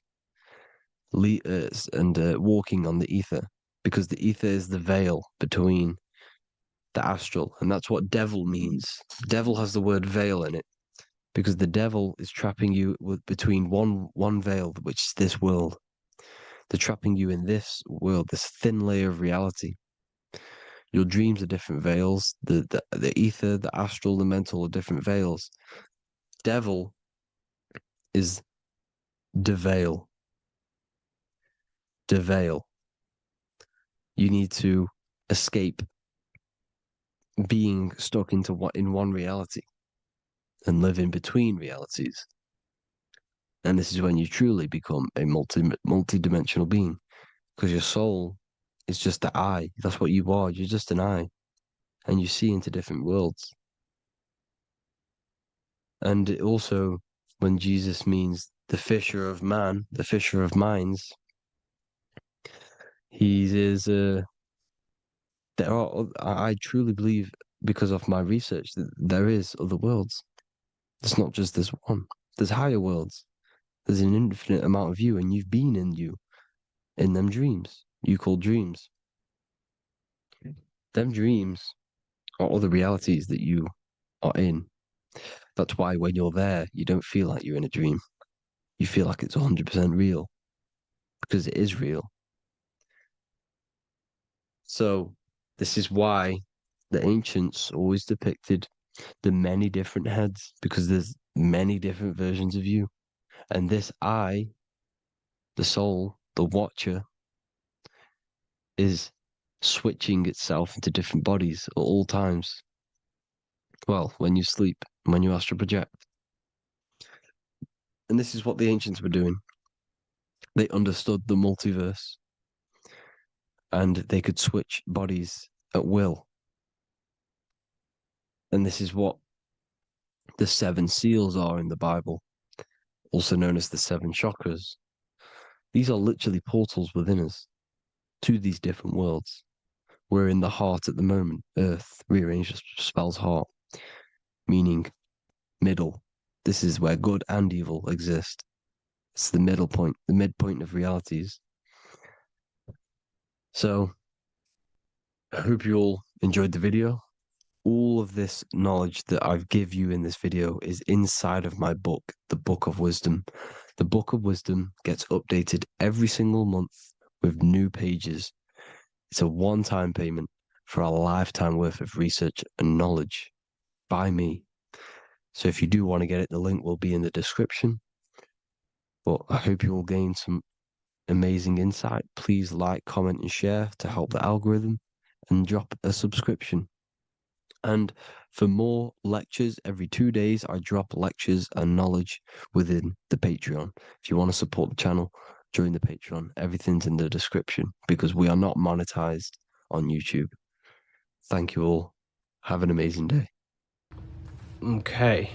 and walking on the ether, because the ether is the veil between the astral, and that's what devil means. Devil has the word veil in it, because the devil is trapping you between one veil, which is this world. They're trapping you in this world, this thin layer of reality. Your dreams are different veils. The ether, the astral, the mental are different veils. Devil is the veil. The veil. You need to escape being stuck in one reality and live in between realities. And this is when you truly become a multi-dimensional being, because your soul is just the eye. That's what you are. You're just an eye, and you see into different worlds. And it also, when Jesus means the fisher of man, the fisher of minds, he is. I truly believe, because of my research, that there is other worlds. It's not just this one. There's higher worlds. There's an infinite amount of you, and you've been in them dreams you call dreams. Them dreams are other realities that you are in. That's why when you're there, you don't feel like you're in a dream. You feel like it's 100% real, because it is real. So this is why the ancients always depicted the many different heads, because there's many different versions of you. And this I, the soul, the watcher, is switching itself into different bodies at all times. Well, when you sleep, when you astral project. And this is what the ancients were doing. They understood the multiverse, and they could switch bodies at will. And this is what the 7 seals are in the Bible, also known as the 7 chakras. These are literally portals within us to these different worlds. We're in the heart at the moment. Earth, rearranged, spells heart, meaning middle. This is where good and evil exist. It's the middle point, the midpoint of realities. So, I hope you all enjoyed the video. All of this knowledge that I've give you in this video is inside of my book, the Book of Wisdom. The Book of Wisdom gets updated every single month with new pages. It's a one-time payment for a lifetime worth of research and knowledge by me. So if you do want to get it, the link will be in the description. But I hope you all gain some amazing insight. Please like, comment, and share to help the algorithm, and drop a subscription. And for more lectures, every 2 days, I drop lectures and knowledge within the Patreon. If you want to support the channel, join the Patreon. Everything's in the description, because we are not monetized on YouTube. Thank you all. Have an amazing day.
Okay.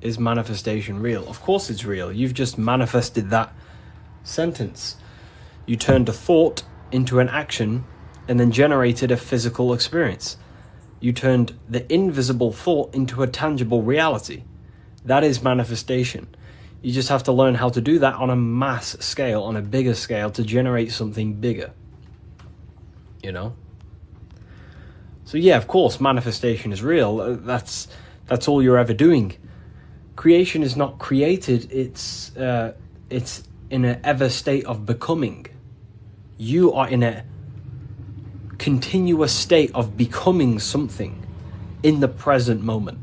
Is manifestation real? Of course it's real. You've just manifested that sentence. You turned a thought into an action and then generated a physical experience. You turned the invisible thought into a tangible reality. That is manifestation. You just have to learn how to do that on a mass scale, on a bigger scale, to generate something bigger. You know? So yeah, of course, manifestation is real. That's all you're ever doing. Creation is not created. It's in an ever state of becoming. You are in a continuous state of becoming something in the present moment.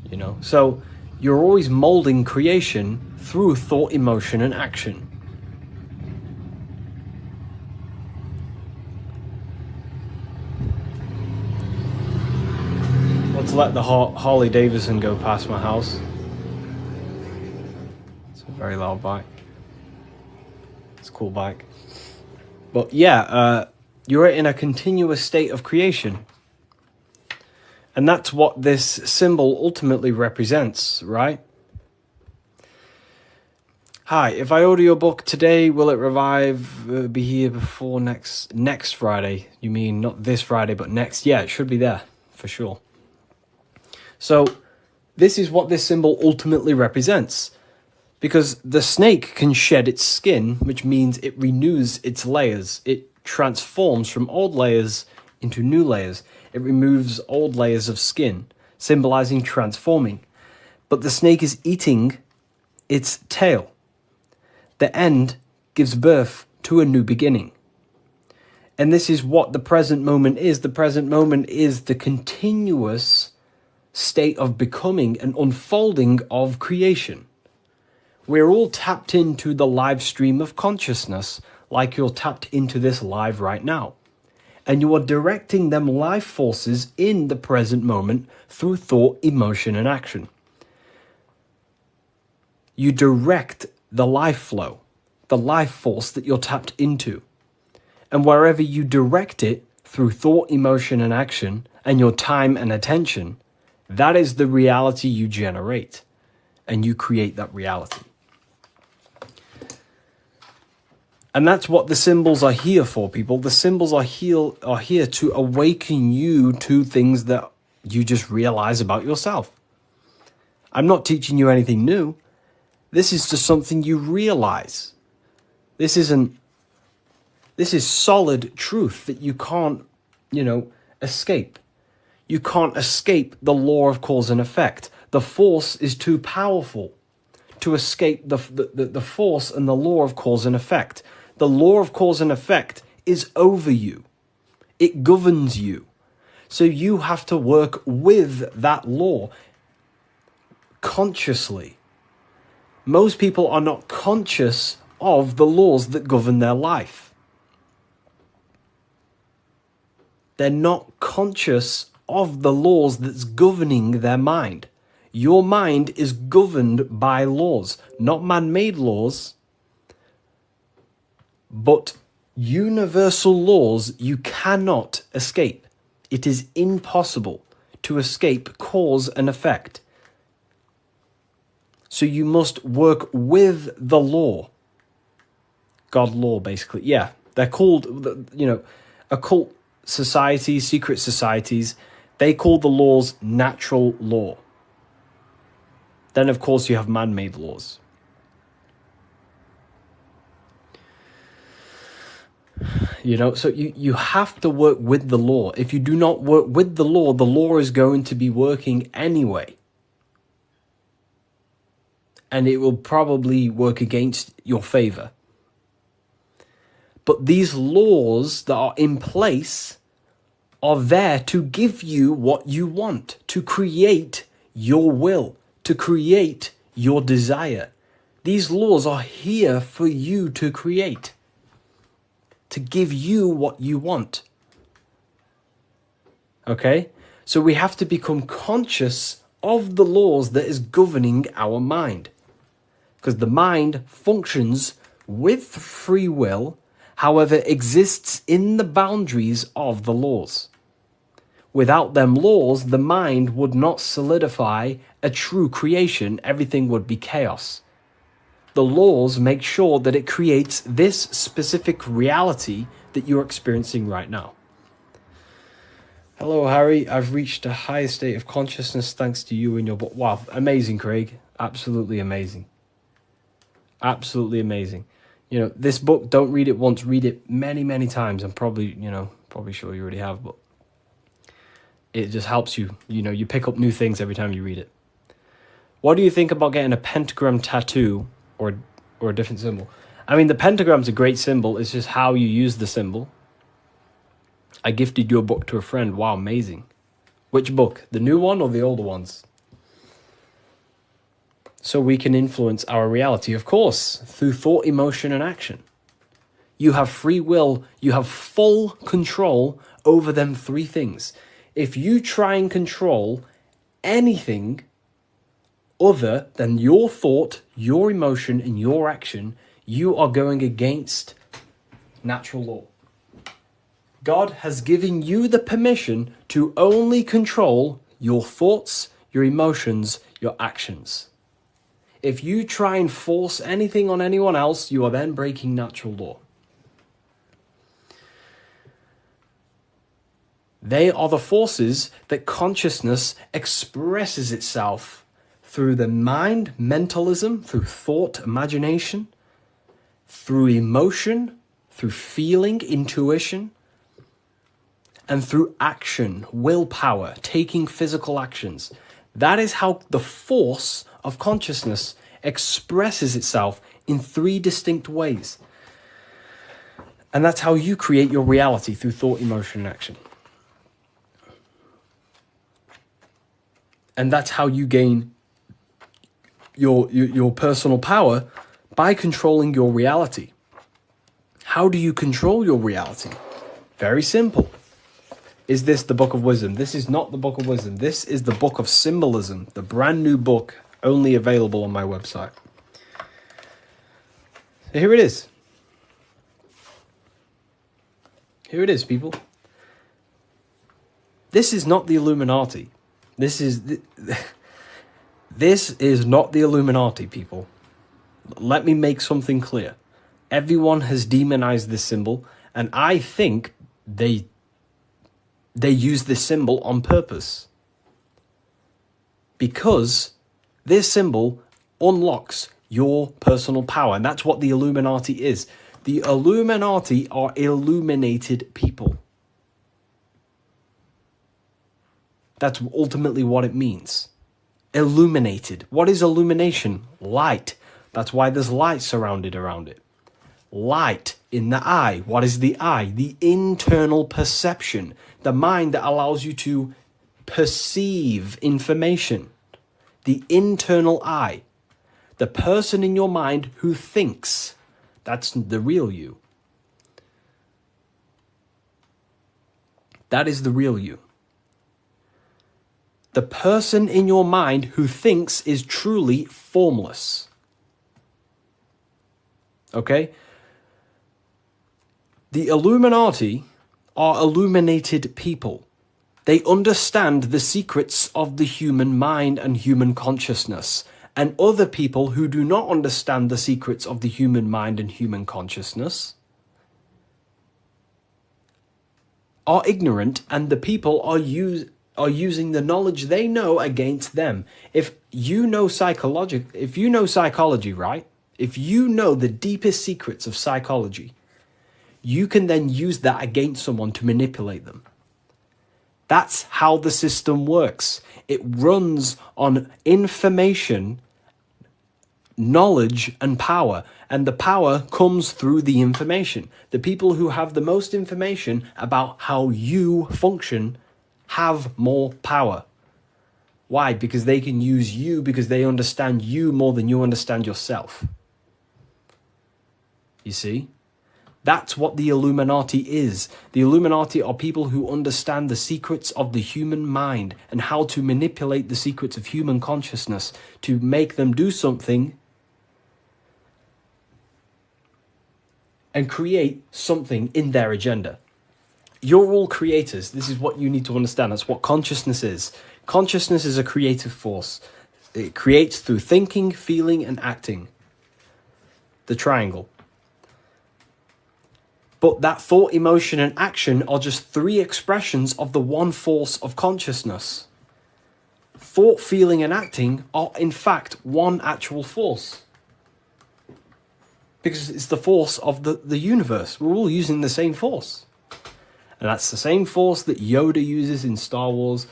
You know, so you're always molding creation through thought, emotion, and action. Let's let the Harley Davidson go past my house. It's a very loud bike. It's a cool bike. But yeah, you're in a continuous state of creation. And that's what this symbol ultimately represents, right? Hi, if I order your book today, will it revive, be here before next Friday? You mean not this Friday, but next? Yeah, it should be there, for sure. So, this is what this symbol ultimately represents. Because the snake can shed its skin, which means it renews its layers. It transforms from old layers into new layers. It removes old layers of skin, symbolizing transforming. But the snake is eating its tail. The end gives birth to a new beginning. And this is what the present moment is. The present moment is the continuous state of becoming and unfolding of creation. We're all tapped into the live stream of consciousness, like you're tapped into this live right now. And you are directing them life forces in the present moment through thought, emotion, and action. You direct the life flow, the life force that you're tapped into. And wherever you direct it through thought, emotion, and action, and your time and attention, that is the reality you generate. And you create that reality. And that's what the symbols are here for, people. The symbols are here to awaken you to things that you just realize about yourself. I'm not teaching you anything new. This is just something you realize. This is solid truth that you can't, escape. You can't escape the law of cause and effect. The force is too powerful to escape the force and the law of cause and effect. The law of cause and effect is over you. It governs you. So you have to work with that law consciously. Most people are not conscious of the laws that govern their life. They're not conscious of the laws that's governing their mind. Your mind is governed by laws, not man-made laws, but universal laws you cannot escape. It is impossible to escape cause and effect. So you must work with the law. God law, basically. Yeah, they're called, occult societies, secret societies. They call the laws natural law. Then, of course, you have man-made laws. So you have to work with the law. If you do not work with the law is going to be working anyway. And it will probably work against your favor. But these laws that are in place are there to give you what you want, to create your will, to create your desire. These laws are here for you to create, to give you what you want. Okay? So we have to become conscious of the laws that is governing our mind. Because the mind functions with free will, however, exists in the boundaries of the laws. Without them laws, the mind would not solidify a true creation. Everything would be chaos. The laws make sure that it creates this specific reality that you're experiencing right now. Hello, Harry. I've reached a higher state of consciousness thanks to you and your book. Wow, amazing, Craig. Absolutely amazing. Absolutely amazing. This book, don't read it once, read it many, many times. I'm probably sure you already have, but it just helps you. You pick up new things every time you read it. What do you think about getting a pentagram tattoo or a different symbol? I mean, the pentagram's a great symbol. It's just how you use the symbol. I gifted your book to a friend. Wow, amazing. Which book? The new one or the older ones? So we can influence our reality, of course, through thought, emotion, and action. You have free will. You have full control over them three things. If you try and control anything other than your thought, your emotion, and your action, you are going against natural law. God has given you the permission to only control your thoughts, your emotions, your actions. If you try and force anything on anyone else, you are then breaking natural law. They are the forces that consciousness expresses itself through the mind, mentalism, through thought, imagination, through emotion, through feeling, intuition, and through action, willpower, taking physical actions. That is how the force of consciousness expresses itself in 3 distinct ways. And that's how you create your reality, through thought, emotion, and action. And that's how you gain your personal power, by controlling your reality. How do you control your reality? Very simple. Is this the Book of Wisdom? This is not the Book of Wisdom. This is the Book of Symbolism, the brand new book, only available on my website. So here it is. Here it is, people. This is not the Illuminati. This is not the Illuminati, people. Let me make something clear. Everyone has demonized this symbol, and I think they use this symbol on purpose. Because this symbol unlocks your personal power, and that's what the Illuminati is. The Illuminati are illuminated people. That's ultimately what it means. Illuminated. What is illumination? Light. That's why there's light surrounded around it. Light in the eye. What is the eye? The internal perception. The mind that allows you to perceive information. The internal eye. The person in your mind who thinks. That's the real you. That is the real you. The person in your mind who thinks is truly formless. Okay? The Illuminati are illuminated people. They understand the secrets of the human mind and human consciousness. And other people who do not understand the secrets of the human mind and human consciousness are ignorant, and the people are using the knowledge they know against them. If you know psychology, right? If you know the deepest secrets of psychology, you can then use that against someone to manipulate them. That's how the system works. It runs on information, knowledge, and power. And the power comes through the information. The people who have the most information about how you function have more power. Why? Because they can use you, because they understand you more than you understand yourself. You see? That's what the Illuminati is. The Illuminati are people who understand the secrets of the human mind and how to manipulate the secrets of human consciousness to make them do something and create something in their agenda. You're all creators. This is what you need to understand. That's what consciousness is. Consciousness is a creative force. It creates through thinking, feeling, and acting. The triangle. But that thought, emotion, and action are just 3 expressions of the one force of consciousness. Thought, feeling, and acting are in fact one actual force. Because it's the force of the universe. We're all using the same force. And that's the same force that Yoda uses in Star Wars.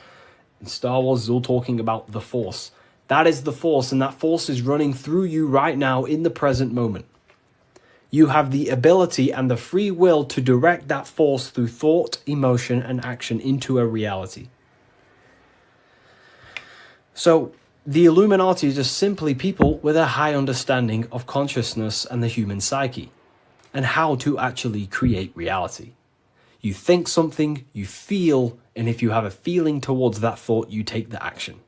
In Star Wars is all talking about the force. That is the force, and that force is running through you right now in the present moment. You have the ability and the free will to direct that force through thought, emotion, and action into a reality. So, the Illuminati is just simply people with a high understanding of consciousness and the human psyche, and how to actually create reality. You think something, you feel, and if you have a feeling towards that thought, you take the action.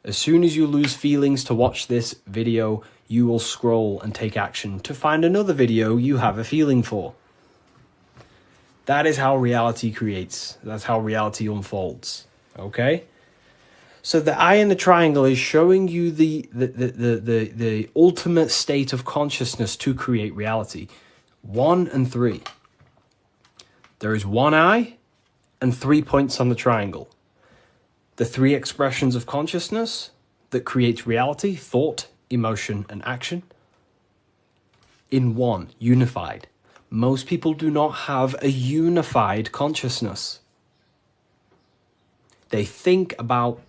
As soon as you lose feelings to watch this video, you will scroll and take action to find another video you have a feeling for. That is how reality creates. That's how reality unfolds. Okay? So the eye in the triangle is showing you the ultimate state of consciousness to create reality. 1 and 3. There is one eye and 3 points on the triangle. The 3 expressions of consciousness that creates reality: thought, emotion, and action. In one, unified. Most people do not have a unified consciousness. They think about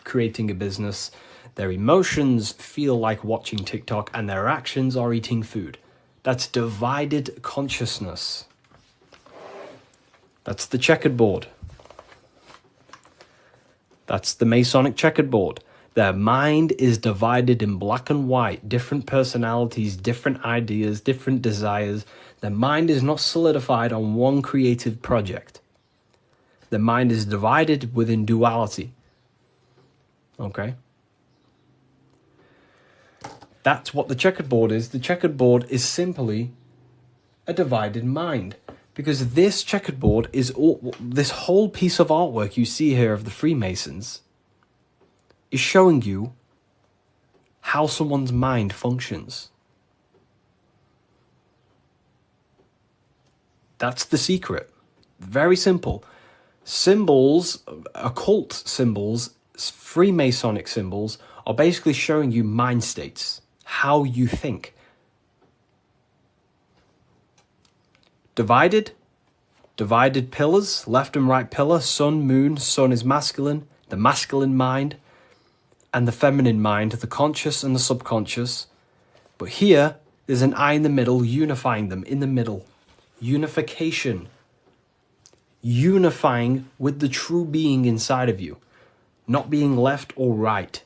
creating a business, their emotions feel like watching TikTok, and their actions are eating food. That's divided consciousness. That's the checkered board. That's the Masonic checkered board. Their mind is divided in black and white, different personalities, different ideas, different desires. Their mind is not solidified on one creative project. The mind is divided within duality. Okay? That's what the checkered board is. The checkered board is simply a divided mind. Because this checkered board is all, this whole piece of artwork you see here of the Freemasons is showing you how someone's mind functions. That's the secret. Very simple. Symbols, occult symbols, Freemasonic symbols are basically showing you mind states, how you think. Divided pillars, left and right pillar, sun, moon. Sun is masculine, the masculine mind, and the feminine mind, the conscious and the subconscious. But here, there's an eye in the middle, unifying them in the middle. Unification. Unifying with the true being inside of you. Not being left or right.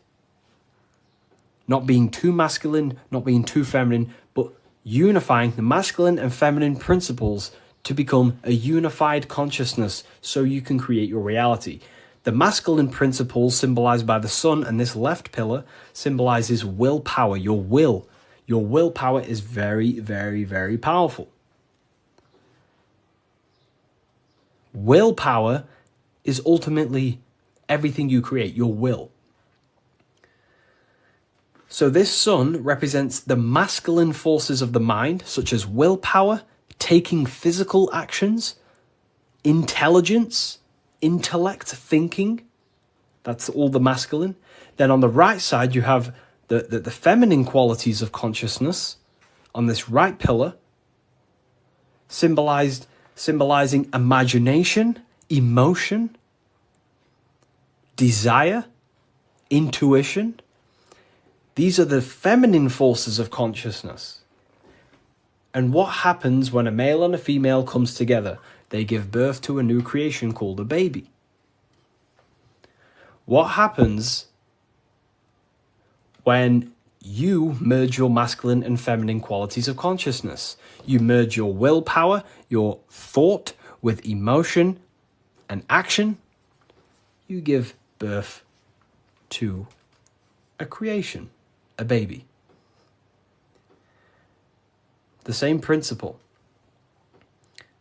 Not being too masculine, not being too feminine, but unifying the masculine and feminine principles to become a unified consciousness so you can create your reality. The masculine principles symbolized by the sun, and this left pillar symbolizes willpower, your will. Your willpower is very, very, very powerful. Willpower is ultimately everything you create, your will. So this sun represents the masculine forces of the mind, such as willpower, taking physical actions, intelligence, intellect, thinking. That's all the masculine. Then on the right side, you have the feminine qualities of consciousness on this right pillar, symbolizing imagination, emotion, desire, intuition. These are the feminine forces of consciousness. And what happens when a male and a female comes together? They give birth to a new creation called a baby. What happens when you merge your masculine and feminine qualities of consciousness? You merge your willpower, your thought with emotion and action. You give birth to a creation, a baby. The same principle.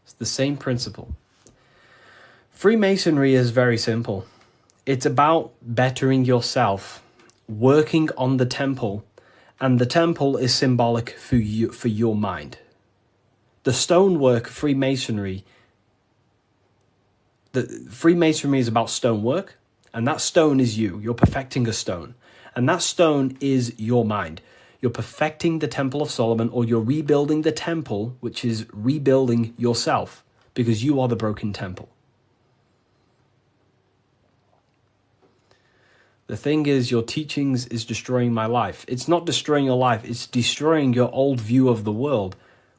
It's the same principle. Freemasonry is very simple. It's about bettering yourself, working on the temple, and the temple is symbolic for you, for your mind. The stonework Freemasonry, Freemasonry is about stonework, and that stone is you. You're perfecting a stone, and that stone is your mind. You're perfecting the Temple of Solomon, or you're rebuilding the temple, which is rebuilding yourself, because you are the broken temple. The thing is, your teachings is destroying my life. It's not destroying your life, it's destroying your old view of the world,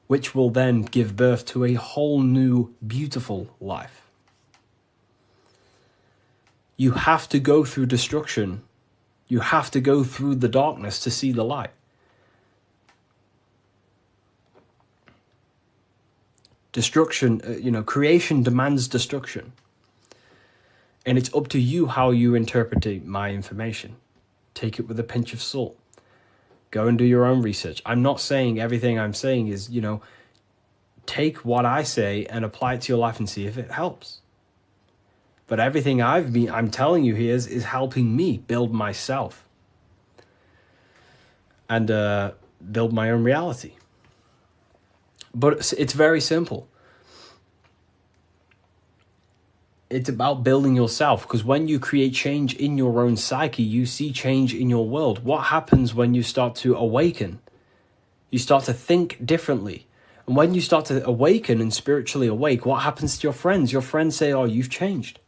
which will then give birth to a whole new, beautiful life. You have to go through destruction. You have to go through the darkness to see the light. Destruction, creation demands destruction. And it's up to you how you interpret my information. Take it with a pinch of salt. Go and do your own research. I'm not saying everything I'm saying is, take what I say and apply it to your life and see if it helps. But everything I'm telling you here is helping me build myself and build my own reality. But it's very simple. It's about building yourself, because when you create change in your own psyche, you see change in your world. What happens when you start to awaken? You start to think differently. And when you start to awaken and spiritually awake, what happens to your friends? Your friends say, oh, you've changed.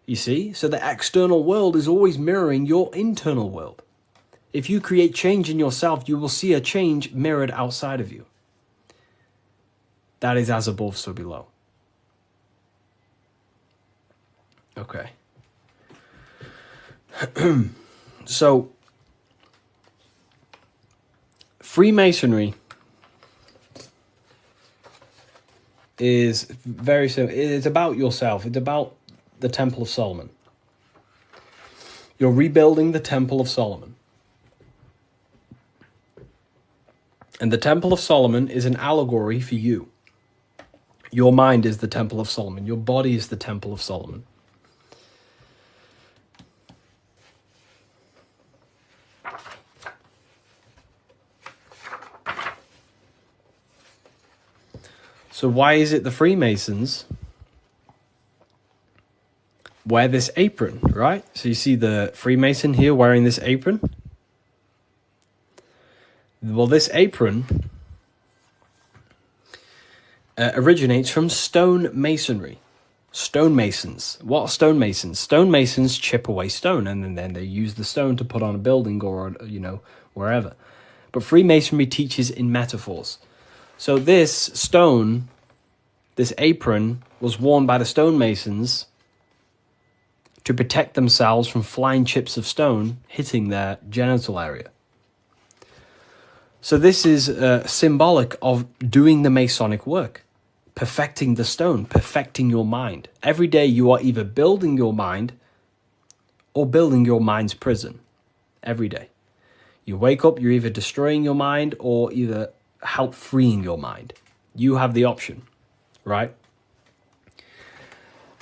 You see? So the external world is always mirroring your internal world. If you create change in yourself, you will see a change mirrored outside of you. That is as above, so below. Okay. So, Freemasonry is very simple. It's about yourself. It's about the Temple of Solomon. You're rebuilding the Temple of Solomon. And the Temple of Solomon is an allegory for you. Your mind is the Temple of Solomon. Your body is the Temple of Solomon. So why is it the Freemasons wear this apron, right? So you see the Freemason here wearing this apron. Well, this apron originates from stone masonry. Stonemasons. What are stonemasons? Stonemasons chip away stone, and then they use the stone to put on a building or, wherever. But Freemasonry teaches in metaphors. So this stone, this apron, was worn by the stonemasons to protect themselves from flying chips of stone hitting their genital area. So this is symbolic of doing the Masonic work, perfecting the stone, perfecting your mind. Every day you are either building your mind or building your mind's prison. Every day. You wake up, you're either destroying your mind or either help freeing your mind. You have the option, right?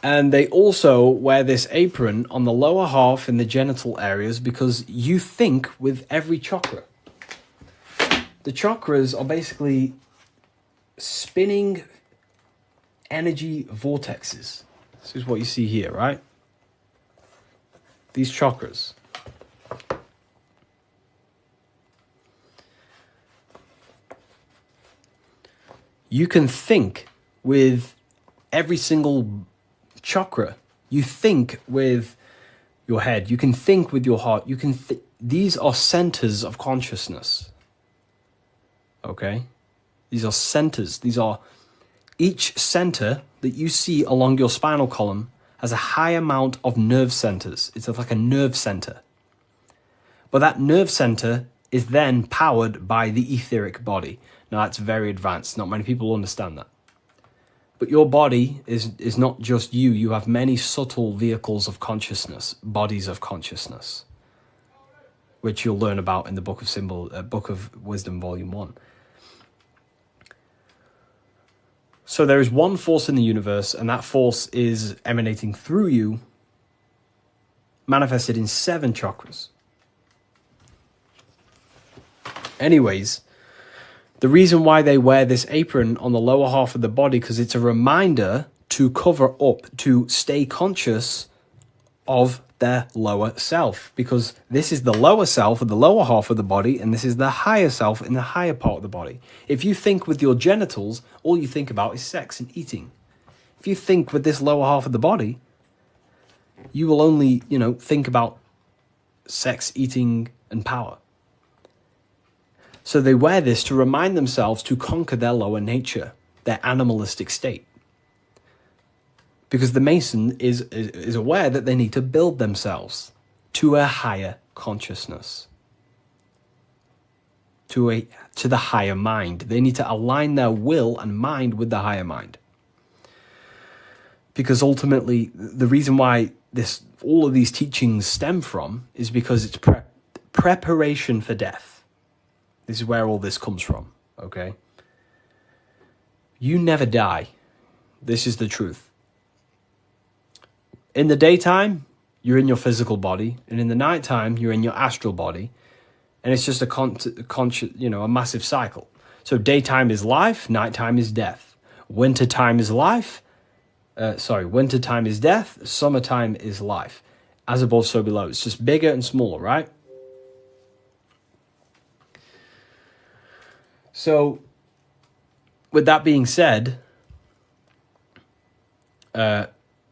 And they also wear this apron on the lower half in the genital areas because you think with every chakra. The chakras are basically spinning energy vortexes. This is what you see here, right? These chakras. You can think with every single chakra. You think with your head. You can think with your heart. These are centers of consciousness. Okay? These are centers. Each center that you see along your spinal column has a high amount of nerve centers. It's like a nerve center. But that nerve center is then powered by the etheric body. Now, that's very advanced. Not many people understand that. But your body is not just you. You have many subtle vehicles of consciousness, bodies of consciousness, which you'll learn about in the Book of Wisdom, Volume 1. So there is one force in the universe, and that force is emanating through you, manifested in 7 chakras. Anyways, the reason why they wear this apron on the lower half of the body, because it's a reminder to cover up, to stay conscious of their lower self, because this is the lower self of the lower half of the body, and this is the higher self in the higher part of the body. If you think with your genitals, all you think about is sex and eating. If you think with this lower half of the body, you will only, think about sex, eating, and power. So they wear this to remind themselves to conquer their lower nature, their animalistic state. Because the Mason is aware that they need to build themselves to a higher consciousness, to the higher mind. They need to align their will and mind with the higher mind. Because ultimately, the reason why all of these teachings stem from is because it's preparation for death. This is where all this comes from, okay? You never die. This is the truth. In the daytime, you're in your physical body, and in the nighttime, you're in your astral body, and it's just a massive cycle. So daytime is life, nighttime is death. Wintertime is life. Wintertime is death. Summertime is life. As above, so below. It's just bigger and smaller, right? So, with that being said,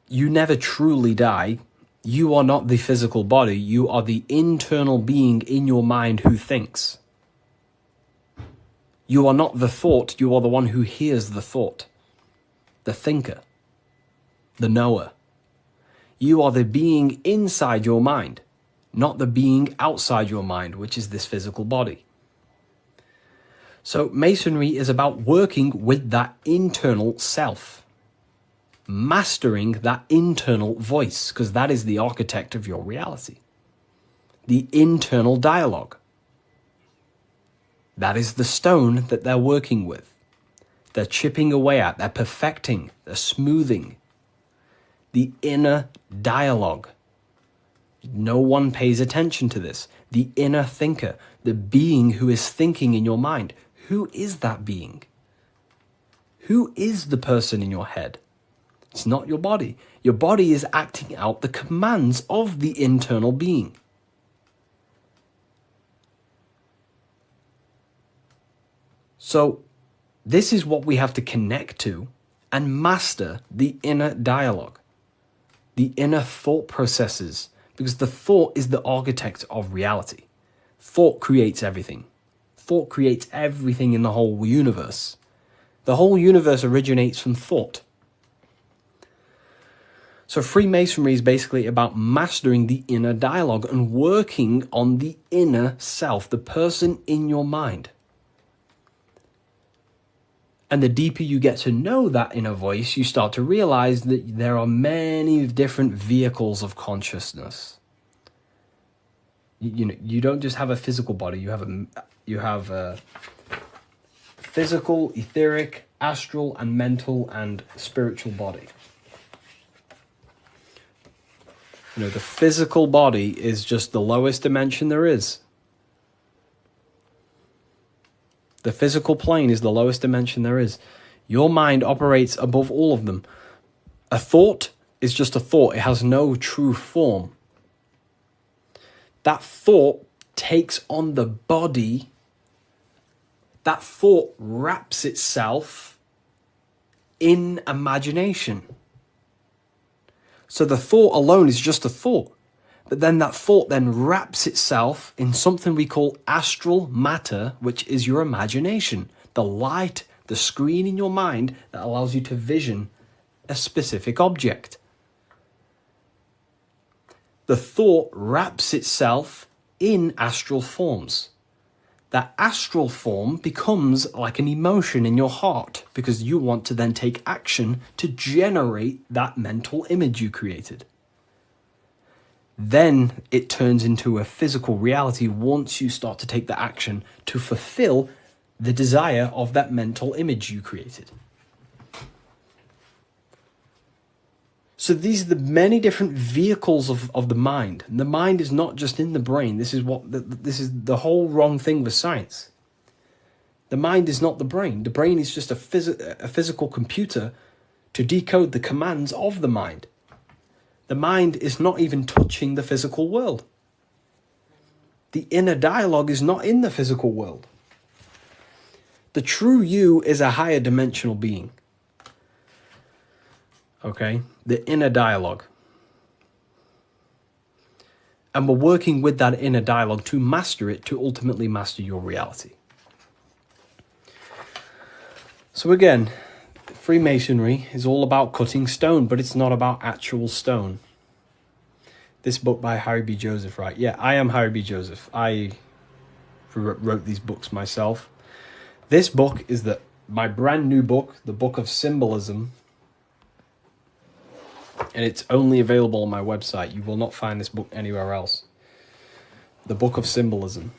you never truly die. You are not the physical body. You are the internal being in your mind who thinks. You are not the thought. You are the one who hears the thought. The thinker. The knower. You are the being inside your mind, not the being outside your mind, which is this physical body. So Masonry is about working with that internal self. Mastering that internal voice, because that is the architect of your reality. The internal dialogue. That is the stone that they're working with. They're chipping away at, they're perfecting, they're smoothing. The inner dialogue. No one pays attention to this. The inner thinker, the being who is thinking in your mind. Who is that being? Who is the person in your head? It's not your body. Your body is acting out the commands of the internal being. So, this is what we have to connect to and master the inner dialogue, the inner thought processes, because the thought is the architect of reality. Thought creates everything. Thought creates everything in the whole universe. The whole universe originates from thought. So Freemasonry is basically about mastering the inner dialogue and working on the inner self, the person in your mind. And the deeper you get to know that inner voice, you start to realize that there are many different vehicles of consciousness. You don't just have a physical body. You have a physical, etheric, astral, and mental and spiritual body. The physical body is just the lowest dimension there is. The physical plane is the lowest dimension there is. Your mind operates above all of them. A thought is just a thought. It has no true form. That thought takes on the body. That thought wraps itself in imagination. So the thought alone is just a thought. But then that thought then wraps itself in something we call astral matter, which is your imagination. The light, the screen in your mind that allows you to vision a specific object. The thought wraps itself in astral forms. That astral form becomes like an emotion in your heart because you want to then take action to generate that mental image you created. Then it turns into a physical reality once you start to take the action to fulfill the desire of that mental image you created. So these are the many different vehicles of the mind. And the mind is not just in the brain. This is the whole wrong thing with science. The mind is not the brain. The brain is just a physical computer to decode the commands of the mind. The mind is not even touching the physical world. The inner dialogue is not in the physical world. The true you is a higher dimensional being. Okay? The inner dialogue. And we're working with that inner dialogue to master it, to ultimately master your reality. So again, Freemasonry is all about cutting stone, but it's not about actual stone. This book by Harry B. Joseph, right? Yeah, I am Harry B. Joseph. I wrote these books myself. This book is my brand new book, the Book of Symbolism. And it's only available on my website. You will not find this book anywhere else. The Book of Symbolism.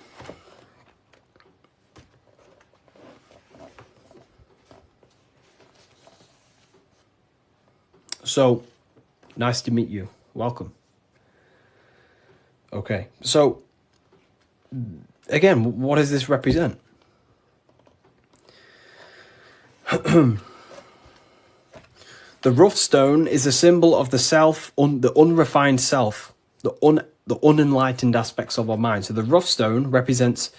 So, nice to meet you. welcome. Okay, so again, what does this represent? The rough stone is a symbol of the self, the unrefined self, the unenlightened aspects of our mind. So the rough stone represents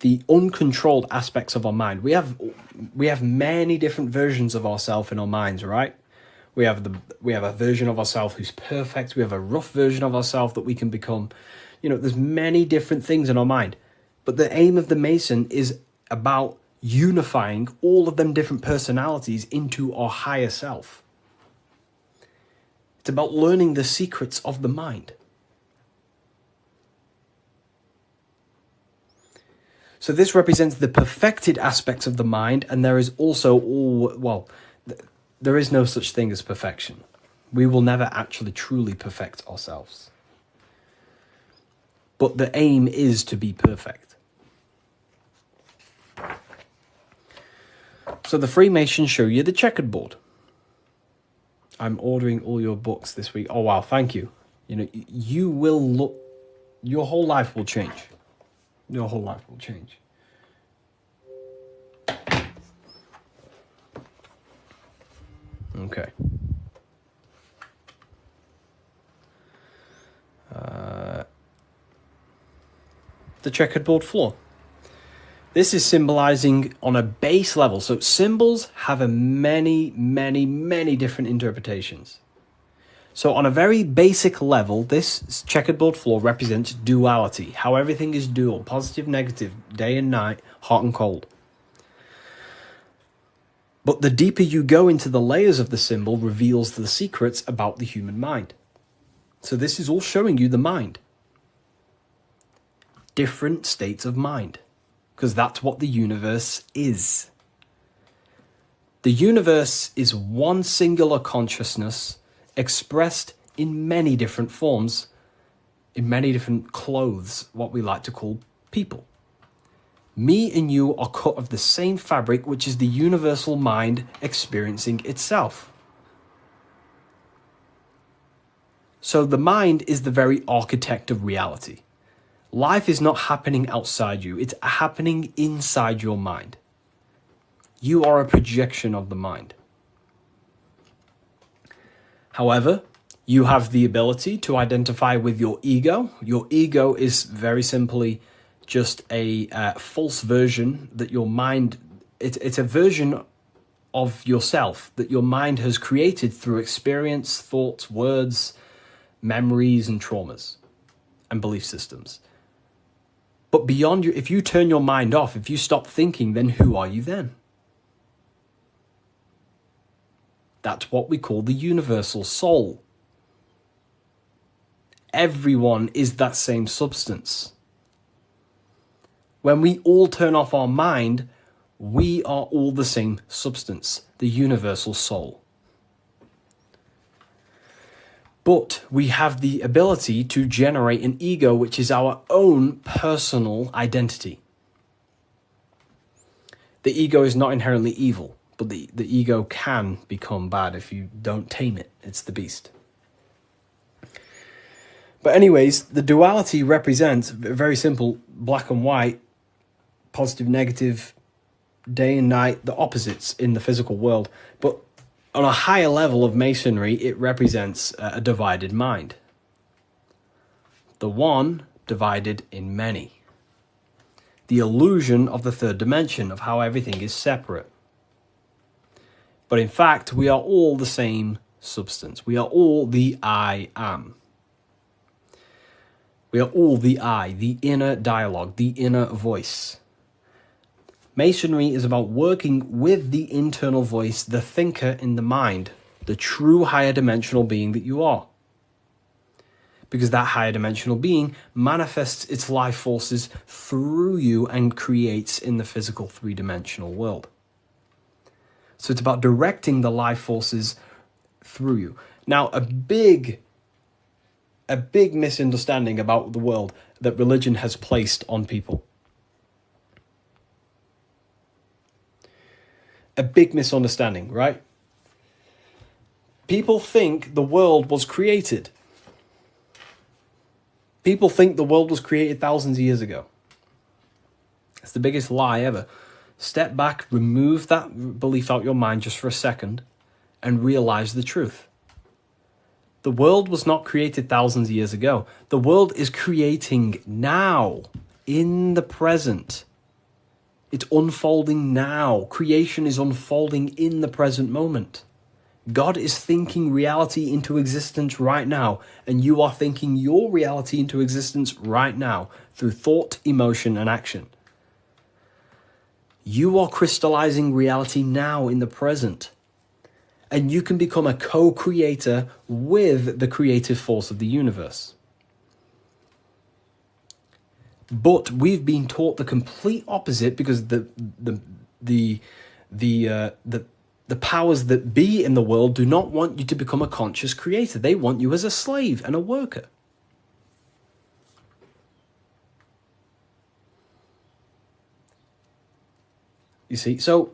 the uncontrolled aspects of our mind. We have many different versions of ourselves in our minds, right? We have a version of ourselves who's perfect. We have a rough version of ourselves that we can become. You know, there's many different things in our mind. But the aim of the Mason is about unifying all of them different personalities into our higher self. It's about learning the secrets of the mind. So this represents the perfected aspects of the mind, and there is also there is no such thing as perfection. We will never actually truly perfect ourselves. But the aim is to be perfect. So the Freemasons show you the checkered board. I'm ordering all your books this week. Oh, wow, thank you. You know, you will look, your whole life will change. Your whole life will change. Okay. The checkered board floor. This is symbolizing on a base level. So symbols have many different interpretations. So on a very basic level, this checkered board floor represents duality, how everything is dual, positive, negative, day and night, hot and cold. But the deeper you go into the layers of the symbol reveals the secrets about the human mind. So this is all showing you the mind. Different states of mind. Because that's what the universe is. The universe is one singular consciousness expressed in many different forms, in many different clothes, what we like to call people. Me and you are cut of the same fabric, which is the universal mind experiencing itself. So the mind is the very architect of reality. Life is not happening outside you, it's happening inside your mind. You are a projection of the mind. However, you have the ability to identify with your ego. Your ego is very simply just a false version that your mind, it's a version of yourself that your mind has created through experience, thoughts, words, memories, and traumas, and belief systems. But beyond you, if you turn your mind off, if you stop thinking, then who are you then? That's what we call the universal soul. Everyone is that same substance. When we all turn off our mind, we are all the same substance, the universal soul. But we have the ability to generate an ego, which is our own personal identity. The ego is not inherently evil, but the ego can become bad if you don't tame it. It's the beast. But anyways, the duality represents, very simple, black and white, positive, negative, day and night, the opposites in the physical world. But on a higher level of masonry, it represents a divided mind. The one divided in many. The illusion of the third dimension, of how everything is separate. But in fact, we are all the same substance. We are all the I am. We are all the I, the inner dialogue, the inner voice. Masonry is about working with the internal voice, the thinker in the mind, the true higher dimensional being that you are. Because that higher dimensional being manifests its life forces through you and creates in the physical three-dimensional world. So it's about directing the life forces through you. Now, a big misunderstanding about the world that religion has placed on people. A big misunderstanding, right? People think the world was created. People think the world was created thousands of years ago. It's the biggest lie ever. Step back, remove that belief out your mind just for a second, and realize the truth. The world was not created thousands of years ago. The world is creating now, in the present. It's unfolding now. Creation is unfolding in the present moment. God is thinking reality into existence right now, and you are thinking your reality into existence right now through thought, emotion, and action. You are crystallizing reality now in the present, and you can become a co-creator with the creative force of the universe. But we've been taught the complete opposite, because the powers that be in the world do not want you to become a conscious creator. They want you as a slave and a worker. You see, so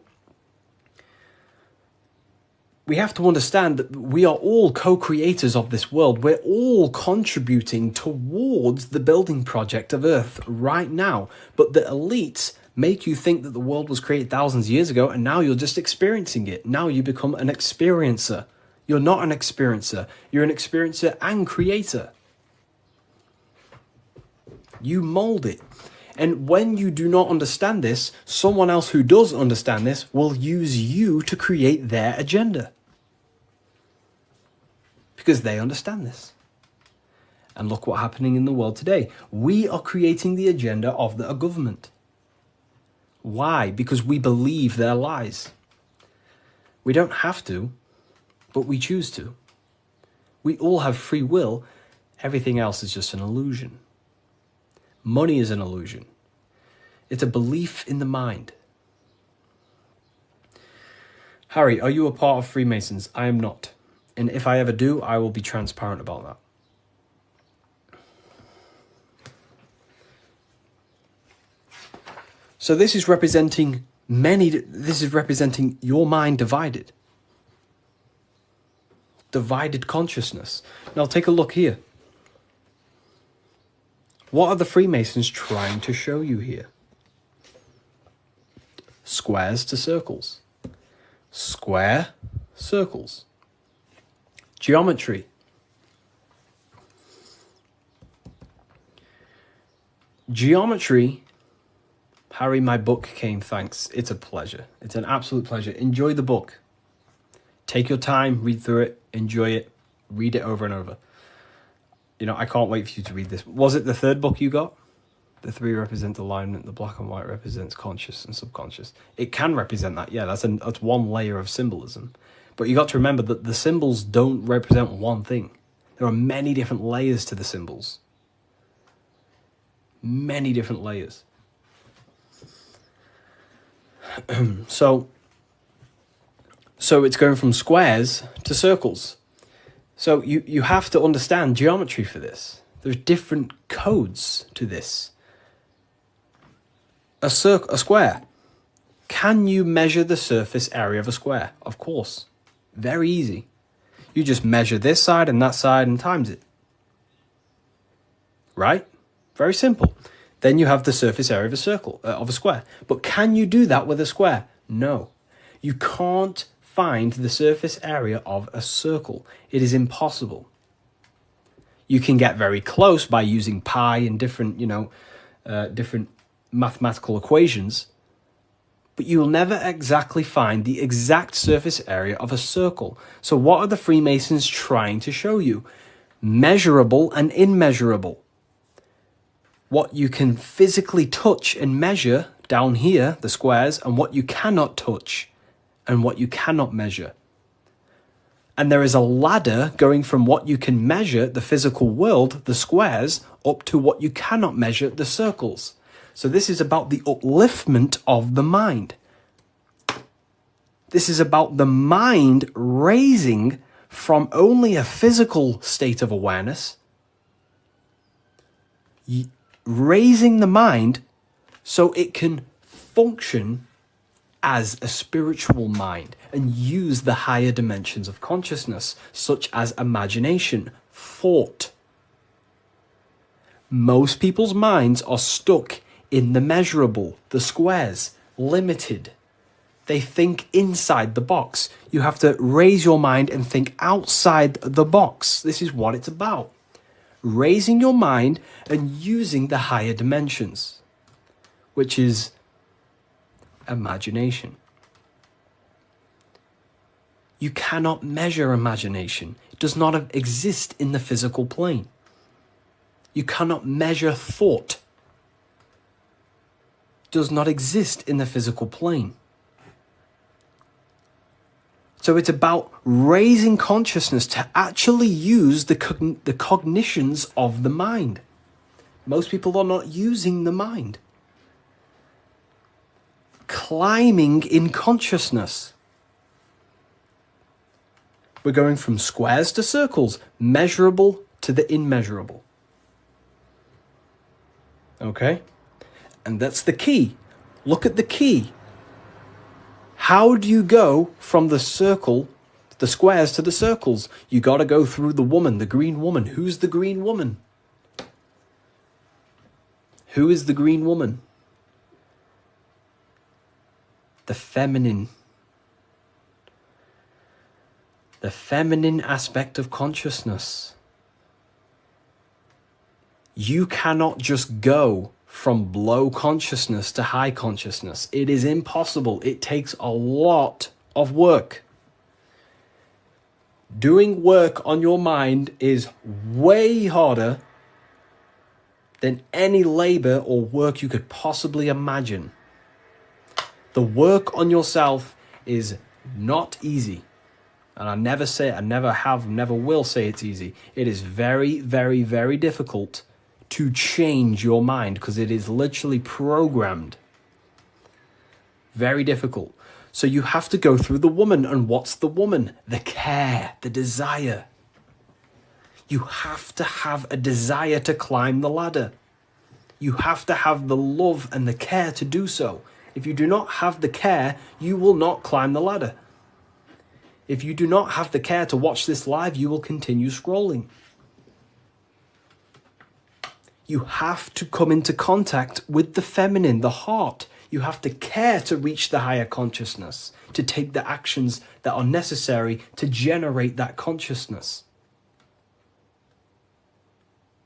we have to understand that we are all co-creators of this world. We're all contributing towards the building project of Earth right now. But the elites make you think that the world was created thousands of years ago, and now you're just experiencing it. Now you become an experiencer. You're not an experiencer. You're an experiencer and creator. You mold it. And when you do not understand this, someone else who does understand this will use you to create their agenda. Because they understand this. And look what's happening in the world today. We are creating the agenda of a government. Why? Because we believe their lies. We don't have to, but we choose to. We all have free will. Everything else is just an illusion. Money is an illusion. It's a belief in the mind. Harry, are you a part of Freemasons? I am not. And if I ever do, I will be transparent about that. So this is representing your mind divided. Divided consciousness. Now take a look here. What are the Freemasons trying to show you here? Squares to circles. Square, circles. Geometry. Geometry. Harry, my book came, thanks. It's a pleasure. It's an absolute pleasure. Enjoy the book. Take your time, read through it, enjoy it, read it over and over. You know, I can't wait for you to read this. Was it the third book you got? The three represent alignment, the black and white represents conscious and subconscious. It can represent that, yeah, that's one layer of symbolism. But you got to remember that the symbols don't represent one thing. There are many different layers to the symbols. Many different layers. So it's going from squares to circles. So you have to understand geometry for this. There's different codes to this. A square. Can you measure the surface area of a square? Of course. Very easy. You just measure this side and that side and times it. Right? Very simple. Then you have the surface area of a circle, of a square. But can you do that with a square? No. You can't find the surface area of a circle. It is impossible. You can get very close by using pi and different, different mathematical equations, but you will never exactly find the exact surface area of a circle. So what are the Freemasons trying to show you? Measurable and immeasurable. What you can physically touch and measure down here, the squares, and what you cannot touch and what you cannot measure. And there is a ladder going from what you can measure, the physical world, the squares, up to what you cannot measure, the circles. So this is about the upliftment of the mind. This is about the mind raising from only a physical state of awareness, raising the mind so it can function as a spiritual mind and use the higher dimensions of consciousness, such as imagination, thought, Most people's minds are stuck in the measurable, the squares, limited. They think inside the box. You have to raise your mind and think outside the box. This is what it's about. Raising your mind and using the higher dimensions, which is imagination. You cannot measure imagination. It does not exist in the physical plane. You cannot measure thought. It does not exist in the physical plane. So it's about raising consciousness to actually use the cognitions of the mind. Most people are not using the mind. Climbing in consciousness. We're going from squares to circles, measurable to the immeasurable. Okay? And that's the key. Look at the key. How do you go from the circle, the squares to the circles? You got to go through the woman, the green woman. Who's the green woman? Who is the green woman? The feminine. The feminine aspect of consciousness. You cannot just go from low consciousness to high consciousness. It is impossible. It takes a lot of work. Doing work on your mind is way harder than any labor or work you could possibly imagine. The work on yourself is not easy. And I never will say it's easy. It is very, very, very difficult to change your mind because it is literally programmed. Very difficult. So you have to go through the woman. And what's the woman? The care, the desire. You have to have a desire to climb the ladder. You have to have the love and the care to do so. If you do not have the care, you will not climb the ladder. If you do not have the care to watch this live, you will continue scrolling. You have to come into contact with the feminine, the heart. You have to care to reach the higher consciousness, to take the actions that are necessary to generate that consciousness.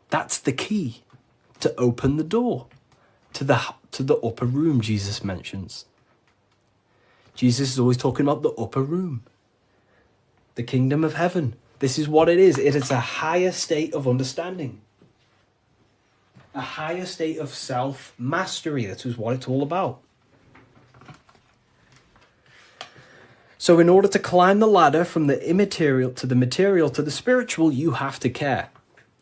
That's the key to open the door to the upper room Jesus mentions. Jesus is always talking about the upper room, the kingdom of heaven. This is what it is. It is a higher state of understanding. A higher state of self-mastery. That is what it's all about. So in order to climb the ladder from the immaterial to the material to the spiritual, you have to care.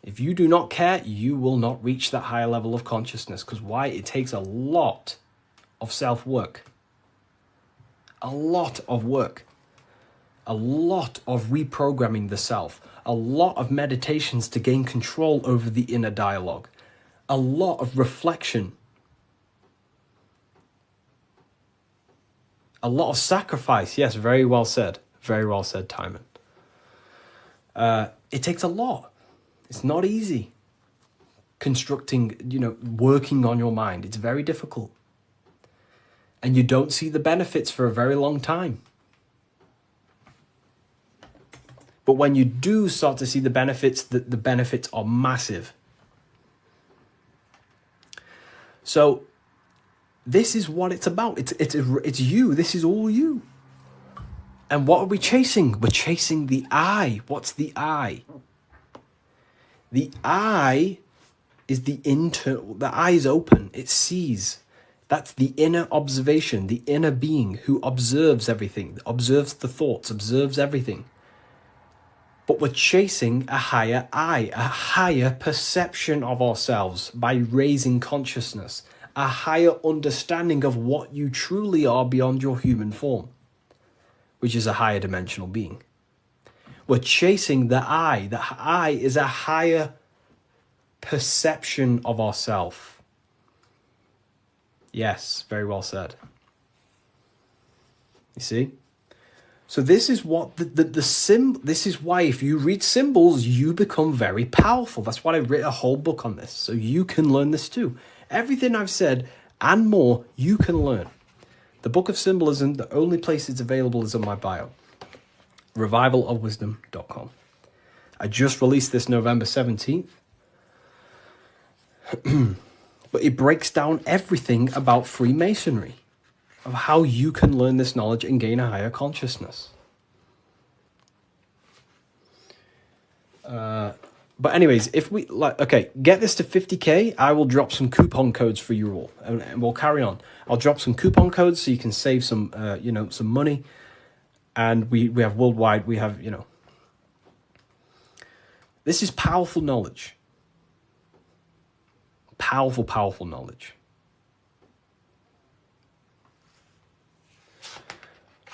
If you do not care, you will not reach that higher level of consciousness. Because why? It takes a lot of self-work. A lot of work. A lot of reprogramming the self. A lot of meditations to gain control over the inner dialogue. A lot of reflection. A lot of sacrifice. Yes, very well said. Very well said, Timon. It takes a lot. It's not easy. Constructing, working on your mind. It's very difficult. And you don't see the benefits for a very long time. But when you do start to see the benefits, the benefits are massive. So this is what it's about. It's you. This is all you. And what are we chasing? We're chasing the I. What's the I? The I is the eye is open. It sees. That's the inner observation, the inner being who observes everything, observes the thoughts, observes everything. But we're chasing a higher I, a higher perception of ourselves by raising consciousness, a higher understanding of what you truly are beyond your human form, which is a higher dimensional being. We're chasing the I. The I is a higher perception of ourself. Yes, very well said. You see? So this is what this is why if you read symbols, you become very powerful. That's why I wrote a whole book on this, so you can learn this too. Everything I've said and more, you can learn. The Book of Symbolism, the only place it's available is on my bio. revivalofwisdom.com. I just released this November 17th. But it breaks down everything about Freemasonry, of how you can learn this knowledge and gain a higher consciousness. But anyways, if we get this to 50k, I will drop some coupon codes for you all, and we'll carry on. I'll drop some coupon codes so you can save some, some money. And we have worldwide. We have, this is powerful knowledge. Powerful knowledge.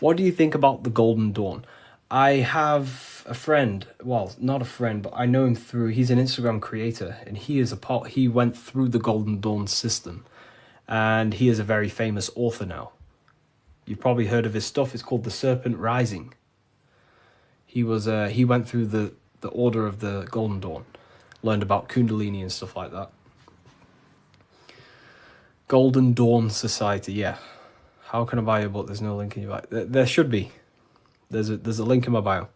What do you think about the Golden Dawn? I have a friend, well, not a friend, but I know him he's an Instagram creator, and he went through the Golden Dawn system, and he is a very famous author now. You've probably heard of his stuff. It's called The Serpent Rising. He went through the order of the Golden Dawn, learned about Kundalini and stuff like that. Golden Dawn Society, yeah. How can I buy your book? There's no link in your bio. There should be. There's a link in my bio.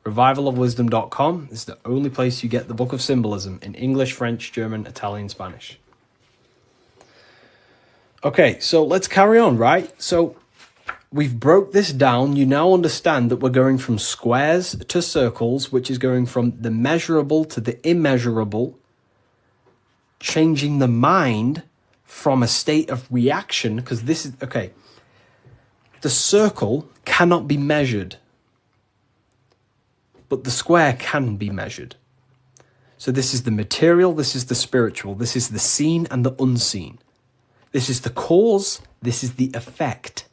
Revivalofwisdom.com is the only place you get the Book of Symbolism in English, French, German, Italian, Spanish. Okay, so let's carry on, right? So we've broke this down. You now understand that we're going from squares to circles, which is going from the measurable to the immeasurable, changing the mind from a state of reaction, because this is, okay, the circle cannot be measured, but the square can be measured. So this is the material, this is the spiritual, this is the seen and the unseen. This is the cause, this is the effect.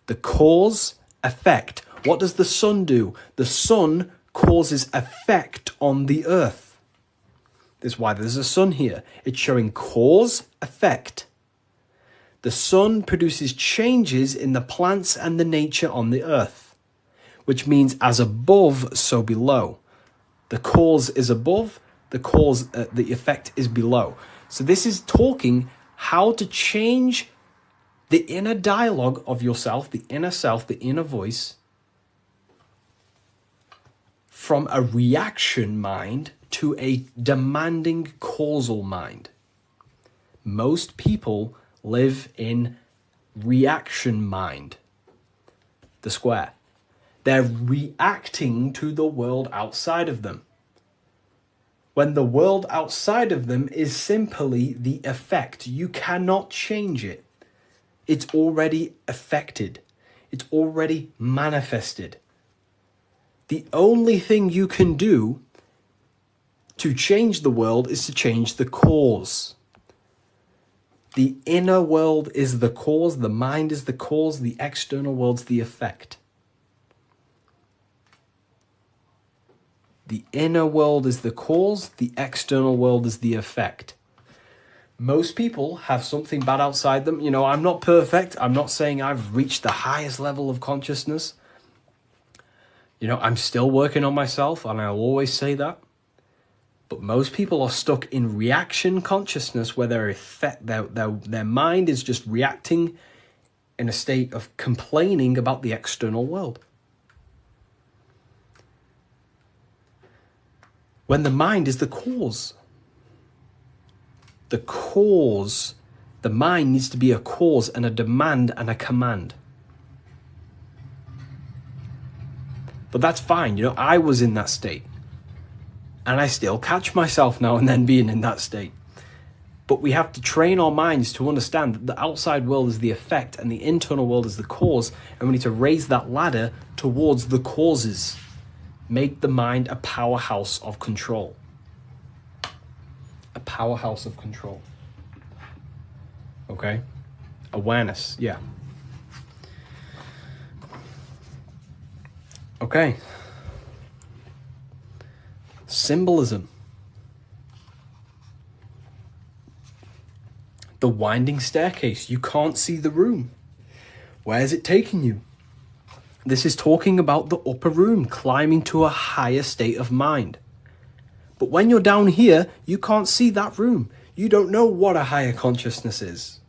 The cause, effect. What does the sun do? The sun causes effect on the earth. This is why there's a sun here. It's showing cause, effect. The sun produces changes in the plants and the nature on the earth, which means as above, so below. The cause is above, the effect is below. So this is talking how to change the inner dialogue of yourself, the inner voice, from a reaction mind to a demanding causal mind. Most people live in reaction mind, the square. They're reacting to the world outside of them, when the world outside of them is simply the effect. You cannot change it. It's already affected. It's already manifested. The only thing you can do to change the world is to change the cause. The inner world is the cause, the mind is the cause, the external world's the effect. The inner world is the cause, the external world is the effect. Most people have something bad outside them. I'm not perfect. I'm not saying I've reached the highest level of consciousness. I'm still working on myself, and I'll always say that. But most people are stuck in reaction consciousness, where their mind is just reacting in a state of complaining about the external world. When the mind is the cause. The cause, the mind needs to be a cause and a demand and a command. But that's fine. I was in that state. And I still catch myself now and then being in that state. But we have to train our minds to understand that the outside world is the effect and the internal world is the cause. And we need to raise that ladder towards the causes. Make the mind a powerhouse of control. A powerhouse of control. Okay? Awareness, yeah. Okay. Symbolism. The winding staircase. You can't see the room. Where is it taking you? This is talking about the upper room, climbing to a higher state of mind. But when you're down here, you can't see that room. You don't know what a higher consciousness is.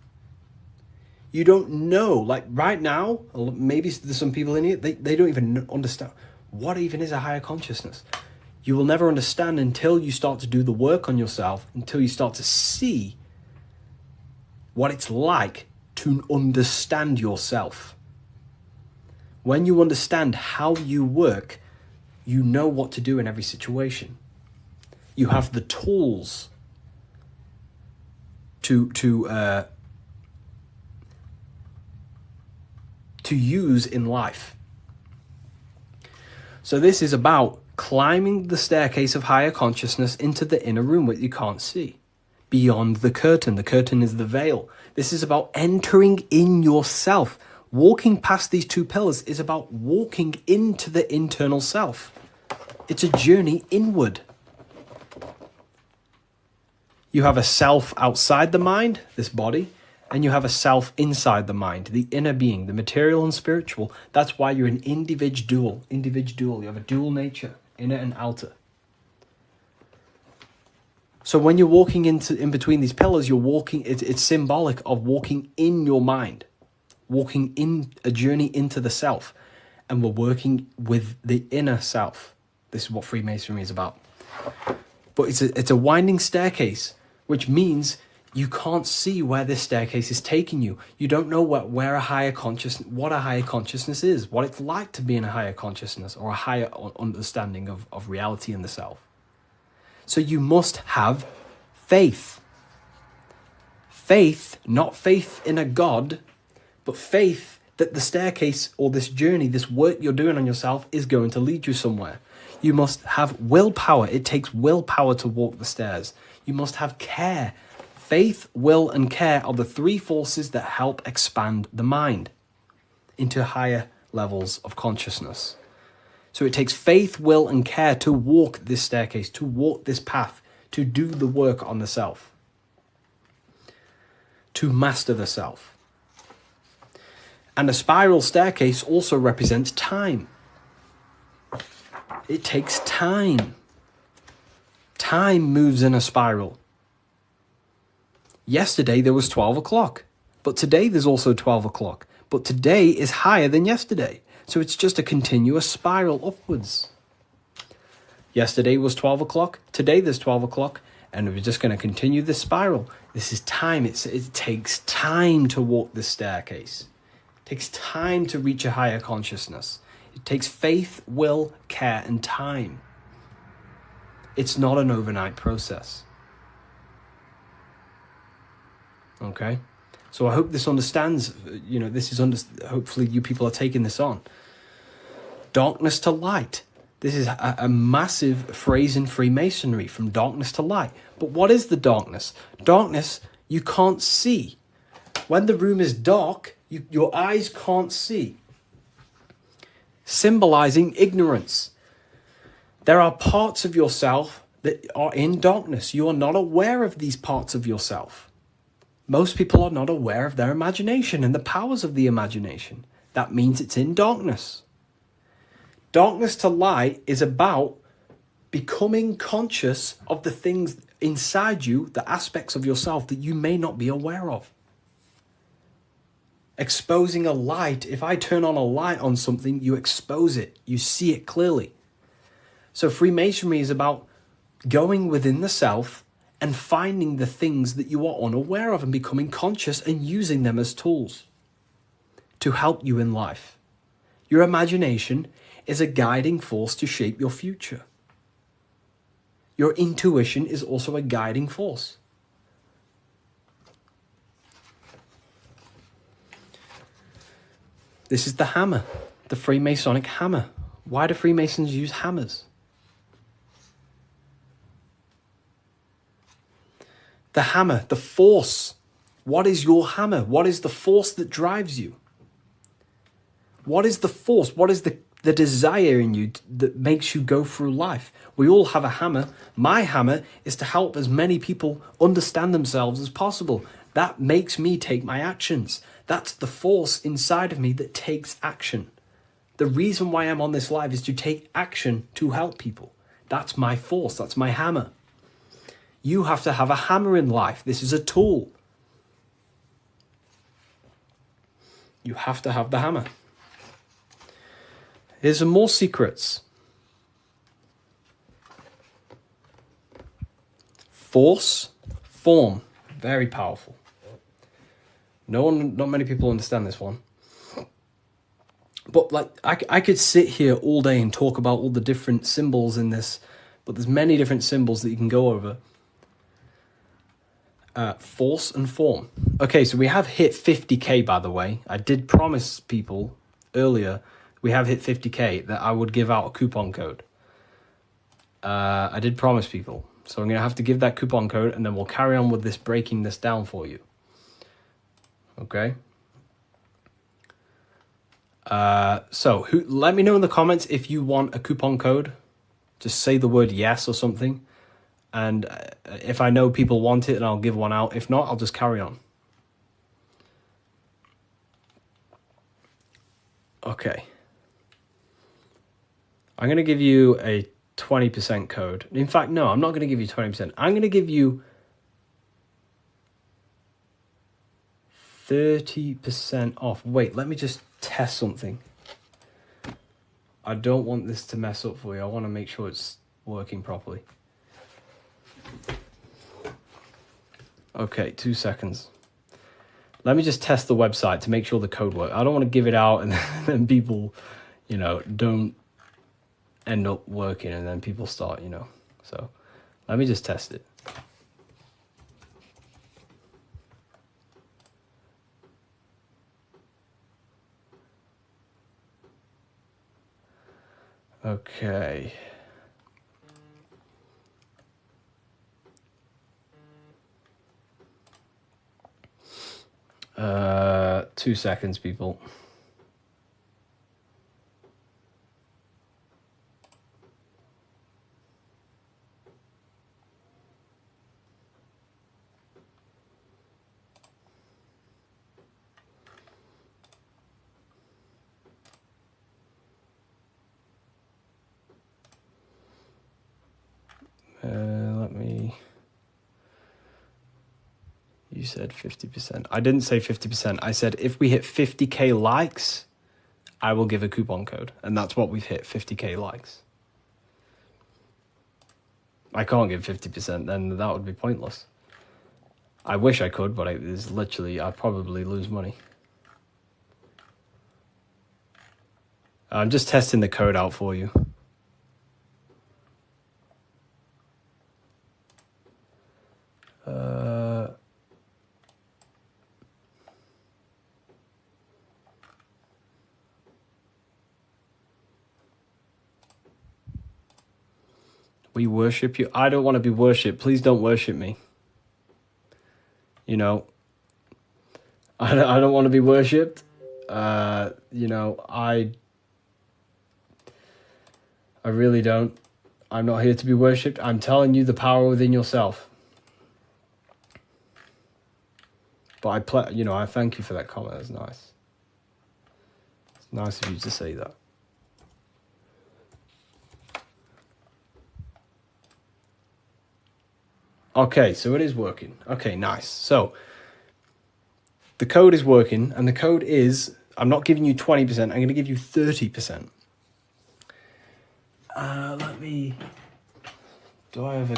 You don't know, like right now, maybe there's some people in here, they don't even understand what even is a higher consciousness. You will never understand until you start to do the work on yourself, until you start to see what it's like to understand yourself. When you understand how you work, you know what to do in every situation. You have the tools to use in life. So this is about climbing the staircase of higher consciousness into the inner room that you can't see. Beyond the curtain. The curtain is the veil. This is about entering in yourself. Walking past these two pillars is about walking into the internal self. It's a journey inward. You have a self outside the mind, this body, and you have a self inside the mind, the inner being, the material and spiritual. That's why you're an individual. You have a dual nature, inner and outer. So when you're walking in between these pillars, you're walking, it's symbolic of walking in your mind, walking in a journey into the self. And we're working with the inner self. This is what Freemasonry is about. But it's a winding staircase, which means you can't see where this staircase is taking you. You don't know what a higher consciousness is, what it's like to be in a higher consciousness or a higher understanding of reality in the self. So you must have faith. Faith, not faith in a God, but faith that the staircase or this journey, this work you're doing on yourself is going to lead you somewhere. You must have willpower. It takes willpower to walk the stairs. You must have care. Faith, will, and care are the three forces that help expand the mind into higher levels of consciousness. So it takes faith, will, and care to walk this staircase, to walk this path, to do the work on the self, to master the self. And a spiral staircase also represents time. It takes time. Time moves in a spiral. Yesterday there was 12 o'clock, but today there's also 12 o'clock. But today is higher than yesterday. So it's just a continuous spiral upwards. Yesterday was 12 o'clock, today there's 12 o'clock, and we're just going to continue this spiral. This is time. It takes time to walk this staircase. It takes time to reach a higher consciousness. It takes faith, will, care, and time. It's not an overnight process. Okay? So I hope this understands, hopefully you people are taking this on. Darkness to light. This is a massive phrase in Freemasonry, from darkness to light. But what is the darkness? Darkness, you can't see. When the room is dark, your eyes can't see. Symbolizing ignorance. There are parts of yourself that are in darkness. You are not aware of these parts of yourself. Most people are not aware of their imagination and the powers of the imagination. That means it's in darkness. Darkness to light is about becoming conscious of the things inside you, the aspects of yourself that you may not be aware of. Exposing a light. If I turn on a light on something, you expose it. You see it clearly. So Freemasonry is about going within the self and finding the things that you are unaware of and becoming conscious and using them as tools to help you in life. Your imagination is a guiding force to shape your future. Your intuition is also a guiding force. This is the hammer, the Freemasonic hammer. Why do Freemasons use hammers? The hammer, the force. What is your hammer? What is the force that drives you? What is the force? What is the desire in you that makes you go through life? We all have a hammer. My hammer is to help as many people understand themselves as possible. That makes me take my actions. That's the force inside of me that takes action. The reason why I'm on this live is to take action to help people. That's my force. That's my hammer. You have to have a hammer in life. This is a tool. You have to have the hammer. Here's some more secrets. Force, form, very powerful. Not many people understand this one. But like, I could sit here all day and talk about all the different symbols in this, but there's many different symbols that you can go over. Force and form. Okay, so we have hit 50k, by the way. I did promise people earlier, we have hit 50k, that I would give out a coupon code. I did promise people. So I'm going to have to give that coupon code, and then we'll carry on with this, breaking this down for you. Okay? So let me know in the comments if you want a coupon code. Just say the word yes or something. And if I know people want it, then I'll give one out. If not, I'll just carry on. Okay. I'm going to give you a 20% code. In fact, no, I'm not going to give you 20%. I'm going to give you 30% off. Wait, let me just test something. I don't want this to mess up for you. I want to make sure it's working properly. Okay, 2 seconds. Let me just test the website to make sure the code works. I don't want to give it out and then people, don't end up working and then people start, So let me just test it. Okay. 2 seconds, people. You said 50%. I didn't say 50%. I said if we hit 50k likes, I will give a coupon code. And that's what we've hit, 50k likes. I can't give 50%, then that would be pointless. I wish I could, but it's literally, I'd probably lose money. I'm just testing the code out for you. We worship you. I don't want to be worshipped. Please don't worship me. I don't want to be worshipped. I really don't. I'm not here to be worshipped. I'm telling you the power within yourself. But I thank you for that comment. That's nice. It's nice of you to say that. Okay, so it is working. Okay, nice. So the code is working, and the code is, I'm not giving you 20%, I'm going to give you 30%. Do I have a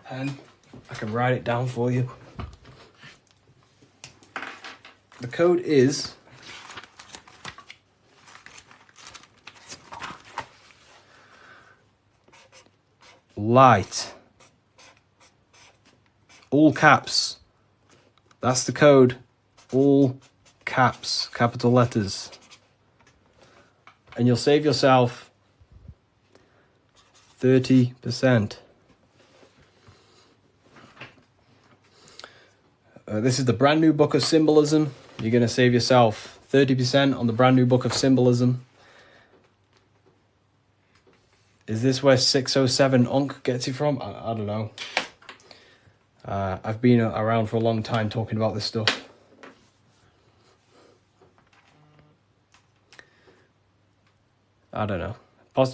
pen? I can write it down for you. The code is light. All caps. That's the code. All caps, capital letters. And you'll save yourself 30%. This is the brand new book of symbolism. You're going to save yourself 30% on the brand new book of symbolism. Is this where 607 Onk gets it from? I don't know. I've been around for a long time talking about this stuff. I don't know. I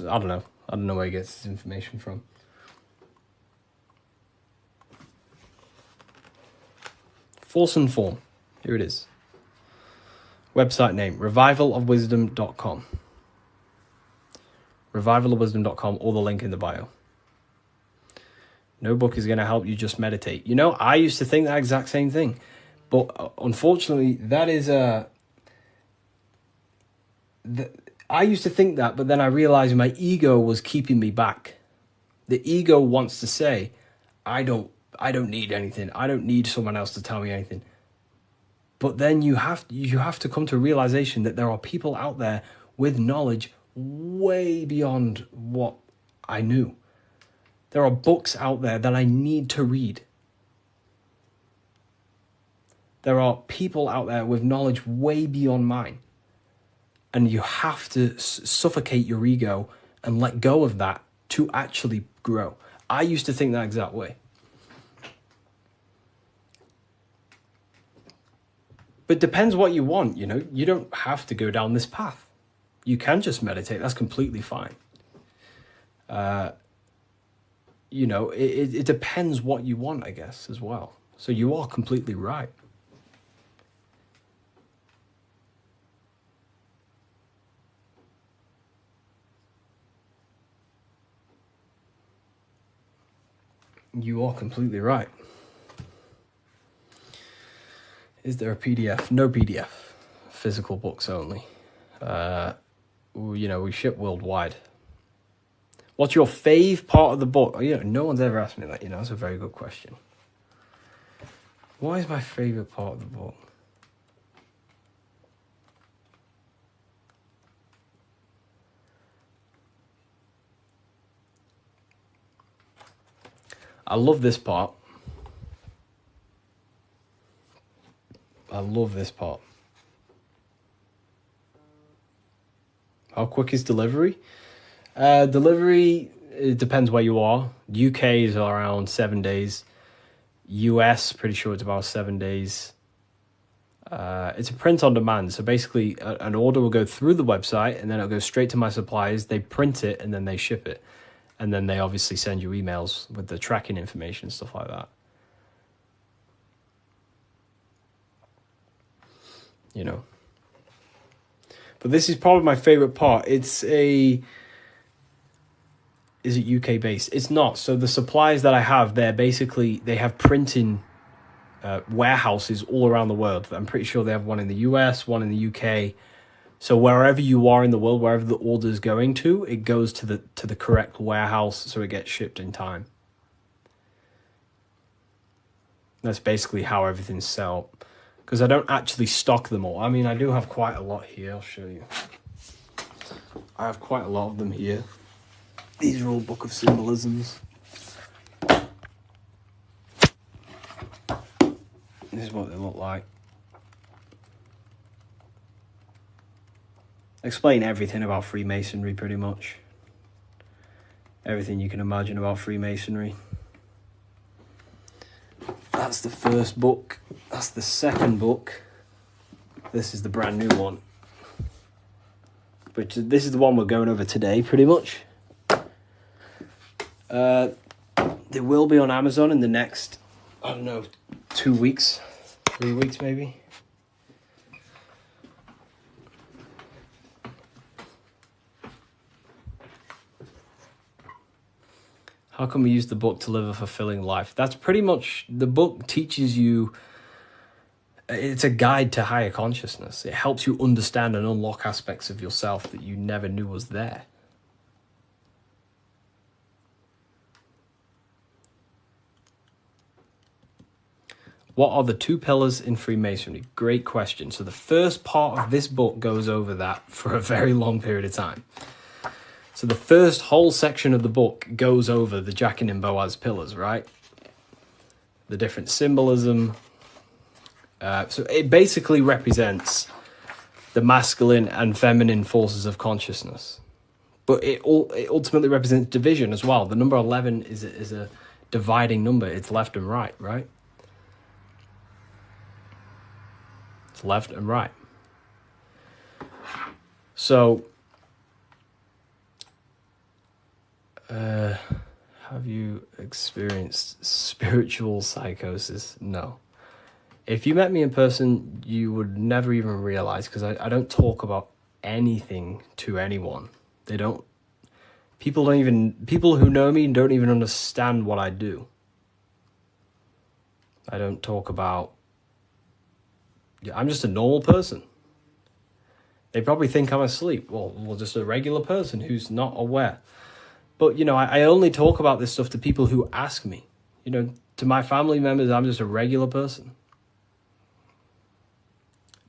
don't know where he gets his information from. Force and Form. Here it is. Website name, revivalofwisdom.com. Revivalofwisdom.com, or the link in the bio. No book is going to help you just meditate. You know, I used to think that exact same thing. But unfortunately, that is I used to think that, but then I realized my ego was keeping me back. The ego wants to say, I don't need anything. I don't need someone else to tell me anything. But then you have to come to a realization that there are people out there with knowledge way beyond what I knew. There are books out there that I need to read. There are people out there with knowledge way beyond mine. And you have to suffocate your ego and let go of that to actually grow. I used to think that exact way. But it depends what you want, you know. You don't have to go down this path. You can just meditate. That's completely fine. You know, it depends what you want, I guess, as well. So you are completely right. You are completely right. Is there a PDF? No PDF. Physical books only. You know, we ship worldwide. What's your fave part of the book? Oh, yeah, no one's ever asked me that, you know. That's a very good question. What is my favorite part of the book? I love this part. I love this part. How quick is delivery? Delivery, it depends where you are. UK is around 7 days. US, pretty sure it's about 7 days. It's a print on demand. So basically, an order will go through the website and then it'll go straight to my suppliers. They print it and then they ship it. And then they obviously send you emails with the tracking information and stuff like that. You know. But this is probably my favorite part. Is it UK based? It's not. So the supplies that I have, they have printing warehouses all around the world. I'm pretty sure they have one in the US, one in the UK. So wherever you are in the world, wherever the order is going to, it goes to the correct warehouse, so it gets shipped in time. That's basically how everything's set up. Because I don't actually stock them all. I mean, I do have quite a lot here. I'll show you. I have quite a lot of them here. These are all Book of Symbolisms. This is what they look like. Explain everything about Freemasonry, pretty much. Everything you can imagine about Freemasonry. That's the first book. That's the second book. This is the brand new one. Which this is the one we're going over today, pretty much. They will be on Amazon in the next, I don't know, 2 weeks, 3 weeks maybe. How can we use the book to live a fulfilling life? That's pretty much, the book teaches you, it's a guide to higher consciousness. It helps you understand and unlock aspects of yourself that you never knew was there. What are the 2 pillars in Freemasonry? Great question. So the first part of this book goes over that for a very long period of time. So the first whole section of the book goes over the Jachin and Boaz pillars, right? The different symbolism. So it basically represents the masculine and feminine forces of consciousness. But it ultimately represents division as well. The number 11 is a dividing number. It's left and right, right? It's left and right. So Have you experienced spiritual psychosis? No. If you met me in person, you would never even realize, because I don't talk about anything to anyone. People who know me don't even understand what I do. I don't talk about, I'm just a normal person. They probably think I'm asleep. Well, just a regular person who's not aware. But, I only talk about this stuff to people who ask me. To my family members, I'm just a regular person.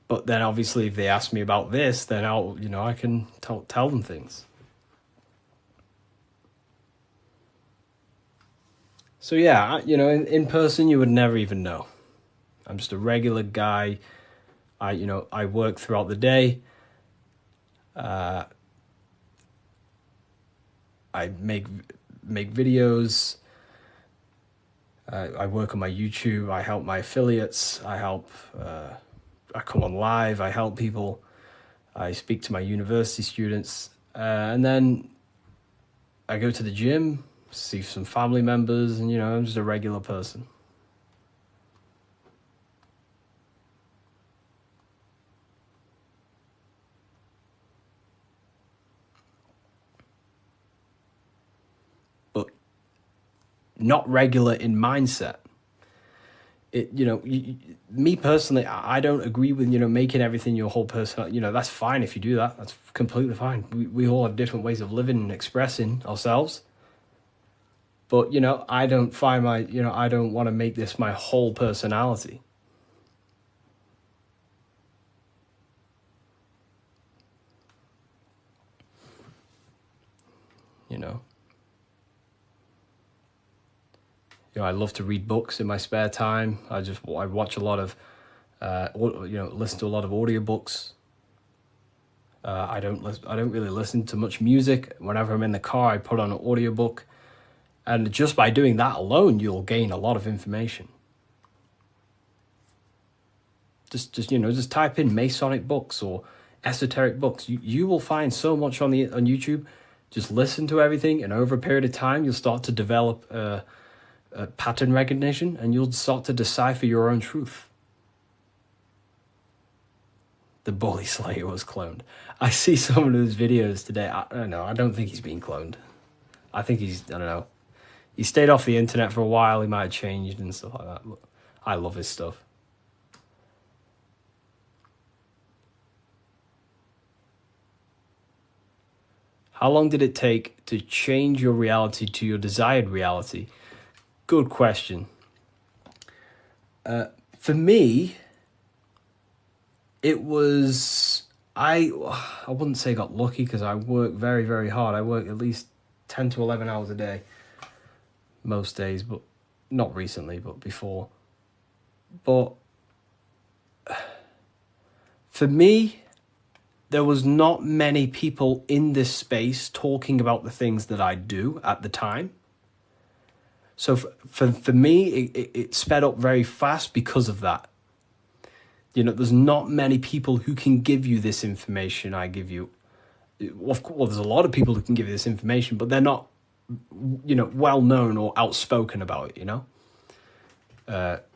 But then obviously if they ask me about this, then I can tell them things. So yeah, in person you would never even know. I'm just a regular guy. I work throughout the day. I make videos. I work on my YouTube. I help my affiliates. I come on live. I help people. I speak to my university students. And then I go to the gym, see some family members, and, I'm just a regular person. But not regular in mindset. Me personally, I don't agree with, making everything your whole person. That's fine if you do that. That's completely fine. We all have different ways of living and expressing ourselves. But, I don't find I don't want to make this my whole personality. I love to read books in my spare time. I watch a lot of, listen to a lot of audiobooks. I don't really listen to much music. Whenever I'm in the car, I put on an audiobook. And just by doing that alone, you'll gain a lot of information. Just type in Masonic books or esoteric books. You will find so much on YouTube. Just listen to everything, and over a period of time, you'll start to develop a pattern recognition, and you'll start to decipher your own truth. The Bully Slayer was cloned. I see some of his videos today. I don't know. I don't think he's being cloned. I think I don't know. He stayed off the internet for a while. He might have changed and stuff like that. But I love his stuff. How long did it take to change your reality to your desired reality? Good question. For me, it was, I wouldn't say got lucky, because I work very, very hard. I work at least 10 to 11 hours a day most days, but not recently, but before. But for me, there was not many people in this space talking about the things that I do at the time. So for me, it sped up very fast because of that. There's not many people who can give you this information I give you. Of course, there's a lot of people who can give you this information, but they're not, well known or outspoken about it,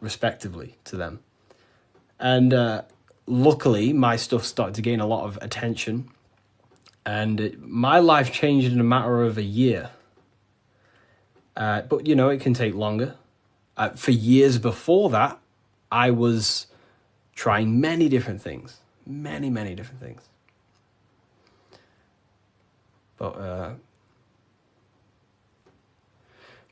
respectively to them. And luckily, my stuff started to gain a lot of attention, and my life changed in a matter of a year. But, it can take longer. For years before that, I was trying many different things. Many, many different things. But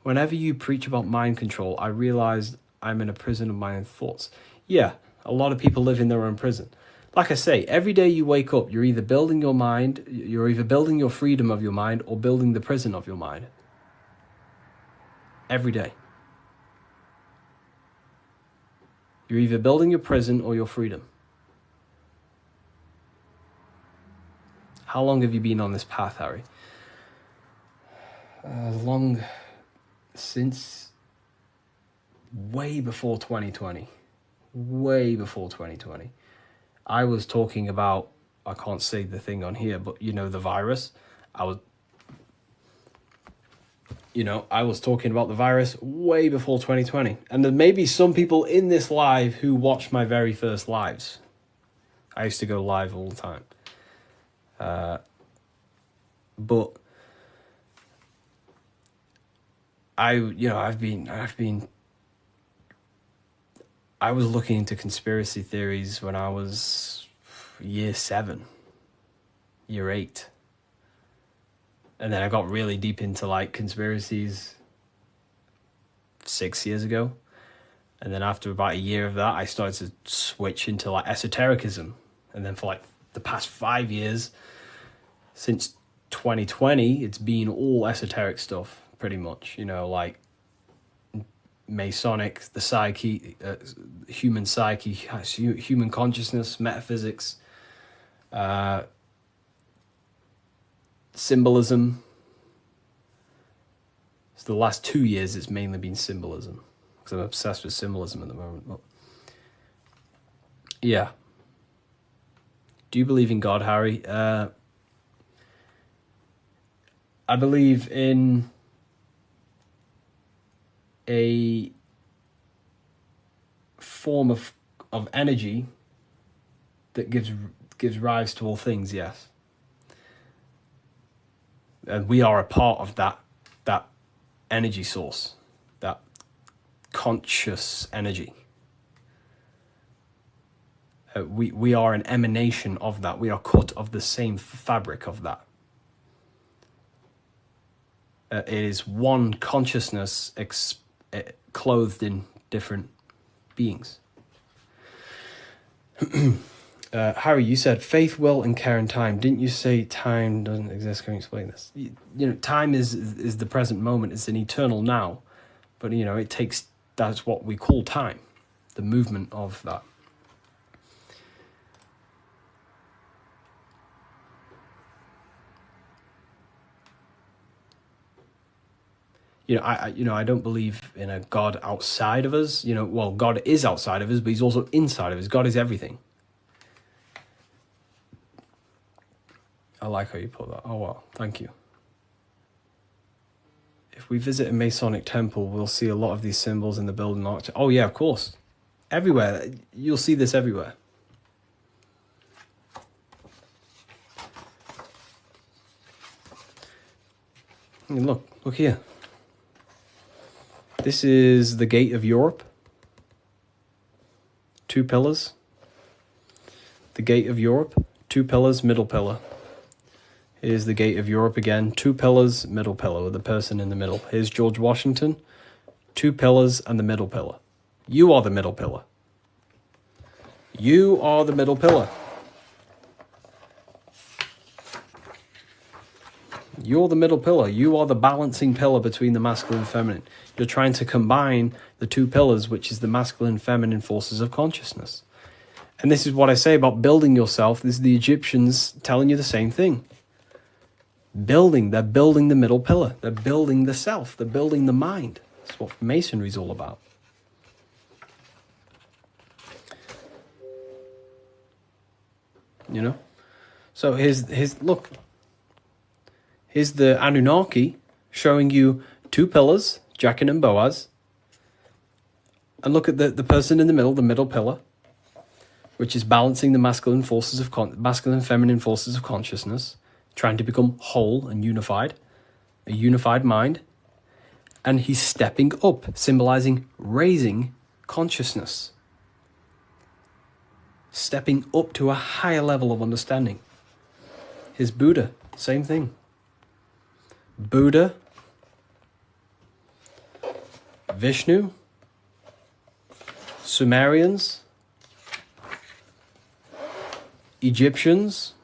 whenever you preach about mind control, I realize I'm in a prison of my own thoughts. Yeah, a lot of people live in their own prison. Like I say, every day you wake up, you're either building your mind, you're either building your freedom of your mind, or building the prison of your mind. Every day. You're either building your prison or your freedom. How long have you been on this path, Harry? Since way before 2020. Way before 2020. I was talking about, I can't say the thing on here, but the virus. you know, I was talking about the virus way before 2020. And there may be some people in this live who watched my very first lives. I used to go live all the time. But I was looking into conspiracy theories when I was year 7, year 8. And then I got really deep into like conspiracies 6 years ago. And then after about a year of that, I started to switch into like esotericism. And then for like the past 5 years, since 2020, it's been all esoteric stuff, pretty much. You know, like Masonic, the psyche, human psyche, human consciousness, metaphysics, symbolism. So the last 2 years, it's mainly been symbolism, because I'm obsessed with symbolism at the moment. But yeah. Do you believe in God, Harry? I believe in a form of energy that gives rise to all things, yes. And we are a part of that energy source, that conscious energy. We are an emanation of that. We are cut of the same fabric of that. It is one consciousness clothed in different beings. Harry, you said faith, will, and care and time. Didn't you say time doesn't exist? Can you explain this? You know, time is the present moment. It's an eternal now. But, you know, that's what we call time, the movement of that. You know, I don't believe in a God outside of us. You know, well, God is outside of us, but he's also inside of us. God is everything. I like how you put that. Oh, wow. Thank you. If we visit a Masonic temple, we'll see a lot of these symbols in the building arch. Oh, yeah, of course. Everywhere. You'll see this everywhere. And look here. This is the gate of Europe. 2 pillars. The gate of Europe, 2 pillars, middle pillar. Here's the gate of Europe again, 2 pillars, middle pillar, with the person in the middle. Here's George Washington, 2 pillars and the middle pillar. You are the middle pillar. You are the middle pillar. You're the middle pillar. You are the balancing pillar between the masculine and feminine. You're trying to combine the 2 pillars, which is the masculine and feminine forces of consciousness. And this is what I say about building yourself. This is the Egyptians telling you the same thing. They're building the middle pillar. They're building the self. They're building the mind. That's what Masonry is all about. You know? So look. Here's the Anunnaki showing you 2 pillars, Jachin and Boaz. And look at the person in the middle pillar, which is balancing the masculine and feminine forces of consciousness, trying to become whole and unified, a unified mind. And he's stepping up, symbolizing raising consciousness, stepping up to a higher level of understanding. Here's Buddha, same thing. Buddha, Vishnu, Sumerians, Egyptians.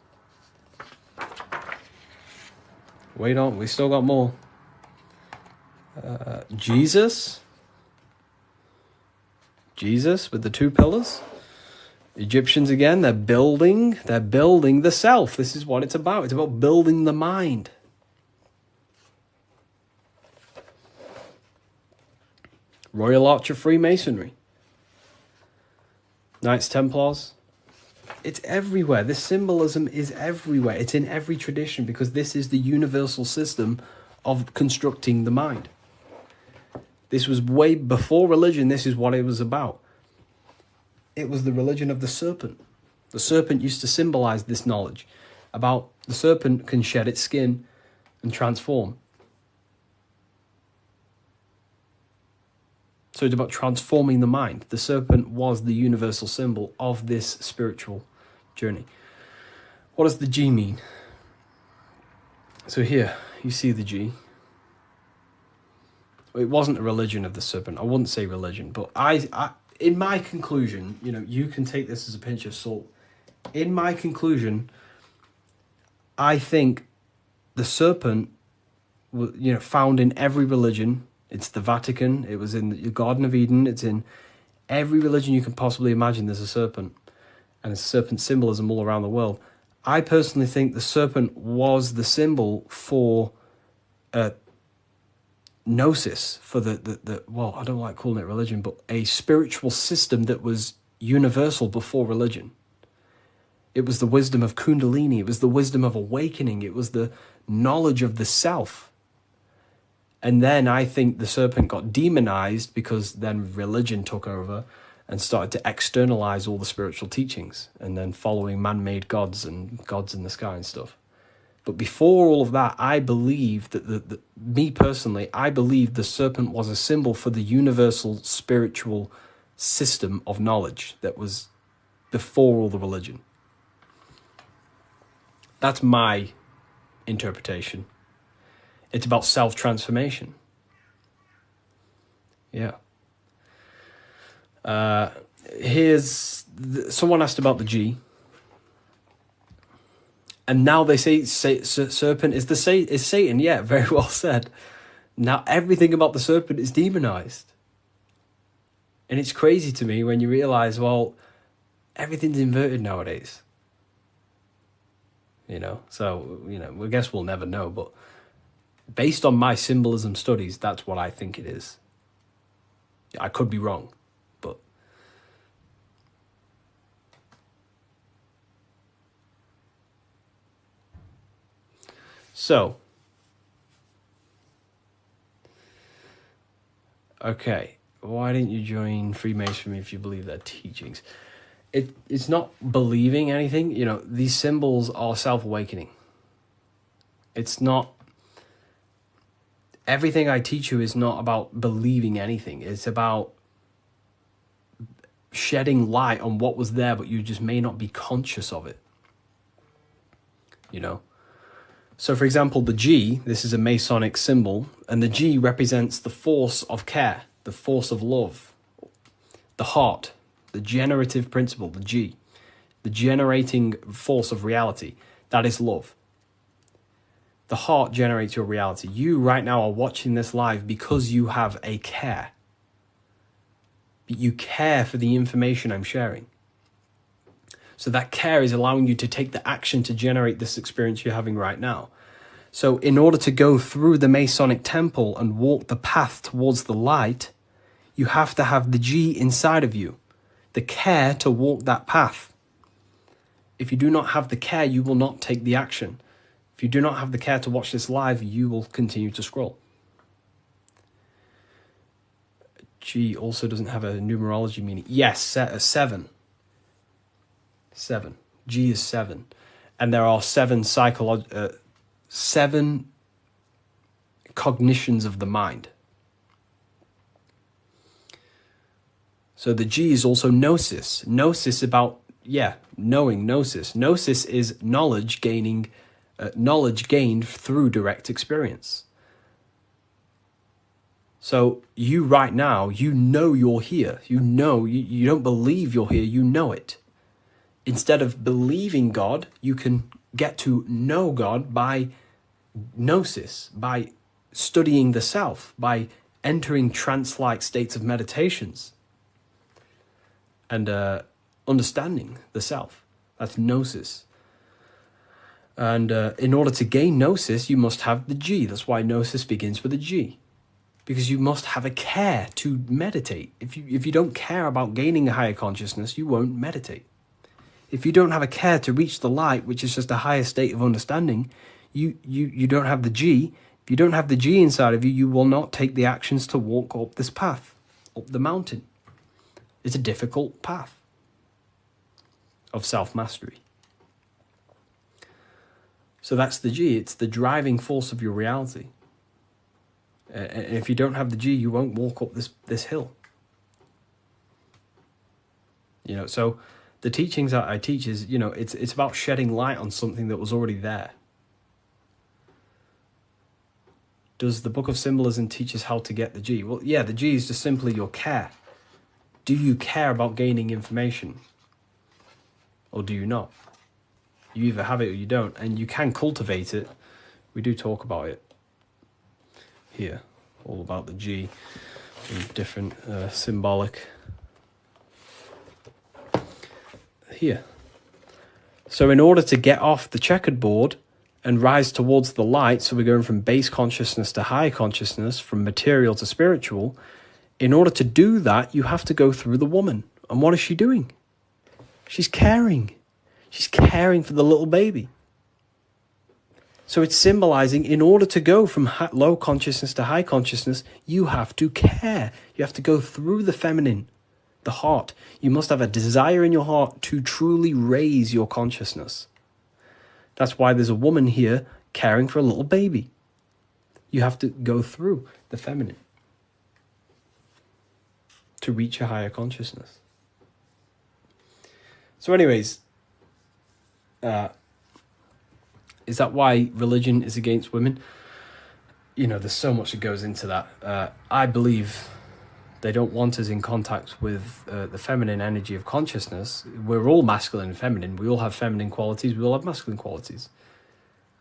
Wait on, we still got more. Jesus with the 2 pillars. Egyptians again, they're building the self. This is what it's about. It's about building the mind. Royal Arch of Freemasonry. Knights Templars. It's everywhere. This symbolism is everywhere. It's in every tradition because this is the universal system of constructing the mind. This was way before religion. This is what it was about. It was the religion of the serpent. The serpent used to symbolize this knowledge about the serpent can shed its skin and transform. So it's about transforming the mind. The serpent was the universal symbol of this spiritual journey. What does the G mean? So here, you see the G. It wasn't a religion of the serpent. I wouldn't say religion, but I in my conclusion, you can take this as a pinch of salt. In my conclusion, I think the serpent, found in every religion. It's the Vatican. It was in the Garden of Eden. It's in every religion you can possibly imagine. There's a serpent, and there's serpent symbolism all around the world. I personally think the serpent was the symbol for gnosis, for the well, I don't like calling it religion, but a spiritual system that was universal before religion. It was the wisdom of Kundalini. It was the wisdom of awakening. It was the knowledge of the self. And then I think the serpent got demonized because then religion took over and started to externalize all the spiritual teachings, and then following man-made gods and gods in the sky and stuff. But before all of that, I believe that me personally, I believe the serpent was a symbol for the universal spiritual system of knowledge that was before all the religion. That's my interpretation. It's about self-transformation. Yeah. Someone asked about the G. And now they say serpent is Satan. Yeah, very well said. Now everything about the serpent is demonized. And it's crazy to me when you realize, well, everything's inverted nowadays. So, I guess we'll never know, but based on my symbolism studies, that's what I think it is. I could be wrong, but so, okay, why didn't you join Freemasonry if you believe their teachings? It's not believing anything. These symbols are self-awakening. It's not... Everything I teach you is not about believing anything. It's about shedding light on what was there, but you just may not be conscious of it. So, for example, the G, this is a Masonic symbol, and the G represents the force of care, the force of love, the heart, the generative principle, the G, the generating force of reality. That is love. The heart generates your reality. You right now are watching this live because you have a care. You care for the information I'm sharing. So that care is allowing you to take the action to generate this experience you're having right now. So in order to go through the Masonic temple and walk the path towards the light, you have to have the G inside of you, the care to walk that path. If you do not have the care, you will not take the action. If you do not have the care to watch this live, you will continue to scroll. G also doesn't have a numerology meaning. Yes, 7. 7. G is 7. And there are 7 cognitions of the mind. So the G is also gnosis. Gnosis about, knowing, gnosis. Gnosis is knowledge gained through direct experience. So you right now, you're here. You don't believe you're here, you know it. Instead of believing God, you can get to know God by gnosis, by studying the self, by entering trance-like states of meditations and understanding the self. That's gnosis. And in order to gain gnosis, you must have the G. That's why gnosis begins with a G. Because you must have a care to meditate. If you don't care about gaining a higher consciousness, you won't meditate. If you don't have a care to reach the light, which is just a higher state of understanding, you don't have the G. If you don't have the G inside of you, you will not take the actions to walk up this path, up the mountain. It's a difficult path of self-mastery. So that's the G. It's the driving force of your reality. And if you don't have the G, you won't walk up this hill. You know, so the teachings that I teach is, you know, it's about shedding light on something that was already there. Does the Book of Symbolism teach us how to get the G? Well, yeah, the G is just simply your care. Do you care about gaining information? Or do you not? You either have it or you don't, and you can cultivate it. We do talk about it here, all about the G in different symbolic here. So in order to get off the checkered board and rise towards the light, so we're going from base consciousness to high consciousness, from material to spiritual, in order to do that, you have to go through the woman. And what is she doing? She's caring. She's caring for the little baby. So it's symbolizing, in order to go from low consciousness to high consciousness, you have to care. You have to go through the feminine, the heart. You must have a desire in your heart to truly raise your consciousness. That's why there's a woman here caring for a little baby. You have to go through the feminine to reach a higher consciousness. So anyways, is that why religion is against women? You know, there's so much that goes into that. I believe they don't want us in contact with the feminine energy of consciousness. We're all masculine and feminine. We all have feminine qualities. We all have masculine qualities.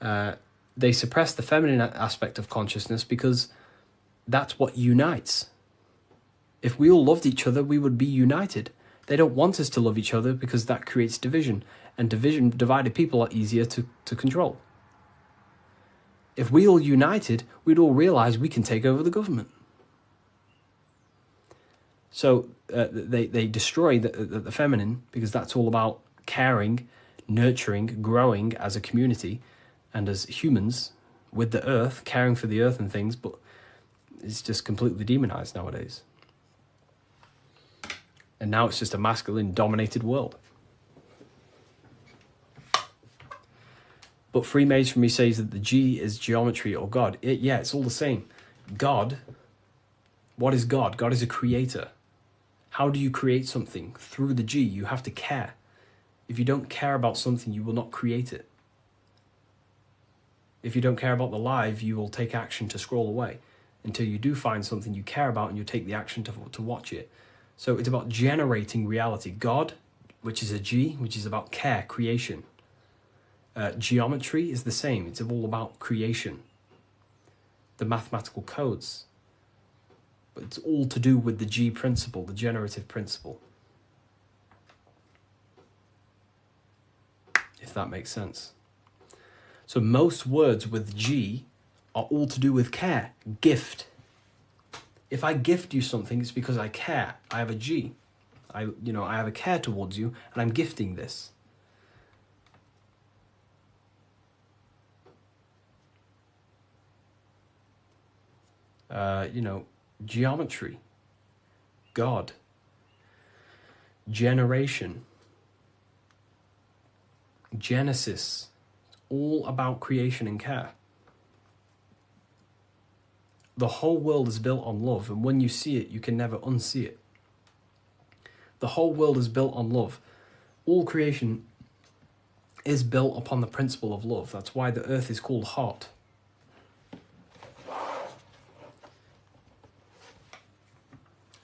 They suppress the feminine aspect of consciousness because that's what unites. If we all loved each other, we would be united. They don't want us to love each other because that creates division. And divided people are easier to control. If we all united, we'd all realize we can take over the government. So they destroy the feminine because that's all about caring, nurturing, growing as a community and as humans with the earth, caring for the earth and things, but it's just completely demonized nowadays. And now it's just a masculine-dominated world. But Freemasonry says that the G is geometry or God. It's all the same. God, what is God? God is a creator. How do you create something? Through the G, you have to care. If you don't care about something, you will not create it. If you don't care about the live, you will take action to scroll away until you do find something you care about and you take the action to watch it. So it's about generating reality. God, which is a G, which is about care, creation. Geometry is the same. It's all about creation. The mathematical codes. But it's all to do with the G principle, the generative principle. If that makes sense. So most words with G are all to do with care, gift. If I gift you something, it's because I care. I have a G. I have a care towards you, and I'm gifting this. Geometry, God, generation, Genesis, all about creation and care. The whole world is built on love, and when you see it, you can never unsee it. The whole world is built on love. All creation is built upon the principle of love. That's why the earth is called heart.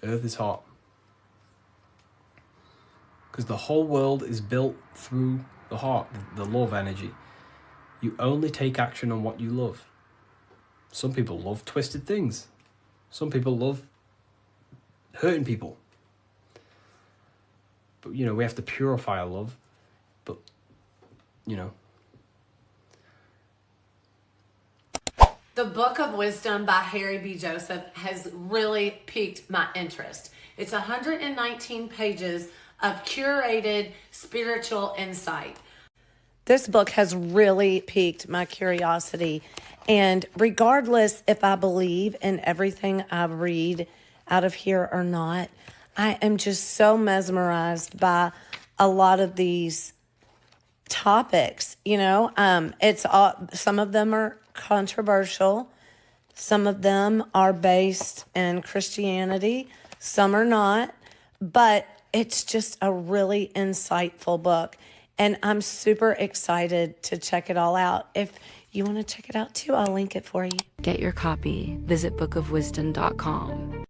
Earth is hot. Because the whole world is built through the heart, the love energy. You only take action on what you love. Some people love twisted things. Some people love hurting people. But, we have to purify our love. But,
The Book of Wisdom by Harry B. Joseph has really piqued my interest. It's 119 pages of curated spiritual insight. This book has really piqued my curiosity, And regardless if I believe in everything I read out of here or not, I am just so mesmerized by a lot of these topics. It's all, some of them are controversial, some of them are based in Christianity, some are not, but it's just a really insightful book, and I'm super excited to check it all out. If you want to check it out too, I'll link it for you.
Get your copy. Visit bookofwisdom.com.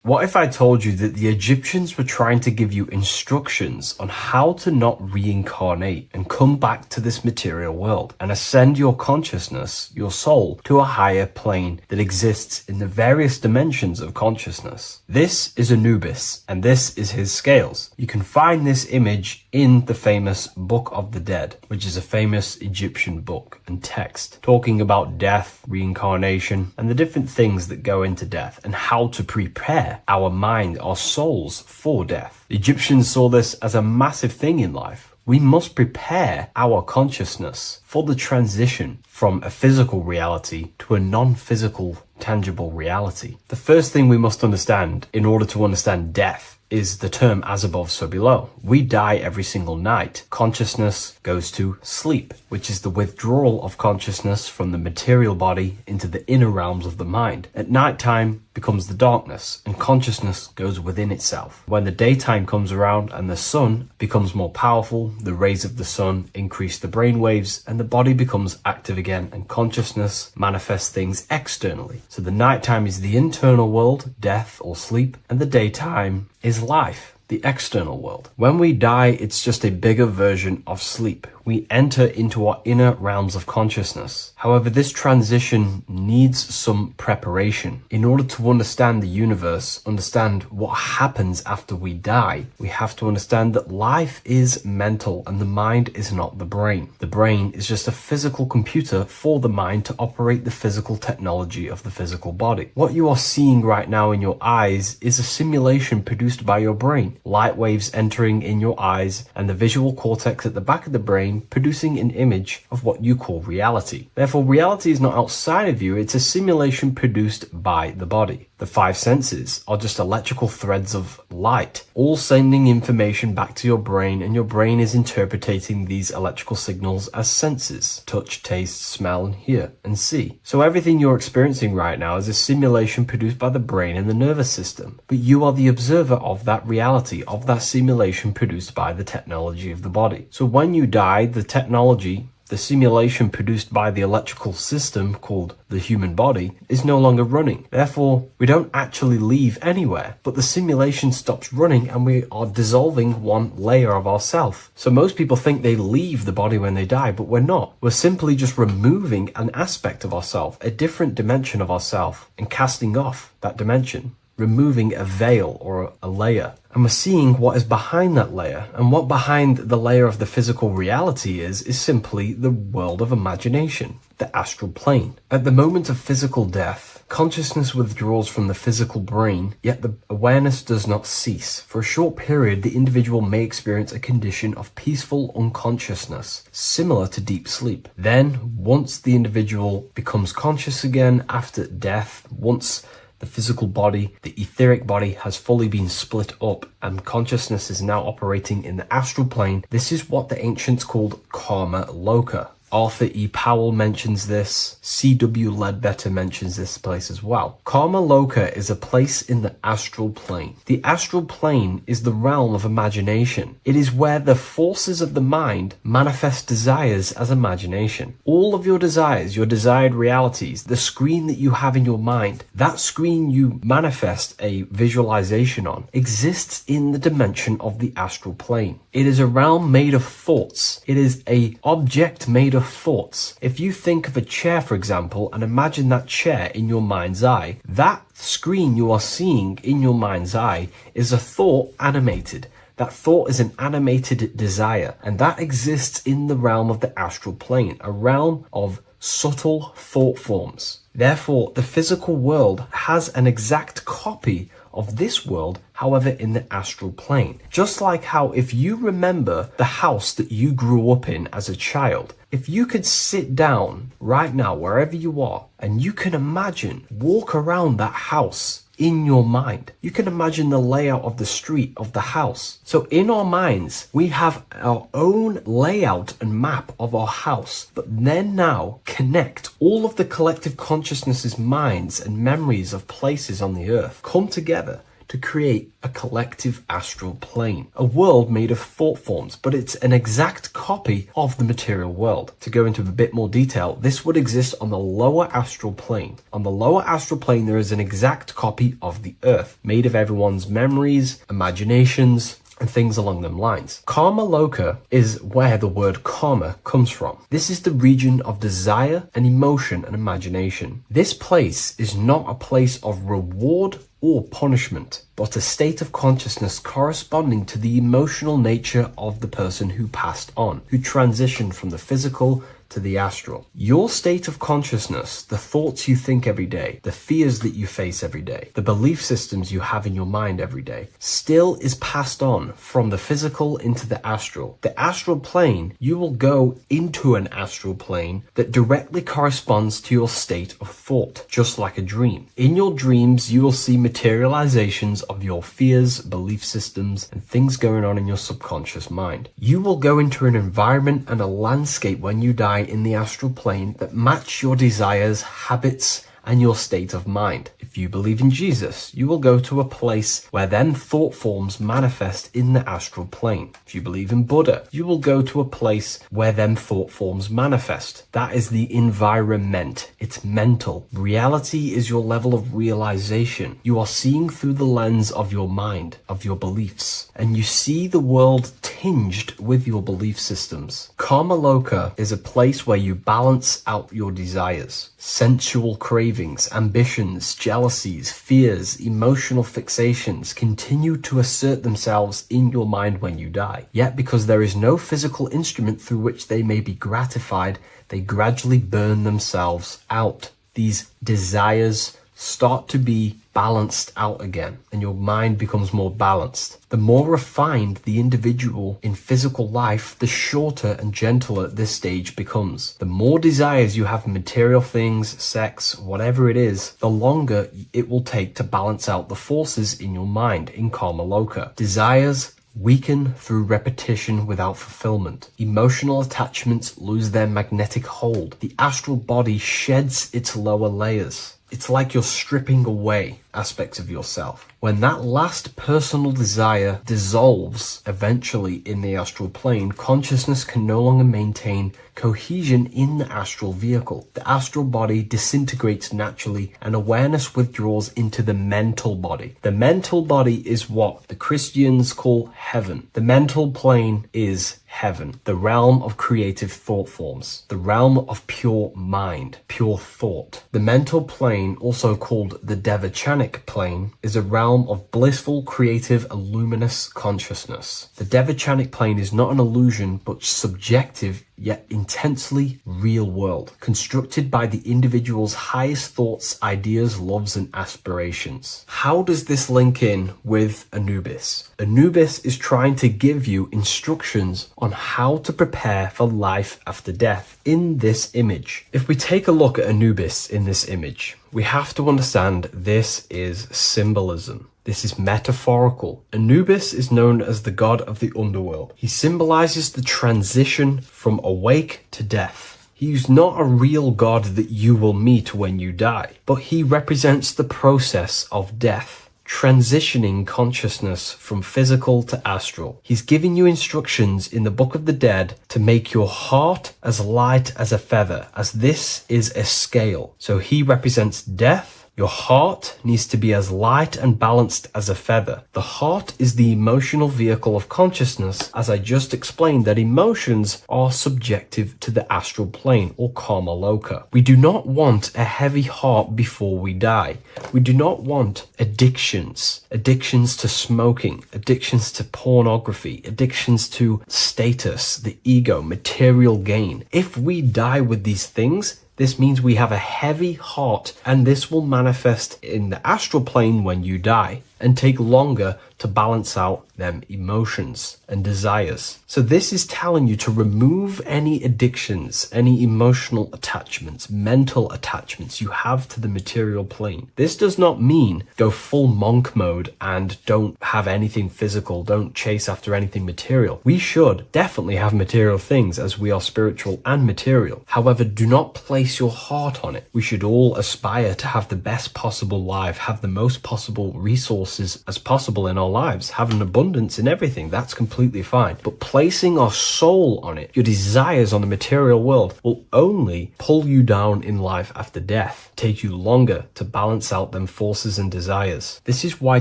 What if I told you that the Egyptians were trying to give you instructions on how to not reincarnate and come back to this material world and ascend your consciousness, your soul, to a higher plane that exists in the various dimensions of consciousness? This is Anubis, and this is his scales. You can find this image in the famous Book of the Dead, which is a famous Egyptian book and text talking about death, reincarnation, and the different things that go into death and how to prepare our mind, our souls for death. The Egyptians saw this as a massive thing in life. We must prepare our consciousness for the transition from a physical reality to a non-physical, tangible reality. The first thing we must understand in order to understand death is the term as above, so below. We die every single night. Consciousness goes to sleep, which is the withdrawal of consciousness from the material body into the inner realms of the mind. At nighttime becomes the darkness, and consciousness goes within itself. When the daytime comes around and the sun becomes more powerful, the rays of the sun increase the brain waves, and the body becomes active again, and consciousness manifests things externally. So the nighttime is the internal world, death or sleep, and the daytime is life, the external world. When we die, it's just a bigger version of sleep. We enter into our inner realms of consciousness. However, this transition needs some preparation. In order to understand the universe, understand what happens after we die, we have to understand that life is mental and the mind is not the brain. The brain is just a physical computer for the mind to operate the physical technology of the physical body. What you are seeing right now in your eyes is a simulation produced by your brain. Light waves entering in your eyes and the visual cortex at the back of the brain producing an image of what you call reality. Therefore, reality is not outside of you, it's a simulation produced by the body. The five senses are just electrical threads of light, all sending information back to your brain, and your brain is interpreting these electrical signals as senses: touch, taste, smell, and hear, and see. So everything you're experiencing right now is a simulation produced by the brain and the nervous system, but you are the observer of that reality, of that simulation produced by the technology of the body. So when you die, the technology, the simulation produced by the electrical system called the human body, is no longer running. Therefore, we don't actually leave anywhere, but the simulation stops running and we are dissolving one layer of ourself. So most people think they leave the body when they die, but we're not. We're simply just removing an aspect of ourself, a different dimension of ourself, and casting off that dimension, removing a veil or a layer. And we're seeing what is behind that layer. And what behind the layer of the physical reality is simply the world of imagination, the astral plane. At the moment of physical death, consciousness withdraws from the physical brain, yet the awareness does not cease. For a short period, the individual may experience a condition of peaceful unconsciousness, similar to deep sleep. Then, once the individual becomes conscious again after death, once the physical body, the etheric body, has fully been split up and consciousness is now operating in the astral plane. This is what the ancients called karma loka. Arthur E. Powell mentions this. C.W. Ledbetter mentions this place as well. Karma Loka is a place in the astral plane. The astral plane is the realm of imagination. It is where the forces of the mind manifest desires as imagination. All of your desires, your desired realities, the screen that you have in your mind, that screen you manifest a visualization on, exists in the dimension of the astral plane. It is a realm made of thoughts. It is an object made of thoughts. If you think of a chair, for example, and imagine that chair in your mind's eye, that screen you are seeing in your mind's eye is a thought animated. That thought is an animated desire, and that exists in the realm of the astral plane, a realm of subtle thought forms. Therefore, the physical world has an exact copy of this world, however in the astral plane. Just like how if you remember the house that you grew up in as a child, if you could sit down right now wherever you are and you can imagine, walk around that house in your mind. You can imagine the layout of the street of the house. So in our minds, we have our own layout and map of our house, but then now connect all of the collective consciousness's minds and memories of places on the earth come together to create a collective astral plane, a world made of thought forms, but it's an exact copy of the material world. To go into a bit more detail, this would exist on the lower astral plane. On the lower astral plane, there is an exact copy of the earth, made of everyone's memories, imaginations, and things along them lines. Karma Loka is where the word karma comes from. This is the region of desire and emotion and imagination. This place is not a place of reward or punishment, but a state of consciousness corresponding to the emotional nature of the person who passed on, who transitioned from the physical to the astral. Your state of consciousness, the thoughts you think every day, the fears that you face every day, the belief systems you have in your mind every day, still is passed on from the physical into the astral. The astral plane, you will go into an astral plane that directly corresponds to your state of thought, just like a dream. In your dreams, you will see materializations of your fears, belief systems, and things going on in your subconscious mind. You will go into an environment and a landscape when you die in the astral plane that match your desires, habits, and your state of mind. If you believe in Jesus, you will go to a place where then thought forms manifest in the astral plane. If you believe in Buddha, you will go to a place where then thought forms manifest. That is the environment. It's mental. Reality is your level of realization. You are seeing through the lens of your mind, of your beliefs, and you see the world tinged with your belief systems. Karma Loka is a place where you balance out your desires, sensual cravings, ambitions, jealousies, fears, emotional fixations continue to assert themselves in your mind when you die. Yet because there is no physical instrument through which they may be gratified, they gradually burn themselves out. These desires start to be balanced out again, and your mind becomes more balanced. The more refined the individual in physical life, the shorter and gentler this stage becomes. The more desires you have in material things, sex, whatever it is, the longer it will take to balance out the forces in your mind in Karma Loka. Desires weaken through repetition without fulfillment. Emotional attachments lose their magnetic hold. The astral body sheds its lower layers. It's like you're stripping away aspects of yourself. When that last personal desire dissolves eventually in the astral plane, consciousness can no longer maintain cohesion in the astral vehicle. The astral body disintegrates naturally and awareness withdraws into the mental body. The mental body is what the Christians call heaven. The mental plane is heaven, the realm of creative thought forms, the realm of pure mind, pure thought. The mental plane, also called the Devachanic plane, is a realm of blissful, creative, and luminous consciousness. The Devachanic plane is not an illusion, but subjective yet intensely real world, constructed by the individual's highest thoughts, ideas, loves, and aspirations. How does this link in with Anubis? Anubis is trying to give you instructions on how to prepare for life after death in this image. If we take a look at Anubis in this image, we have to understand this is symbolism. This is metaphorical. Anubis is known as the god of the underworld. He symbolizes the transition from awake to death. He is not a real god that you will meet when you die, but he represents the process of death, transitioning consciousness from physical to astral. He's giving you instructions in the Book of the Dead to make your heart as light as a feather, as this is a scale. So he represents death. Your heart needs to be as light and balanced as a feather. The heart is the emotional vehicle of consciousness, as I just explained that emotions are subjective to the astral plane or Karma Loka. We do not want a heavy heart before we die. We do not want addictions to smoking, addictions to pornography, addictions to status, the ego, material gain. If we die with these things, this means we have a heavy heart, and this will manifest in the astral plane when you die. and take longer to balance out them emotions and desires. So this is telling you to remove any addictions, any emotional attachments, mental attachments you have to the material plane. This does not mean go full monk mode and don't have anything physical, don't chase after anything material. We should definitely have material things as we are spiritual and material. However, do not place your heart on it. We should all aspire to have the best possible life, have the most possible resources as possible in our lives, have an abundance in everything. That's completely fine. But placing our soul on it, your desires on the material world, will only pull you down in life after death, take you longer to balance out them forces and desires. This is why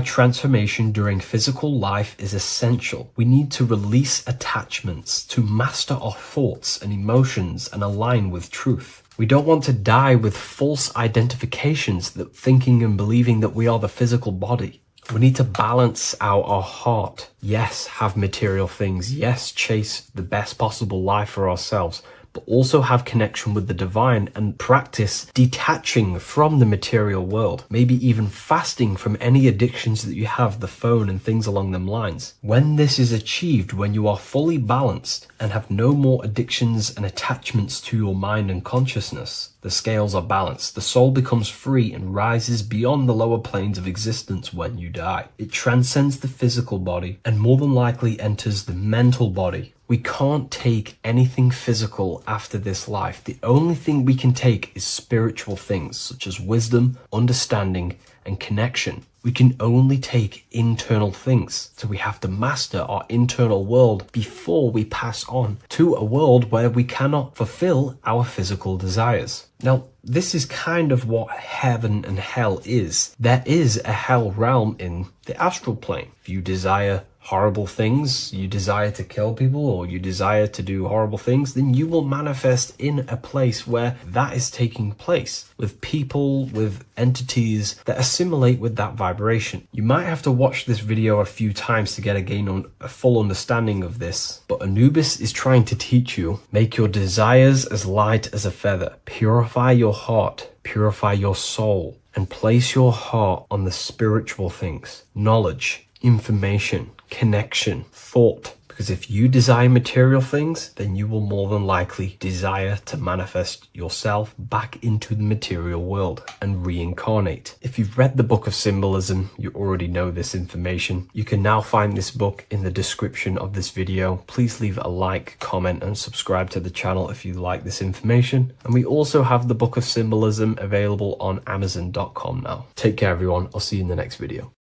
transformation during physical life is essential. We need to release attachments to master our thoughts and emotions and align with truth. We don't want to die with false identifications that thinking and believing that we are the physical body. We need to balance out our heart. Yes, have material things. Yes, chase the best possible life for ourselves, but also have connection with the divine and practice detaching from the material world, maybe even fasting from any addictions that you have, the phone and things along them lines. When this is achieved, when you are fully balanced and have no more addictions and attachments to your mind and consciousness, the scales are balanced. The soul becomes free and rises beyond the lower planes of existence when you die. It transcends the physical body and more than likely enters the mental body. We can't take anything physical after this life. The only thing we can take is spiritual things such as wisdom, understanding, and connection. We can only take internal things. So we have to master our internal world before we pass on to a world where we cannot fulfill our physical desires. Now, this is kind of what heaven and hell is. There is a hell realm in the astral plane. If you desire horrible things, you desire to kill people, or you desire to do horrible things, then you will manifest in a place where that is taking place, with people, with entities that assimilate with that vibration. You might have to watch this video a few times to gain a full understanding of this, but Anubis is trying to teach you, make your desires as light as a feather, purify your heart, purify your soul, and place your heart on the spiritual things, knowledge, information, connection, thought. Because if you desire material things, then you will more than likely desire to manifest yourself back into the material world and reincarnate. If you've read the Book of Symbolism, you already know this information. You can now find this book in the description of this video. Please leave a like, comment, and subscribe to the channel if you like this information. And we also have the Book of Symbolism available on Amazon.com now. Take care, everyone. I'll see you in the next video.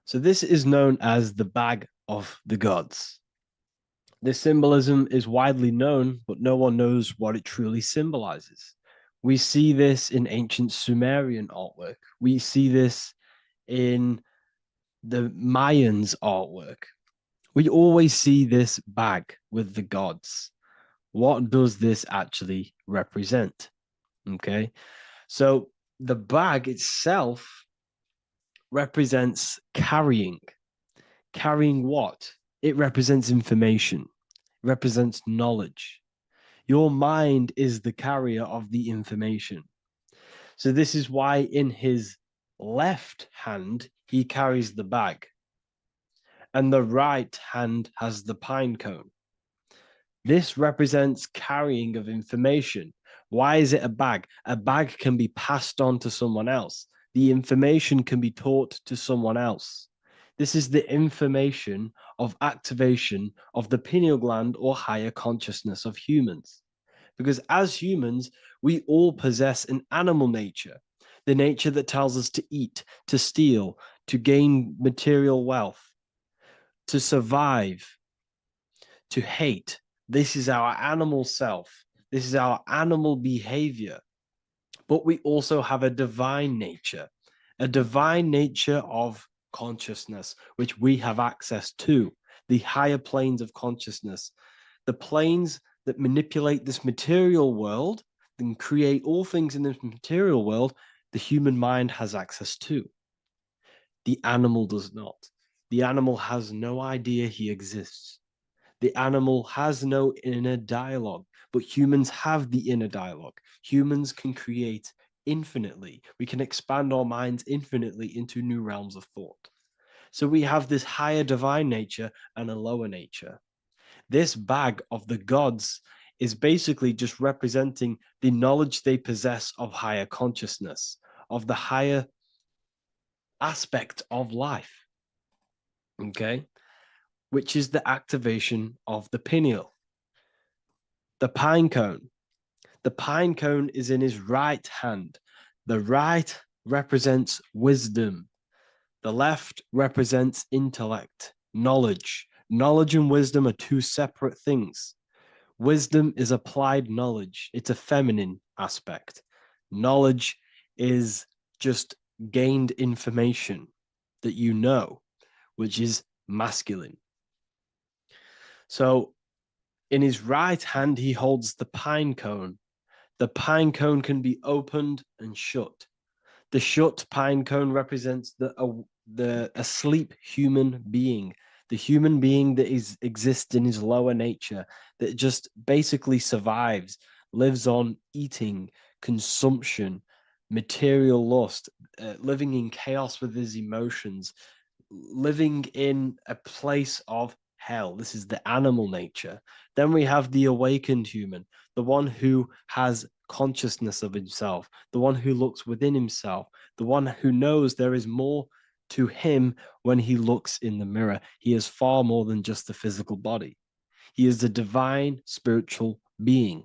So this is known as the Bag of the Gods. This symbolism is widely known, but no one knows what it truly symbolizes. We see this in ancient Sumerian artwork. We see this in the Mayans' artwork. We always see this bag with the gods. What does this actually represent? Okay, so the bag itself represents carrying. Carrying what? It represents information. It represents knowledge. Your mind is the carrier of the information. So this is why in his left hand, he carries the bag. And the right hand has the pine cone. This represents carrying of information. Why is it a bag? A bag can be passed on to someone else. The information can be taught to someone else. This is the information of activation of the pineal gland or higher consciousness of humans. Because as humans, we all possess an animal nature, the nature that tells us to eat, to steal, to gain material wealth, to survive, to hate. This is our animal self. This is our animal behavior. But we also have a divine nature of consciousness, which we have access to, the higher planes of consciousness, the planes that manipulate this material world and create all things in this material world. The human mind has access to. The animal does not. The animal has no idea he exists. The animal has no inner dialogue, but humans have the inner dialogue. Humans can create infinitely. We can expand our minds infinitely into new realms of thought. So we have this higher divine nature and a lower nature. This bag of the gods is basically just representing the knowledge they possess of higher consciousness, of the higher aspect of life, okay, which is the activation of the pineal. The pine cone. The pine cone is in his right hand. The right represents wisdom. The left represents intellect, knowledge. Knowledge and wisdom are two separate things. Wisdom is applied knowledge. It's a feminine aspect. Knowledge is just gained information that you know, which is masculine. So in his right hand, he holds the pine cone. The pine cone can be opened and shut. The shut pine cone represents the asleep human being, the human being that exists in his lower nature, that just basically survives, lives on eating, consumption, material lust, living in chaos with his emotions, living in a place of hell. This is the animal nature. Then we have the awakened human, the one who has consciousness of himself, the one who looks within himself, the one who knows there is more to him when he looks in the mirror. He is far more than just the physical body. He is a divine spiritual being,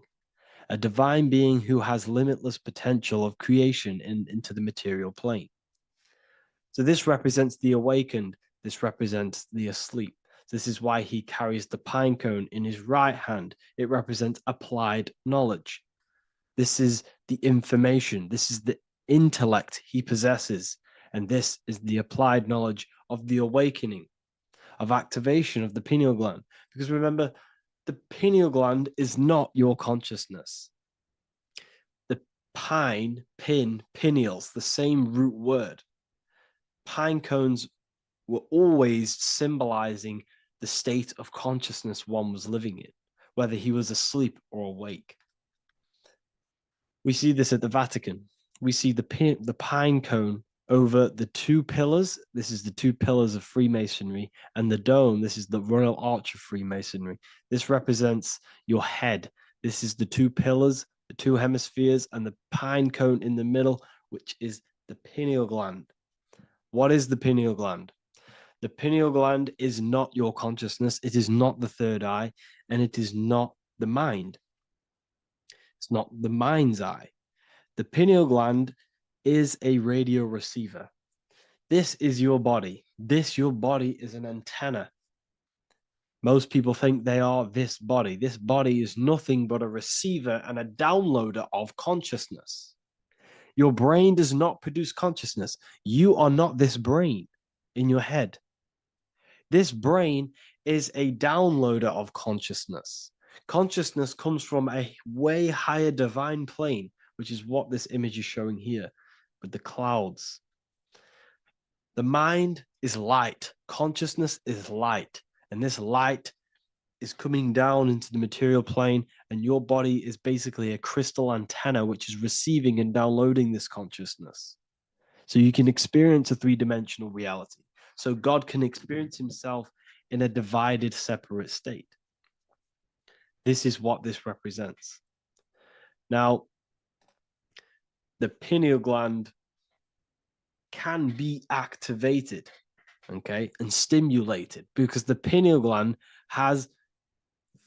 a divine being who has limitless potential of creation into the material plane. So this represents the awakened. This represents the asleep. This is why he carries the pine cone in his right hand. It represents applied knowledge. This is the information. This is the intellect he possesses. And this is the applied knowledge of the awakening, of activation of the pineal gland. Because remember, the pineal gland is not your consciousness. The pine, pin, pineals, the same root word. Pine cones were always symbolizing the state of consciousness one was living in, whether he was asleep or awake. We see this at the Vatican. We see the pine cone over the two pillars. This is the two pillars of Freemasonry, and the dome. This is the Royal Arch of Freemasonry. This represents your head. This is the two pillars, the two hemispheres, and the pine cone in the middle, which is the pineal gland. What is the pineal gland? The pineal gland is not your consciousness. It is not the third eye, and it is not the mind. It's not the mind's eye. The pineal gland is a radio receiver. This is your body. Your body is an antenna. Most people think they are this body. This body is nothing but a receiver and a downloader of consciousness. Your brain does not produce consciousness. You are not this brain in your head. This brain is a downloader of consciousness. Consciousness comes from a way higher divine plane, which is what this image is showing here with the clouds. The mind is light. Consciousness is light. And this light is coming down into the material plane, and your body is basically a crystal antenna which is receiving and downloading this consciousness. So you can experience a three-dimensional reality. So God can experience himself in a divided, separate state. This is what this represents. Now, the pineal gland can be activated, okay, and stimulated, because the pineal gland has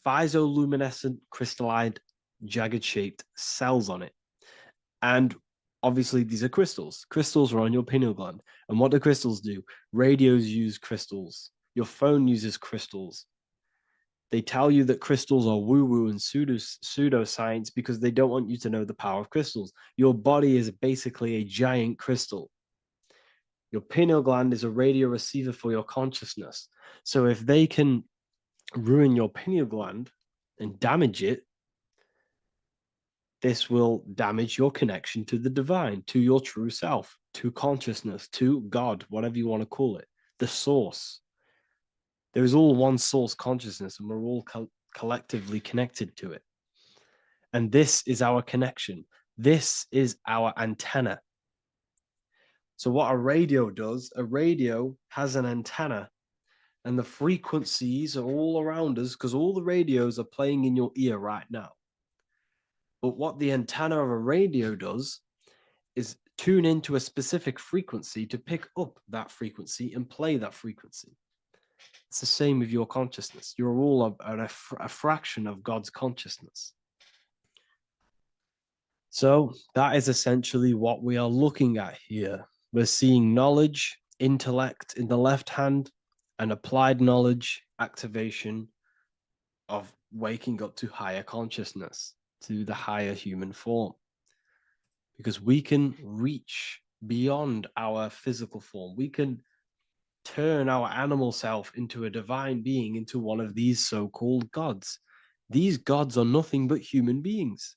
phytoluminescent crystallized jagged-shaped cells on it. And obviously, these are crystals. Crystals are on your pineal gland. And what do crystals do? Radios use crystals. Your phone uses crystals. They tell you that crystals are woo-woo and pseudoscience because they don't want you to know the power of crystals. Your body is basically a giant crystal. Your pineal gland is a radio receiver for your consciousness. So if they can ruin your pineal gland and damage it, this will damage your connection to the divine, to your true self, to consciousness, to God, whatever you want to call it, the source. There is all one source consciousness, and we're all collectively connected to it. And this is our connection. This is our antenna. So what a radio does, a radio has an antenna, and the frequencies are all around us because all the radios are playing in your ear right now. But what the antenna of a radio does is tune into a specific frequency to pick up that frequency and play that frequency. It's the same with your consciousness. You're all a fraction of God's consciousness. So that is essentially what we are looking at here. We're seeing knowledge, intellect in the left hand, and applied knowledge, activation of waking up to higher consciousness, to the higher human form. Because we can reach beyond our physical form. We can turn our animal self into a divine being, into one of these so-called gods. These gods are nothing but human beings.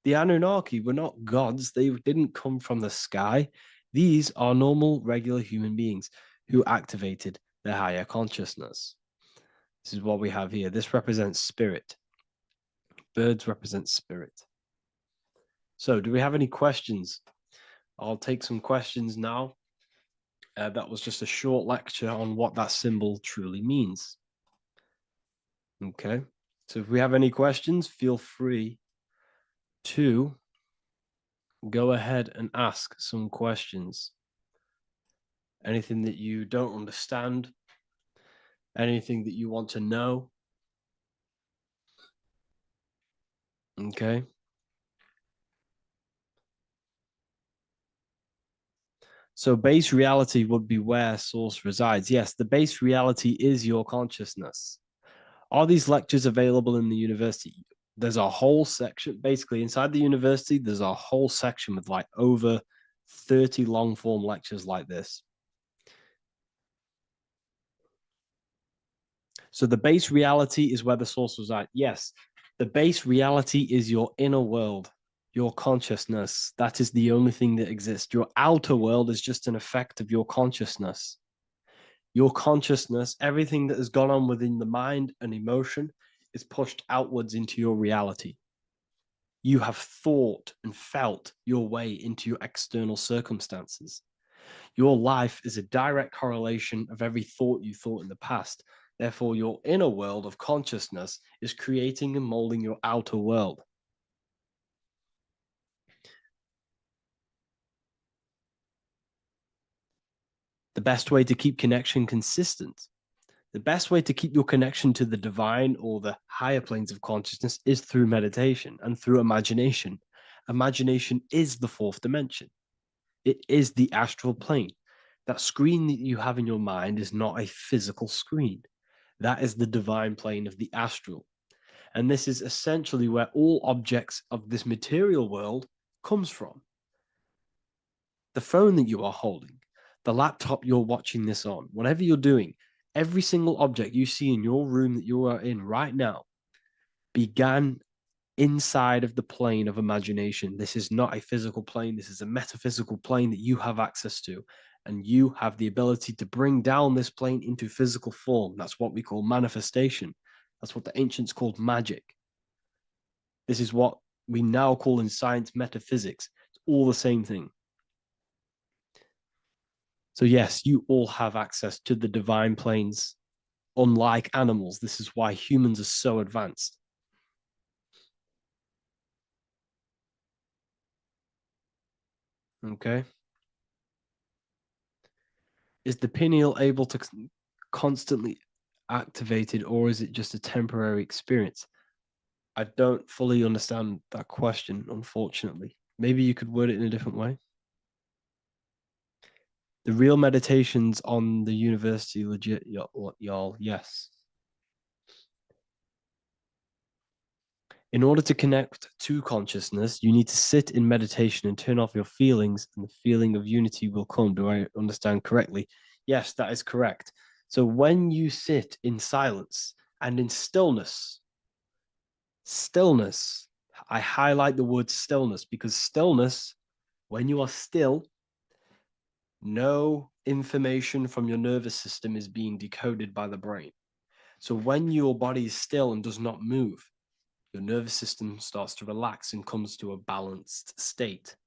The Anunnaki were not gods. They didn't come from the sky. These are normal, regular human beings who activated their higher consciousness. This is what we have here. This represents spirit. Birds represent spirit. So do we have any questions? I'll take some questions now. That was just a short lecture on what that symbol truly means. Okay. So if we have any questions, feel free to go ahead and ask some questions. Anything that you don't understand, anything that you want to know. Okay. So base reality would be where source resides. Yes, the base reality is your consciousness. Are these lectures available in the university? There's a whole section, basically inside the university, there's a whole section with like over 30 long form lectures like this. So the base reality is where the source resides. Yes, the base reality is your inner world, your consciousness. That is the only thing that exists. Your outer world is just an effect of your consciousness. Your consciousness, everything that has gone on within the mind and emotion is pushed outwards into your reality. You have thought and felt your way into your external circumstances. Your life is a direct correlation of every thought you thought in the past. Therefore, your inner world of consciousness is creating and molding your outer world. The best way to keep connection consistent, the best way to keep your connection to the divine or the higher planes of consciousness is through meditation and through imagination. Imagination is the fourth dimension. It is the astral plane. That screen that you have in your mind is not a physical screen. That is the divine plane of the astral. And this is essentially where all objects of this material world comes from. The phone that you are holding, the laptop you're watching this on, whatever you're doing, every single object you see in your room that you are in right now began inside of the plane of imagination. This is not a physical plane. This is a metaphysical plane that you have access to. And you have the ability to bring down this plane into physical form. That's what we call manifestation. That's what the ancients called magic. This is what we now call in science metaphysics. It's all the same thing. So yes, you all have access to the divine planes. Unlike animals, this is why humans are so advanced. Okay. Is the pineal able to constantly activated, or is it just a temporary experience? I don't fully understand that question, unfortunately. Maybe you could word it in a different way. The real meditations on the university, legit, y'all, yes. In order to connect to consciousness, you need to sit in meditation and turn off your feelings, and the feeling of unity will come. Do I understand correctly? Yes, that is correct. So when you sit in silence and in stillness, I highlight the word stillness because stillness, when you are still, no information from your nervous system is being decoded by the brain. So when your body is still and does not move, Your nervous system starts to relax and comes to a balanced state.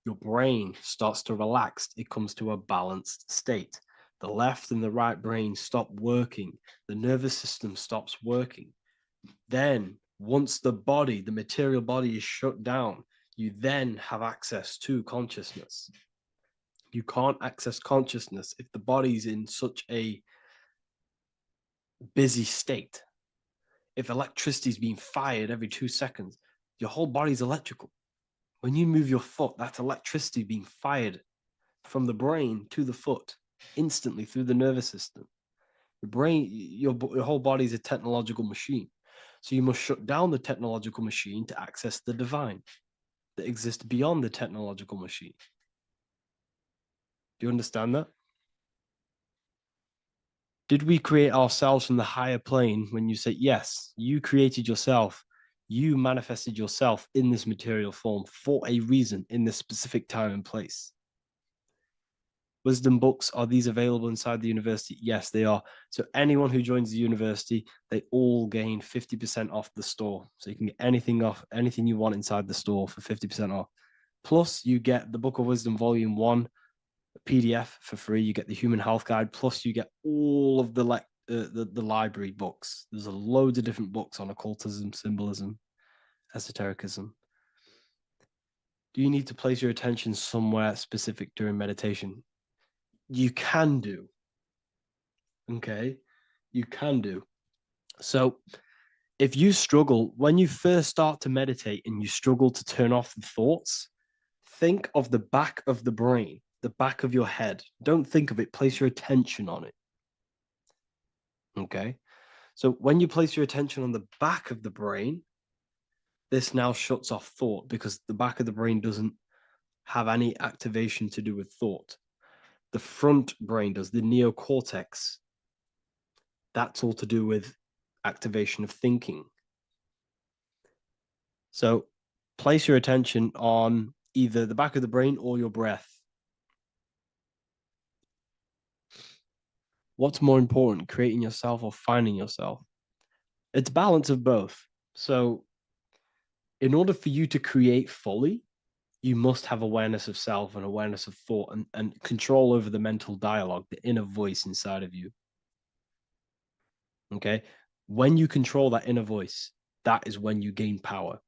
Your brain starts to relax, it comes to a balanced state. The left and the right brain stop working. The nervous system stops working. Then, once the body, the material body is shut down, you then have access to consciousness. You can't access consciousness if the body's in such a busy state. If electricity is being fired every 2 seconds, your whole body's electrical. When you move your foot, that's electricity being fired from the brain to the foot instantly through the nervous system. Your brain, your whole body is a technological machine. So you must shut down the technological machine to access the divine that exists beyond the technological machine. Do you understand that? Did we create ourselves from the higher plane? When you say yes, you created yourself, you manifested yourself in this material form for a reason in this specific time and place. Wisdom books, are these available inside the university? Yes, they are. So anyone who joins the university, they all gain 50% off the store. So you can get anything off, anything you want inside the store for 50% off. Plus, you get the Book of Wisdom Volume 1 PDF for free. You get the Human Health Guide. Plus, you get all of the library books. There's a load of different books on occultism, symbolism, esotericism. Do you need to place your attention somewhere specific during meditation? You can do. Okay, you can do. So if you struggle, when you first start to meditate and you struggle to turn off the thoughts, think of the back of the brain, the back of your head. Don't think of it, place your attention on it. Okay, so when you place your attention on the back of the brain, this now shuts off thought because the back of the brain doesn't have any activation to do with thought. The front brain does, the neocortex. That's all to do with activation of thinking. So place your attention on either the back of the brain or your breath. What's more important, creating yourself or finding yourself? It's balance of both. So in order for you to create fully, you must have awareness of self and awareness of thought and control over the mental dialogue, the inner voice inside of you. Okay? When you control that inner voice, that is when you gain power.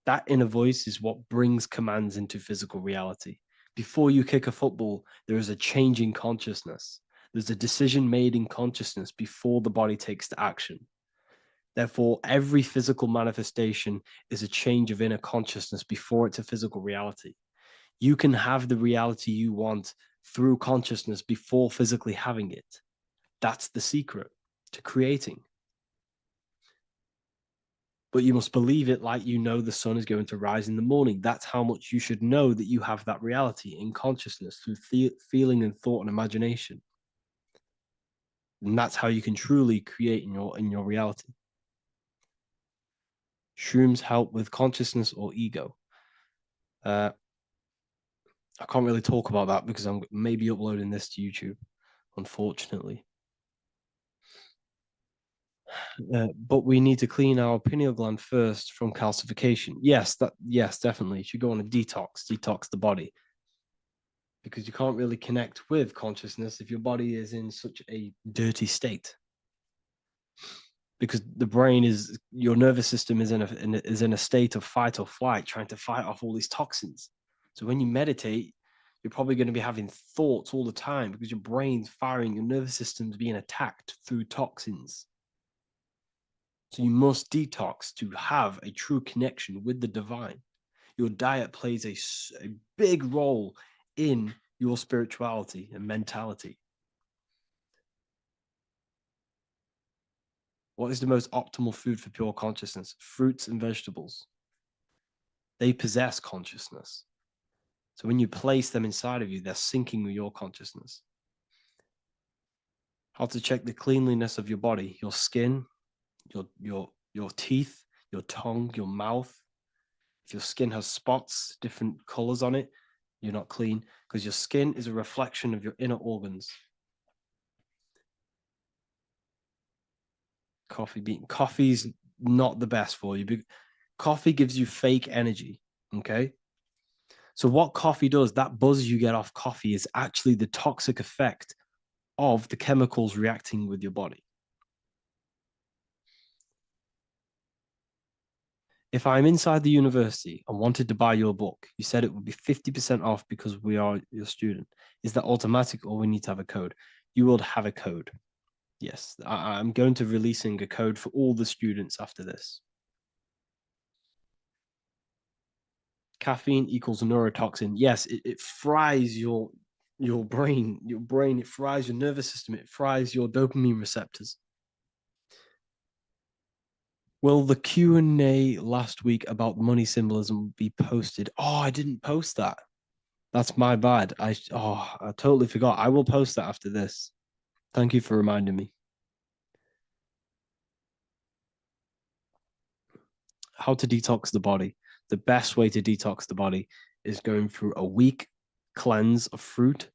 That inner voice is what brings commands into physical reality. Before you kick a football, there is a change in consciousness. There's a decision made in consciousness before the body takes the action. Therefore, every physical manifestation is a change of inner consciousness before it's a physical reality. You can have the reality you want through consciousness before physically having it. That's the secret to creating. But you must believe it like you know the sun is going to rise in the morning. That's how much you should know that you have that reality in consciousness through feeling and thought and imagination. And that's how you can truly create in your reality. Shrooms help with consciousness or ego. I can't really talk about that because I'm maybe uploading this to YouTube, unfortunately. But we need to clean our pineal gland first from calcification. Yes, definitely. You should go on a detox the body. Because you can't really connect with consciousness if your body is in such a dirty state. Because the brain is, your nervous system is in a state of fight or flight, trying to fight off all these toxins. So when you meditate, you're probably going to be having thoughts all the time because your brain's firing, your nervous system's being attacked through toxins. So you must detox to have a true connection with the divine. Your diet plays a big role in your spirituality and mentality. What is the most optimal food for pure consciousness? Fruits and vegetables. They possess consciousness. So when you place them inside of you, they're syncing with your consciousness. How to check the cleanliness of your body, your skin, your teeth, your tongue, your mouth. If your skin has spots, different colors on it, you're not clean because your skin is a reflection of your inner organs. Coffee's not the best for you. Coffee gives you fake energy. Okay. So what coffee does, that buzz you get off coffee is actually the toxic effect of the chemicals reacting with your body. If I'm inside the university and wanted to buy your book, you said it would be 50% off because we are your student. Is that automatic or we need to have a code? You will have a code. Yes, I'm going to releasing a code for all the students after this. Caffeine equals neurotoxin. Yes, it fries your brain. It fries your nervous system. It fries your dopamine receptors. Will the Q&A last week about money symbolism be posted? Oh, I didn't post that. That's my bad. I totally forgot. I will post that after this. Thank you for reminding me. How to detox the body. The best way to detox the body is going through a week cleanse of fruit.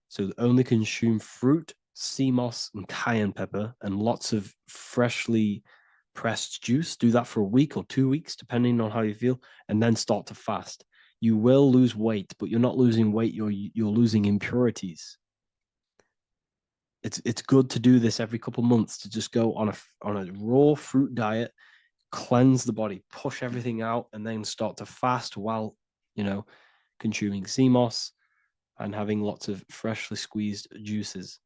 So only consume fruit, sea moss, and cayenne pepper, and lots of freshly pressed juice. Do that for a week or 2 weeks, depending on how you feel, and then start to fast. You will lose weight, but you're not losing weight. You're losing impurities. It's good to do this every couple months, to just go on a raw fruit diet, cleanse the body, push everything out, and then start to fast while consuming sea moss and having lots of freshly squeezed juices.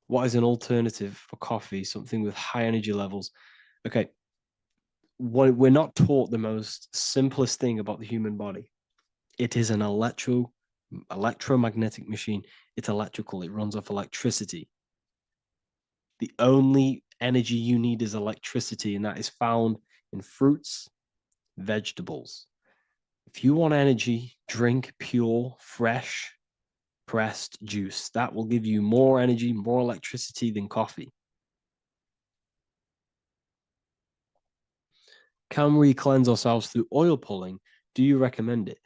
What is an alternative for coffee? Something with high energy levels. Okay. We're not taught the most simplest thing about the human body. It is an electromagnetic machine. It's electrical. It runs off electricity. The only energy you need is electricity, and that is found in fruits, vegetables. If you want energy, drink pure, fresh, pressed juice. That will give you more energy, more electricity than coffee. Can we cleanse ourselves through oil pulling? Do you recommend it?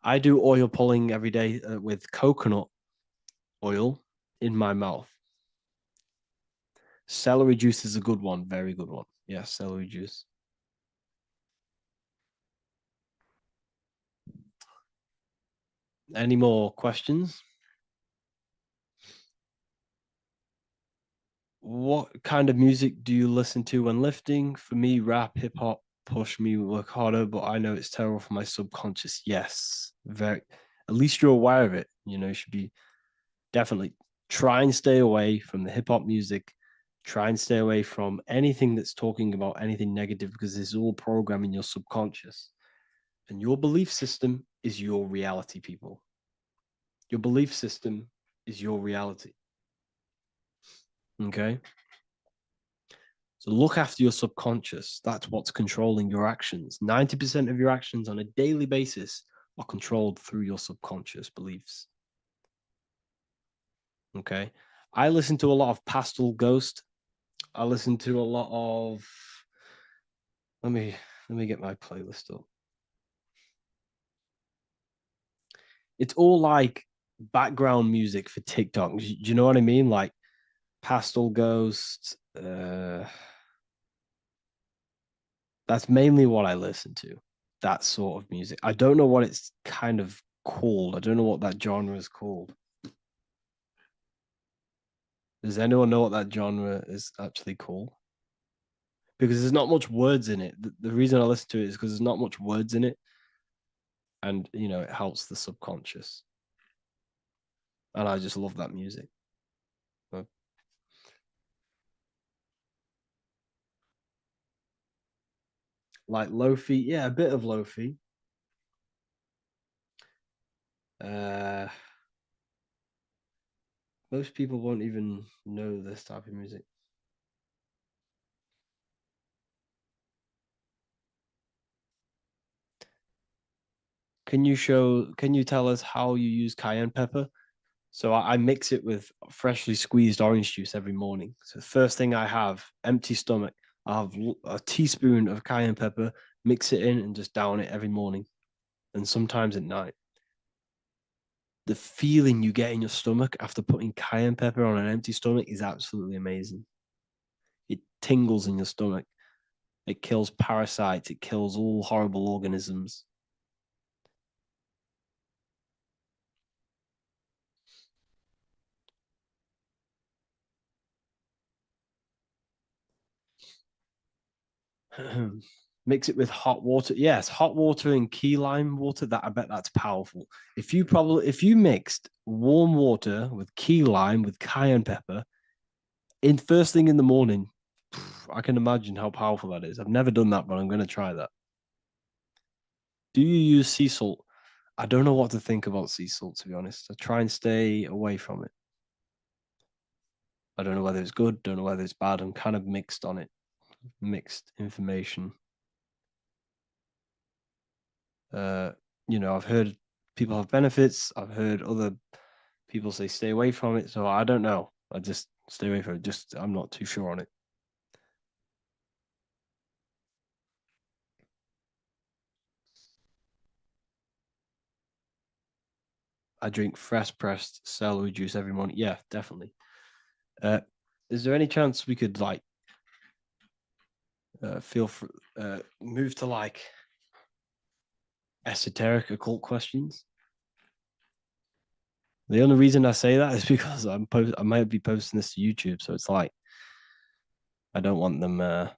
I do oil pulling every day with coconut oil in my mouth. Celery juice is a good one, very good one. Yes, celery juice. Any more questions? What kind of music do you listen to when lifting? For me, rap, hip hop push me work harder, but I know it's terrible for my subconscious. Yes, very. At least you're aware of it. You should be definitely try and stay away from the hip hop music. Try and stay away from anything that's talking about anything negative, because this is all programming your subconscious. And your belief system is your reality, people. Your belief system is your reality. Okay? So look after your subconscious. That's what's controlling your actions. 90% of your actions on a daily basis are controlled through your subconscious beliefs. Okay? I listen to a lot of Pastel Ghost. I listen to a lot of let me get my playlist up. It's all like background music for TikTok. Do you know what I mean? Like Pastel Ghost. That's mainly what I listen to. That sort of music. I don't know what it's kind of called. I don't know what that genre is called. Does anyone know what that genre is actually called? Because there's not much words in it. The reason I listen to it is because there's not much words in it. And, it helps the subconscious. And I just love that music. Like lo-fi, yeah, a bit of lo-fi. Most people won't even know this type of music. Can you tell us how you use cayenne pepper? So I mix it with freshly squeezed orange juice every morning. So the first thing I have, empty stomach, I have a teaspoon of cayenne pepper, mix it in and just down it every morning, and sometimes at night. the feeling you get in your stomach after putting cayenne pepper on an empty stomach is absolutely amazing. It tingles in your stomach. It kills parasites. It kills all horrible organisms. Mix it with hot water. Yes, hot water and key lime water. That I bet that's powerful. If you mixed warm water with key lime with cayenne pepper in first thing in the morning, I can imagine how powerful that is. I've never done that, but I'm going to try that. Do you use sea salt? I don't know what to think about sea salt, to be honest. I try and stay away from it. I don't know whether it's good, don't know whether it's bad. I'm kind of mixed on it. Mixed information. I've heard people have benefits. I've heard other people say stay away from it. So I don't know. I just stay away from it. I'm not too sure on it. I drink fresh pressed celery juice every morning. Yeah, definitely. Is there any chance we could move to esoteric occult questions? The only reason I say that is because I might be posting this to YouTube, so it's like I don't want them. I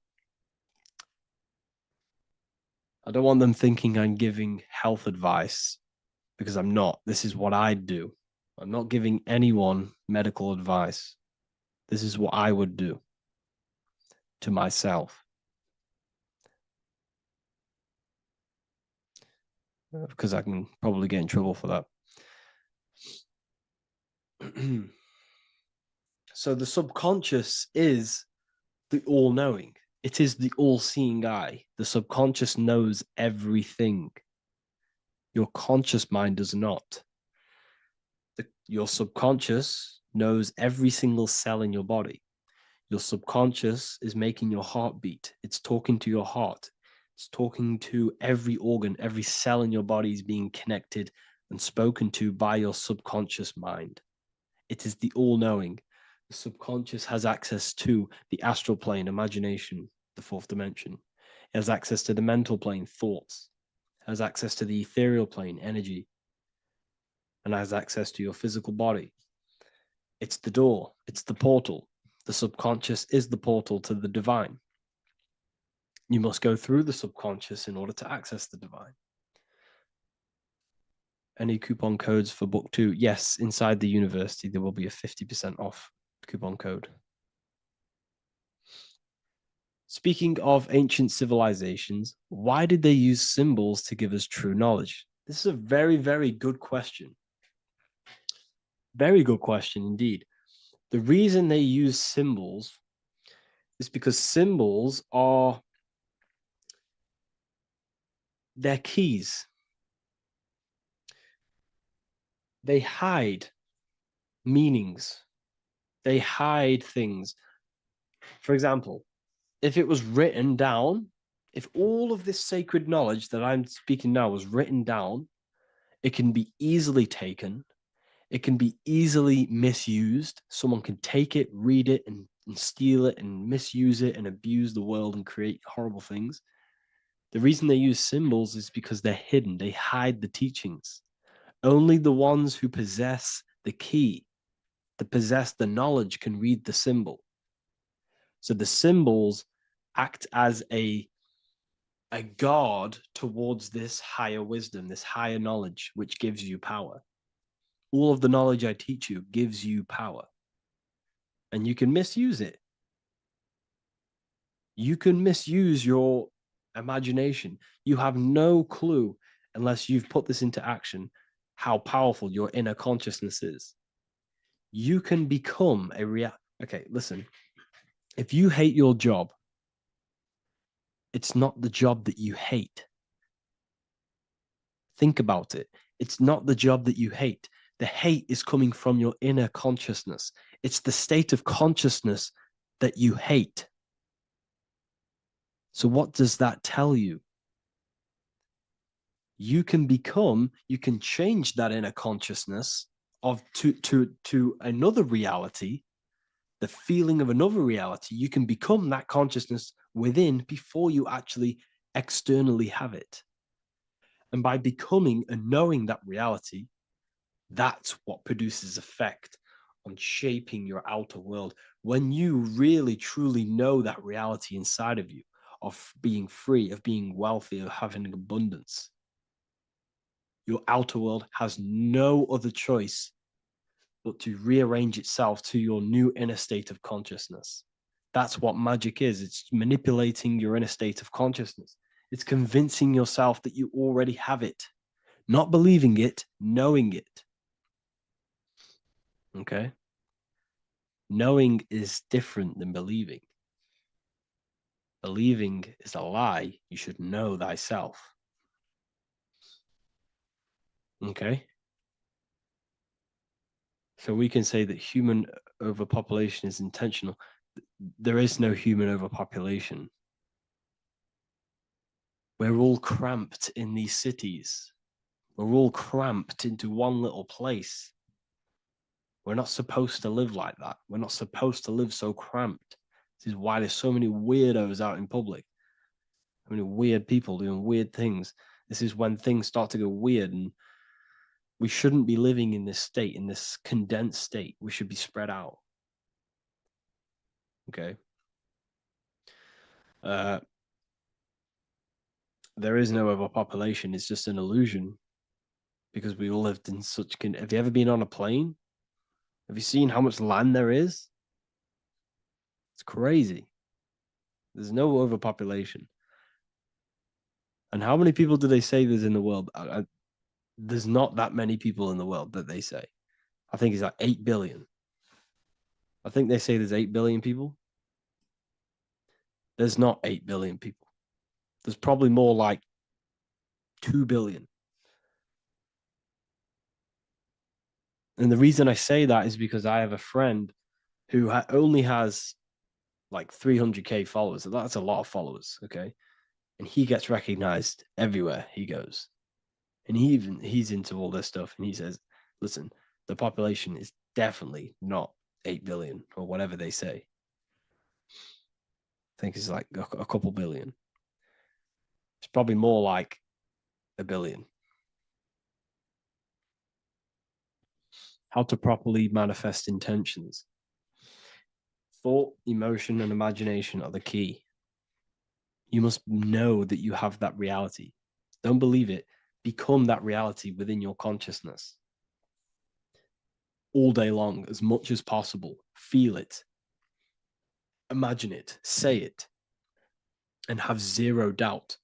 don't want them thinking I'm giving health advice because I'm not. This is what I do. I'm not giving anyone medical advice. This is what I would do to myself. Because I can probably get in trouble for that. So the subconscious is the all-knowing. It is the all-seeing eye. The subconscious knows everything. Your conscious mind does not. Your subconscious knows every single cell in your body. Your subconscious is making your heart beat. It's talking to your heart. It's talking to every organ, every cell in your body is being connected and spoken to by your subconscious mind. It is the all-knowing. The subconscious has access to the astral plane, imagination, the fourth dimension. It has access to the mental plane, thoughts. It has access to the ethereal plane, energy. And has access to your physical body. It's the door. It's the portal. The subconscious is the portal to the divine. You must go through the subconscious in order to access the divine. Any coupon codes for book 2? Yes, inside the university, there will be a 50% off coupon code. Speaking of ancient civilizations, why did they use symbols to give us true knowledge? This is a very, very good question. Very good question indeed. The reason they use symbols is because symbols are their keys. They hide meanings. They hide things. For example, if it was written down, if all of this sacred knowledge that I'm speaking now was written down, it can be easily taken. It can be easily misused. Someone can take it, read it, and steal it and misuse it and abuse the world and create horrible things. The reason they use symbols is because they're hidden. They hide the teachings. Only the ones who possess the key, that possess the knowledge, can read the symbol. So the symbols act as a guard towards this higher wisdom, this higher knowledge, which gives you power. All of the knowledge I teach you gives you power. And you can misuse it. You can misuse your imagination. You have no clue, unless you've put this into action, how powerful your inner consciousness is. You can become a Okay, listen. If you hate your job, it's not the job that you hate. Think about it. It's not the job that you hate. The hate is coming from your inner consciousness. It's the state of consciousness that you hate. So what does that tell you? you can change that inner consciousness to another reality, the feeling of another reality. You can become that consciousness within before you actually externally have it. And by becoming and knowing that reality, that's what produces effect on shaping your outer world. When you really truly know that reality inside of you, of being free, of being wealthy, of having abundance, your outer world has no other choice but to rearrange itself to your new inner state of consciousness. That's what magic is. It's manipulating your inner state of consciousness. It's convincing yourself that you already have it, not believing it, knowing it. Okay? Knowing is different than believing. Believing is a lie. You should know thyself. Okay? So we can say that human overpopulation is intentional. There is no human overpopulation. We're all cramped in these cities. We're all cramped into one little place. We're not supposed to live like that. We're not supposed to live so cramped. This is why there's so many weirdos out in public. So many weird people doing weird things. This is when things start to go weird, and we shouldn't be living in this state, in this condensed state. We should be spread out. Okay. There is no overpopulation. It's just an illusion because we all lived in such. Have you ever been on a plane? Have you seen how much land there is? It's crazy. There's no overpopulation. And how many people do they say there's in the world? There's not that many people in the world that they say. I think it's like 8 billion. I think they say there's 8 billion people. There's not 8 billion people. There's probably more like 2 billion. And the reason I say that is because I have a friend who only has like 300K followers. That's a lot of followers, okay? And he gets recognized everywhere he goes. And he's into all this stuff. And he says, listen, the population is definitely not 8 billion or whatever they say. I think it's like a couple billion. It's probably more like a billion. How to properly manifest intentions. Thought, emotion, and imagination are the key. You must know that you have that reality. Don't believe it. Become that reality within your consciousness. All day long, as much as possible. Feel it. Imagine it. Say it. And have zero doubt.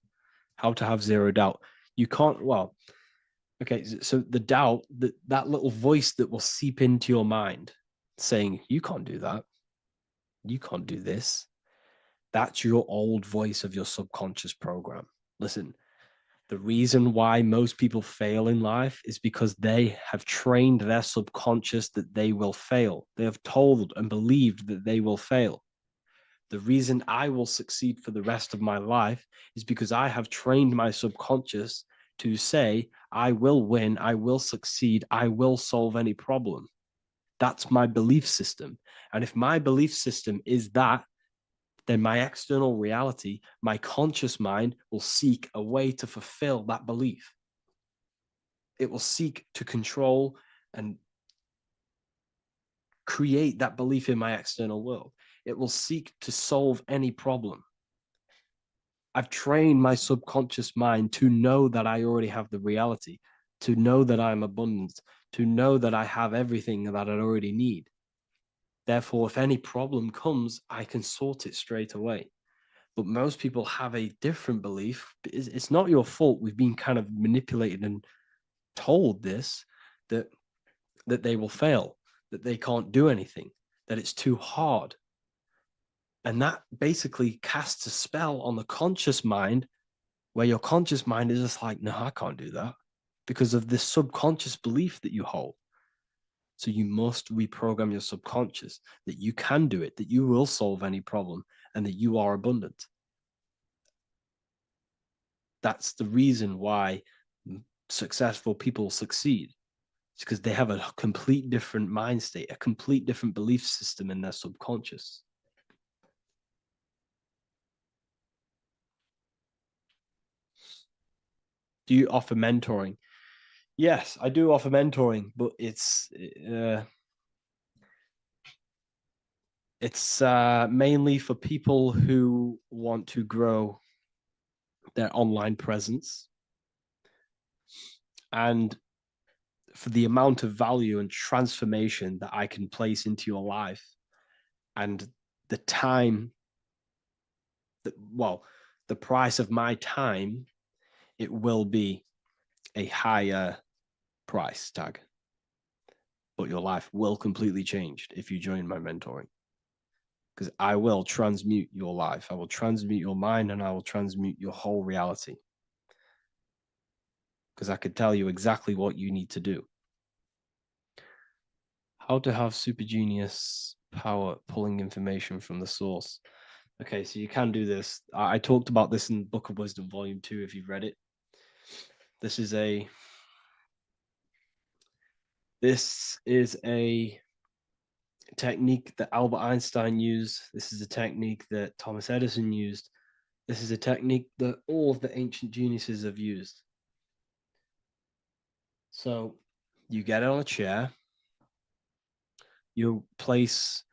How to have zero doubt. You can't, well, okay, so the doubt, that little voice that will seep into your mind saying, you can't do that. You can't do this. That's your old voice of your subconscious program. Listen, the reason why most people fail in life is because they have trained their subconscious that they will fail. They have told and believed that they will fail. The reason I will succeed for the rest of my life is because I have trained my subconscious to say, I will win, I will succeed, I will solve any problem. That's my belief system. And if my belief system is that, then my external reality, my conscious mind will seek a way to fulfill that belief. It will seek to control and create that belief in my external world. It will seek to solve any problem. I've trained my subconscious mind to know that I already have the reality, to know that I'm abundant, to know that I have everything that I already need. Therefore, if any problem comes, I can sort it straight away. But most people have a different belief. It's not your fault. We've been kind of manipulated and told this, that they will fail, that they can't do anything, that it's too hard. And that basically casts a spell on the conscious mind, where your conscious mind is just like, no, I can't do that, because of this subconscious belief that you hold. So you must reprogram your subconscious that you can do it, that you will solve any problem, and that you are abundant. That's the reason why successful people succeed? It's because they have a complete different mind state, a complete different belief system in their subconscious. Do you offer mentoring? Yes, I do offer mentoring, but it's mainly for people who want to grow their online presence, and for the amount of value and transformation that I can place into your life, and the time that, well, the price of my time, it will be a higher price tag, but your life will completely change if you join my mentoring, because I will transmute your life. I will transmute your mind, and I will transmute your whole reality, because I could tell you exactly what you need to do. How to have super genius power pulling information from the source. Okay, so you can do this. I talked about this in Book of Wisdom, Volume 2, if you've read it. This is a technique that Albert Einstein used. This is a technique that Thomas Edison used. This is a technique that all of the ancient geniuses have used. So you get on a chair, you place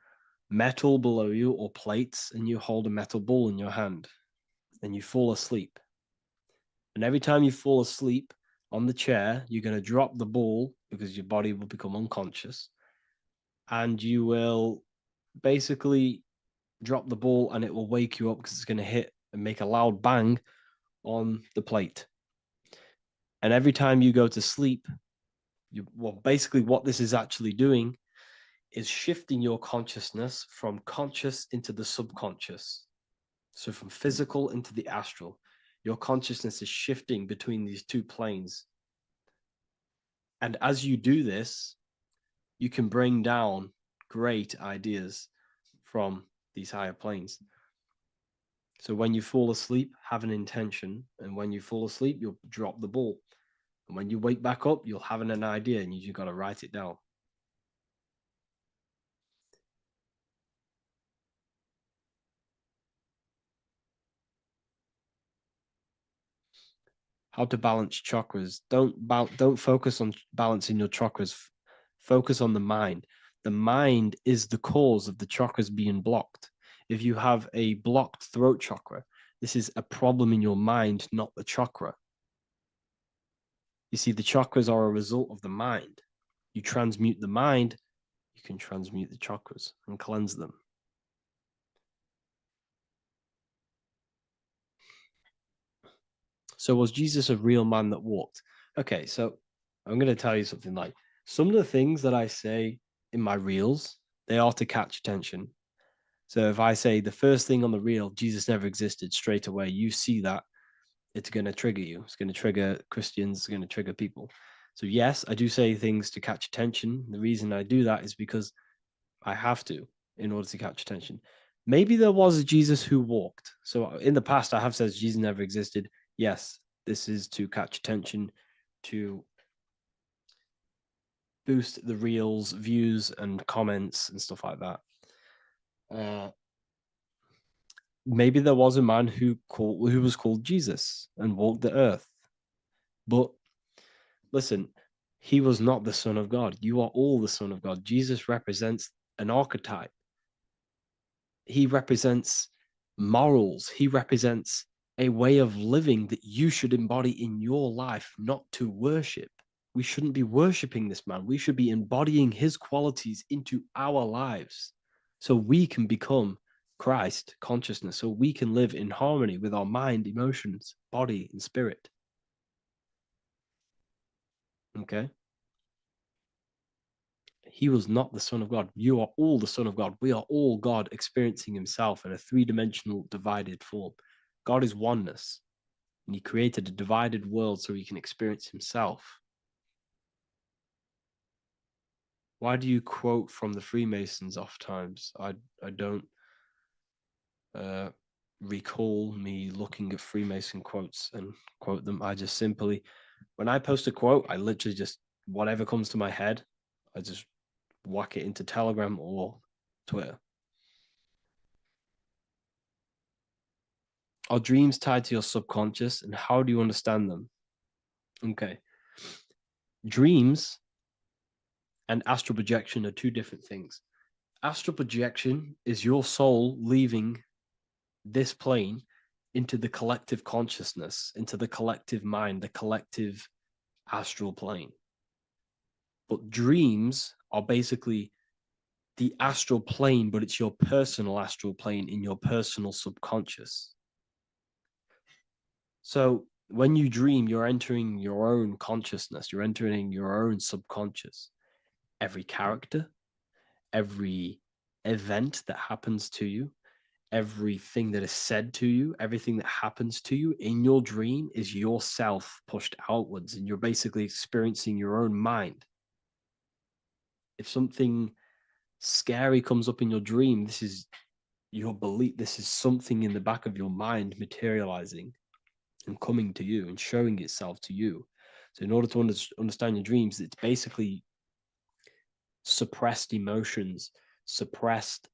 metal below you or plates, and you hold a metal ball in your hand, and you fall asleep. And every time you fall asleep on the chair, you're going to drop the ball because your body will become unconscious. And you will basically drop the ball, and it will wake you up because it's going to hit and make a loud bang on the plate. And every time you go to sleep, basically what this is actually doing is shifting your consciousness from conscious into the subconscious. So from physical into the astral. Your consciousness is shifting between these two planes. And as you do this, you can bring down great ideas from these higher planes. So when you fall asleep, have an intention. And when you fall asleep, you'll drop the ball. And when you wake back up, you'll have an idea, and you just got to write it down. How to balance chakras. Don't focus on balancing your chakras. Focus on the mind. The mind is the cause of the chakras being blocked. If you have a blocked throat chakra, this is a problem in your mind, not the chakra. You see, the chakras are a result of the mind. You transmute the mind, you can transmute the chakras and cleanse them. So was Jesus a real man that walked? Okay, so I'm going to tell you something. Like, some of the things that I say in my reels, they are to catch attention. So if I say the first thing on the reel, Jesus never existed, straight away, you see that, it's going to trigger you. It's going to trigger Christians. It's going to trigger people. So yes, I do say things to catch attention. The reason I do that is because I have to, in order to catch attention. Maybe there was a Jesus who walked. So in the past, I have said Jesus never existed. Yes, this is to catch attention, to boost the reels, views, and comments and stuff like that. Maybe there was a man who was called Jesus and walked the earth. But listen, he was not the Son of God. You are all the Son of God. Jesus represents an archetype. He represents morals. He represents a way of living that you should embody in your life, not to worship. We shouldn't be worshiping this man. We should be embodying his qualities into our lives so we can become Christ consciousness, so we can live in harmony with our mind, emotions, body, and spirit. Okay? He was not the Son of God. You are all the Son of God. We are all God experiencing himself in a three-dimensional divided form. God is oneness, and he created a divided world so he can experience himself. Why do you quote from the Freemasons oft times? I don't recall me looking at Freemason quotes and quote them. I just simply When I post a quote, I literally just, whatever comes to my head, I just whack it into Telegram or Twitter. Are dreams tied to your subconscious, and how do you understand them? Okay. Dreams and astral projection are two different things. Astral projection is your soul leaving this plane into the collective consciousness, into the collective mind, the collective astral plane. But dreams are basically the astral plane, but it's your personal astral plane in your personal subconscious. So when you dream, you're entering your own consciousness, you're entering your own subconscious. Every character, every event that happens to you, everything that is said to you, everything that happens to you in your dream is yourself pushed outwards, and you're basically experiencing your own mind. If something scary comes up in your dream, this is your belief, this is something in the back of your mind materializing and coming to you and showing itself to you. So in order to understand your dreams, it's basically suppressed emotions, suppressed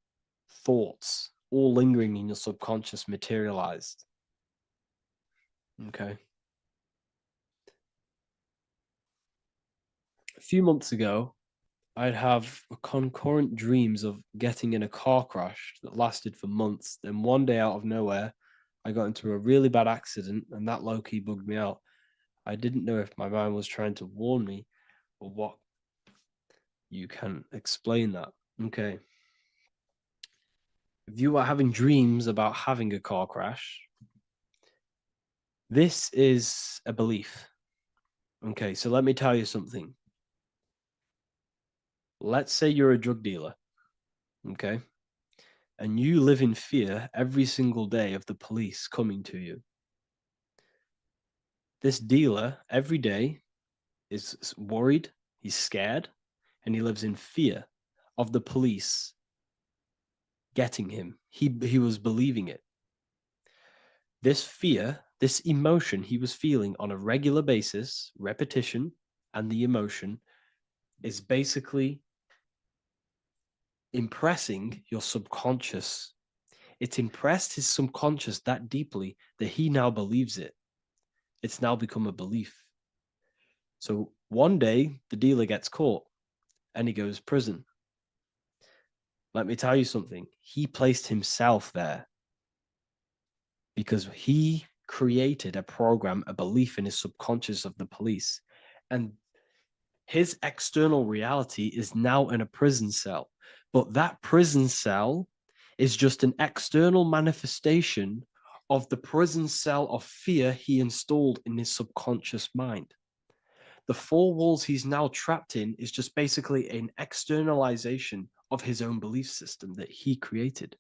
thoughts, all lingering in your subconscious materialized. Okay. A few months ago, I'd have concurrent dreams of getting in a car crash that lasted for months. Then one day out of nowhere, I got into a really bad accident, and that low-key bugged me out. I didn't know if my mind was trying to warn me or what. You can explain that. Okay. If you are having dreams about having a car crash, this is a belief. Okay, so let me tell you something. Let's say you're a drug dealer, okay? And you live in fear every single day of the police coming to you. This dealer every day is worried, he's scared, and he lives in fear of the police getting him. He was believing it. This fear, this emotion he was feeling on a regular basis, repetition, and the emotion is basically impressing your subconscious. It's impressed his subconscious that deeply that he now believes it. It's now become a belief. So one day the dealer gets caught and he goes to prison. Let me tell you something. He placed himself there because he created a program, a belief in his subconscious of the police. And his external reality is now in a prison cell. But that prison cell is just an external manifestation of the prison cell of fear he installed in his subconscious mind. The four walls he's now trapped in is just basically an externalization of his own belief system that he created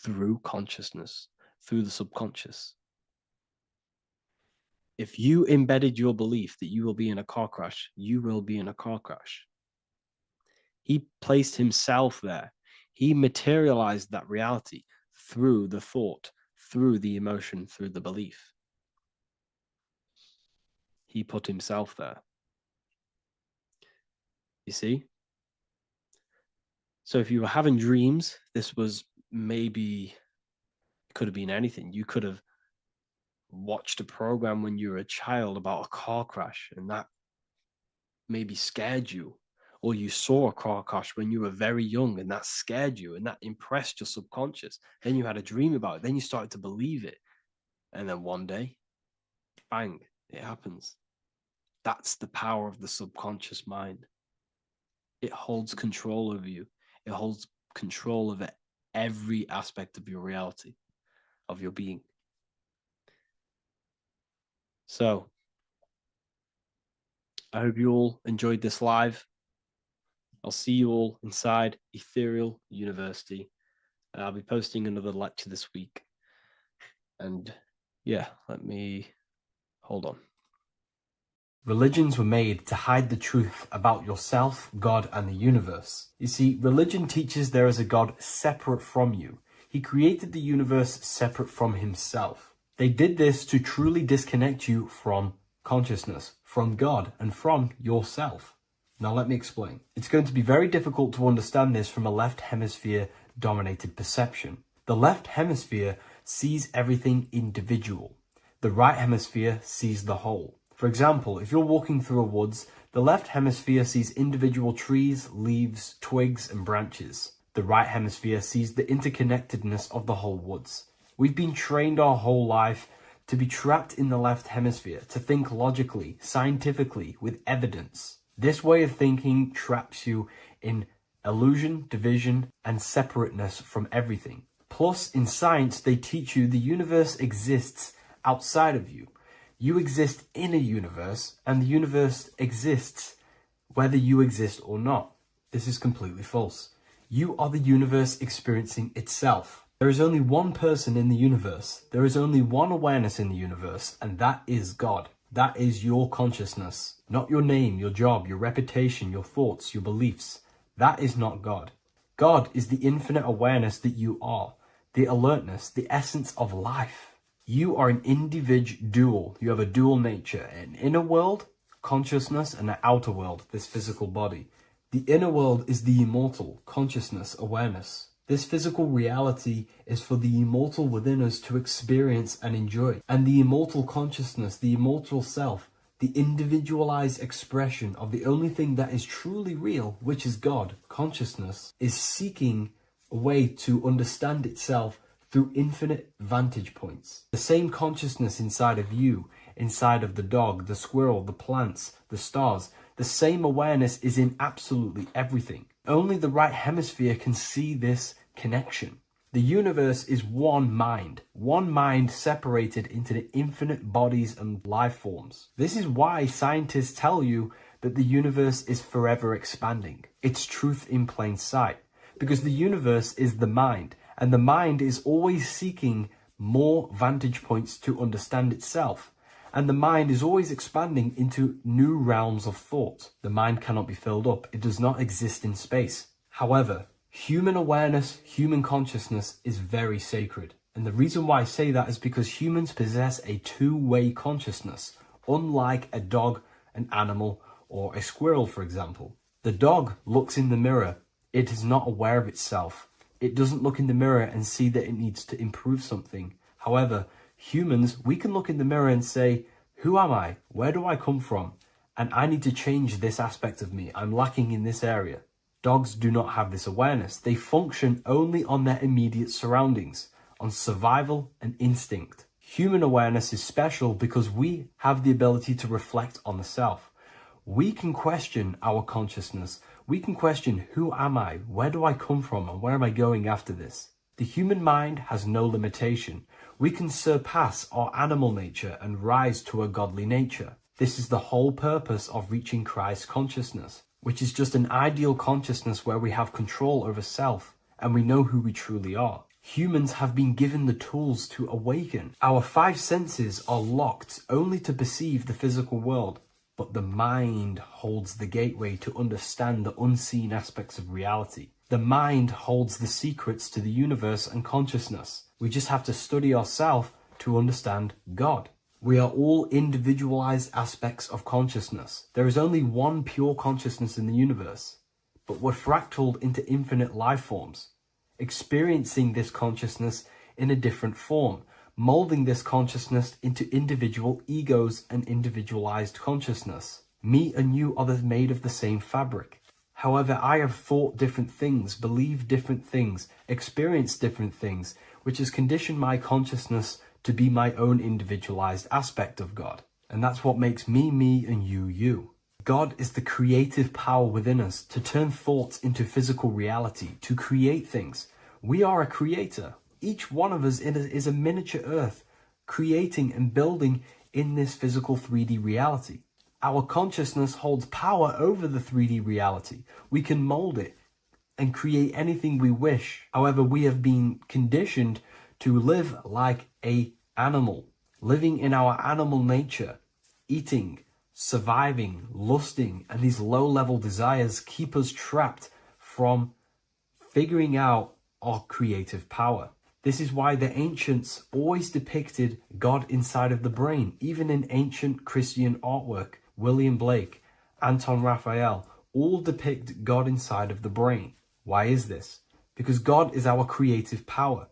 through consciousness, through the subconscious. If you embedded your belief that you will be in a car crash, you will be in a car crash. He placed himself there. He materialized that reality through the thought, through the emotion, through the belief. He put himself there. You see? So if you were having dreams, this was maybe, it could have been anything. You could have watched a program when you were a child about a car crash, and that maybe scared you. Or you saw a car crash when you were very young, and that scared you, and that impressed your subconscious. Then you had a dream about it. Then you started to believe it. And then one day, bang, it happens. That's the power of the subconscious mind. It holds control over you. It holds control over every aspect of your reality, of your being. So, I hope you all enjoyed this live. I'll see you all inside Ethereal University. I'll be posting another lecture this week. And yeah, let me hold on.
Religions were made to hide the truth about yourself, God, and the universe. You see, religion teaches there is a God separate from you. He created the universe separate from himself. They did this to truly disconnect you from consciousness from God and from yourself. Now let me explain. It's going to be very difficult to understand this from a left hemisphere dominated perception. The left hemisphere sees everything individual. The right hemisphere sees the whole. For example, if you're walking through a woods, the left hemisphere sees individual trees, leaves, twigs, and branches. The right hemisphere sees the interconnectedness of the whole woods. We've been trained our whole life to be trapped in the left hemisphere, to think logically, scientifically, with evidence. This way of thinking traps you in illusion, division, and separateness from everything. Plus, in science, they teach you the universe exists outside of you. You exist in a universe, and the universe exists whether you exist or not. This is completely false. You are the universe experiencing itself. There is only one person in the universe. There is only one awareness in the universe, and that is God. That is your consciousness. Not your name, your job, your reputation, your thoughts, your beliefs. That is not God. God is the infinite awareness that you are, the alertness, the essence of life. You are an individual. You have a dual nature, an inner world, consciousness, and an outer world, this physical body. The inner world is the immortal, consciousness, awareness. This physical reality is for the immortal within us to experience and enjoy. And the immortal consciousness, the immortal self, the individualized expression of the only thing that is truly real, which is God, consciousness, is seeking a way to understand itself through infinite vantage points. The same consciousness inside of you, inside of the dog, the squirrel, the plants, the stars, the same awareness is in absolutely everything. Only the right hemisphere can see this connection. The universe is one mind separated into the infinite bodies and life forms. This is why scientists tell you that the universe is forever expanding. It's truth in plain sight, because the universe is the mind, and the mind is always seeking more vantage points to understand itself. And the mind is always expanding into new realms of thought. The mind cannot be filled up. It does not exist in space. However, human awareness, human consciousness is very sacred. And the reason why I say that is because humans possess a two-way consciousness, unlike a dog, an animal, or a squirrel, for example. The dog looks in the mirror. It is not aware of itself. It doesn't look in the mirror and see that it needs to improve something. However, humans, we can look in the mirror and say, who am I? Where do I come from? And I need to change this aspect of me. I'm lacking in this area. Dogs do not have this awareness. They function only on their immediate surroundings, on survival and instinct. Human awareness is special because we have the ability to reflect on the self. We can question our consciousness. We can question, who am I? Where do I come from? And where am I going after this? The human mind has no limitation. We can surpass our animal nature and rise to a godly nature. This is the whole purpose of reaching Christ consciousness, which is just an ideal consciousness where we have control over self and we know who we truly are. Humans have been given the tools to awaken. Our five senses are locked only to perceive the physical world, but the mind holds the gateway to understand the unseen aspects of reality. The mind holds the secrets to the universe and consciousness. We just have to study ourselves to understand God. We are all individualized aspects of consciousness. There is only one pure consciousness in the universe, but we're fractaled into infinite life forms, experiencing this consciousness in a different form, molding this consciousness into individual egos and individualized consciousness. Me and you are made of the same fabric. However, I have thought different things, believed different things, experienced different things, which has conditioned my consciousness to be my own individualized aspect of God. And that's what makes me, me, and you, you. God is the creative power within us to turn thoughts into physical reality, to create things. We are a creator. Each one of us is a miniature earth, creating and building in this physical 3D reality. Our consciousness holds power over the 3D reality. We can mold it and create anything we wish. However, we have been conditioned to live like an animal, living in our animal nature, eating, surviving, lusting, and these low-level desires keep us trapped from figuring out our creative power. This is why the ancients always depicted God inside of the brain. Even in ancient Christian artwork, William Blake, Anton Raphael, all depict God inside of the brain. Why is this? Because God is our creative power.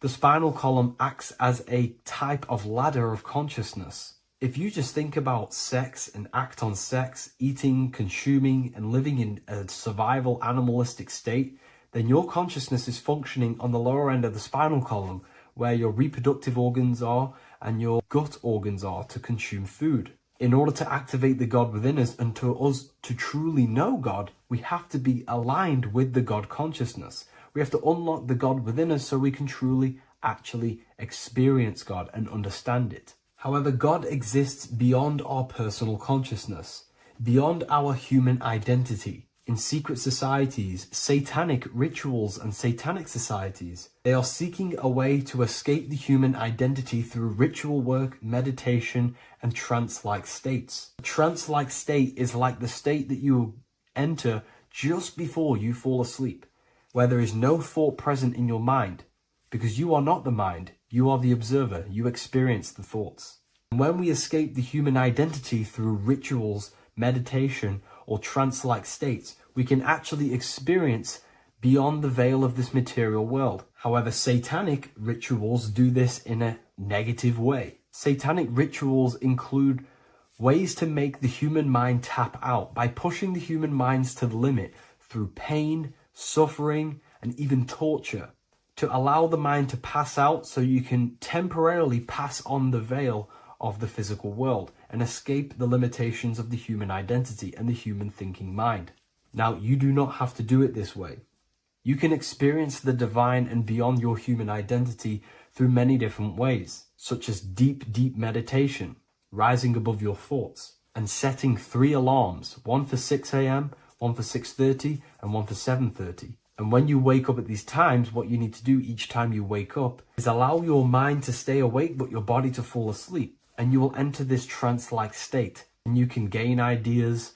The spinal column acts as a type of ladder of consciousness. If you just think about sex and act on sex, eating, consuming, and living in a survival animalistic state, then your consciousness is functioning on the lower end of the spinal column, where your reproductive organs are and your gut organs are to consume food. In order to activate the God within us and to us to truly know God, we have to be aligned with the God consciousness. We have to unlock the God within us so we can truly actually experience God and understand it. However, God exists beyond our personal consciousness, beyond our human identity. In secret societies, satanic rituals and satanic societies, they are seeking a way to escape the human identity through ritual work, meditation, and trance-like states. A trance-like state is like the state that you enter just before you fall asleep, where there is no thought present in your mind, because you are not the mind, you are the observer, you experience the thoughts. And when we escape the human identity through rituals, meditation, or trance-like states, we can actually experience beyond the veil of this material world. However, satanic rituals do this in a negative way. Satanic rituals include ways to make the human mind tap out by pushing the human minds to the limit through pain, suffering, and even torture, to allow the mind to pass out so you can temporarily pass on the veil of the physical world and escape the limitations of the human identity and the human thinking mind. Now, you do not have to do it this way. You can experience the divine and beyond your human identity through many different ways, such as deep, deep meditation, rising above your thoughts, and setting 3 alarms, one for 6 a.m., one for 6:30, and one for 7:30. And when you wake up at these times, what you need to do each time you wake up is allow your mind to stay awake but your body to fall asleep. And you will enter this trance-like state. And you can gain ideas,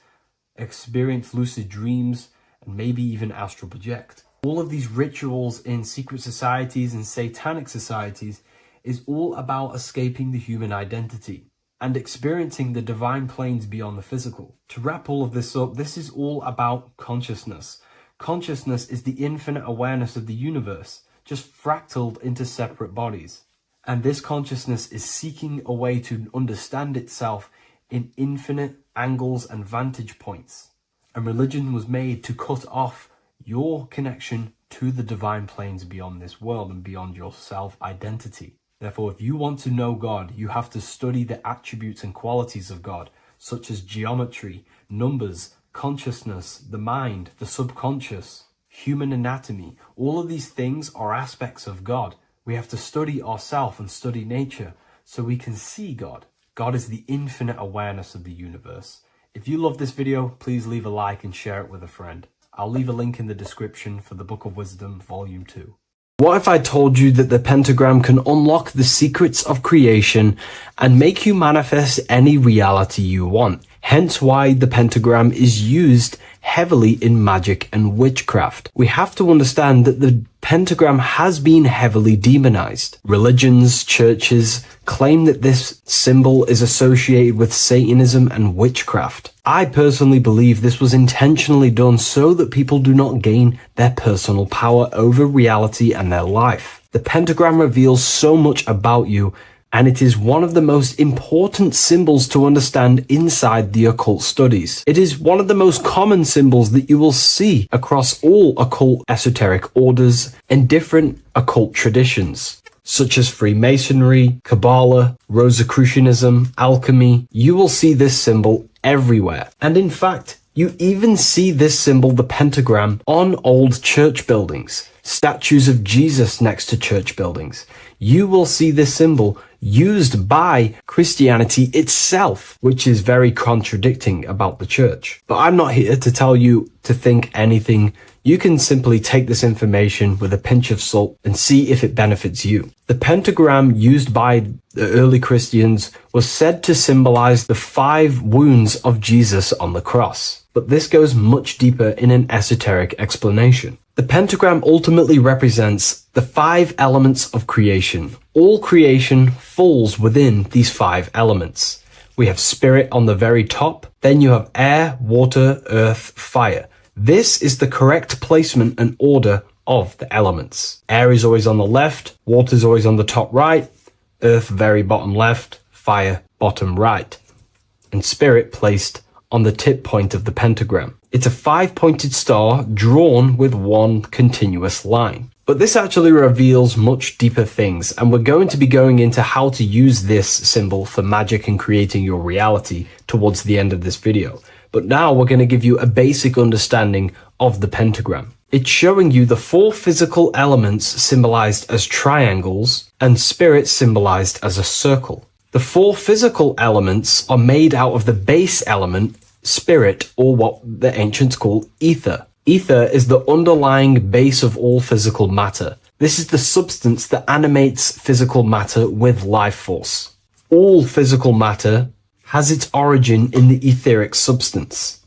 experience lucid dreams, and maybe even astral project. All of these rituals in secret societies and satanic societies is all about escaping the human identity and experiencing the divine planes beyond the physical. To wrap all of this up, this is all about consciousness. Consciousness is the infinite awareness of the universe, just fractaled into separate bodies. And this consciousness is seeking a way to understand itself in infinite angles and vantage points. And religion was made to cut off your connection to the divine planes beyond this world and beyond your self-identity. Therefore, if you want to know God, you have to study the attributes and qualities of God, such as geometry, numbers, consciousness, the mind, the subconscious, human anatomy. All of these things are aspects of God. We have to study ourselves and study nature so we can see God. God is the infinite awareness of the universe. If you love this video, please leave a like and share it with a friend. I'll leave a link in the description for the Book of Wisdom, Volume 2. What if I told you that the pentagram can unlock the secrets of creation and make you manifest any reality you want? Hence why the pentagram is used heavily in magic and witchcraft. We have to understand that the pentagram has been heavily demonized. Religions, churches claim that this symbol is associated with Satanism and witchcraft. I personally believe this was intentionally done so that people do not gain their personal power over reality and their life. The pentagram reveals so much about you, and it is one of the most important symbols to understand inside the occult studies. It is one of the most common symbols that you will see across all occult esoteric orders and different occult traditions, such as Freemasonry, Kabbalah, Rosicrucianism, alchemy. You will see this symbol everywhere. And in fact, you even see this symbol, the pentagram, on old church buildings, statues of Jesus next to church buildings. You will see this symbol used by Christianity itself, which is very contradicting about the church. But I'm not here to tell you to think anything. You can simply take this information with a pinch of salt and see if it benefits you. The pentagram used by the early Christians was said to symbolize the 5 wounds of Jesus on the cross. But this goes much deeper in an esoteric explanation. The pentagram ultimately represents the 5 elements of creation. All creation falls within these 5 elements. We have spirit on the very top, then you have air, water, earth, fire. This is the correct placement and order of the elements. Air is always on the left, water is always on the top right, earth very bottom left, fire bottom right, and spirit placed on the tip point of the pentagram. It's a 5-pointed star drawn with one continuous line. But this actually reveals much deeper things, and we're going to be going into how to use this symbol for magic and creating your reality towards the end of this video. But now we're going to give you a basic understanding of the pentagram. It's showing you the 4 physical elements symbolized as triangles and spirit symbolized as a circle. The 4 physical elements are made out of the base element, spirit, or what the ancients call ether. Ether is the underlying base of all physical matter. This is the substance that animates physical matter with life force. All physical matter has its origin in the etheric substance,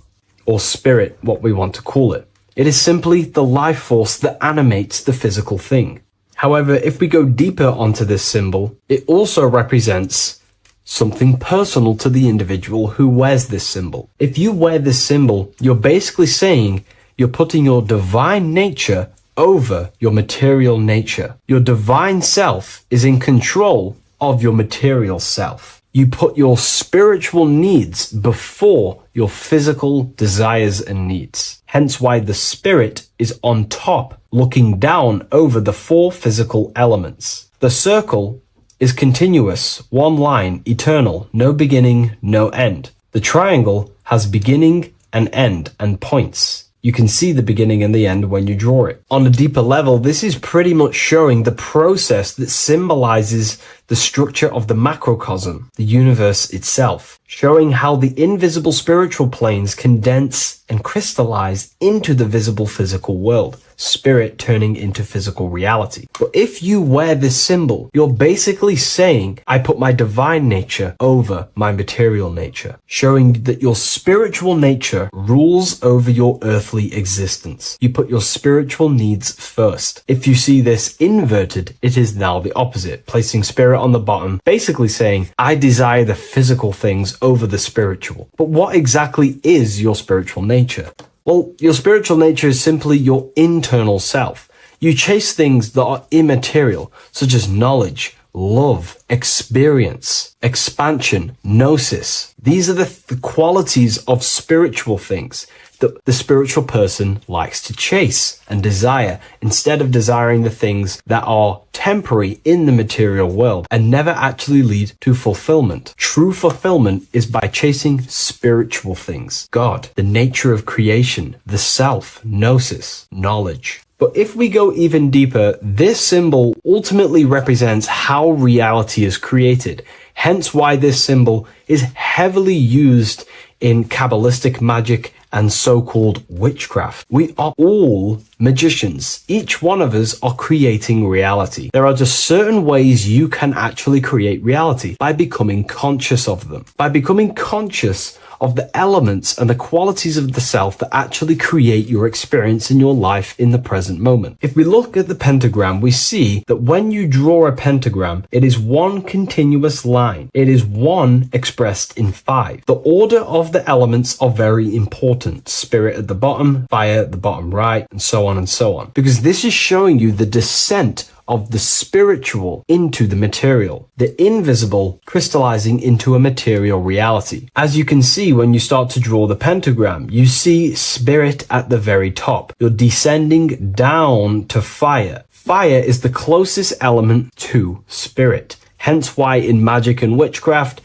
or spirit, what we want to call it. It is simply the life force that animates the physical thing. However, if we go deeper onto this symbol, it also represents something personal to the individual who wears this symbol. If you wear this symbol, you're basically saying you're putting your divine nature over your material nature. Your divine self is in control of your material self. You put your spiritual needs before your physical desires and needs. Hence why the spirit is on top, looking down over the 4 physical elements. The circle is continuous, one line, eternal, no beginning, no end. The triangle has beginning and end and points. You can see the beginning and the end when you draw it. On a deeper level, this is pretty much showing the process that symbolizes the structure of the macrocosm, the universe itself, showing how the invisible spiritual planes condense and crystallize into the visible physical world, spirit turning into physical reality. But if you wear this symbol, you're basically saying, I put my divine nature over my material nature, showing that your spiritual nature rules over your earthly existence. You put your spiritual needs first. If you see this inverted, it is now the opposite, placing spirit on the bottom, basically saying, I desire the physical things over the spiritual. But what exactly is your spiritual nature? Well, your spiritual nature is simply your internal self. You chase things that are immaterial, such as knowledge, love, experience, expansion, gnosis. These are the qualities of spiritual things that the spiritual person likes to chase and desire, instead of desiring the things that are temporary in the material world and never actually lead to fulfillment. True fulfillment is by chasing spiritual things. God, the nature of creation, the self, gnosis, knowledge. But if we go even deeper, this symbol ultimately represents how reality is created. Hence why this symbol is heavily used in Kabbalistic magic and so-called witchcraft. We are all magicians. Each one of us are creating reality. There are just certain ways you can actually create reality by becoming conscious of them. By becoming conscious of the elements and the qualities of the self that actually create your experience in your life in the present moment. If we look at the pentagram, we see that when you draw a pentagram, it is one continuous line. It is one expressed in 5. The order of the elements are very important. Spirit at the bottom, fire at the bottom right, and so on and so on. Because this is showing you the descent of the spiritual into the material, the invisible crystallizing into a material reality. As you can see when you start to draw the pentagram, you see spirit at the very top. You're descending down to fire. Fire is the closest element to spirit. Hence why in magic and witchcraft,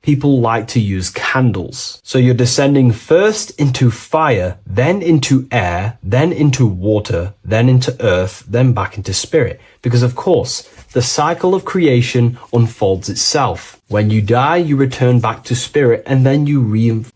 people like to use candles. So you're descending first into fire, then into air, then into water, then into earth, then back into spirit. Because of course, The cycle of creation unfolds itself. When you die, you return back to spirit, and then you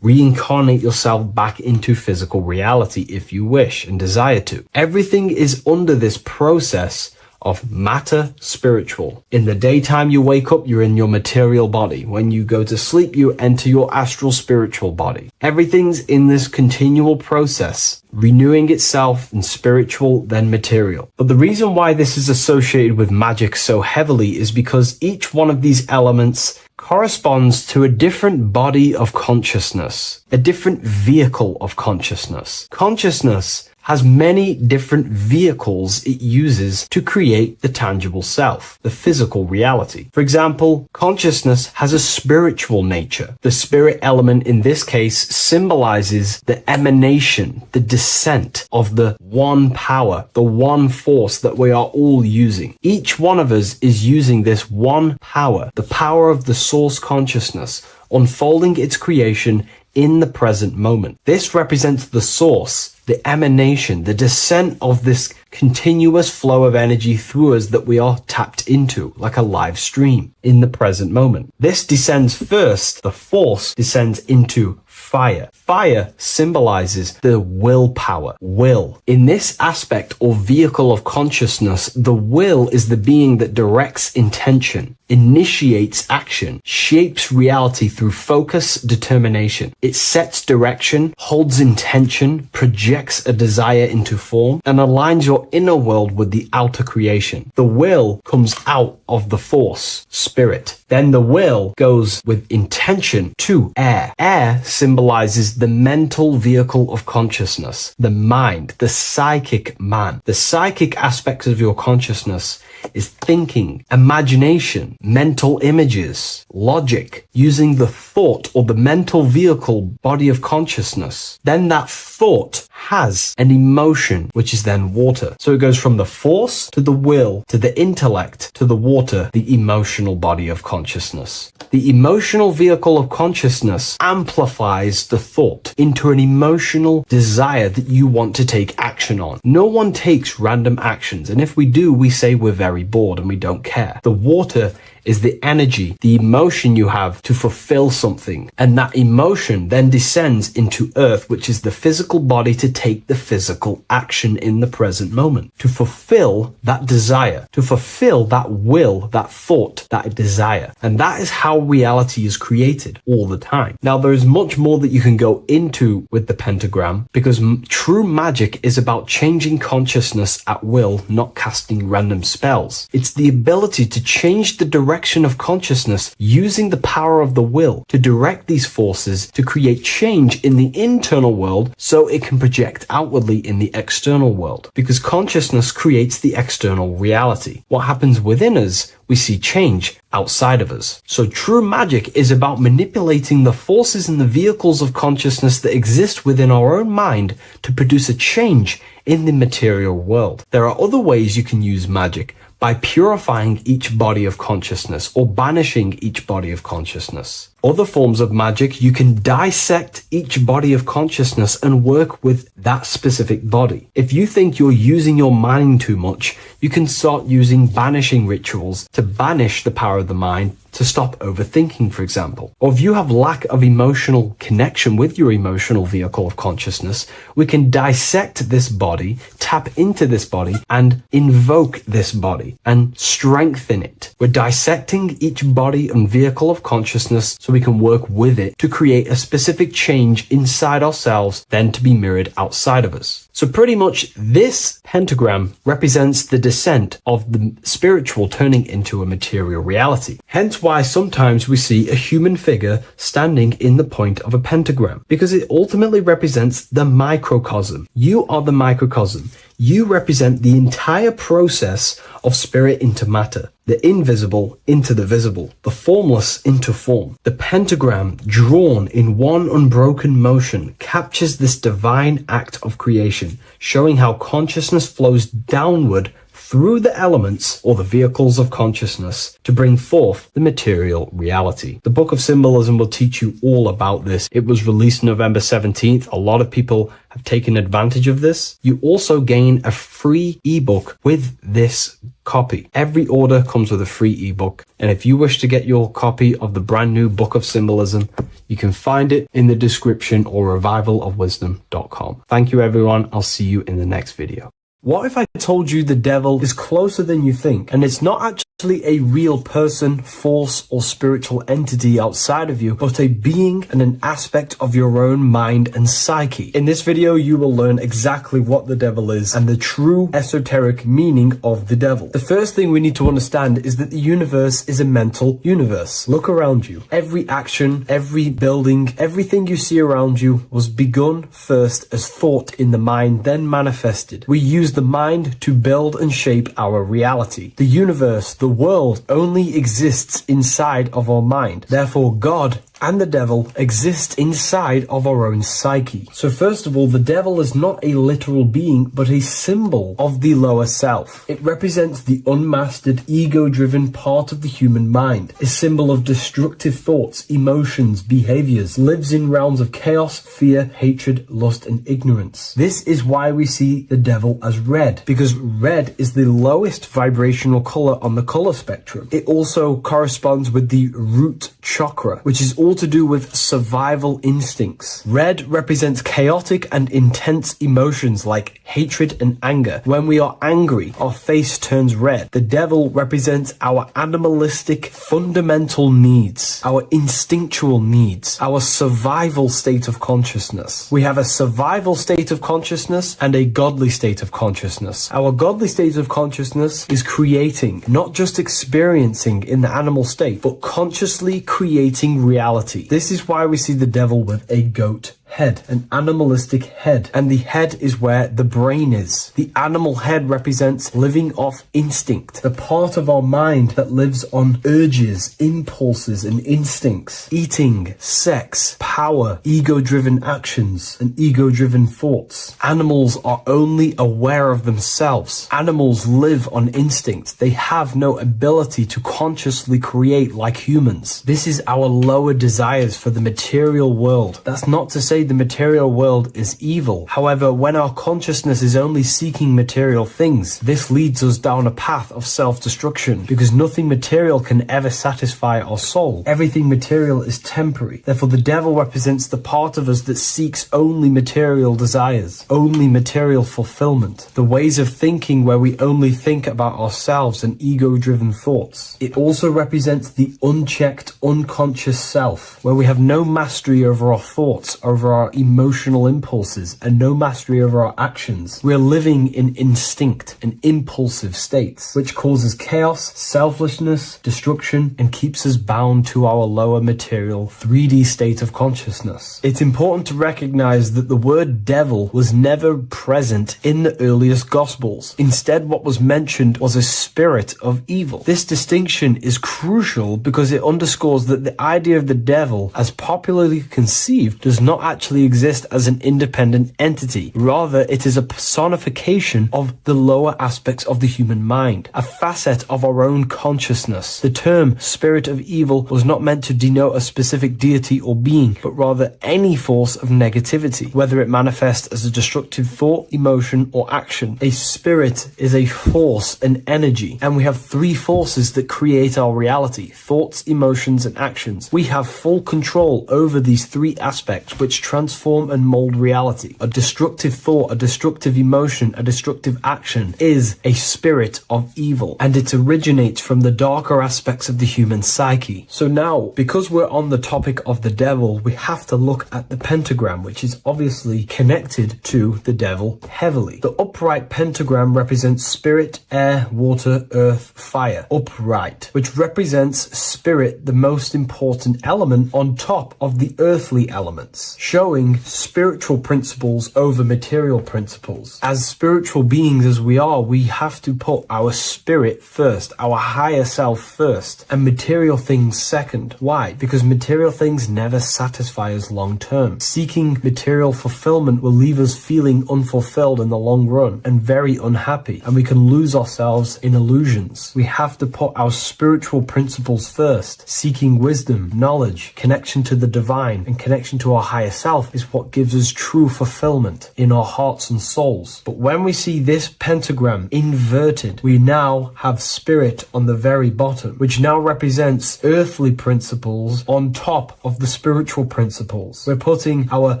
reincarnate yourself back into physical reality if you wish and desire to. Everything is under this process of matter spiritual. In the daytime you wake up, you're in your material body. When you go to sleep, you enter your astral spiritual body. Everything's in this continual process, renewing itself in spiritual, then material. But the reason why this is associated with magic so heavily is because each one of these elements corresponds to a different body of consciousness, a different vehicle of consciousness. Consciousness has many different vehicles it uses to create the tangible self, the physical reality. For example, consciousness has a spiritual nature. The spirit element in this case symbolizes the emanation, the descent of the one power, the one force that we are all using. Each one of us is using this one power, the power of the source consciousness, unfolding its creation in the present moment. This represents the source, the emanation, the descent of this continuous flow of energy through us that we are tapped into, like a live stream in the present moment. This descends first, the force descends into fire. Fire symbolizes the willpower, will. In this aspect or vehicle of consciousness, the will is the being that directs intention, initiates action, shapes reality through focus, determination. It sets direction, holds intention, projects a desire into form, and aligns your inner world with the outer creation. The will comes out of the force, spirit. Then the will goes with intention to air. Air symbolizes the mental vehicle of consciousness, the mind, the psychic man. The psychic aspects of your consciousness is thinking, imagination, mental images, logic, using the thought or the mental vehicle body of consciousness. Then that thought has an emotion, which is then water. So it goes from the force to the will to the intellect to the water, the emotional body of consciousness. The emotional vehicle of consciousness amplifies the thought into an emotional desire that you want to take action on. No one takes random actions, and if we do, we say we're very bored and we don't care. The water is the energy, the emotion you have to fulfill something. And that emotion then descends into earth, which is the physical body to take the physical action in the present moment, to fulfill that desire, to fulfill that will, that thought, that desire. And that is how reality is created all the time. Now, there is much more that you can go into with the pentagram, because true magic is about changing consciousness at will, not casting random spells. It's the ability to change the direction of consciousness using the power of the will to direct these forces to create change in the internal world so it can project outwardly in the external world. Because consciousness creates the external reality. What happens within us, we see change outside of us. So true magic is about manipulating the forces and the vehicles of consciousness that exist within our own mind to produce a change in the material world. There are other ways you can use magic, by purifying each body of consciousness or banishing each body of consciousness. Other forms of magic, you can dissect each body of consciousness and work with that specific body. If you think you're using your mind too much, you can start using banishing rituals to banish the power of the mind, to stop overthinking, for example. Or if you have lack of emotional connection with your emotional vehicle of consciousness, we can dissect this body, tap into this body, and invoke this body and strengthen it. We're dissecting each body and vehicle of consciousness so we can work with it to create a specific change inside ourselves, then to be mirrored outside of us. So pretty much this pentagram represents the descent of the spiritual turning into a material reality. Hence why sometimes we see a human figure standing in the point of a pentagram, because it ultimately represents the microcosm. You are the microcosm. You represent the entire process of spirit into matter, the invisible into the visible, the formless into form. The pentagram, drawn in one unbroken motion, captures this divine act of creation, showing how consciousness flows downward through the elements or the vehicles of consciousness to bring forth the material reality. The Book of Symbolism will teach you all about this. It was released November 17th. A lot of people have taken advantage of this. You also gain a free ebook with this copy. Every order comes with a free ebook. And if you wish to get your copy of the brand new Book of Symbolism, you can find it in the description or revivalofwisdom.com. Thank you, everyone. I'll see you in the next video. What if I told you the devil is closer than you think, and it's not actually a real person, force, or spiritual entity outside of you, but a being and an aspect of your own mind and psyche? In this video, you will learn exactly what the devil is and the true esoteric meaning of the devil. The first thing we need to understand is that the universe is a mental universe. Look around you. Every action, every building, everything you see around you was begun first as thought in the mind, then manifested. We use the mind to build and shape our reality. The universe, the world, only exists inside of our mind. Therefore, God and the devil exist inside of our own psyche. So first of all, the devil is not a literal being, but a symbol of the lower self. It represents the unmastered, ego-driven part of the human mind, a symbol of destructive thoughts, emotions, behaviors, lives in realms of chaos, fear, hatred, lust, and ignorance. This is why we see the devil as red, because red is the lowest vibrational color on the color spectrum. It also corresponds with the root chakra, which is all to do with survival instincts. Red represents chaotic and intense emotions like hatred and anger. When we are angry, our face turns red. The devil represents our animalistic fundamental needs, our instinctual needs, our survival state of consciousness. We have a survival state of consciousness and a godly state of consciousness. Our godly state of consciousness is creating, not just experiencing in the animal state, but consciously creating reality. This is why we see the devil with a goat head, an animalistic head, and the head is where the brain is. The animal head represents living off instinct, the part of our mind that lives on urges, impulses, and instincts, eating, sex, power, ego-driven actions, and ego-driven thoughts. Animals are only aware of themselves. Animals live on instinct. They have no ability to consciously create like humans. This is our lower desires for the material world. That's not to say the material world is evil. However, when our consciousness is only seeking material things, this leads us down a path of self-destruction, because nothing material can ever satisfy our soul. Everything material is temporary. Therefore, the devil represents the part of us that seeks only material desires, only material fulfillment, the ways of thinking where we only think about ourselves and ego-driven thoughts. It also represents the unchecked, unconscious self, where we have no mastery over our thoughts, over our emotional impulses, and no mastery over our actions. We are living in instinct and impulsive states, which causes chaos, selflessness, destruction, and keeps us bound to our lower material 3D state of consciousness. It's important to recognize that the word devil was never present in the earliest Gospels. Instead, what was mentioned was a spirit of evil. This distinction is crucial because it underscores that the idea of the devil, as popularly conceived, does not actually exist as an independent entity. Rather, it is a personification of the lower aspects of the human mind, a facet of our own consciousness. The term spirit of evil was not meant to denote a specific deity or being, but rather any force of negativity, whether it manifests as a destructive thought, emotion, or action. A spirit is a force, an energy, and we have three forces that create our reality: thoughts, emotions, and actions. We have full control over these three aspects, which transform and mold reality. A destructive thought, a destructive emotion, a destructive action is a spirit of evil, and it originates from the darker aspects of the human psyche. So now, because we're on the topic of the devil, we have to look at the pentagram, which is obviously connected to the devil heavily. The upright pentagram represents spirit, air, water, earth, fire. Upright, which represents spirit, the most important element on top of the earthly elements, showing showing spiritual principles over material principles. As spiritual beings as we are, we have to put our spirit first, our higher self first, and material things second. Why? Because material things never satisfy us long term. Seeking material fulfillment will leave us feeling unfulfilled in the long run and very unhappy, and we can lose ourselves in illusions. We have to put our spiritual principles first. Seeking wisdom, knowledge, connection to the divine, and connection to our higher self is what gives us true fulfillment in our hearts and souls. But when we see this pentagram inverted, we now have spirit on the very bottom, which now represents earthly principles on top of the spiritual principles. We're putting our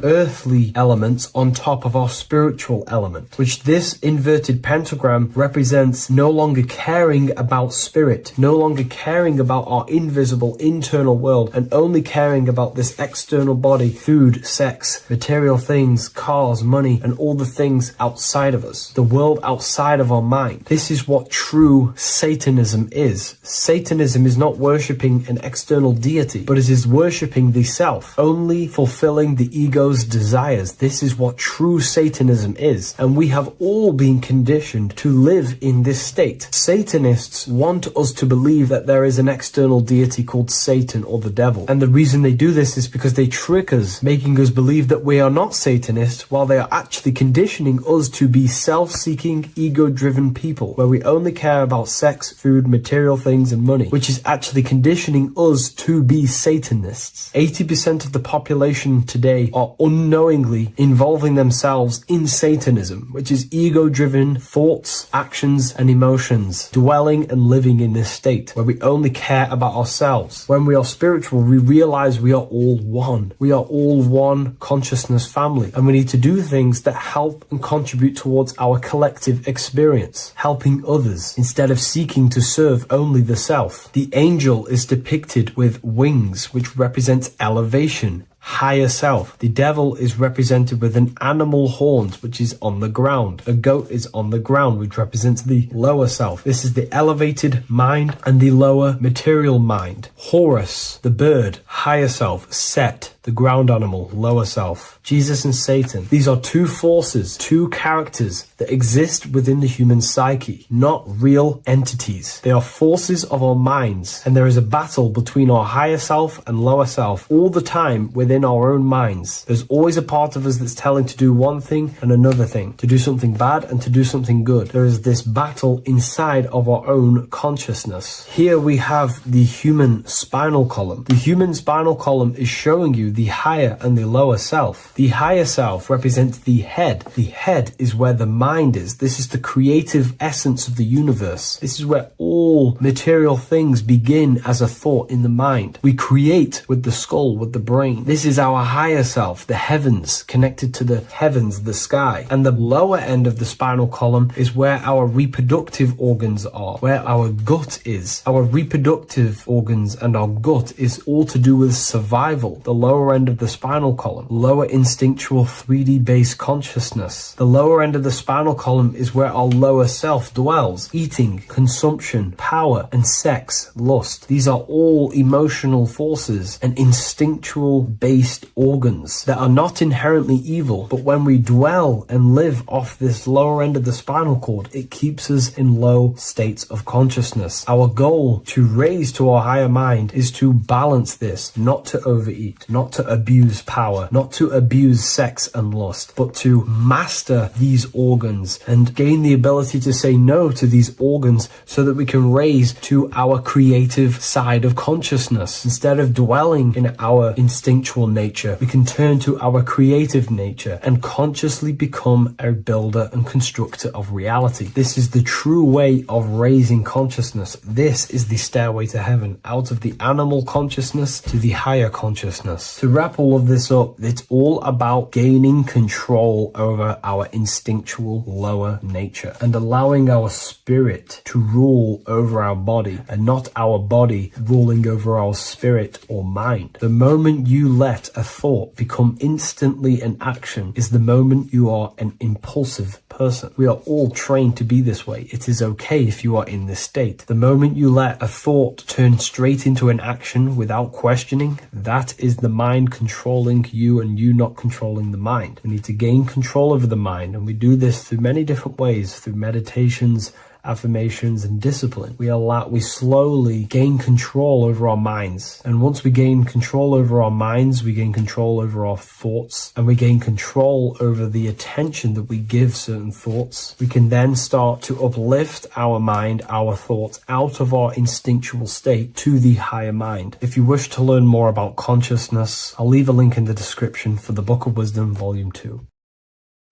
earthly elements on top of our spiritual element, which this inverted pentagram represents no longer caring about spirit, no longer caring about our invisible internal world, and only caring about this external body, food, sex, material things, cars, money, and all the things outside of us, the world outside of our mind. This is what true Satanism is. Satanism is not worshipping an external deity, but it is worshipping the self, only fulfilling the ego's desires. This is what true Satanism is, and we have all been conditioned to live in this state. Satanists want us to believe that there is an external deity called Satan or the devil, and the reason they do this is because they trick us, making us believe that we are not Satanists, while they are actually conditioning us to be self-seeking, ego-driven people, where we only care about sex, food, material things, and money, which is actually conditioning us to be Satanists. 80% of the population today are unknowingly involving themselves in Satanism, which is ego-driven thoughts, actions, and emotions, dwelling and living in this state, where we only care about ourselves. When we are spiritual, we realize we are all one. We are all one consciousness family, and we need to do things that help and contribute towards our collective experience, helping others, instead of seeking to serve only the self. The angel is depicted with wings, which represents elevation, higher self. The devil is represented with an animal horns, which is on the ground. A goat is on the ground, which represents the lower self. This is the elevated mind and the lower material mind. Horus, the bird, higher self. Set, the ground animal, lower self. Jesus and Satan. These are two forces, two characters that exist within the human psyche, not real entities. They are forces of our minds, and there is a battle between our higher self and lower self all the time within our own minds. There's always a part of us that's telling to do one thing and another thing, to do something bad and to do something good. There is this battle inside of our own consciousness. Here we have the human spinal column. The human spinal column is showing you the higher and the lower self. The higher self represents the head. The head is where the mind is. This is the creative essence of the universe. This is where all material things begin as a thought in the mind. We create with the skull, with the brain. This is our higher self, the heavens, connected to the heavens, the sky. And the lower end of the spinal column is where our reproductive organs are, where our gut is. Our reproductive organs and our gut is all to do with survival. The lower end of the spinal column, lower instinctual 3D based consciousness. The lower end of the spinal column is where our lower self dwells. Eating, consumption, power, and sex, lust. These are all emotional forces and instinctual based organs that are not inherently evil, but when we dwell and live off this lower end of the spinal cord, it keeps us in low states of consciousness. Our goal to raise to our higher mind is to balance this, not to overeat, not to abuse power, not to abuse sex and lust, but to master these organs and gain the ability to say no to these organs so that we can raise to our creative side of consciousness. Instead of dwelling in our instinctual nature, we can turn to our creative nature and consciously become a builder and constructor of reality. This is the true way of raising consciousness. This is the stairway to heaven, out of the animal consciousness to the higher consciousness. To wrap all of this up, it's all about gaining control over our instinctual lower nature and allowing our spirit to rule over our body and not our body ruling over our spirit or mind. The moment you let a thought become instantly an action is the moment you are an impulsive person. We are all trained to be this way. It is okay if you are in this state. The moment you let a thought turn straight into an action without questioning, that is the mind mind controlling you and you not controlling the mind. We need to gain control over the mind, and we do this through many different ways, through meditations, affirmations, and discipline. We slowly gain control over our minds. And once we gain control over our minds, we gain control over our thoughts, and we gain control over the attention that we give certain thoughts. We can then start to uplift our mind, our thoughts, out of our instinctual state to the higher mind. If you wish to learn more about consciousness, I'll leave a link in the description for the Book of Wisdom, Volume 2.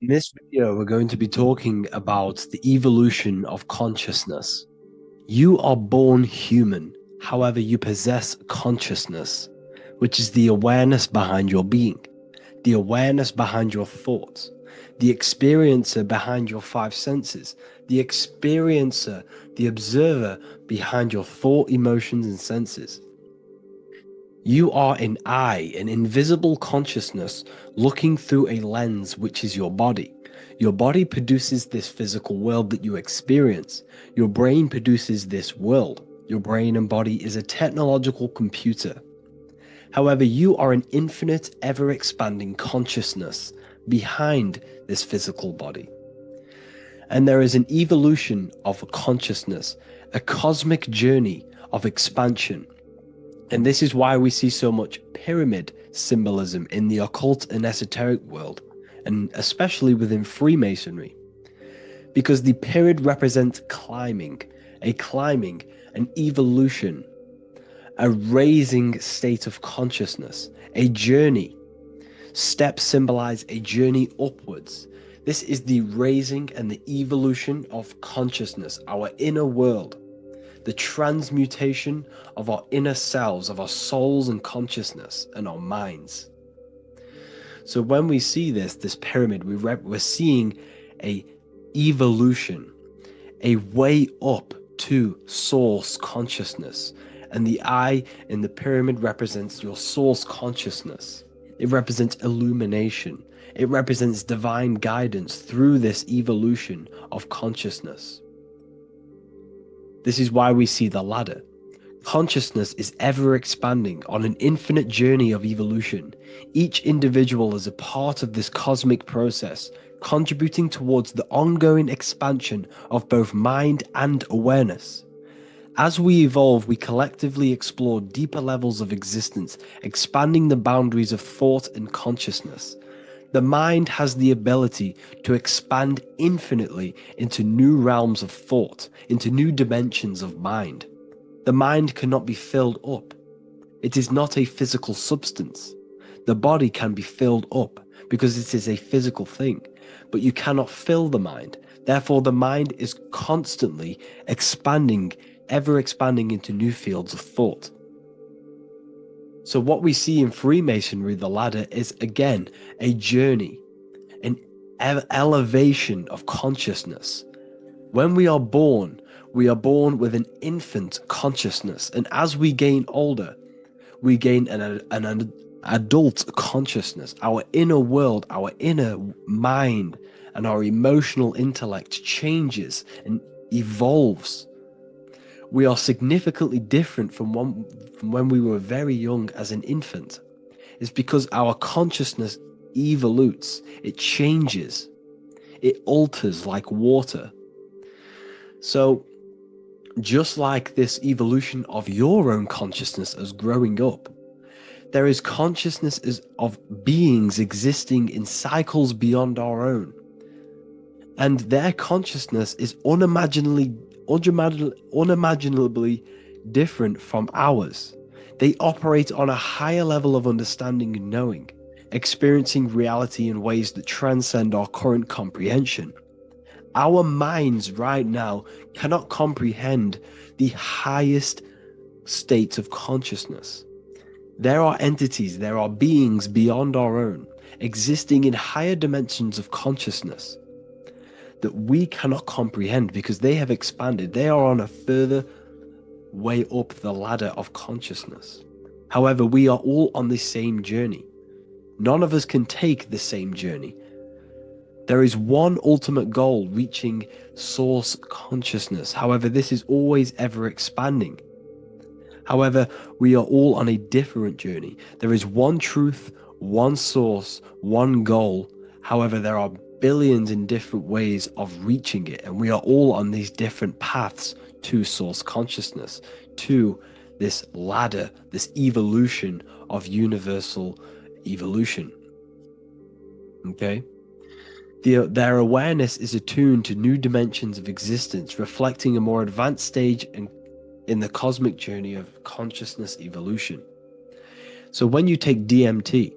In this video, we're going to be talking about the evolution of consciousness. You are born human, however, you possess consciousness, which is the awareness behind your being, the awareness behind your thoughts, the experiencer behind your five senses, the experiencer, the observer behind your thought, emotions, and senses. You are an eye, an invisible consciousness looking through a lens, which is your body. Your body produces this physical world that you experience. Your brain produces this world. Your brain and body is a technological computer. However, you are an infinite, ever-expanding consciousness behind this physical body. And there is an evolution of a consciousness, a cosmic journey of expansion. And this is why we see so much pyramid symbolism in the occult and esoteric world, and especially within Freemasonry. Because the pyramid represents climbing, an evolution, a raising state of consciousness, a journey. Steps symbolize a journey upwards. This is the raising and the evolution of consciousness, our inner world. The transmutation of our inner selves, of our souls and consciousness and our minds. So when we see this pyramid, we're seeing a evolution, a way up to source consciousness. And the eye in the pyramid represents your source consciousness. It represents illumination. It represents divine guidance through this evolution of consciousness. This is why we see the ladder. Consciousness is ever expanding on an infinite journey of evolution. Each individual is a part of this cosmic process, contributing towards the ongoing expansion of both mind and awareness. As we evolve, we collectively explore deeper levels of existence, expanding the boundaries of thought and consciousness. The mind has the ability to expand infinitely into new realms of thought, into new dimensions of mind. The mind cannot be filled up. It is not a physical substance. The body can be filled up because it is a physical thing, but you cannot fill the mind. Therefore, the mind is constantly expanding, ever expanding into new fields of thought. So what we see in Freemasonry, the ladder, is again a journey, an elevation of consciousness. When we are born with an infant consciousness, and as we gain older, we gain an adult consciousness. Our inner world, our inner mind, and our emotional intellect changes and evolves. We are significantly different from when we were very young as an infant. It's because our consciousness evolutes, it changes, it alters like water. So just like this evolution of your own consciousness as growing up, there is consciousness of beings existing in cycles beyond our own. And their consciousness is unimaginably different from ours. They operate on a higher level of understanding and knowing, experiencing reality in ways that transcend our current comprehension. Our minds right now cannot comprehend the highest states of consciousness. There are entities, there are beings beyond our own, existing in higher dimensions of consciousness that we cannot comprehend because they have expanded. They are on a further way up the ladder of consciousness. However, we are all on the same journey. None of us can take the same journey. There is one ultimate goal, reaching source consciousness. However, this is always ever expanding. However, we are all on a different journey. There is one truth, one source, one goal. However, there are billions in different ways of reaching it, and we are all on these different paths to source consciousness, to this ladder, this evolution of universal evolution. Okay? Their awareness is attuned to new dimensions of existence, reflecting a more advanced stage in the cosmic journey of consciousness evolution. So when you take DMT,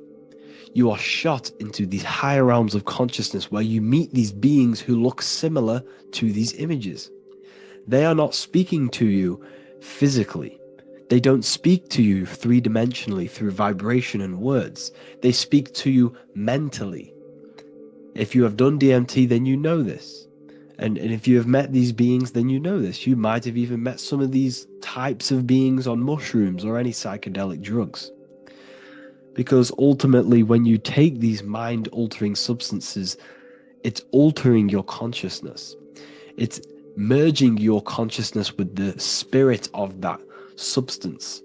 you are shot into these higher realms of consciousness where you meet these beings who look similar to these images. They are not speaking to you physically. They don't speak to you three-dimensionally through vibration and words. They speak to you mentally. If you have done DMT, then you know this. And if you have met these beings, then you know this. You might have even met some of these types of beings on mushrooms or any psychedelic drugs. Because ultimately, when you take these mind-altering substances, it's altering your consciousness. It's merging your consciousness with the spirit of that substance.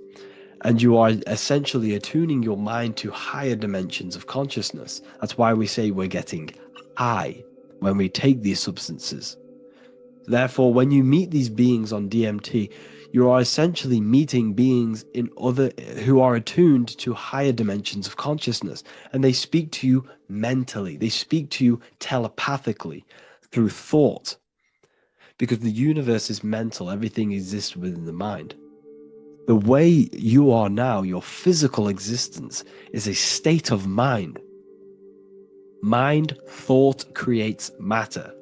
And you are essentially attuning your mind to higher dimensions of consciousness. That's why we say we're getting high when we take these substances. Therefore, when you meet these beings on DMT, you are essentially meeting beings who are attuned to higher dimensions of consciousness, and they speak to you mentally. They speak to you telepathically through thought, because the universe is mental. Everything exists within the mind. The way you are now, your physical existence, is a state of mind. Mind, thought creates matter.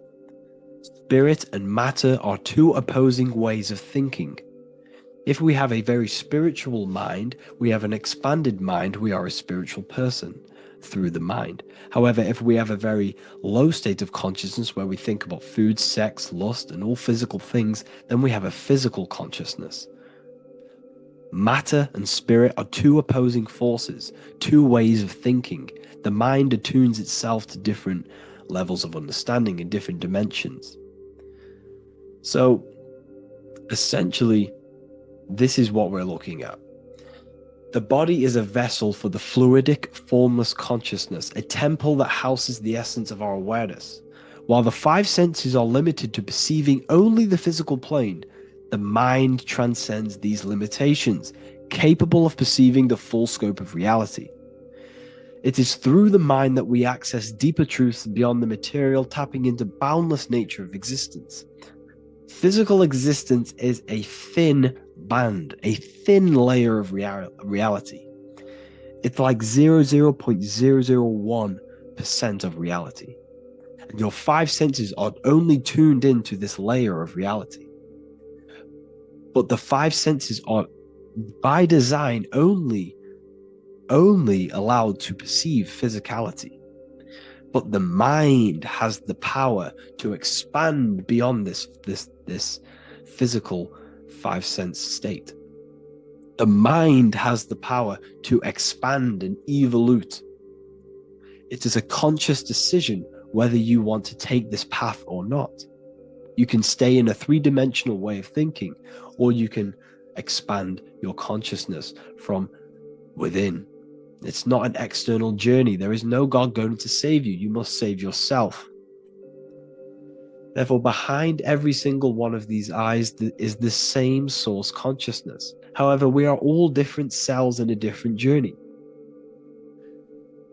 Spirit and matter are two opposing ways of thinking. If we have a very spiritual mind, we have an expanded mind, we are a spiritual person through the mind. However, if we have a very low state of consciousness where we think about food, sex, lust, and all physical things, then we have a physical consciousness. Matter and spirit are two opposing forces, two ways of thinking. The mind attunes itself to different levels of understanding in different dimensions. So, essentially, this is what we're looking at. The body is a vessel for the fluidic, formless consciousness, a temple that houses the essence of our awareness. While the five senses are limited to perceiving only the physical plane, the mind transcends these limitations, capable of perceiving the full scope of reality. It is through the mind that we access deeper truths beyond the material, tapping into boundless nature of existence. Physical existence is a thin band, a thin layer of reality. It's like 0.001% of reality. And your five senses are only tuned into this layer of reality. But the five senses are, by design, only allowed to perceive physicality. But the mind has the power to expand beyond this physical five-sense state. The mind has the power to expand and evolute. It is a conscious decision whether you want to take this path or not. You can stay in a three-dimensional way of thinking, or you can expand your consciousness from within. It's not an external journey. There is no God going to save you. You must save yourself. Therefore, behind every single one of these eyes is the same source consciousness. However, we are all different cells in a different journey.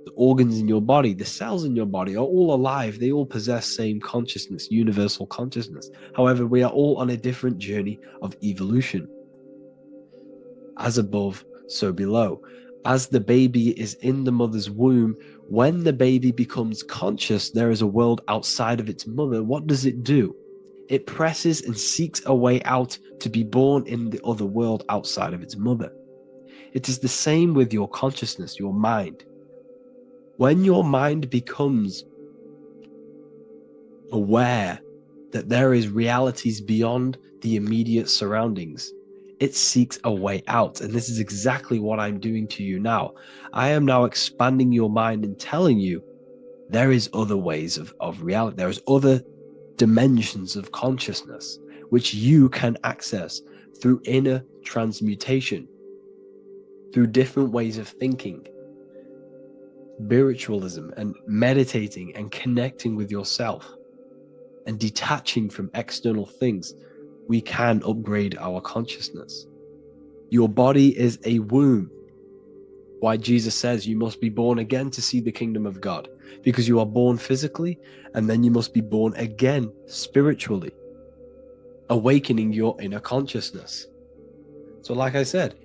The organs in your body, the cells in your body are all alive. They all possess same consciousness, universal consciousness. However, we are all on a different journey of evolution. As above, so below. As the baby is in the mother's womb, when the baby becomes conscious, there is a world outside of its mother. What does it do? It presses and seeks a way out to be born in the other world outside of its mother. It is the same with your consciousness, your mind. When your mind becomes aware that there is realities beyond the immediate surroundings, it seeks a way out. And this is exactly what I'm doing to you now. I am now expanding your mind and telling you there is other ways of reality. There is other dimensions of consciousness which you can access through inner transmutation through different ways of thinking, spiritualism, and meditating and connecting with yourself and detaching from external things, we can upgrade our consciousness. Your body is a womb. Why Jesus says you must be born again to see the kingdom of God, because you are born physically and then you must be born again spiritually, awakening your inner consciousness. So like I said,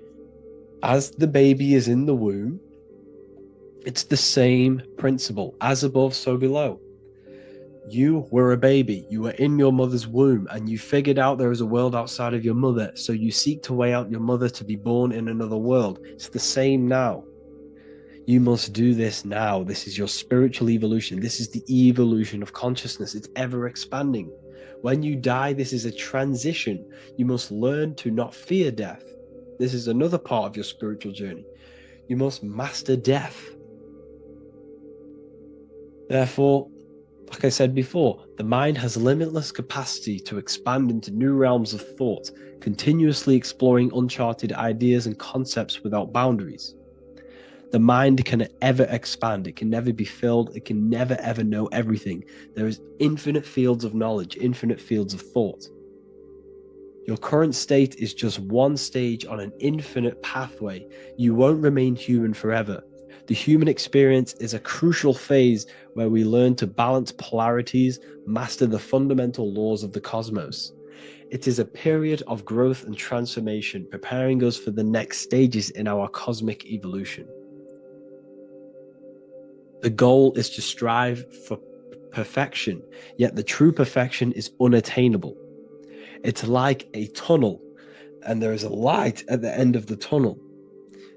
as the baby is in the womb, it's the same principle, as above, so below. You were a baby, you were in your mother's womb, and you figured out there is a world outside of your mother, so you seek to weigh out your mother to be born in another world. It's the same now. You must do this now. This is your spiritual evolution. This is the evolution of consciousness. It's ever expanding. When you die, this is a transition. You must learn to not fear death. This is another part of your spiritual journey. You must master death. Therefore, like I said before, the mind has limitless capacity to expand into new realms of thought, continuously exploring uncharted ideas and concepts without boundaries. The mind can ever expand. It can never be filled. It can never ever know everything. There is infinite fields of knowledge, infinite fields of thought. Your current state is just one stage on an infinite pathway. You won't remain human forever. The human experience is a crucial phase where we learn to balance polarities, master the fundamental laws of the cosmos. It is a period of growth and transformation, preparing us for the next stages in our cosmic evolution. The goal is to strive for perfection, yet the true perfection is unattainable. It's like a tunnel, and there is a light at the end of the tunnel.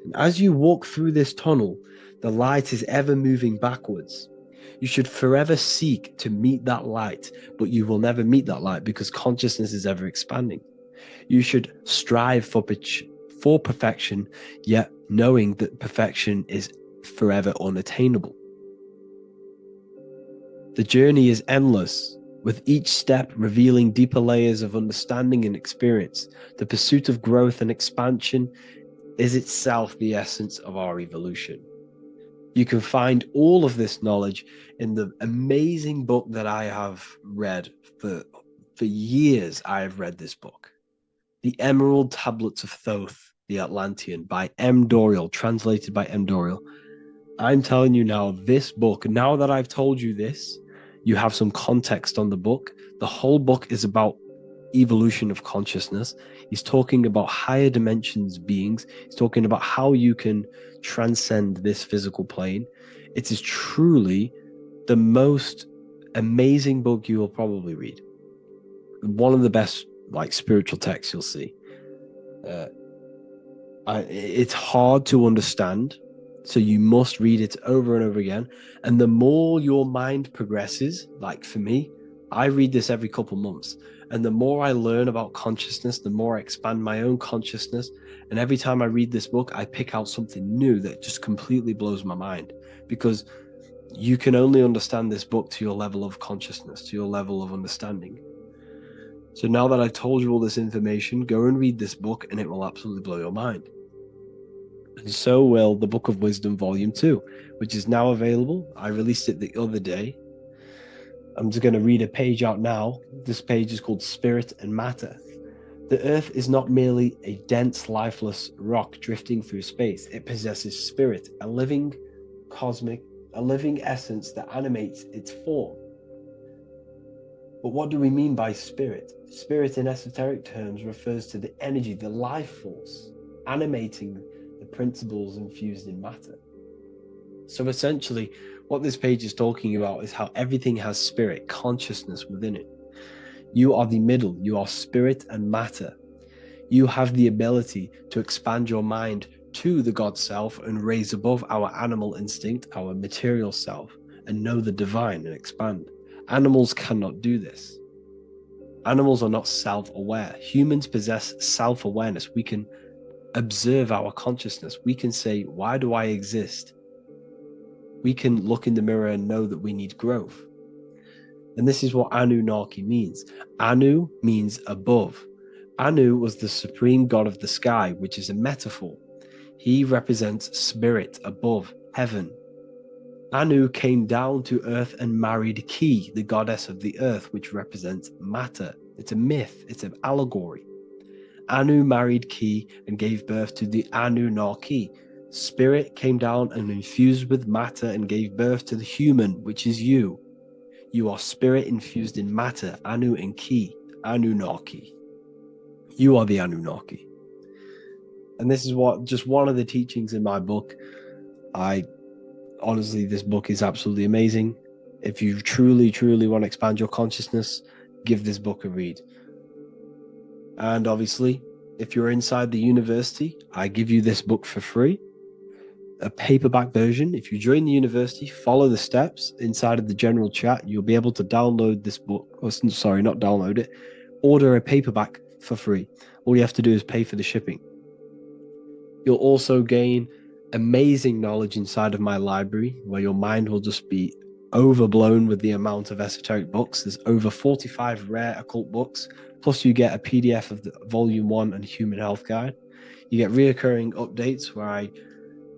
And as you walk through this tunnel, the light is ever moving backwards. You should forever seek to meet that light, but you will never meet that light because consciousness is ever expanding. You should strive for perfection, yet knowing that perfection is forever unattainable. The journey is endless, with each step revealing deeper layers of understanding and experience. The pursuit of growth and expansion is itself the essence of our evolution. You can find all of this knowledge in the amazing book that I have read for years. I have read this book, The Emerald Tablets of Thoth, the Atlantean, by M. Dorial, translated by M. Dorial. I'm telling you now, this book, now that I've told you this, you have some context on the book. The whole book is about evolution of consciousness. He's talking about higher dimensions beings. He's talking about how you can transcend this physical plane. It is truly the most amazing book you will probably read. One of the best spiritual texts you'll see. It's hard to understand, so you must read it over and over again. And the more your mind progresses, like for me, I read this every couple months. And the more I learn about consciousness, the more I expand my own consciousness. And every time I read this book, I pick out something new that just completely blows my mind, because you can only understand this book to your level of consciousness, to your level of understanding. So now that I've told you all this information, go and read this book and it will absolutely blow your mind. And so will the Book of Wisdom Volume 2, which is now available. I released it the other day. I'm just going to read a page out now. This page is called Spirit and Matter. The Earth is not merely a dense, lifeless rock drifting through space. It possesses spirit, a living essence that animates its form. But what do we mean by spirit? Spirit in esoteric terms refers to the energy, the life force, animating the principles infused in matter. So essentially, what this page is talking about is how everything has spirit, consciousness within it. You are the middle, you are spirit and matter. You have the ability to expand your mind to the God self and raise above our animal instinct, our material self, and know the divine and expand. Animals cannot do this. Animals are not self-aware. Humans possess self-awareness. We can observe our consciousness. We can say, why do I exist? We can look in the mirror and know that we need growth. And this is what Anunnaki means. Anu means above. Anu was the supreme god of the sky, which is a metaphor. He represents spirit above heaven. Anu came down to earth and married Ki, the goddess of the earth, which represents matter. It's a myth, it's an allegory. Anu married Ki and gave birth to the Anunnaki. Spirit came down and infused with matter and gave birth to the human, which is you. You are spirit infused in matter, Anu and Ki, Anunnaki. You are the Anunnaki. And this is just one of the teachings in my book. Honestly, this book is absolutely amazing. If you truly, truly want to expand your consciousness, give this book a read. And obviously, if you're inside the university, I give you this book for free. A paperback version. If you join the university, follow the steps inside of the general chat, you'll be able to download this book. Sorry, not download it. Order a paperback for free. All you have to do is pay for the shipping. You'll also gain amazing knowledge inside of my library, where your mind will just be overblown with the amount of esoteric books. There's over 45 rare occult books, plus you get a PDF of the Volume 1 and Human Health Guide. You get reoccurring updates where I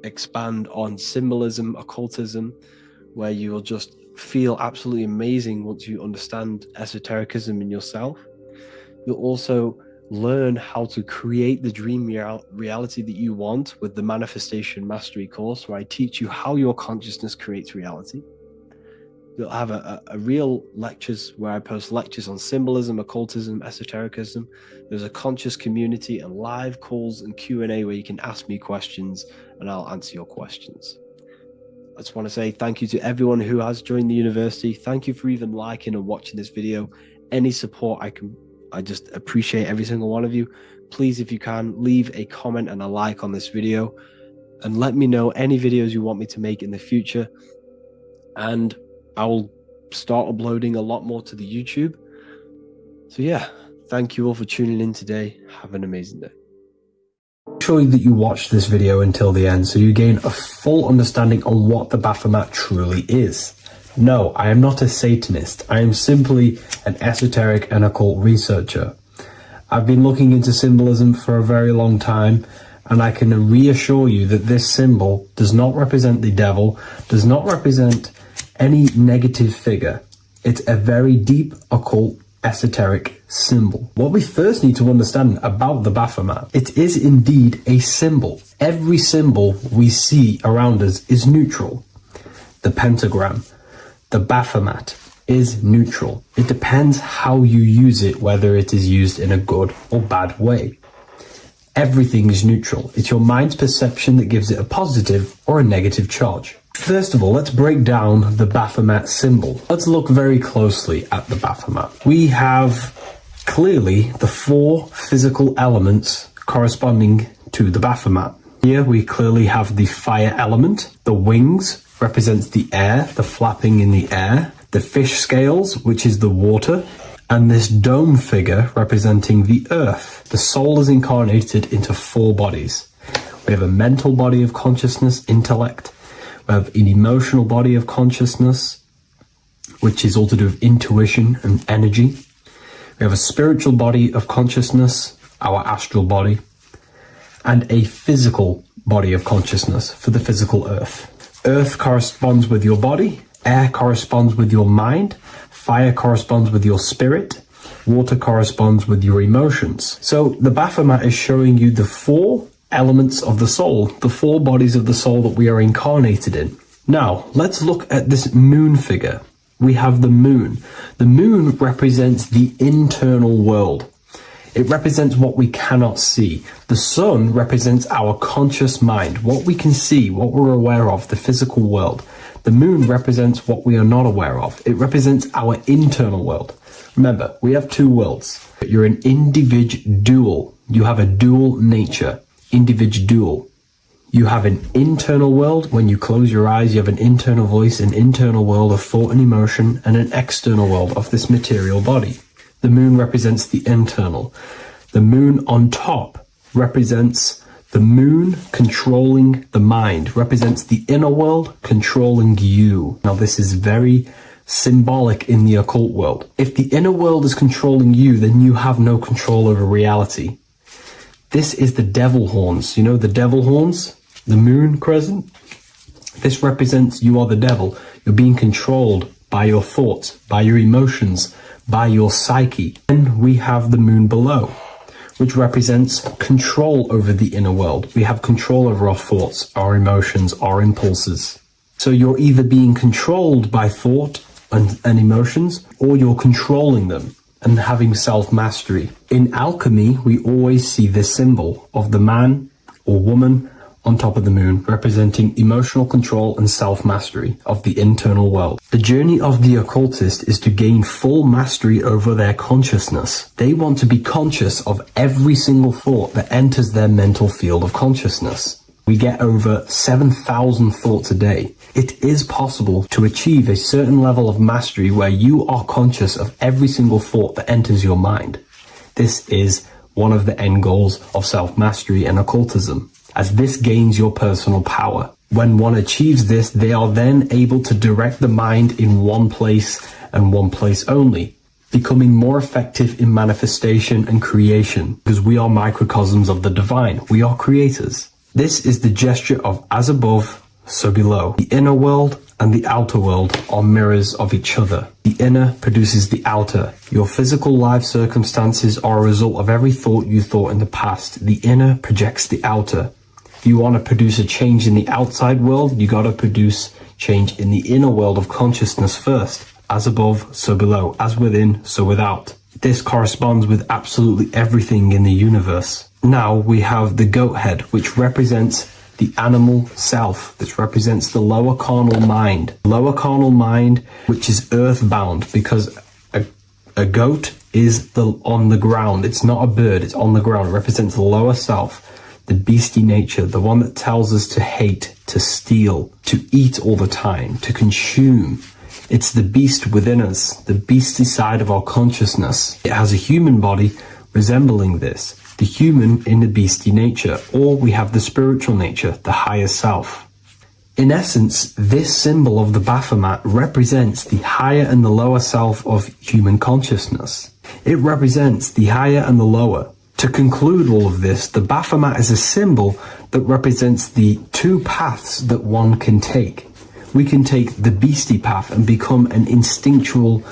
expand on symbolism, occultism, where you will just feel absolutely amazing once you understand esotericism in yourself. You'll also learn how to create the dream reality that you want with the Manifestation Mastery course, where I teach you how your consciousness creates reality. You'll have a real lectures where I post lectures on symbolism, occultism, esotericism. There's a conscious community and live calls and Q&A where you can ask me questions and I'll answer your questions. I just want to say thank you to everyone who has joined the university. Thank you for even liking and watching this video. Any support I just appreciate every single one of you. Please, if you can, leave a comment and a like on this video and let me know any videos you want me to make in the future. And I will start uploading a lot more to the YouTube. So yeah, thank you all for tuning in today. Have an amazing day.
Make sure that you watch this video until the end so you gain a full understanding on what the Baphomet truly is. No, I am not a Satanist. I am simply an esoteric and occult researcher. I've been looking into symbolism for a very long time, and I can reassure you that this symbol does not represent the devil, does not represent any negative figure. It's a very deep, occult, esoteric symbol. What we first need to understand about the Baphomet, it is indeed a symbol. Every symbol we see around us is neutral. The pentagram, the Baphomet is neutral. It depends how you use it, whether it is used in a good or bad way. Everything is neutral. It's your mind's perception that gives it a positive or a negative charge. First of all, let's break down the Baphomet symbol. Let's look very closely at the Baphomet. We have clearly the 4 physical elements corresponding to the Baphomet. Here we clearly have the fire element. The wings represents the air, the flapping in the air. The fish scales, which is the water. And this dome figure representing the earth. The soul is incarnated into 4 bodies. We have a mental body of consciousness, intellect. We have an emotional body of consciousness, which is all to do with intuition and energy. We have a spiritual body of consciousness, our astral body, and a physical body of consciousness for the physical earth. Earth corresponds with your body, air corresponds with your mind, fire corresponds with your spirit, water corresponds with your emotions. So the Baphomet is showing you the 4 elements of the soul, the 4 bodies of the soul that we are incarnated in. Now, let's look at this moon figure. We have the moon. The moon represents the internal world. It represents what we cannot see. The sun represents our conscious mind, what we can see, what we're aware of, the physical world. The moon represents what we are not aware of. It represents our internal world. Remember, we have 2 worlds. You're an individual. You have a dual nature. Individual. You have an internal world. When you close your eyes, you have an internal voice, an internal world of thought and emotion, and an external world of this material body. The moon represents the internal. The moon on top represents the moon controlling the mind, represents the inner world controlling you. Now this is very, symbolic in the occult world. If the inner world is controlling you, then you have no control over reality. This is the devil horns. You know the devil horns? The moon crescent? This represents you are the devil. You're being controlled by your thoughts, by your emotions, by your psyche. Then we have the moon below, which represents control over the inner world. We have control over our thoughts, our emotions, our impulses. So you're either being controlled by thought and emotions, or you're controlling them and having self-mastery. In alchemy, we always see this symbol of the man or woman on top of the moon, representing emotional control and self-mastery of the internal world. The journey of the occultist is to gain full mastery over their consciousness. They want to be conscious of every single thought that enters their mental field of consciousness. We get over 7,000 thoughts a day. It is possible to achieve a certain level of mastery where you are conscious of every single thought that enters your mind. This is one of the end goals of self-mastery and occultism, as this gains your personal power. When one achieves this, they are then able to direct the mind in one place and one place only, becoming more effective in manifestation and creation, because we are microcosms of the divine. We are creators. This is the gesture of as above, so below. The inner world and the outer world are mirrors of each other. The inner produces the outer. Your physical life circumstances are a result of every thought you thought in the past. The inner projects the outer. If you want to produce a change in the outside world, you got to produce change in the inner world of consciousness first. As above, so below. As within, so without. This corresponds with absolutely everything in the universe. Now we have the goat head, which represents the animal self. This represents the lower carnal mind. Lower carnal mind, which is earthbound, because a goat is on the ground. It's not a bird, it's on the ground. It represents the lower self, the beastie nature, the one that tells us to hate, to steal, to eat all the time, to consume. It's the beast within us, the beastie side of our consciousness. It has a human body resembling this, the human in the beastie nature, or we have the spiritual nature, the higher self. In essence, this symbol of the Baphomet represents the higher and the lower self of human consciousness. It represents the higher and the lower. To conclude all of this, the Baphomet is a symbol that represents the two paths that one can take. We can take the beastie path and become an instinctual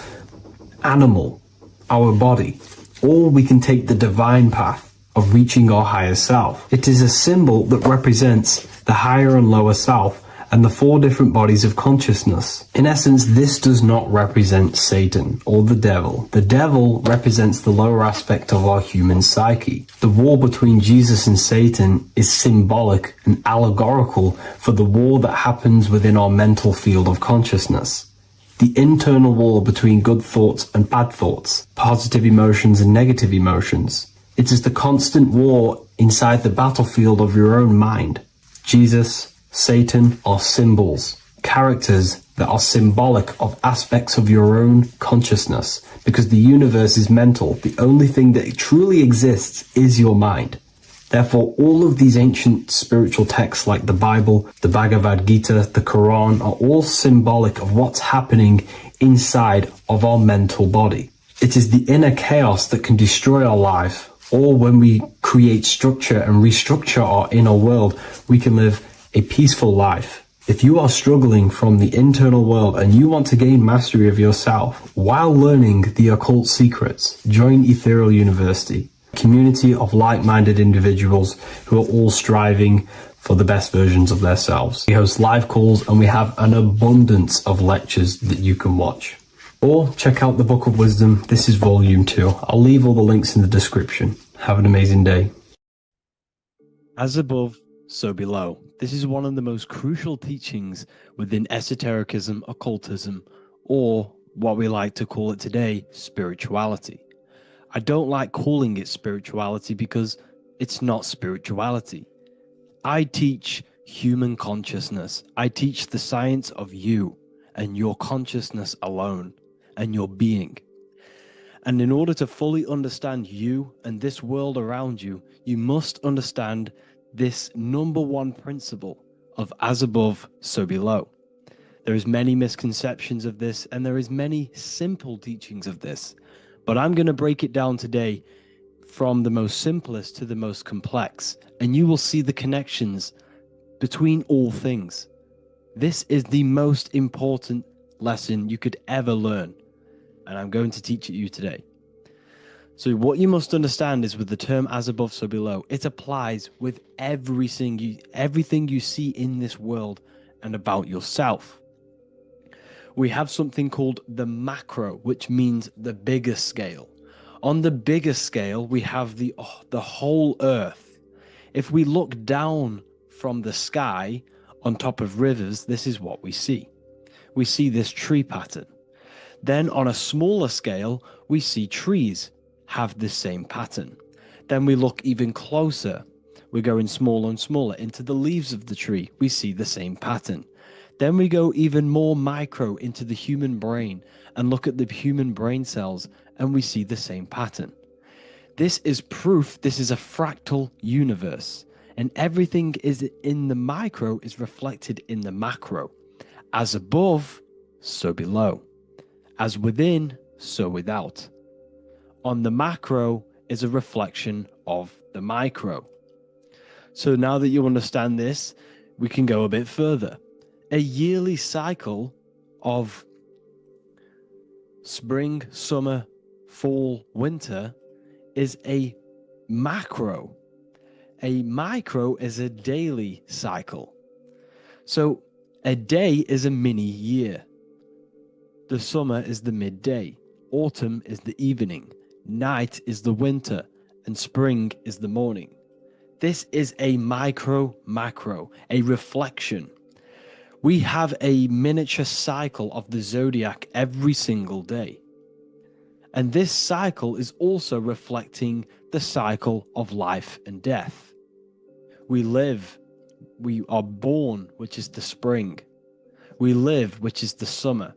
animal, our body, or we can take the divine path of reaching our higher self. It is a symbol that represents the higher and lower self and the four different bodies of consciousness. In essence, this does not represent Satan or the devil. The devil represents the lower aspect of our human psyche. The war between Jesus and Satan is symbolic and allegorical for the war that happens within our mental field of consciousness. The internal war between good thoughts and bad thoughts, positive emotions and negative emotions. It is the constant war inside the battlefield of your own mind. Jesus, Satan are symbols, characters that are symbolic of aspects of your own consciousness, because the universe is mental. The only thing that truly exists is your mind. Therefore, all of these ancient spiritual texts like the Bible, the Bhagavad Gita, the Quran are all symbolic of what's happening inside of our mental body. It is the inner chaos that can destroy our life, or when we create structure and restructure our inner world, we can live a peaceful life. If you are struggling from the internal world and you want to gain mastery of yourself while learning the occult secrets, join Ethereal University, a community of like-minded individuals who are all striving for the best versions of themselves. We host live calls and we have an abundance of lectures that you can watch. Or check out the Book of Wisdom. This is volume 2. I'll leave all the links in the description. Have an amazing day.
As above, so below. This is one of the most crucial teachings within esotericism, occultism, or what we like to call it today, spirituality. I don't like calling it spirituality because it's not spirituality. I teach human consciousness. I teach the science of you and your consciousness alone and your being. And in order to fully understand you and this world around you, you must understand this number one principle of as above, so below. There is many misconceptions of this, and there is many simple teachings of this. But I'm going to break it down today from the most simplest to the most complex, and you will see the connections between all things. This is the most important lesson you could ever learn, and I'm going to teach it you today. So what you must understand is with the term as above, so below, it applies with everything you see in this world and about yourself. We have something called the macro, which means the bigger scale. On the bigger scale, we have the whole earth. If we look down from the sky on top of rivers, this is what we see. We see this tree pattern. Then on a smaller scale, we see trees have the same pattern. Then we look even closer. We're going smaller and smaller into the leaves of the tree. We see the same pattern. Then we go even more micro into the human brain and look at the human brain cells, and we see the same pattern. This is proof this is a fractal universe, and everything is in the micro is reflected in the macro. As above, so below. As within, so without. On the macro is a reflection of the micro. So now that you understand this, we can go a bit further. A yearly cycle of spring, summer, fall, winter is a macro. A micro is a daily cycle. So a day is a mini year. The summer is the midday. Autumn is the evening. Night is the winter. And spring is the morning. This is a macro, a reflection. We have a miniature cycle of the zodiac every single day. And this cycle is also reflecting the cycle of life and death. We live, we are born, which is the spring. We live, which is the summer.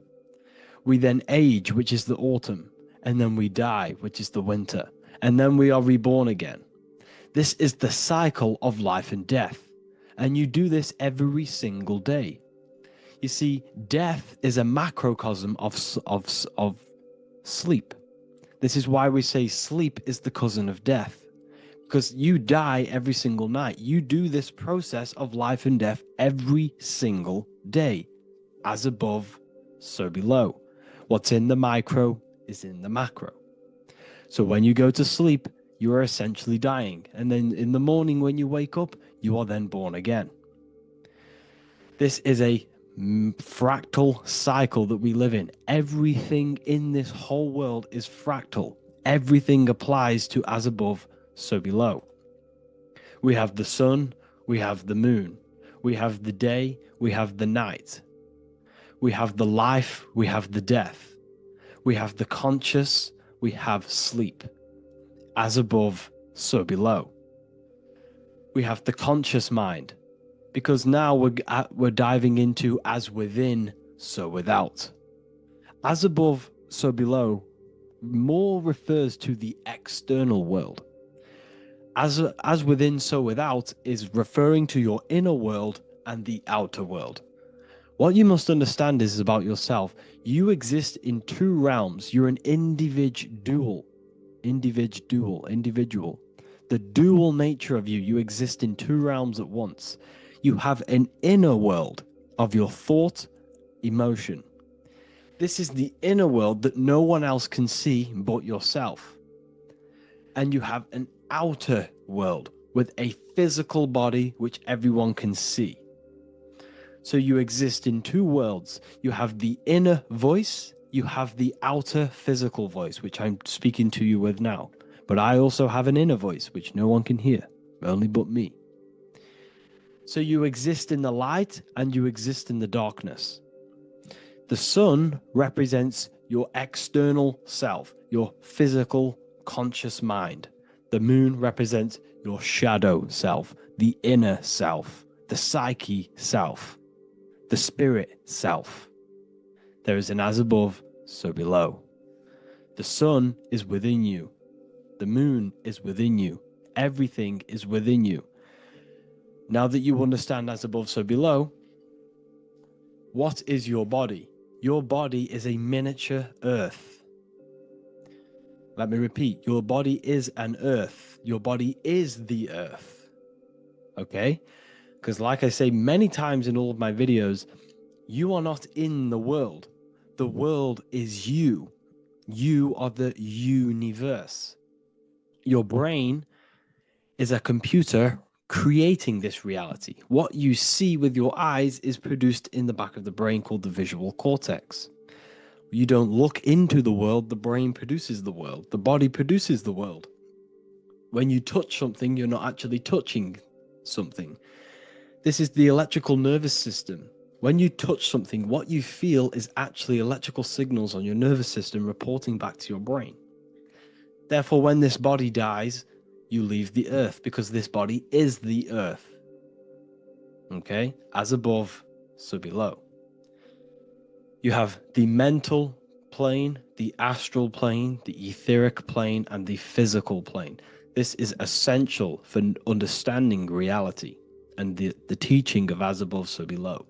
We then age, which is the autumn. And then we die, which is the winter. And then we are reborn again. This is the cycle of life and death. And you do this every single day. You see, death is a macrocosm of sleep. This is why we say sleep is the cousin of death. Because you die every single night. You do this process of life and death every single day. As above, so below. What's in the micro is in the macro. So when you go to sleep, you are essentially dying. And then in the morning when you wake up, you are then born again. This is a fractal cycle that we live in. Everything in this whole world is fractal. Everything applies to as above, so below. We have the sun, we have the moon, we have the day, we have the night. We have the life, we have the death. We have the conscious, we have sleep. As above, so below. We have the conscious mind, because now we're diving into as within, so without. As above, so below more refers to the external world. As within, so without is referring to your inner world and the outer world. What you must understand is about yourself. You exist in two realms. You're an individual. The dual nature of you exist in two realms at once. You have an inner world of your thought, emotion. This is the inner world that no one else can see but yourself. And you have an outer world with a physical body which everyone can see. So you exist in two worlds. You have the inner voice, you have the outer physical voice, which I'm speaking to you with now. But I also have an inner voice, which no one can hear, only but me. So you exist in the light and you exist in the darkness. The sun represents your external self, your physical, conscious mind. The moon represents your shadow self, the inner self, the psyche self, the spirit self. There is an as above, so below. The sun is within you. The moon is within you. Everything is within you. Now that you understand as above, so below, What is your body? Your body is a miniature earth. Let me repeat, your body is an earth. Your body is the earth. Okay? Because like I say many times in all of my videos, you are not in the world. The world is you. You are the universe. Your brain is a computer creating this reality. What you see with your eyes is produced in the back of the brain called the visual cortex. You don't look into the world, the brain produces the world. The body produces the world. When you touch something, you're not actually touching something. This is the electrical nervous system. When you touch something, what you feel is actually electrical signals on your nervous system reporting back to your brain. Therefore, when this body dies, you leave the earth because this body is the earth. Okay? As above, so below. You have the mental plane, the astral plane, the etheric plane, and the physical plane. This is essential for understanding reality and the teaching of as above, so below.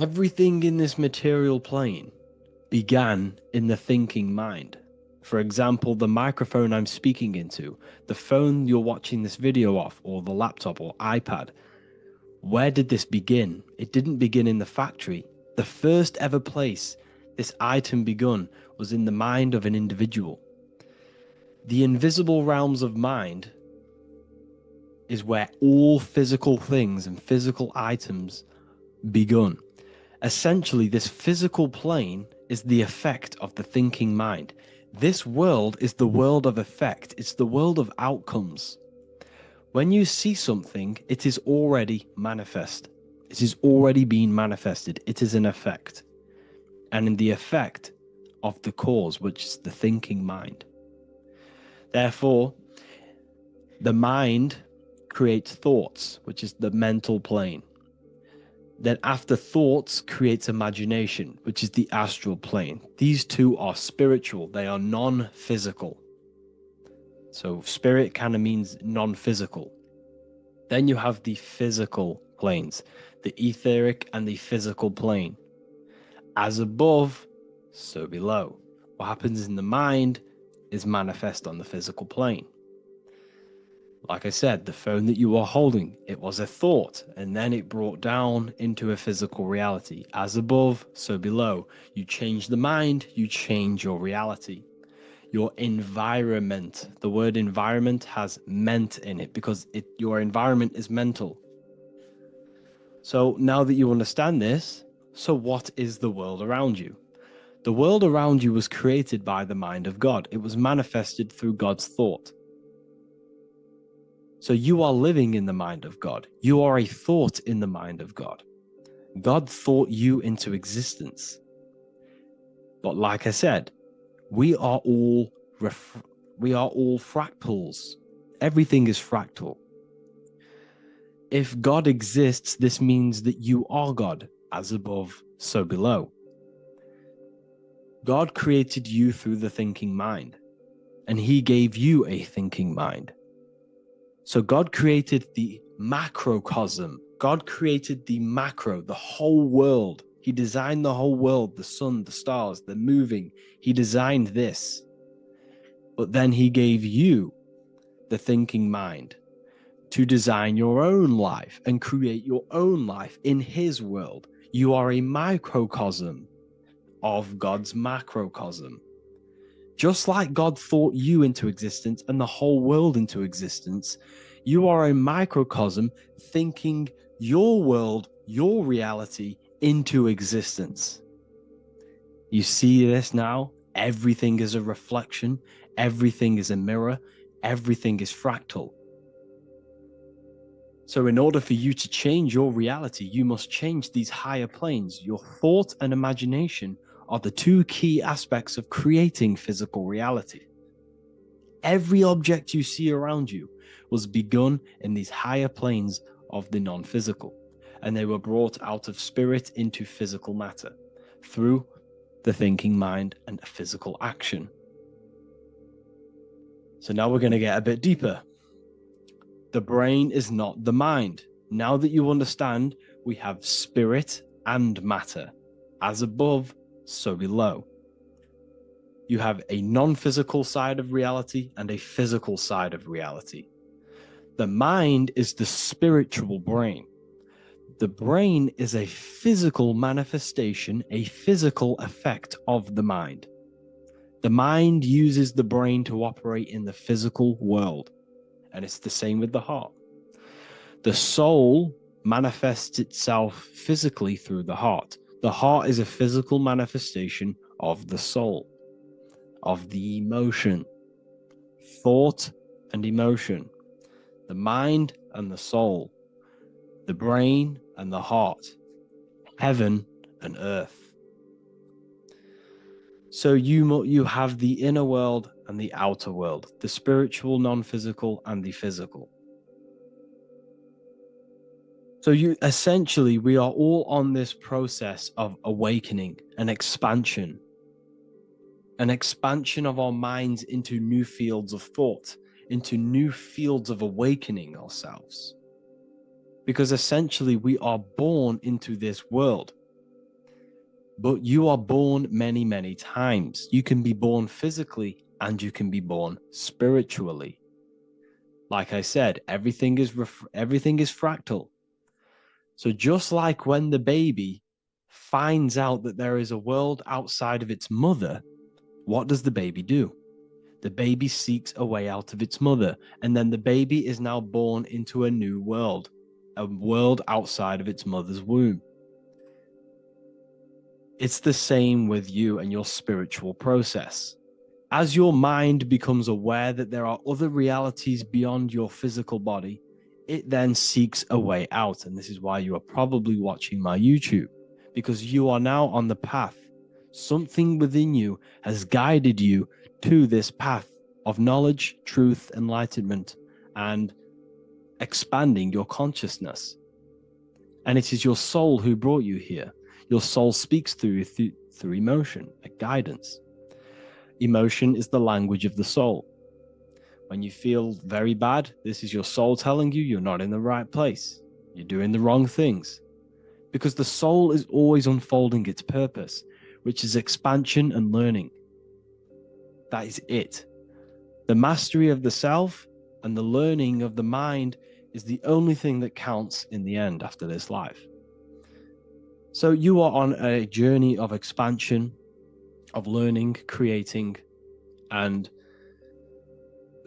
Everything in this material plane began in the thinking mind. For example, the microphone I'm speaking into, the phone you're watching this video off, or the laptop or iPad. Where did this begin? It didn't begin in the factory. The first ever place this item begun was in the mind of an individual. The invisible realms of mind is where all physical things and physical items begun. Essentially, this physical plane is the effect of the thinking mind. This world is the world of effect. It's the world of outcomes. When you see something, it is already manifest. It is already being manifested. It is an effect. And in the effect of the cause, which is the thinking mind. Therefore, the mind creates thoughts, which is the mental plane. Then after thoughts creates imagination, which is the astral plane. These two are spiritual. They are non-physical. So spirit kind of means non-physical. Then you have the physical planes, the etheric and the physical plane. As above, so below. What happens in the mind is manifest on the physical plane. Like I said, the phone that you are holding, it was a thought, and then it brought down into a physical reality. As above, so below. You change the mind, you change your reality. Your environment. The word environment has ment in it because your environment is mental. So now that you understand this, so what is the world around you? The world around you was created by the mind of God. It was manifested through God's thought. So you are living in the mind of God. You are a thought in the mind of God. God thought you into existence. But like I said, we are all fractals. Everything is fractal. If God exists, this means that you are God, as above, so below. God created you through the thinking mind, and he gave you a thinking mind. So God created the macrocosm. God created the macro, the whole world. He designed the whole world, the sun, the stars, the moving. He designed this. But then he gave you the thinking mind to design your own life and create your own life in his world. You are a microcosm of God's macrocosm. Just like God thought you into existence and the whole world into existence, you are a microcosm thinking your world, your reality into existence. You see this now? Everything is a reflection. Everything is a mirror. Everything is fractal. So in order for you to change your reality, you must change these higher planes. Your thought and imagination are the two key aspects of creating physical reality. Every object you see around you was begun in these higher planes of the non-physical, and they were brought out of spirit into physical matter through the thinking mind and physical action. So now we're going to get a bit deeper. The brain is not the mind. Now that you understand we have spirit and matter. As above, so below. You have a non-physical side of reality and a physical side of reality. The mind is the spiritual brain. The brain is a physical manifestation, a physical effect of the mind. The mind uses the brain to operate in the physical world, and it's the same with the heart. The soul manifests itself physically through the heart. The heart is a physical manifestation of the soul, of the emotion, thought and emotion, the mind and the soul, the brain and the heart, heaven and earth. So you have the inner world and the outer world, the spiritual, non-physical, and the physical. So we are all on this process of awakening, an expansion of our minds into new fields of thought, into new fields of awakening ourselves. Because essentially we are born into this world. But you are born many, many times. You can be born physically and you can be born spiritually. Like I said, everything is fractal. So just like when the baby finds out that there is a world outside of its mother, what does the baby do? The baby seeks a way out of its mother, and then the baby is now born into a new world, a world outside of its mother's womb. It's the same with you and your spiritual process. As your mind becomes aware that there are other realities beyond your physical body, it then seeks a way out. And this is why you are probably watching my YouTube, because you are now on the path. Something within you has guided you to this path of knowledge, truth, enlightenment, and expanding your consciousness. And it is your soul who brought you here. Your soul speaks through emotion, like guidance. Emotion is the language of the soul. When you feel very bad, this is your soul telling you you're not in the right place. You're doing the wrong things. Because the soul is always unfolding its purpose, which is expansion and learning. That is it. The mastery of the self and the learning of the mind is the only thing that counts in the end after this life. So you are on a journey of expansion, of learning, creating, and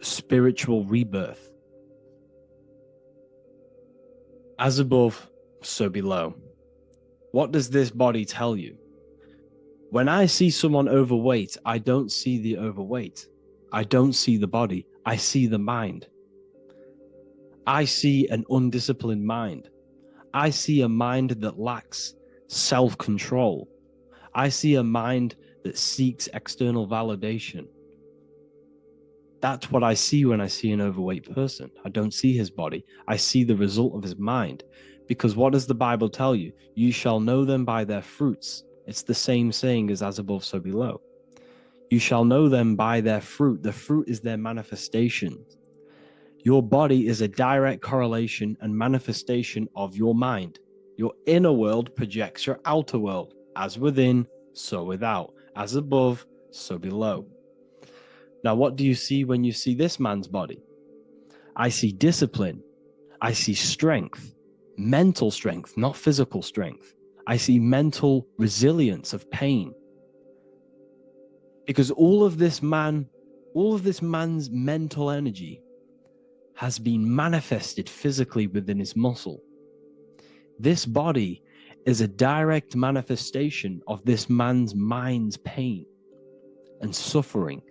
spiritual rebirth. As above, so below. What does this body tell you? When I see someone overweight, I don't see the overweight. I don't see the body. I see the mind. I see an undisciplined mind. I see a mind that lacks self-control. I see a mind that seeks external validation. That's what I see when I see an overweight person. I don't see his body. I see the result of his mind. Because what does the Bible tell you? You shall know them by their fruits. It's the same saying as above, so below. You shall know them by their fruit. The fruit is their manifestation. Your body is a direct correlation and manifestation of your mind. Your inner world projects your outer world. As within, so without. As above, so below. Now, what do you see when you see this man's body? I see discipline. I see strength, mental strength, not physical strength. I see mental resilience of pain. Because all of this man's mental energy has been manifested physically within his muscle. This body is a direct manifestation of this man's mind's pain and suffering.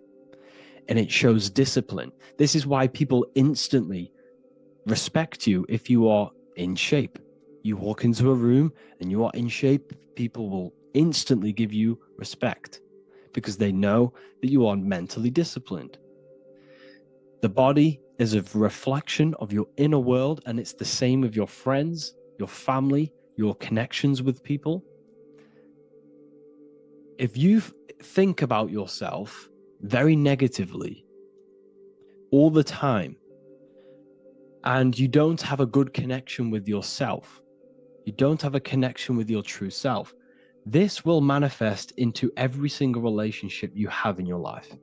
And it shows discipline. This is why people instantly respect you if you are in shape. You walk into a room and you are in shape, people will instantly give you respect because they know that you are mentally disciplined. The body is a reflection of your inner world, and it's the same with your friends, your family, your connections with people. If you think about yourself very negatively all the time, and you don't have a good connection with yourself, You don't have a connection with your true self. This will manifest into every single relationship you have in your life.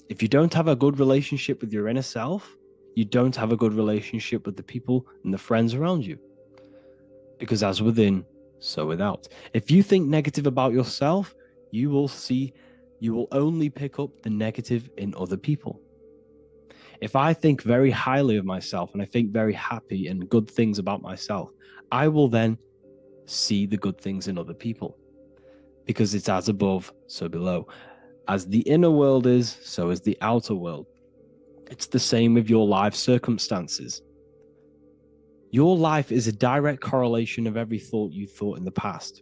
If you don't have a good relationship with your inner self, you don't have a good relationship with the people and the friends around you. Because as within, so without. If you think negative about yourself, you will only pick up the negative in other people. If I think very highly of myself and I think very happy and good things about myself, I will then see the good things in other people. Because it's as above, so below. As the inner world is, so is the outer world. It's the same with your life circumstances. Your life is a direct correlation of every thought you thought in the past.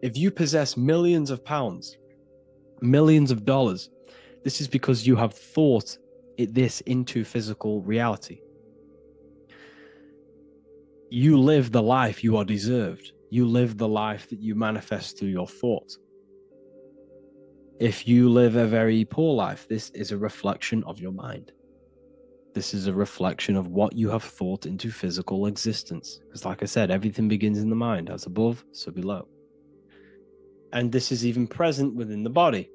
If you possess millions of pounds, millions of dollars, this is because you have thought this into physical reality. You live the life you are deserved. You live the life that you manifest through your thoughts. If you live a very poor life, this is a reflection of your mind. This is a reflection of what you have thought into physical existence. Because like I said, everything begins in the mind, as above, so below. And this is even present within the body.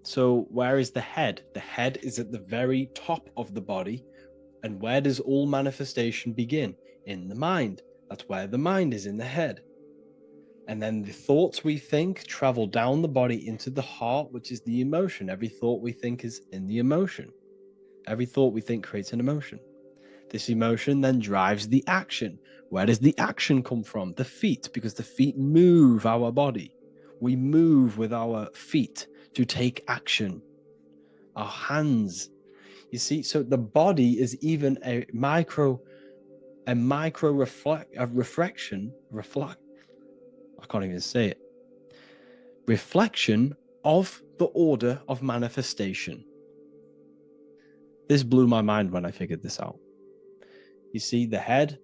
So where is the head? The head is at the very top of the body. And where does all manifestation begin? In the mind. That's where the mind is, in the head. And then the thoughts we think travel down the body into the heart, which is the emotion. Every thought we think is in the emotion. Every thought we think creates an emotion. This emotion then drives the action. Where does the action come from? The feet, because the feet move our body. We move with our feet to take action. Our hands. You see, so the body is even a micro reflection. I can't even say it. Reflection of the order of manifestation. This blew my mind when I figured this out. You see, the head,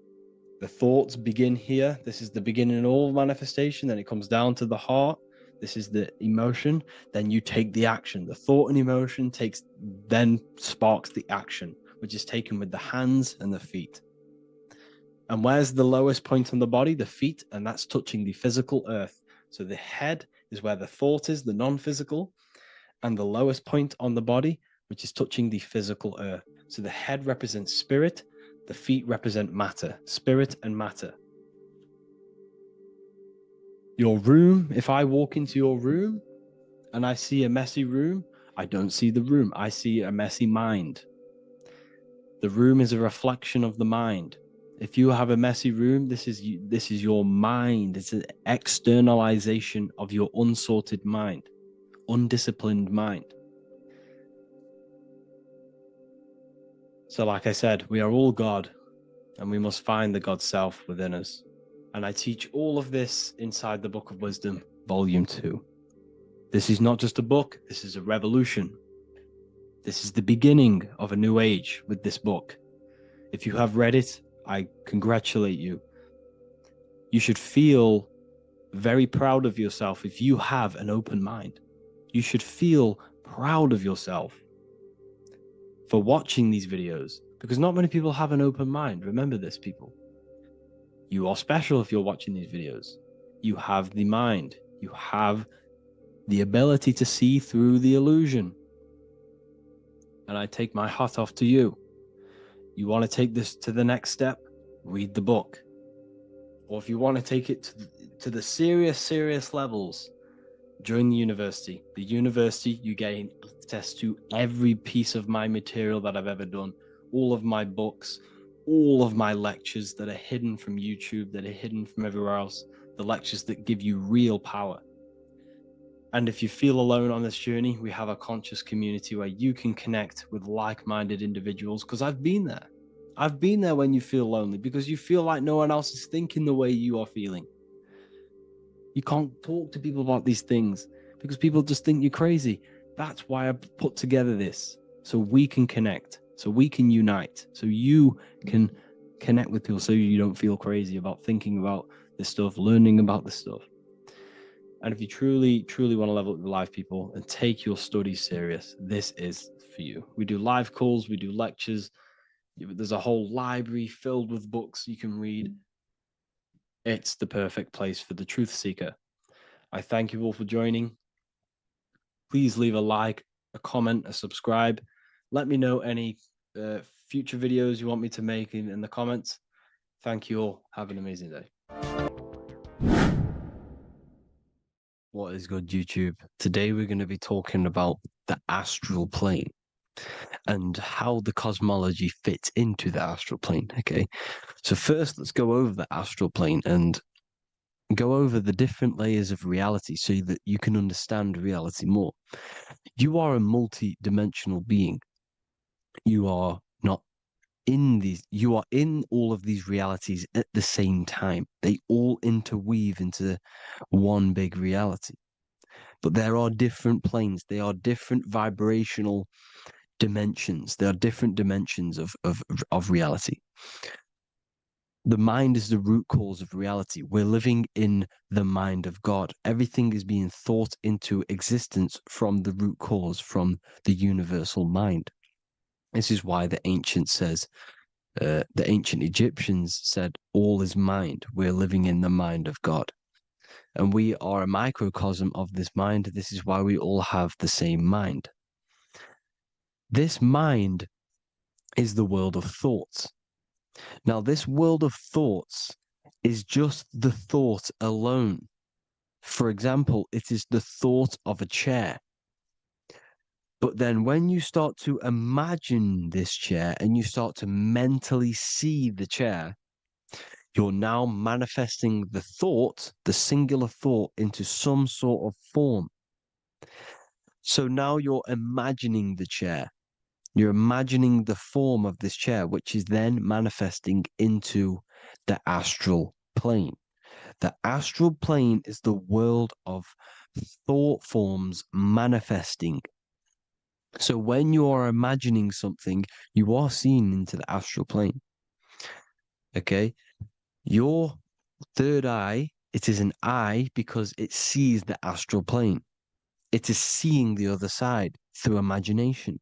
the thoughts begin here. This is the beginning of all manifestation. Then it comes down to the heart. This is the emotion. Then you take the action. The thought and emotion then sparks the action, which is taken with the hands and the feet. And where's the lowest point on the body? The feet, and that's touching the physical earth. So the head is where the thought is, the non-physical, and the lowest point on the body, which is touching the physical earth. So the head represents spirit, the feet represent matter, spirit and matter. Your room, if I walk into your room and I see a messy room, I don't see the room, I see a messy mind. The room is a reflection of the mind. If you have a messy room, this is your mind. It's an externalization of your unsorted mind, undisciplined mind. So like I said, we are all God, and we must find the God self within us. And I teach all of this inside the Book of Wisdom, Volume 2. This is not just a book, this is a revolution. This is the beginning of a new age with this book. If you have read it, I congratulate you. You should feel very proud of yourself if you have an open mind. You should feel proud of yourself for watching these videos, because not many people have an open mind. Remember this, people. You are special if you're watching these videos. You have the mind. You have the ability to see through the illusion. And I take my hat off to you. You want to take this to the next step? Read the book. Or if you want to take it to the serious levels, join the university. The university, you gain access to every piece of my material that I've ever done, all of my books, all of my lectures that are hidden from YouTube, that are hidden from everywhere else, the lectures that give you real power. And if you feel alone on this journey, we have a conscious community where you can connect with like-minded individuals, because I've been there. I've been there when you feel lonely, because you feel like no one else is thinking the way you are feeling. You can't talk to people about these things because people just think you're crazy. That's why I put together this, so we can connect, so we can unite, so you can connect with people, so you don't feel crazy about thinking about this stuff, learning about this stuff. And if you truly want to level up your life, people, and take your studies serious, this is for you. We do live calls, we do lectures. There's a whole library filled with books you can read. it's the perfect place for the truth seeker. I thank you all for joining. Please leave a like, a comment, a subscribe. Let me know any future videos you want me to make in the comments. Thank you all. Have an amazing day.
What is good, YouTube? Today we're going to be talking about the astral plane and how the cosmology fits into the astral plane. Okay, so first let's go over the astral plane and go over the different layers of reality so that you can understand reality more. You are a multi-dimensional being. You are not in these, you are in all of these realities at the same time. They all interweave into one big reality. But there are different planes, they are different vibrational dimensions, there are different dimensions of reality. The mind is the root cause of reality. We're living in the mind of God. Everything is being thought into existence from the root cause, from the universal mind. This is why the ancient Egyptians said, all is mind. We're living in the mind of God. And we are a microcosm of this mind. This is why we all have the same mind. This mind is the world of thoughts. Now, this world of thoughts is just the thought alone. For example, it is the thought of a chair. But then when you start to imagine this chair and you start to mentally see the chair, you're now manifesting the thought, the singular thought, into some sort of form. So now you're imagining the chair. You're imagining the form of this chair, which is then manifesting into the astral plane. The astral plane is the world of thought forms manifesting. So when you are imagining something, you are seeing into the astral plane. Okay? Your third eye, it is an eye because it sees the astral plane. It is seeing the other side through imagination,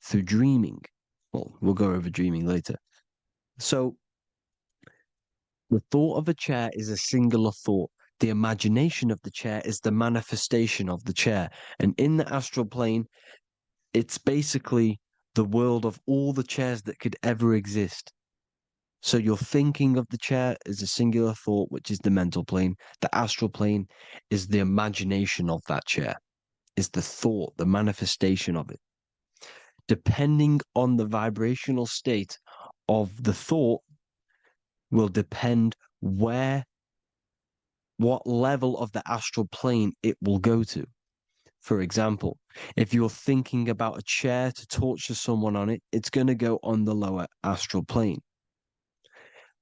through dreaming. Well, we'll go over dreaming later. So the thought of a chair is a singular thought. The imagination of the chair is the manifestation of the chair. And in the astral plane, it's basically the world of all the chairs that could ever exist. So you're thinking of the chair as a singular thought, which is the mental plane. The astral plane is the imagination of that chair, is the thought, the manifestation of it. Depending on the vibrational state of the thought will depend what level of the astral plane it will go to. For example, if you're thinking about a chair to torture someone on it, it's going to go on the lower astral plane.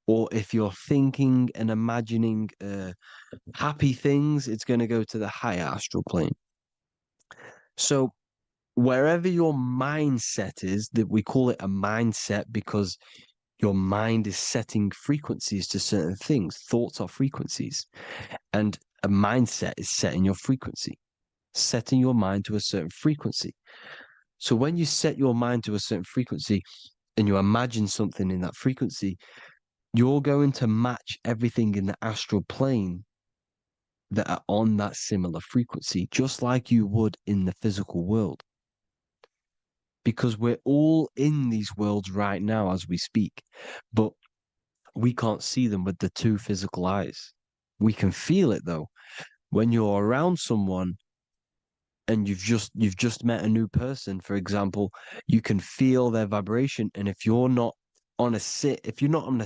Or if you're thinking and imagining happy things, it's going to go to the higher astral plane. So wherever your mindset is, that we call it a mindset because your mind is setting frequencies to certain things. Thoughts are frequencies. And a mindset is setting your frequency, setting your mind to a certain frequency. So when you set your mind to a certain frequency and you imagine something in that frequency, you're going to match everything in the astral plane that are on that similar frequency, just like you would in the physical world. Because we're all in these worlds right now as we speak, but we can't see them with the two physical eyes. We can feel it though. When you're around someone and you've just met a new person, for example, you can feel their vibration. And if you're not on a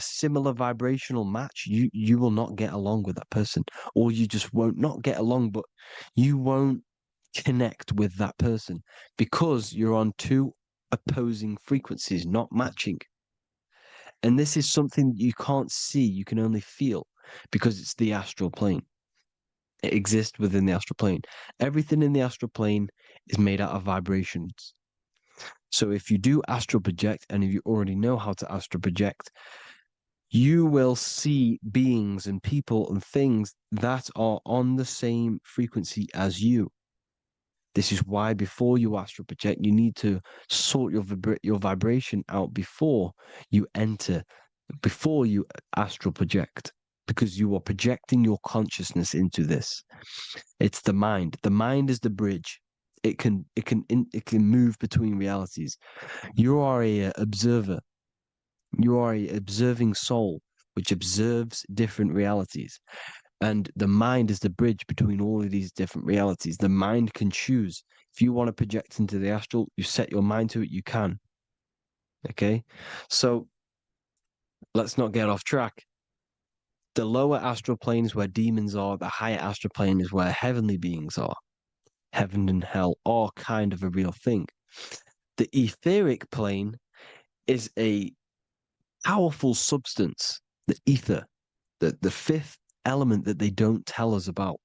similar vibrational match, you will not get along with that person, or you just won't not get along, but you won't connect with that person because you're on two opposing frequencies, not matching. And this is something you can't see, you can only feel because it's the astral plane. It exists within the astral plane. Everything in the astral plane is made out of vibrations. So if you do astral project, and if you already know how to astral project, you will see beings and people and things that are on the same frequency as you. This is why before you astral project, you need to sort your vibration out before you astral project. because you are projecting your consciousness into this. It's the mind. The mind is the bridge. It can move between realities. You are a observer. You are a observing soul which observes different realities. And the mind is the bridge between all of these different realities. The mind can choose. If you want to project into the astral, you set your mind to it, you can. Okay? So let's not get off track. The lower astral plane is where demons are. The higher astral plane is where heavenly beings are. Heaven and hell are kind of a real thing. The etheric plane is a powerful substance, the ether, the fifth element that they don't tell us about.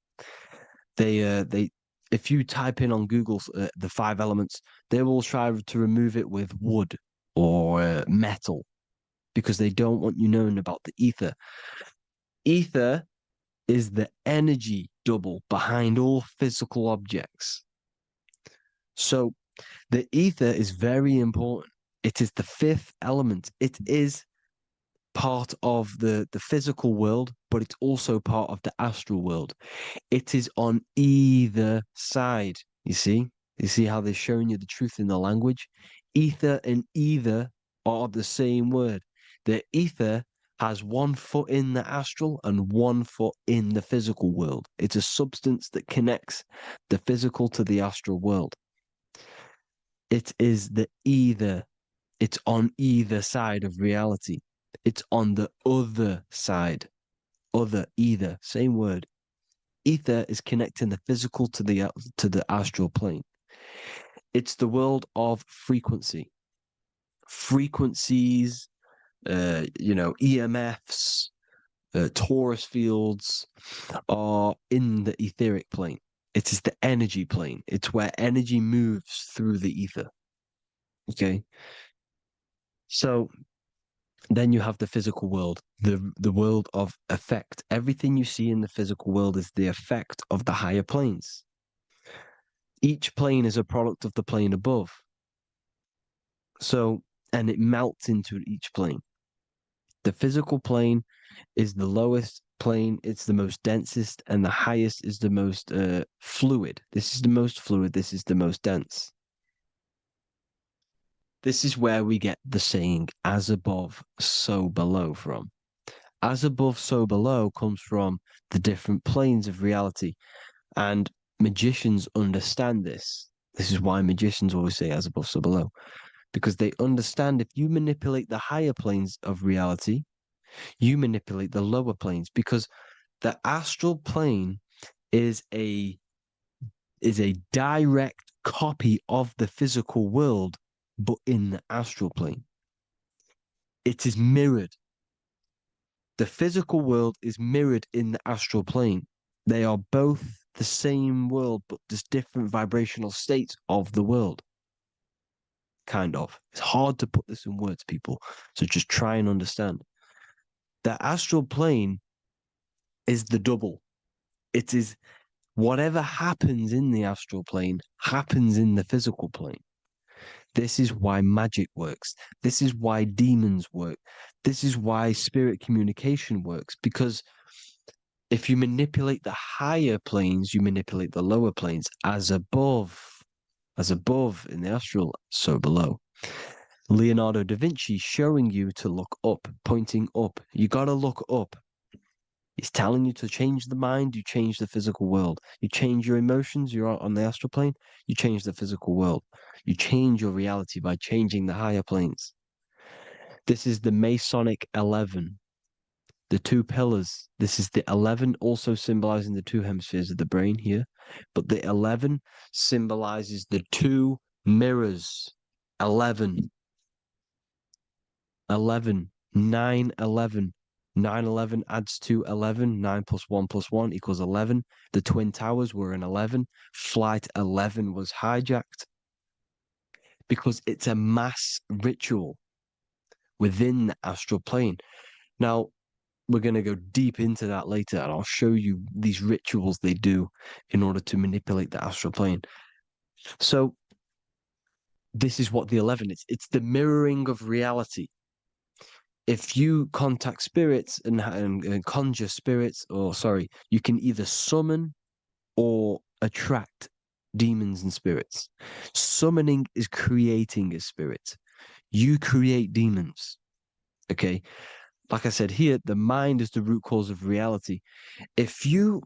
If you type in on Google the 5 elements, they will try to remove it with wood or metal because they don't want you knowing about the ether. Ether is the energy double behind all physical objects. So the ether is very important. It is the 5th element. It is part of the physical world, but it's also part of the astral world. It is on either side. You see how they're showing you the truth in the language? Ether and either are the same word. The ether has 1 foot in the astral and 1 foot in the physical world. It's a substance that connects the physical to the astral world. It is the either. It's on either side of reality. It's on the other side. Other, either, same word. Ether is connecting the physical to the astral plane. It's the world of frequency. Frequencies, EMFs, torus fields are in the etheric plane. It is the energy plane. It's where energy moves through the ether. Okay? So then you have the physical world, the world of effect. Everything you see in the physical world is the effect of the higher planes. Each plane is a product of the plane above. So, and it melts into each plane. The physical plane is the lowest plane, it's the most densest, and the highest is the most fluid. This is the most fluid, this is the most dense. This is where we get the saying, as above, so below from. As above, so below comes from the different planes of reality. And magicians understand this. This is why magicians always say as above, so below. Because they understand if you manipulate the higher planes of reality, you manipulate the lower planes. Because the astral plane is a direct copy of the physical world, but in the astral plane. It is mirrored. The physical world is mirrored in the astral plane. They are both the same world, but there's different vibrational states of the world. Kind of. It's hard to put this in words, people. So just try and understand. The astral plane is the double. It is whatever happens in the astral plane happens in the physical plane. This is why magic works. This is why demons work. This is why spirit communication works. Because if you manipulate the higher planes, you manipulate the lower planes. As above in the astral, so below. Leonardo da Vinci showing you to look up, pointing up. You got to look up. He's telling you to change the mind, you change the physical world. You change your emotions, you're on the astral plane, you change the physical world. You change your reality by changing the higher planes. This is the Masonic 11, the 2 pillars. This is the 11 also symbolizing the 2 hemispheres of the brain here. But the 11 symbolizes the 2 mirrors. 11. 11. 9, 11. 9, 11 adds to 11. 9 plus 1 plus 1 equals 11. The Twin Towers were in 11. Flight 11 was hijacked. Because it's a mass ritual within the astral plane. Now, we're going to go deep into that later, and I'll show you these rituals they do in order to manipulate the astral plane. So, this is what the 11 is. It's the mirroring of reality. if you contact spirits and conjure spirits, or sorry, you can either summon or attract demons and spirits. Summoning is creating a spirit. You create demons. Okay. Like I said here, the mind is the root cause of reality. If you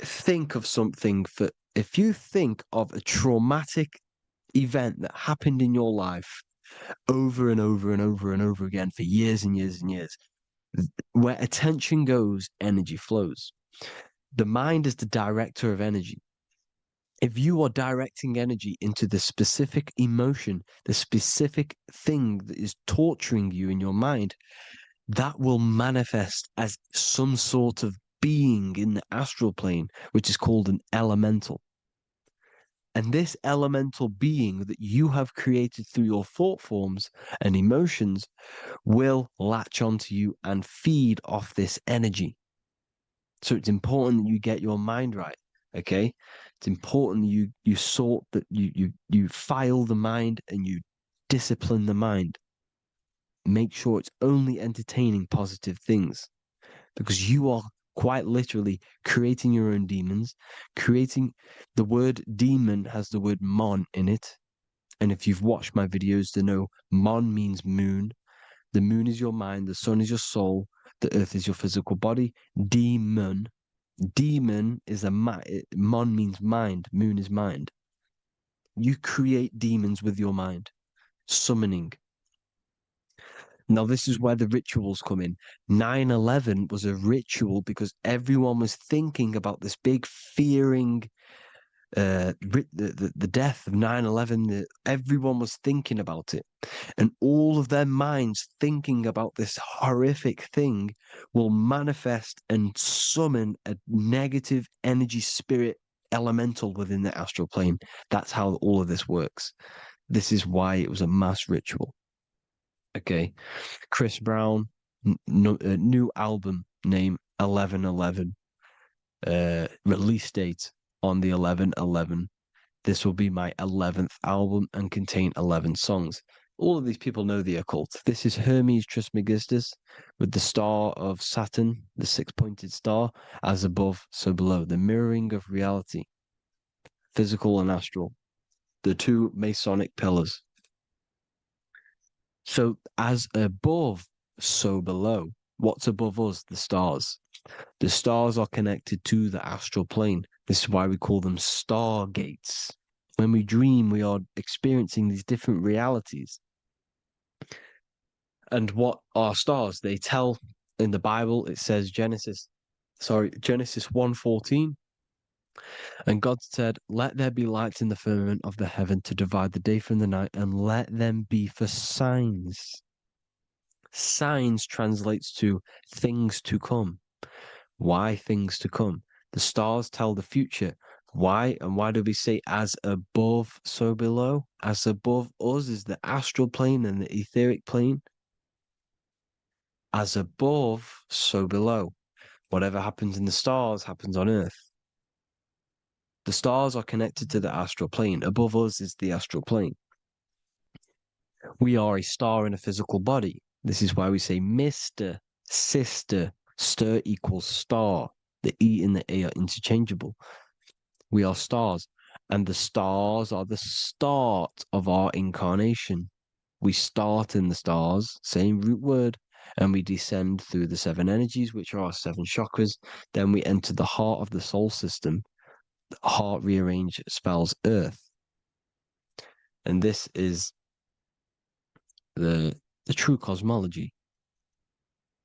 think of if you think of a traumatic event that happened in your life over and over and over and over again for years and years and years, where attention goes, energy flows. The mind is the director of energy. If you are directing energy into the specific emotion, the specific thing that is torturing you in your mind, that will manifest as some sort of being in the astral plane, which is called an elemental. And this elemental being that you have created through your thought forms and emotions will latch onto you and feed off this energy. So it's important that you get your mind right. Okay, it's important you sort that you file the mind and you discipline the mind. Make sure it's only entertaining positive things, because you are quite literally creating your own demons. Creating the word demon has the word mon in it, and if you've watched my videos, to know mon means moon. The moon is your mind, the sun is your soul, the earth is your physical body. Demon is mon means mind, moon is mind. You create demons with your mind. Summoning. Now, this is where the rituals come in. 9/11 was a ritual because everyone was thinking about this big fearing, the death of 9/11. Everyone was thinking about it. And all of their minds thinking about this horrific thing will manifest and summon a negative energy spirit elemental within the astral plane. That's how all of this works. This is why it was a mass ritual. Okay. Chris Brown, new album name 11/11. Release date on the 11/11. This will be my 11th album and contain 11 songs. All of these people know the occult. This is Hermes Trismegistus with the star of Saturn, the six-pointed star, as above, so below. The mirroring of reality, physical and astral, the two Masonic pillars. So as above, so below. What's above us? The stars. The stars are connected to the astral plane. This is why we call them stargates. When we dream, we are experiencing these different realities. And what are stars? They tell in the Bible, it says Genesis 1:14. And God said, "Let there be lights in the firmament of the heaven to divide the day from the night, and let them be for signs." Signs translates to things to come. Why things to come? The stars tell the future. Why? And why do we say as above, so below? As above us is the astral plane and the etheric plane. As above, so below. Whatever happens in the stars happens on Earth. The stars are connected to the astral plane. Above us is the astral plane. We are a star in a physical body. This is why we say Mr., sister, stir equals star. The E and the A are interchangeable. We are stars, and the stars are the start of our incarnation. We start in the stars, same root word, and we descend through the seven energies, which are our seven chakras. Then we enter the heart of the soul system. The heart rearranged spells earth. And this is the true cosmology.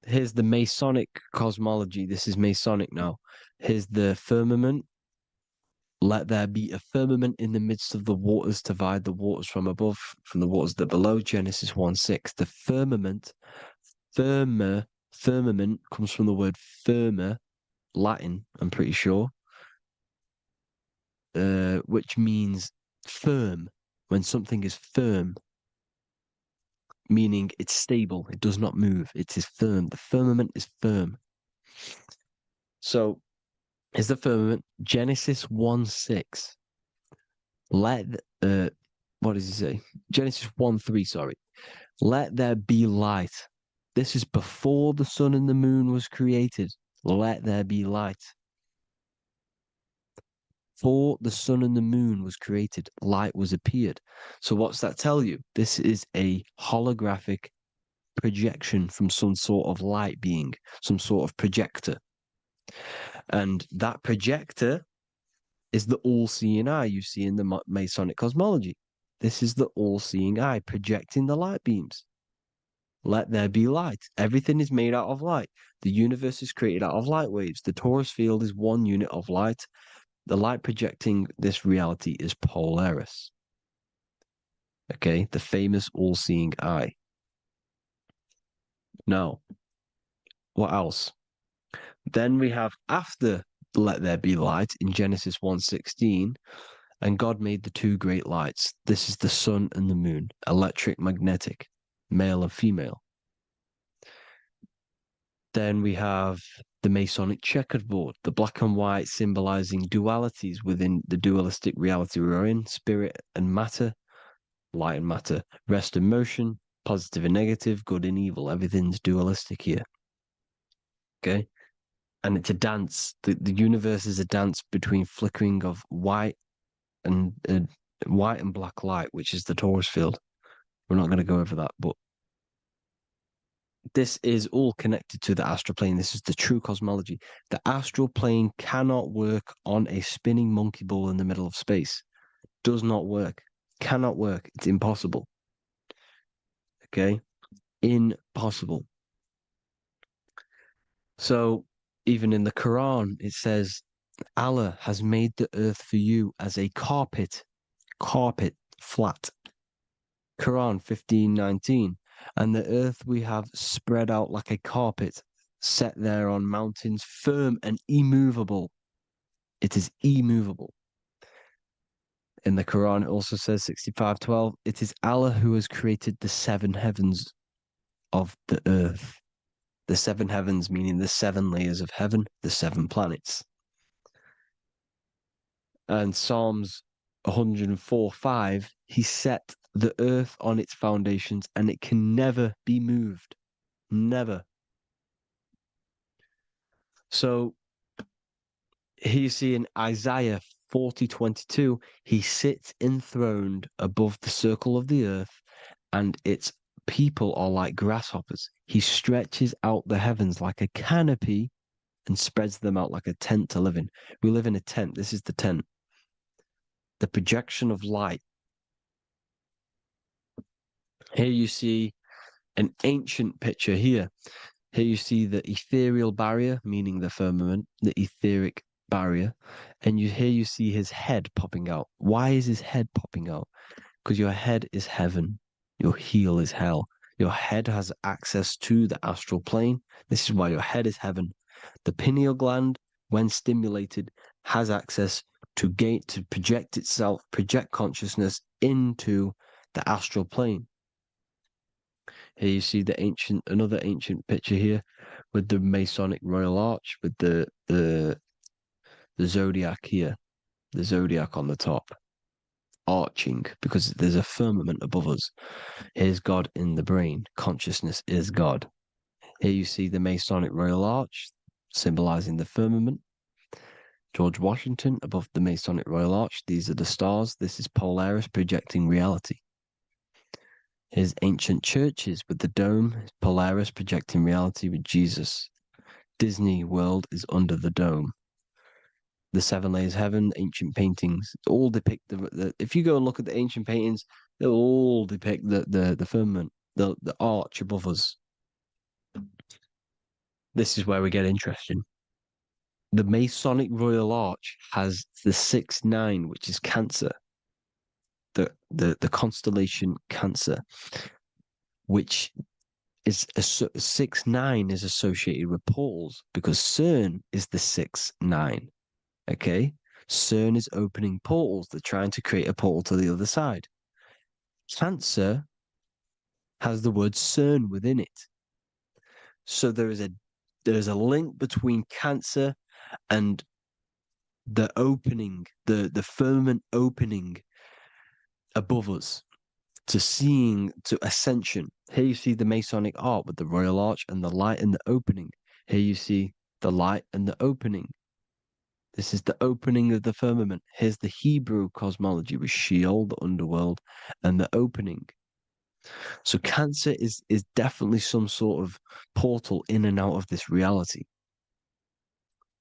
Here's the Masonic cosmology. This is Masonic now. Here's the firmament. Let there be a firmament in the midst of the waters to divide the waters from above, from the waters that below. Genesis 1:6. The firmament, firmament comes from the word firma, Latin, I'm pretty sure, which means firm. When something is firm, meaning it's stable, it does not move, it is firm. The firmament is firm. So, is the firmament Genesis 1:6. What does he say? Genesis 1:3, sorry. Let there be light. This is before the sun and the moon was created. Let there be light. Before the sun and the moon was created, light was appeared. So what's that tell you? This is a holographic projection from some sort of light being, some sort of projector. And that projector is the all-seeing eye you see in the Masonic cosmology. This is the all-seeing eye projecting the light beams. Let there be light. Everything is made out of light. The universe is created out of light waves. The torus field is one unit of light. The light projecting this reality is Polaris. Okay, the famous all-seeing eye. Now, what else? Then we have after let there be light in Genesis 1:16, and God made the two great lights. This is the sun and the moon, electric, magnetic, male and female. Then we have the Masonic checkerboard, the black and white symbolizing dualities within the dualistic reality we're in, spirit and matter, light and matter, rest and motion, positive and negative, good and evil. Everything's dualistic here. Okay? And it's a dance. The universe is a dance between flickering of white and black light, which is the torus field. We're not going to go over that, but this is all connected to the astral plane. This is the true cosmology. The astral plane cannot work on a spinning monkey ball in the middle of space. Does not work. Cannot work. It's impossible. Okay? Impossible. So, even in the Quran, it says, Allah has made the earth for you as a carpet, flat. Quran 15:19. And the earth we have spread out like a carpet, set there on mountains, firm and immovable. It is immovable. In the Quran, it also says 65:12, it is Allah who has created the seven heavens of the earth. The seven heavens meaning the seven layers of heaven, the seven planets. And Psalms 104:5, he set the earth on its foundations and it can never be moved. Never. So here you see in Isaiah 40:22, he sits enthroned above the circle of the earth and its people are like grasshoppers. He stretches out the heavens like a canopy and spreads them out like a tent to live in. We live in a tent. This is the tent. The projection of light. Here you see an ancient picture here. Here you see the ethereal barrier, meaning the firmament, the etheric barrier. And here you see his head popping out. Why is his head popping out? Because your head is heaven. Your heel is hell. Your head has access to the astral plane. This is why your head is heaven. The pineal gland, when stimulated, has access to project itself, project consciousness into the astral plane. Here you see another ancient picture here with the Masonic Royal Arch, with the zodiac here, the zodiac on the top, arching, because there's a firmament above us. Here's God in the brain. Consciousness is God. Here you see the Masonic Royal Arch, symbolizing the firmament. George Washington above the Masonic Royal Arch. These are the stars. This is Polaris projecting reality. Here's ancient churches with the dome. Polaris projecting reality with Jesus. Disney World is under the dome. The seven layers of heaven, ancient paintings, all depict if you go and look at the ancient paintings, they'll all depict the firmament, the arch above us. This is where we get interesting. The Masonic Royal Arch has the 6-9, which is Cancer. The constellation Cancer, which is 6-9 is associated with portals because CERN is the 6-9. Okay, CERN is opening portals. They're trying to create a portal to the other side. Cancer has the word CERN within it, so there is a link between Cancer and the opening, the firmament opening above us. to seeing, to ascension. Here you see the Masonic art with the Royal Arch and the light and the opening. Here you see the light and the opening. This is the opening of the firmament. Here's the Hebrew cosmology with Sheol, the underworld, and the opening. So Cancer is definitely some sort of portal in and out of this reality.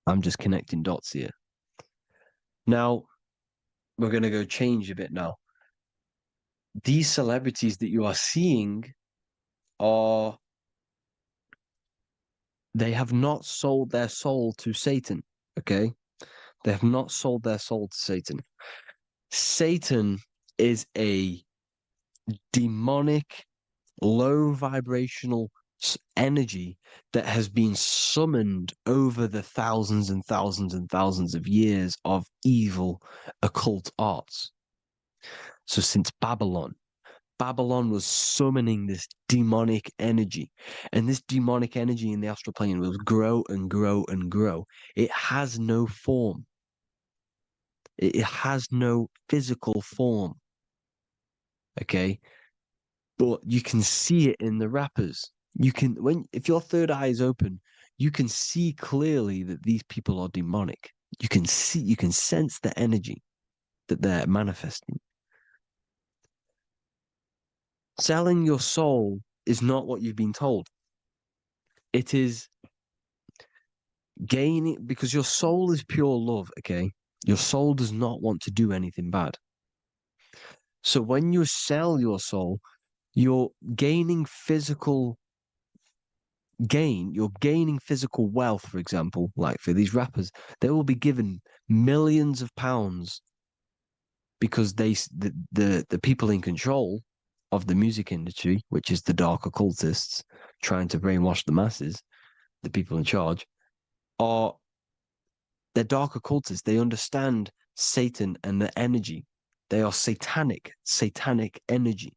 I'm just connecting dots here. Now, we're going to go change a bit now. These celebrities that you are seeing they have not sold their soul to Satan, okay? They have not sold their soul to Satan. Satan is a demonic, low vibrational energy that has been summoned over the thousands and thousands and thousands of years of evil occult arts. So since Babylon was summoning this demonic energy, and this demonic energy in the astral plane will grow and grow and grow. It has no form. It has no physical form. Okay? But you can see it in the rappers. If your third eye is open, you can see clearly that these people are demonic. You can sense the energy that they're manifesting. Selling your soul is not what you've been told. It is gaining, because your soul is pure love, okay? Your soul does not want to do anything bad. So when you sell your soul, you're gaining physical gain, you're gaining physical wealth, for example, like for these rappers, they will be given millions of pounds because the people in control of the music industry, which is the dark occultists trying to brainwash the masses, the people in charge, they're dark occultists. They understand Satan and the energy. They are satanic energy,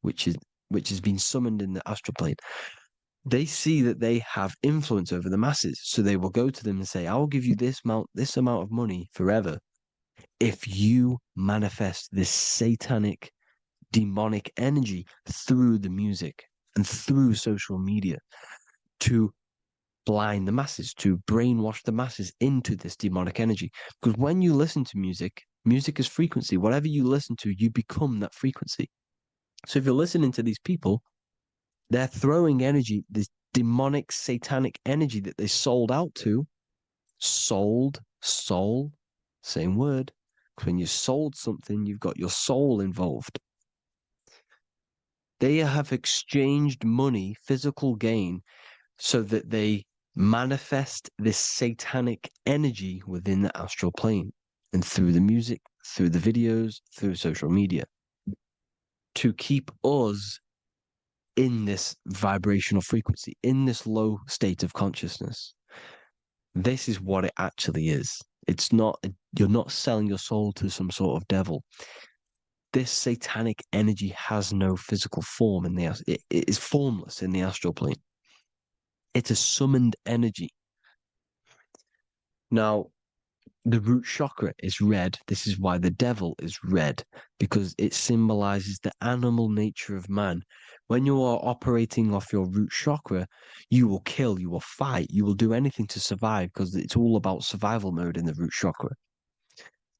which has been summoned in the astral plane. They see that they have influence over the masses, so they will go to them and say, "I will give you this amount of money forever if you manifest this satanic, demonic energy through the music and through social media to blind the masses, to brainwash the masses into this demonic energy." Because when you listen to music is frequency. Whatever you listen to, you become that frequency. So if you're listening to these people, they're throwing energy, this demonic, satanic energy that they sold out to. Sold, soul, same word. When you sold something, you've got your soul involved. They have exchanged money, physical gain, so that they manifest this satanic energy within the astral plane and through the music, through the videos, through social media to keep us in this vibrational frequency, in this low state of consciousness. This is what it actually is. It's not, you're not selling your soul to some sort of devil. This satanic energy has no physical form it is formless in the astral plane. It's a summoned energy. Now, the root chakra is red. This is why the devil is red, because it symbolizes the animal nature of man. When you are operating off your root chakra, you will kill, you will fight, you will do anything to survive, because it's all about survival mode in the root chakra.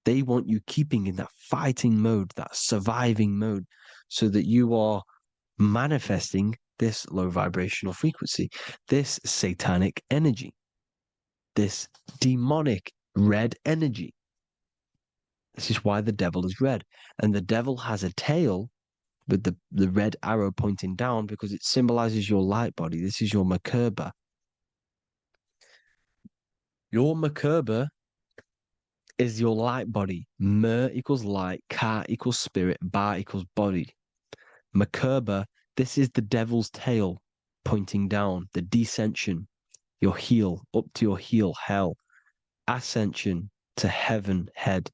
They want you keeping in that fighting mode, that surviving mode, so that you are manifesting this low vibrational frequency, this satanic energy, this demonic red energy. This is why the devil is red. And the devil has a tail with the red arrow pointing down because it symbolizes your light body. This is your Merkaba. Your Merkaba is your light body. Mer equals light, Ka equals spirit, Ba equals body. Merkaba, this is the devil's tail pointing down, the descension, your heel, up to your heel, hell. Ascension to heaven, head.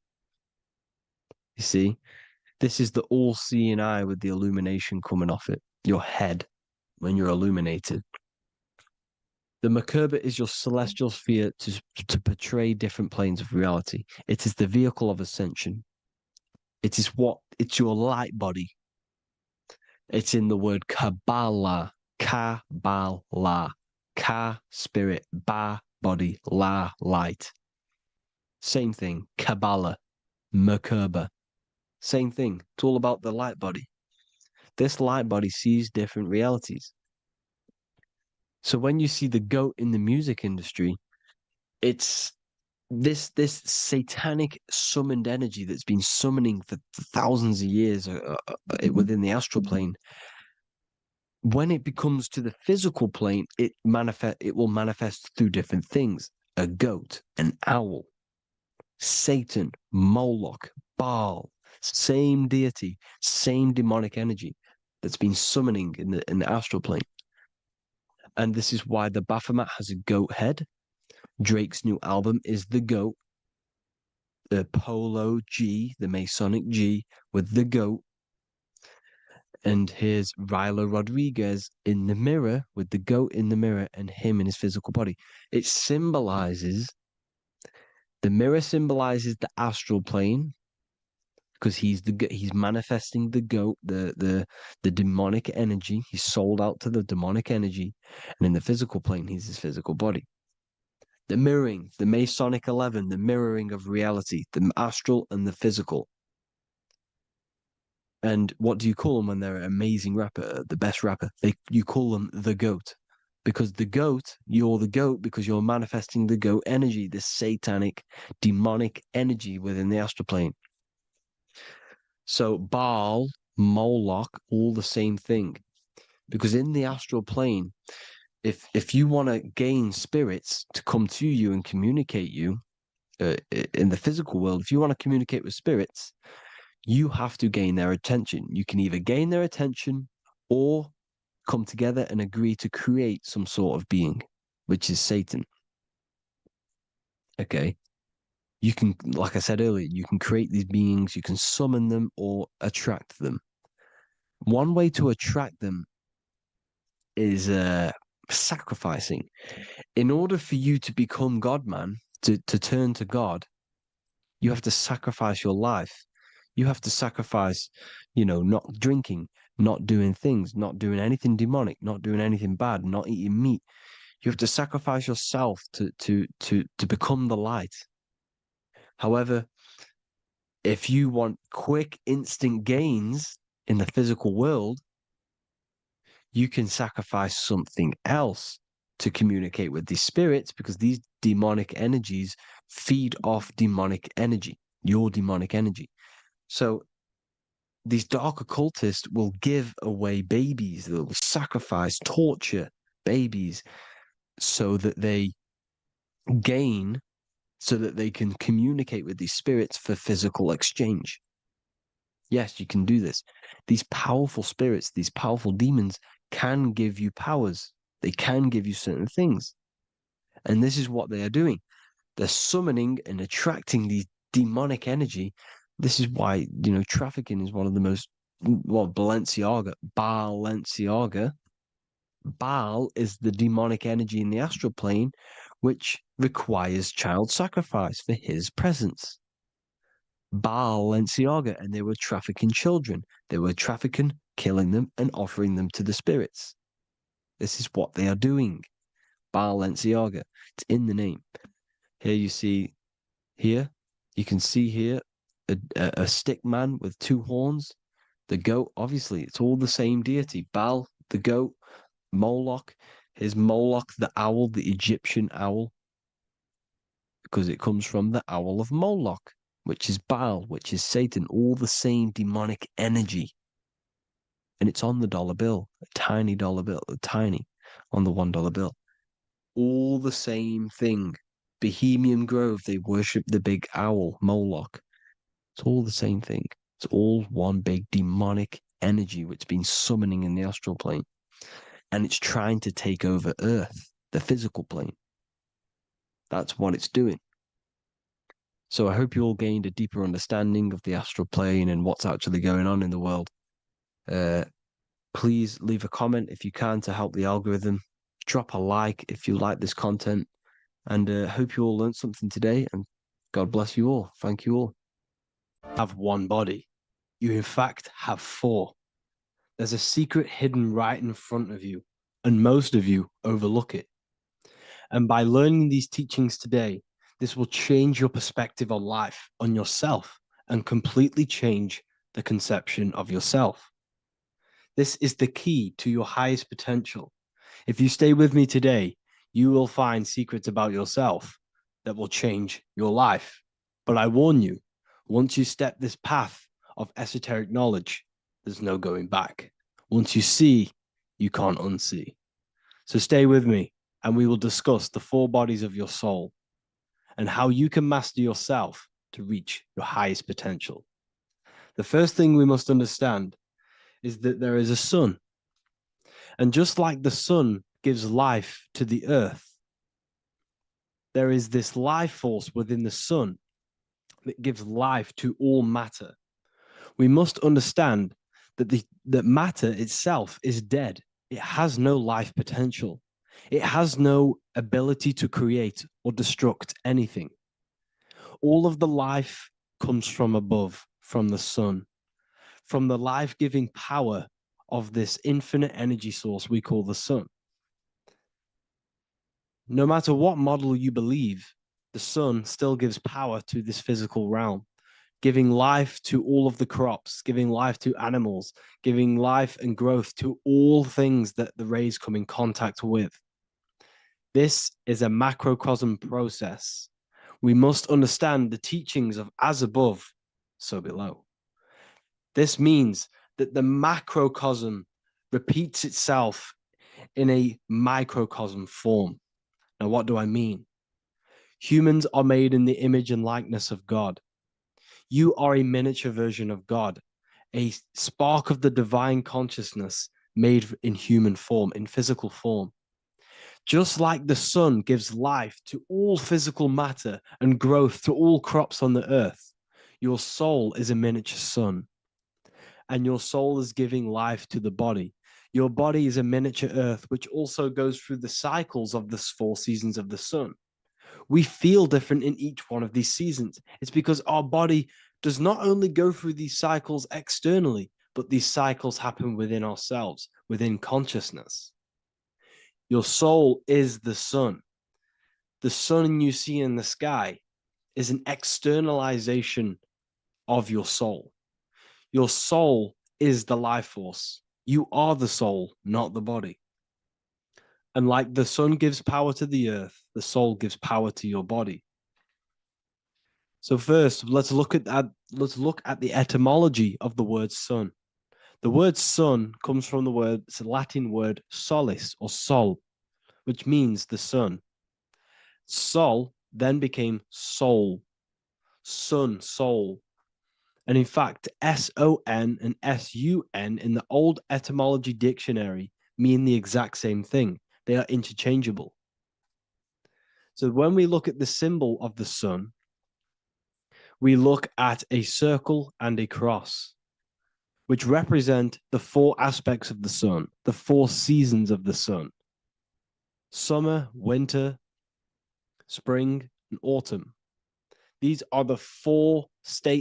You see, this is the all-seeing eye with the illumination coming off it, your head, when you're illuminated. The Merkaba is your celestial sphere to portray different planes of reality. It is the vehicle of ascension. It's your light body. It's in the word Kabbalah. Kabbalah. Ka, spirit. Ba, body. La, light. Same thing. Kabbalah. Merkaba. Same thing. It's all about the light body. This light body sees different realities. So when you see the goat in the music industry, it's this satanic summoned energy that's been summoning for thousands of years within the astral plane. When it becomes to the physical plane, it will manifest through different things. A goat, an owl, Satan, Moloch, Baal, same deity, same demonic energy that's been summoning in the astral plane. And this is why the Baphomet has a goat head. Drake's new album is the goat. The Polo G, the Masonic G, with the goat. And here's Ryla Rodriguez in the mirror with the goat in the mirror and him in his physical body. It symbolizes, the mirror symbolizes the astral plane because he's manifesting the goat, the demonic energy. He's sold out to the demonic energy. And in the physical plane, he's his physical body. The mirroring, the Masonic 11, the mirroring of reality, the astral and the physical. And what do you call them when they're an amazing rapper, the best rapper? You call them the GOAT. Because the GOAT, you're the GOAT because you're manifesting the GOAT energy, this satanic, demonic energy within the astral plane. So Baal, Moloch, all the same thing. Because in the astral plane, if you want to gain spirits to come to you and communicate you in the physical world, if you want to communicate with spirits, you have to gain their attention. You can either gain their attention or come together and agree to create some sort of being, which is Satan. Okay. You can, like I said earlier, you can create these beings, you can summon them or attract them. One way to attract them is sacrificing. In order for you to become God, man, to turn to God, you have to sacrifice your life. You have to sacrifice, not drinking, not doing things, not doing anything demonic, not doing anything bad, not eating meat. You have to sacrifice yourself to become the light. However, if you want quick, instant gains in the physical world, you can sacrifice something else to communicate with these spirits because these demonic energies feed off demonic energy, your demonic energy. So these dark occultists will give away babies, they'll sacrifice, torture babies so that they gain, so that they can communicate with these spirits for physical exchange. Yes, you can do this. These powerful spirits, these powerful demons can give you powers. They can give you certain things. And this is what they are doing. They're summoning and attracting these demonic energy. This is why, trafficking is one of the most, Balenciaga. Baal is the demonic energy in the astral plane, which requires child sacrifice for his presence. Balenciaga, and they were trafficking children. They were trafficking, killing them, and offering them to the spirits. This is what they are doing. Balenciaga. It's in the name. Here you see, you can see here a stick man with two horns. The goat, obviously, it's all the same deity. Baal, the goat, Moloch. Here's Moloch, the owl, the Egyptian owl, because it comes from the owl of Moloch, which is Baal, which is Satan, all the same demonic energy. And it's on the dollar bill, a tiny dollar bill, tiny on the $1 bill. All the same thing. Bohemian Grove, they worship the big owl, Moloch. It's all the same thing. It's all one big demonic energy which has been summoning in the astral plane. And it's trying to take over Earth, the physical plane. That's what it's doing. So I hope you all gained a deeper understanding of the astral plane and what's actually going on in the world. Please leave a comment if you can to help the algorithm. Drop a like if you like this content. And hope you all learned something today. And God bless you all. Thank you all.
Have one body. You, in fact, have four. There's a secret hidden right in front of you, and most of you overlook it. And by learning these teachings today, this will change your perspective on life, on yourself, and completely change the conception of yourself. This is the key to your highest potential. If you stay with me today, you will find secrets about yourself that will change your life. But I warn you, once you step this path of esoteric knowledge, there's no going back. Once you see, you can't unsee. So stay with me, and we will discuss the 4 bodies of your soul and how you can master yourself to reach your highest potential. The first thing we must understand is that there is a sun. And just like the sun gives life to the earth, there is this life force within the sun that gives life to all matter. We must understand that that matter itself is dead. It has no life potential. It has no ability to create or destruct anything. All of the life comes from above, from the sun, from the life-giving power of this infinite energy source we call the sun. No matter what model you believe, the sun still gives power to this physical realm, giving life to all of the crops, giving life to animals, giving life and growth to all things that the rays come in contact with. This is a macrocosm process. We must understand the teachings of as above, so below. This means that the macrocosm repeats itself in a microcosm form. Now, what do I mean? Humans are made in the image and likeness of God. You are a miniature version of God, a spark of the divine consciousness made in human form, in physical form. Just like the sun gives life to all physical matter and growth to all crops on the earth, your soul is a miniature sun. And your soul is giving life to the body. Your body is a miniature earth, which also goes through the cycles of the 4 seasons of the sun. We feel different in each one of these seasons. It's because our body does not only go through these cycles externally, but these cycles happen within ourselves, within consciousness. Your soul is the sun. The sun you see in the sky is an externalization of your soul. Your soul is the life force. You are the soul, not the body. And like the sun gives power to the earth, the soul gives power to your body. So first, let's look at the etymology of the word sun. The word sun comes from it's a Latin word solis or sol, which means the sun. Sol then became soul, sun, soul. And in fact, S-O-N and S-U-N in the old etymology dictionary mean the exact same thing. They are interchangeable. So when we look at the symbol of the sun, we look at a circle and a cross, which represent the 4 aspects of the sun, the 4 seasons of the sun: summer, winter, spring, and autumn. These are the 4 states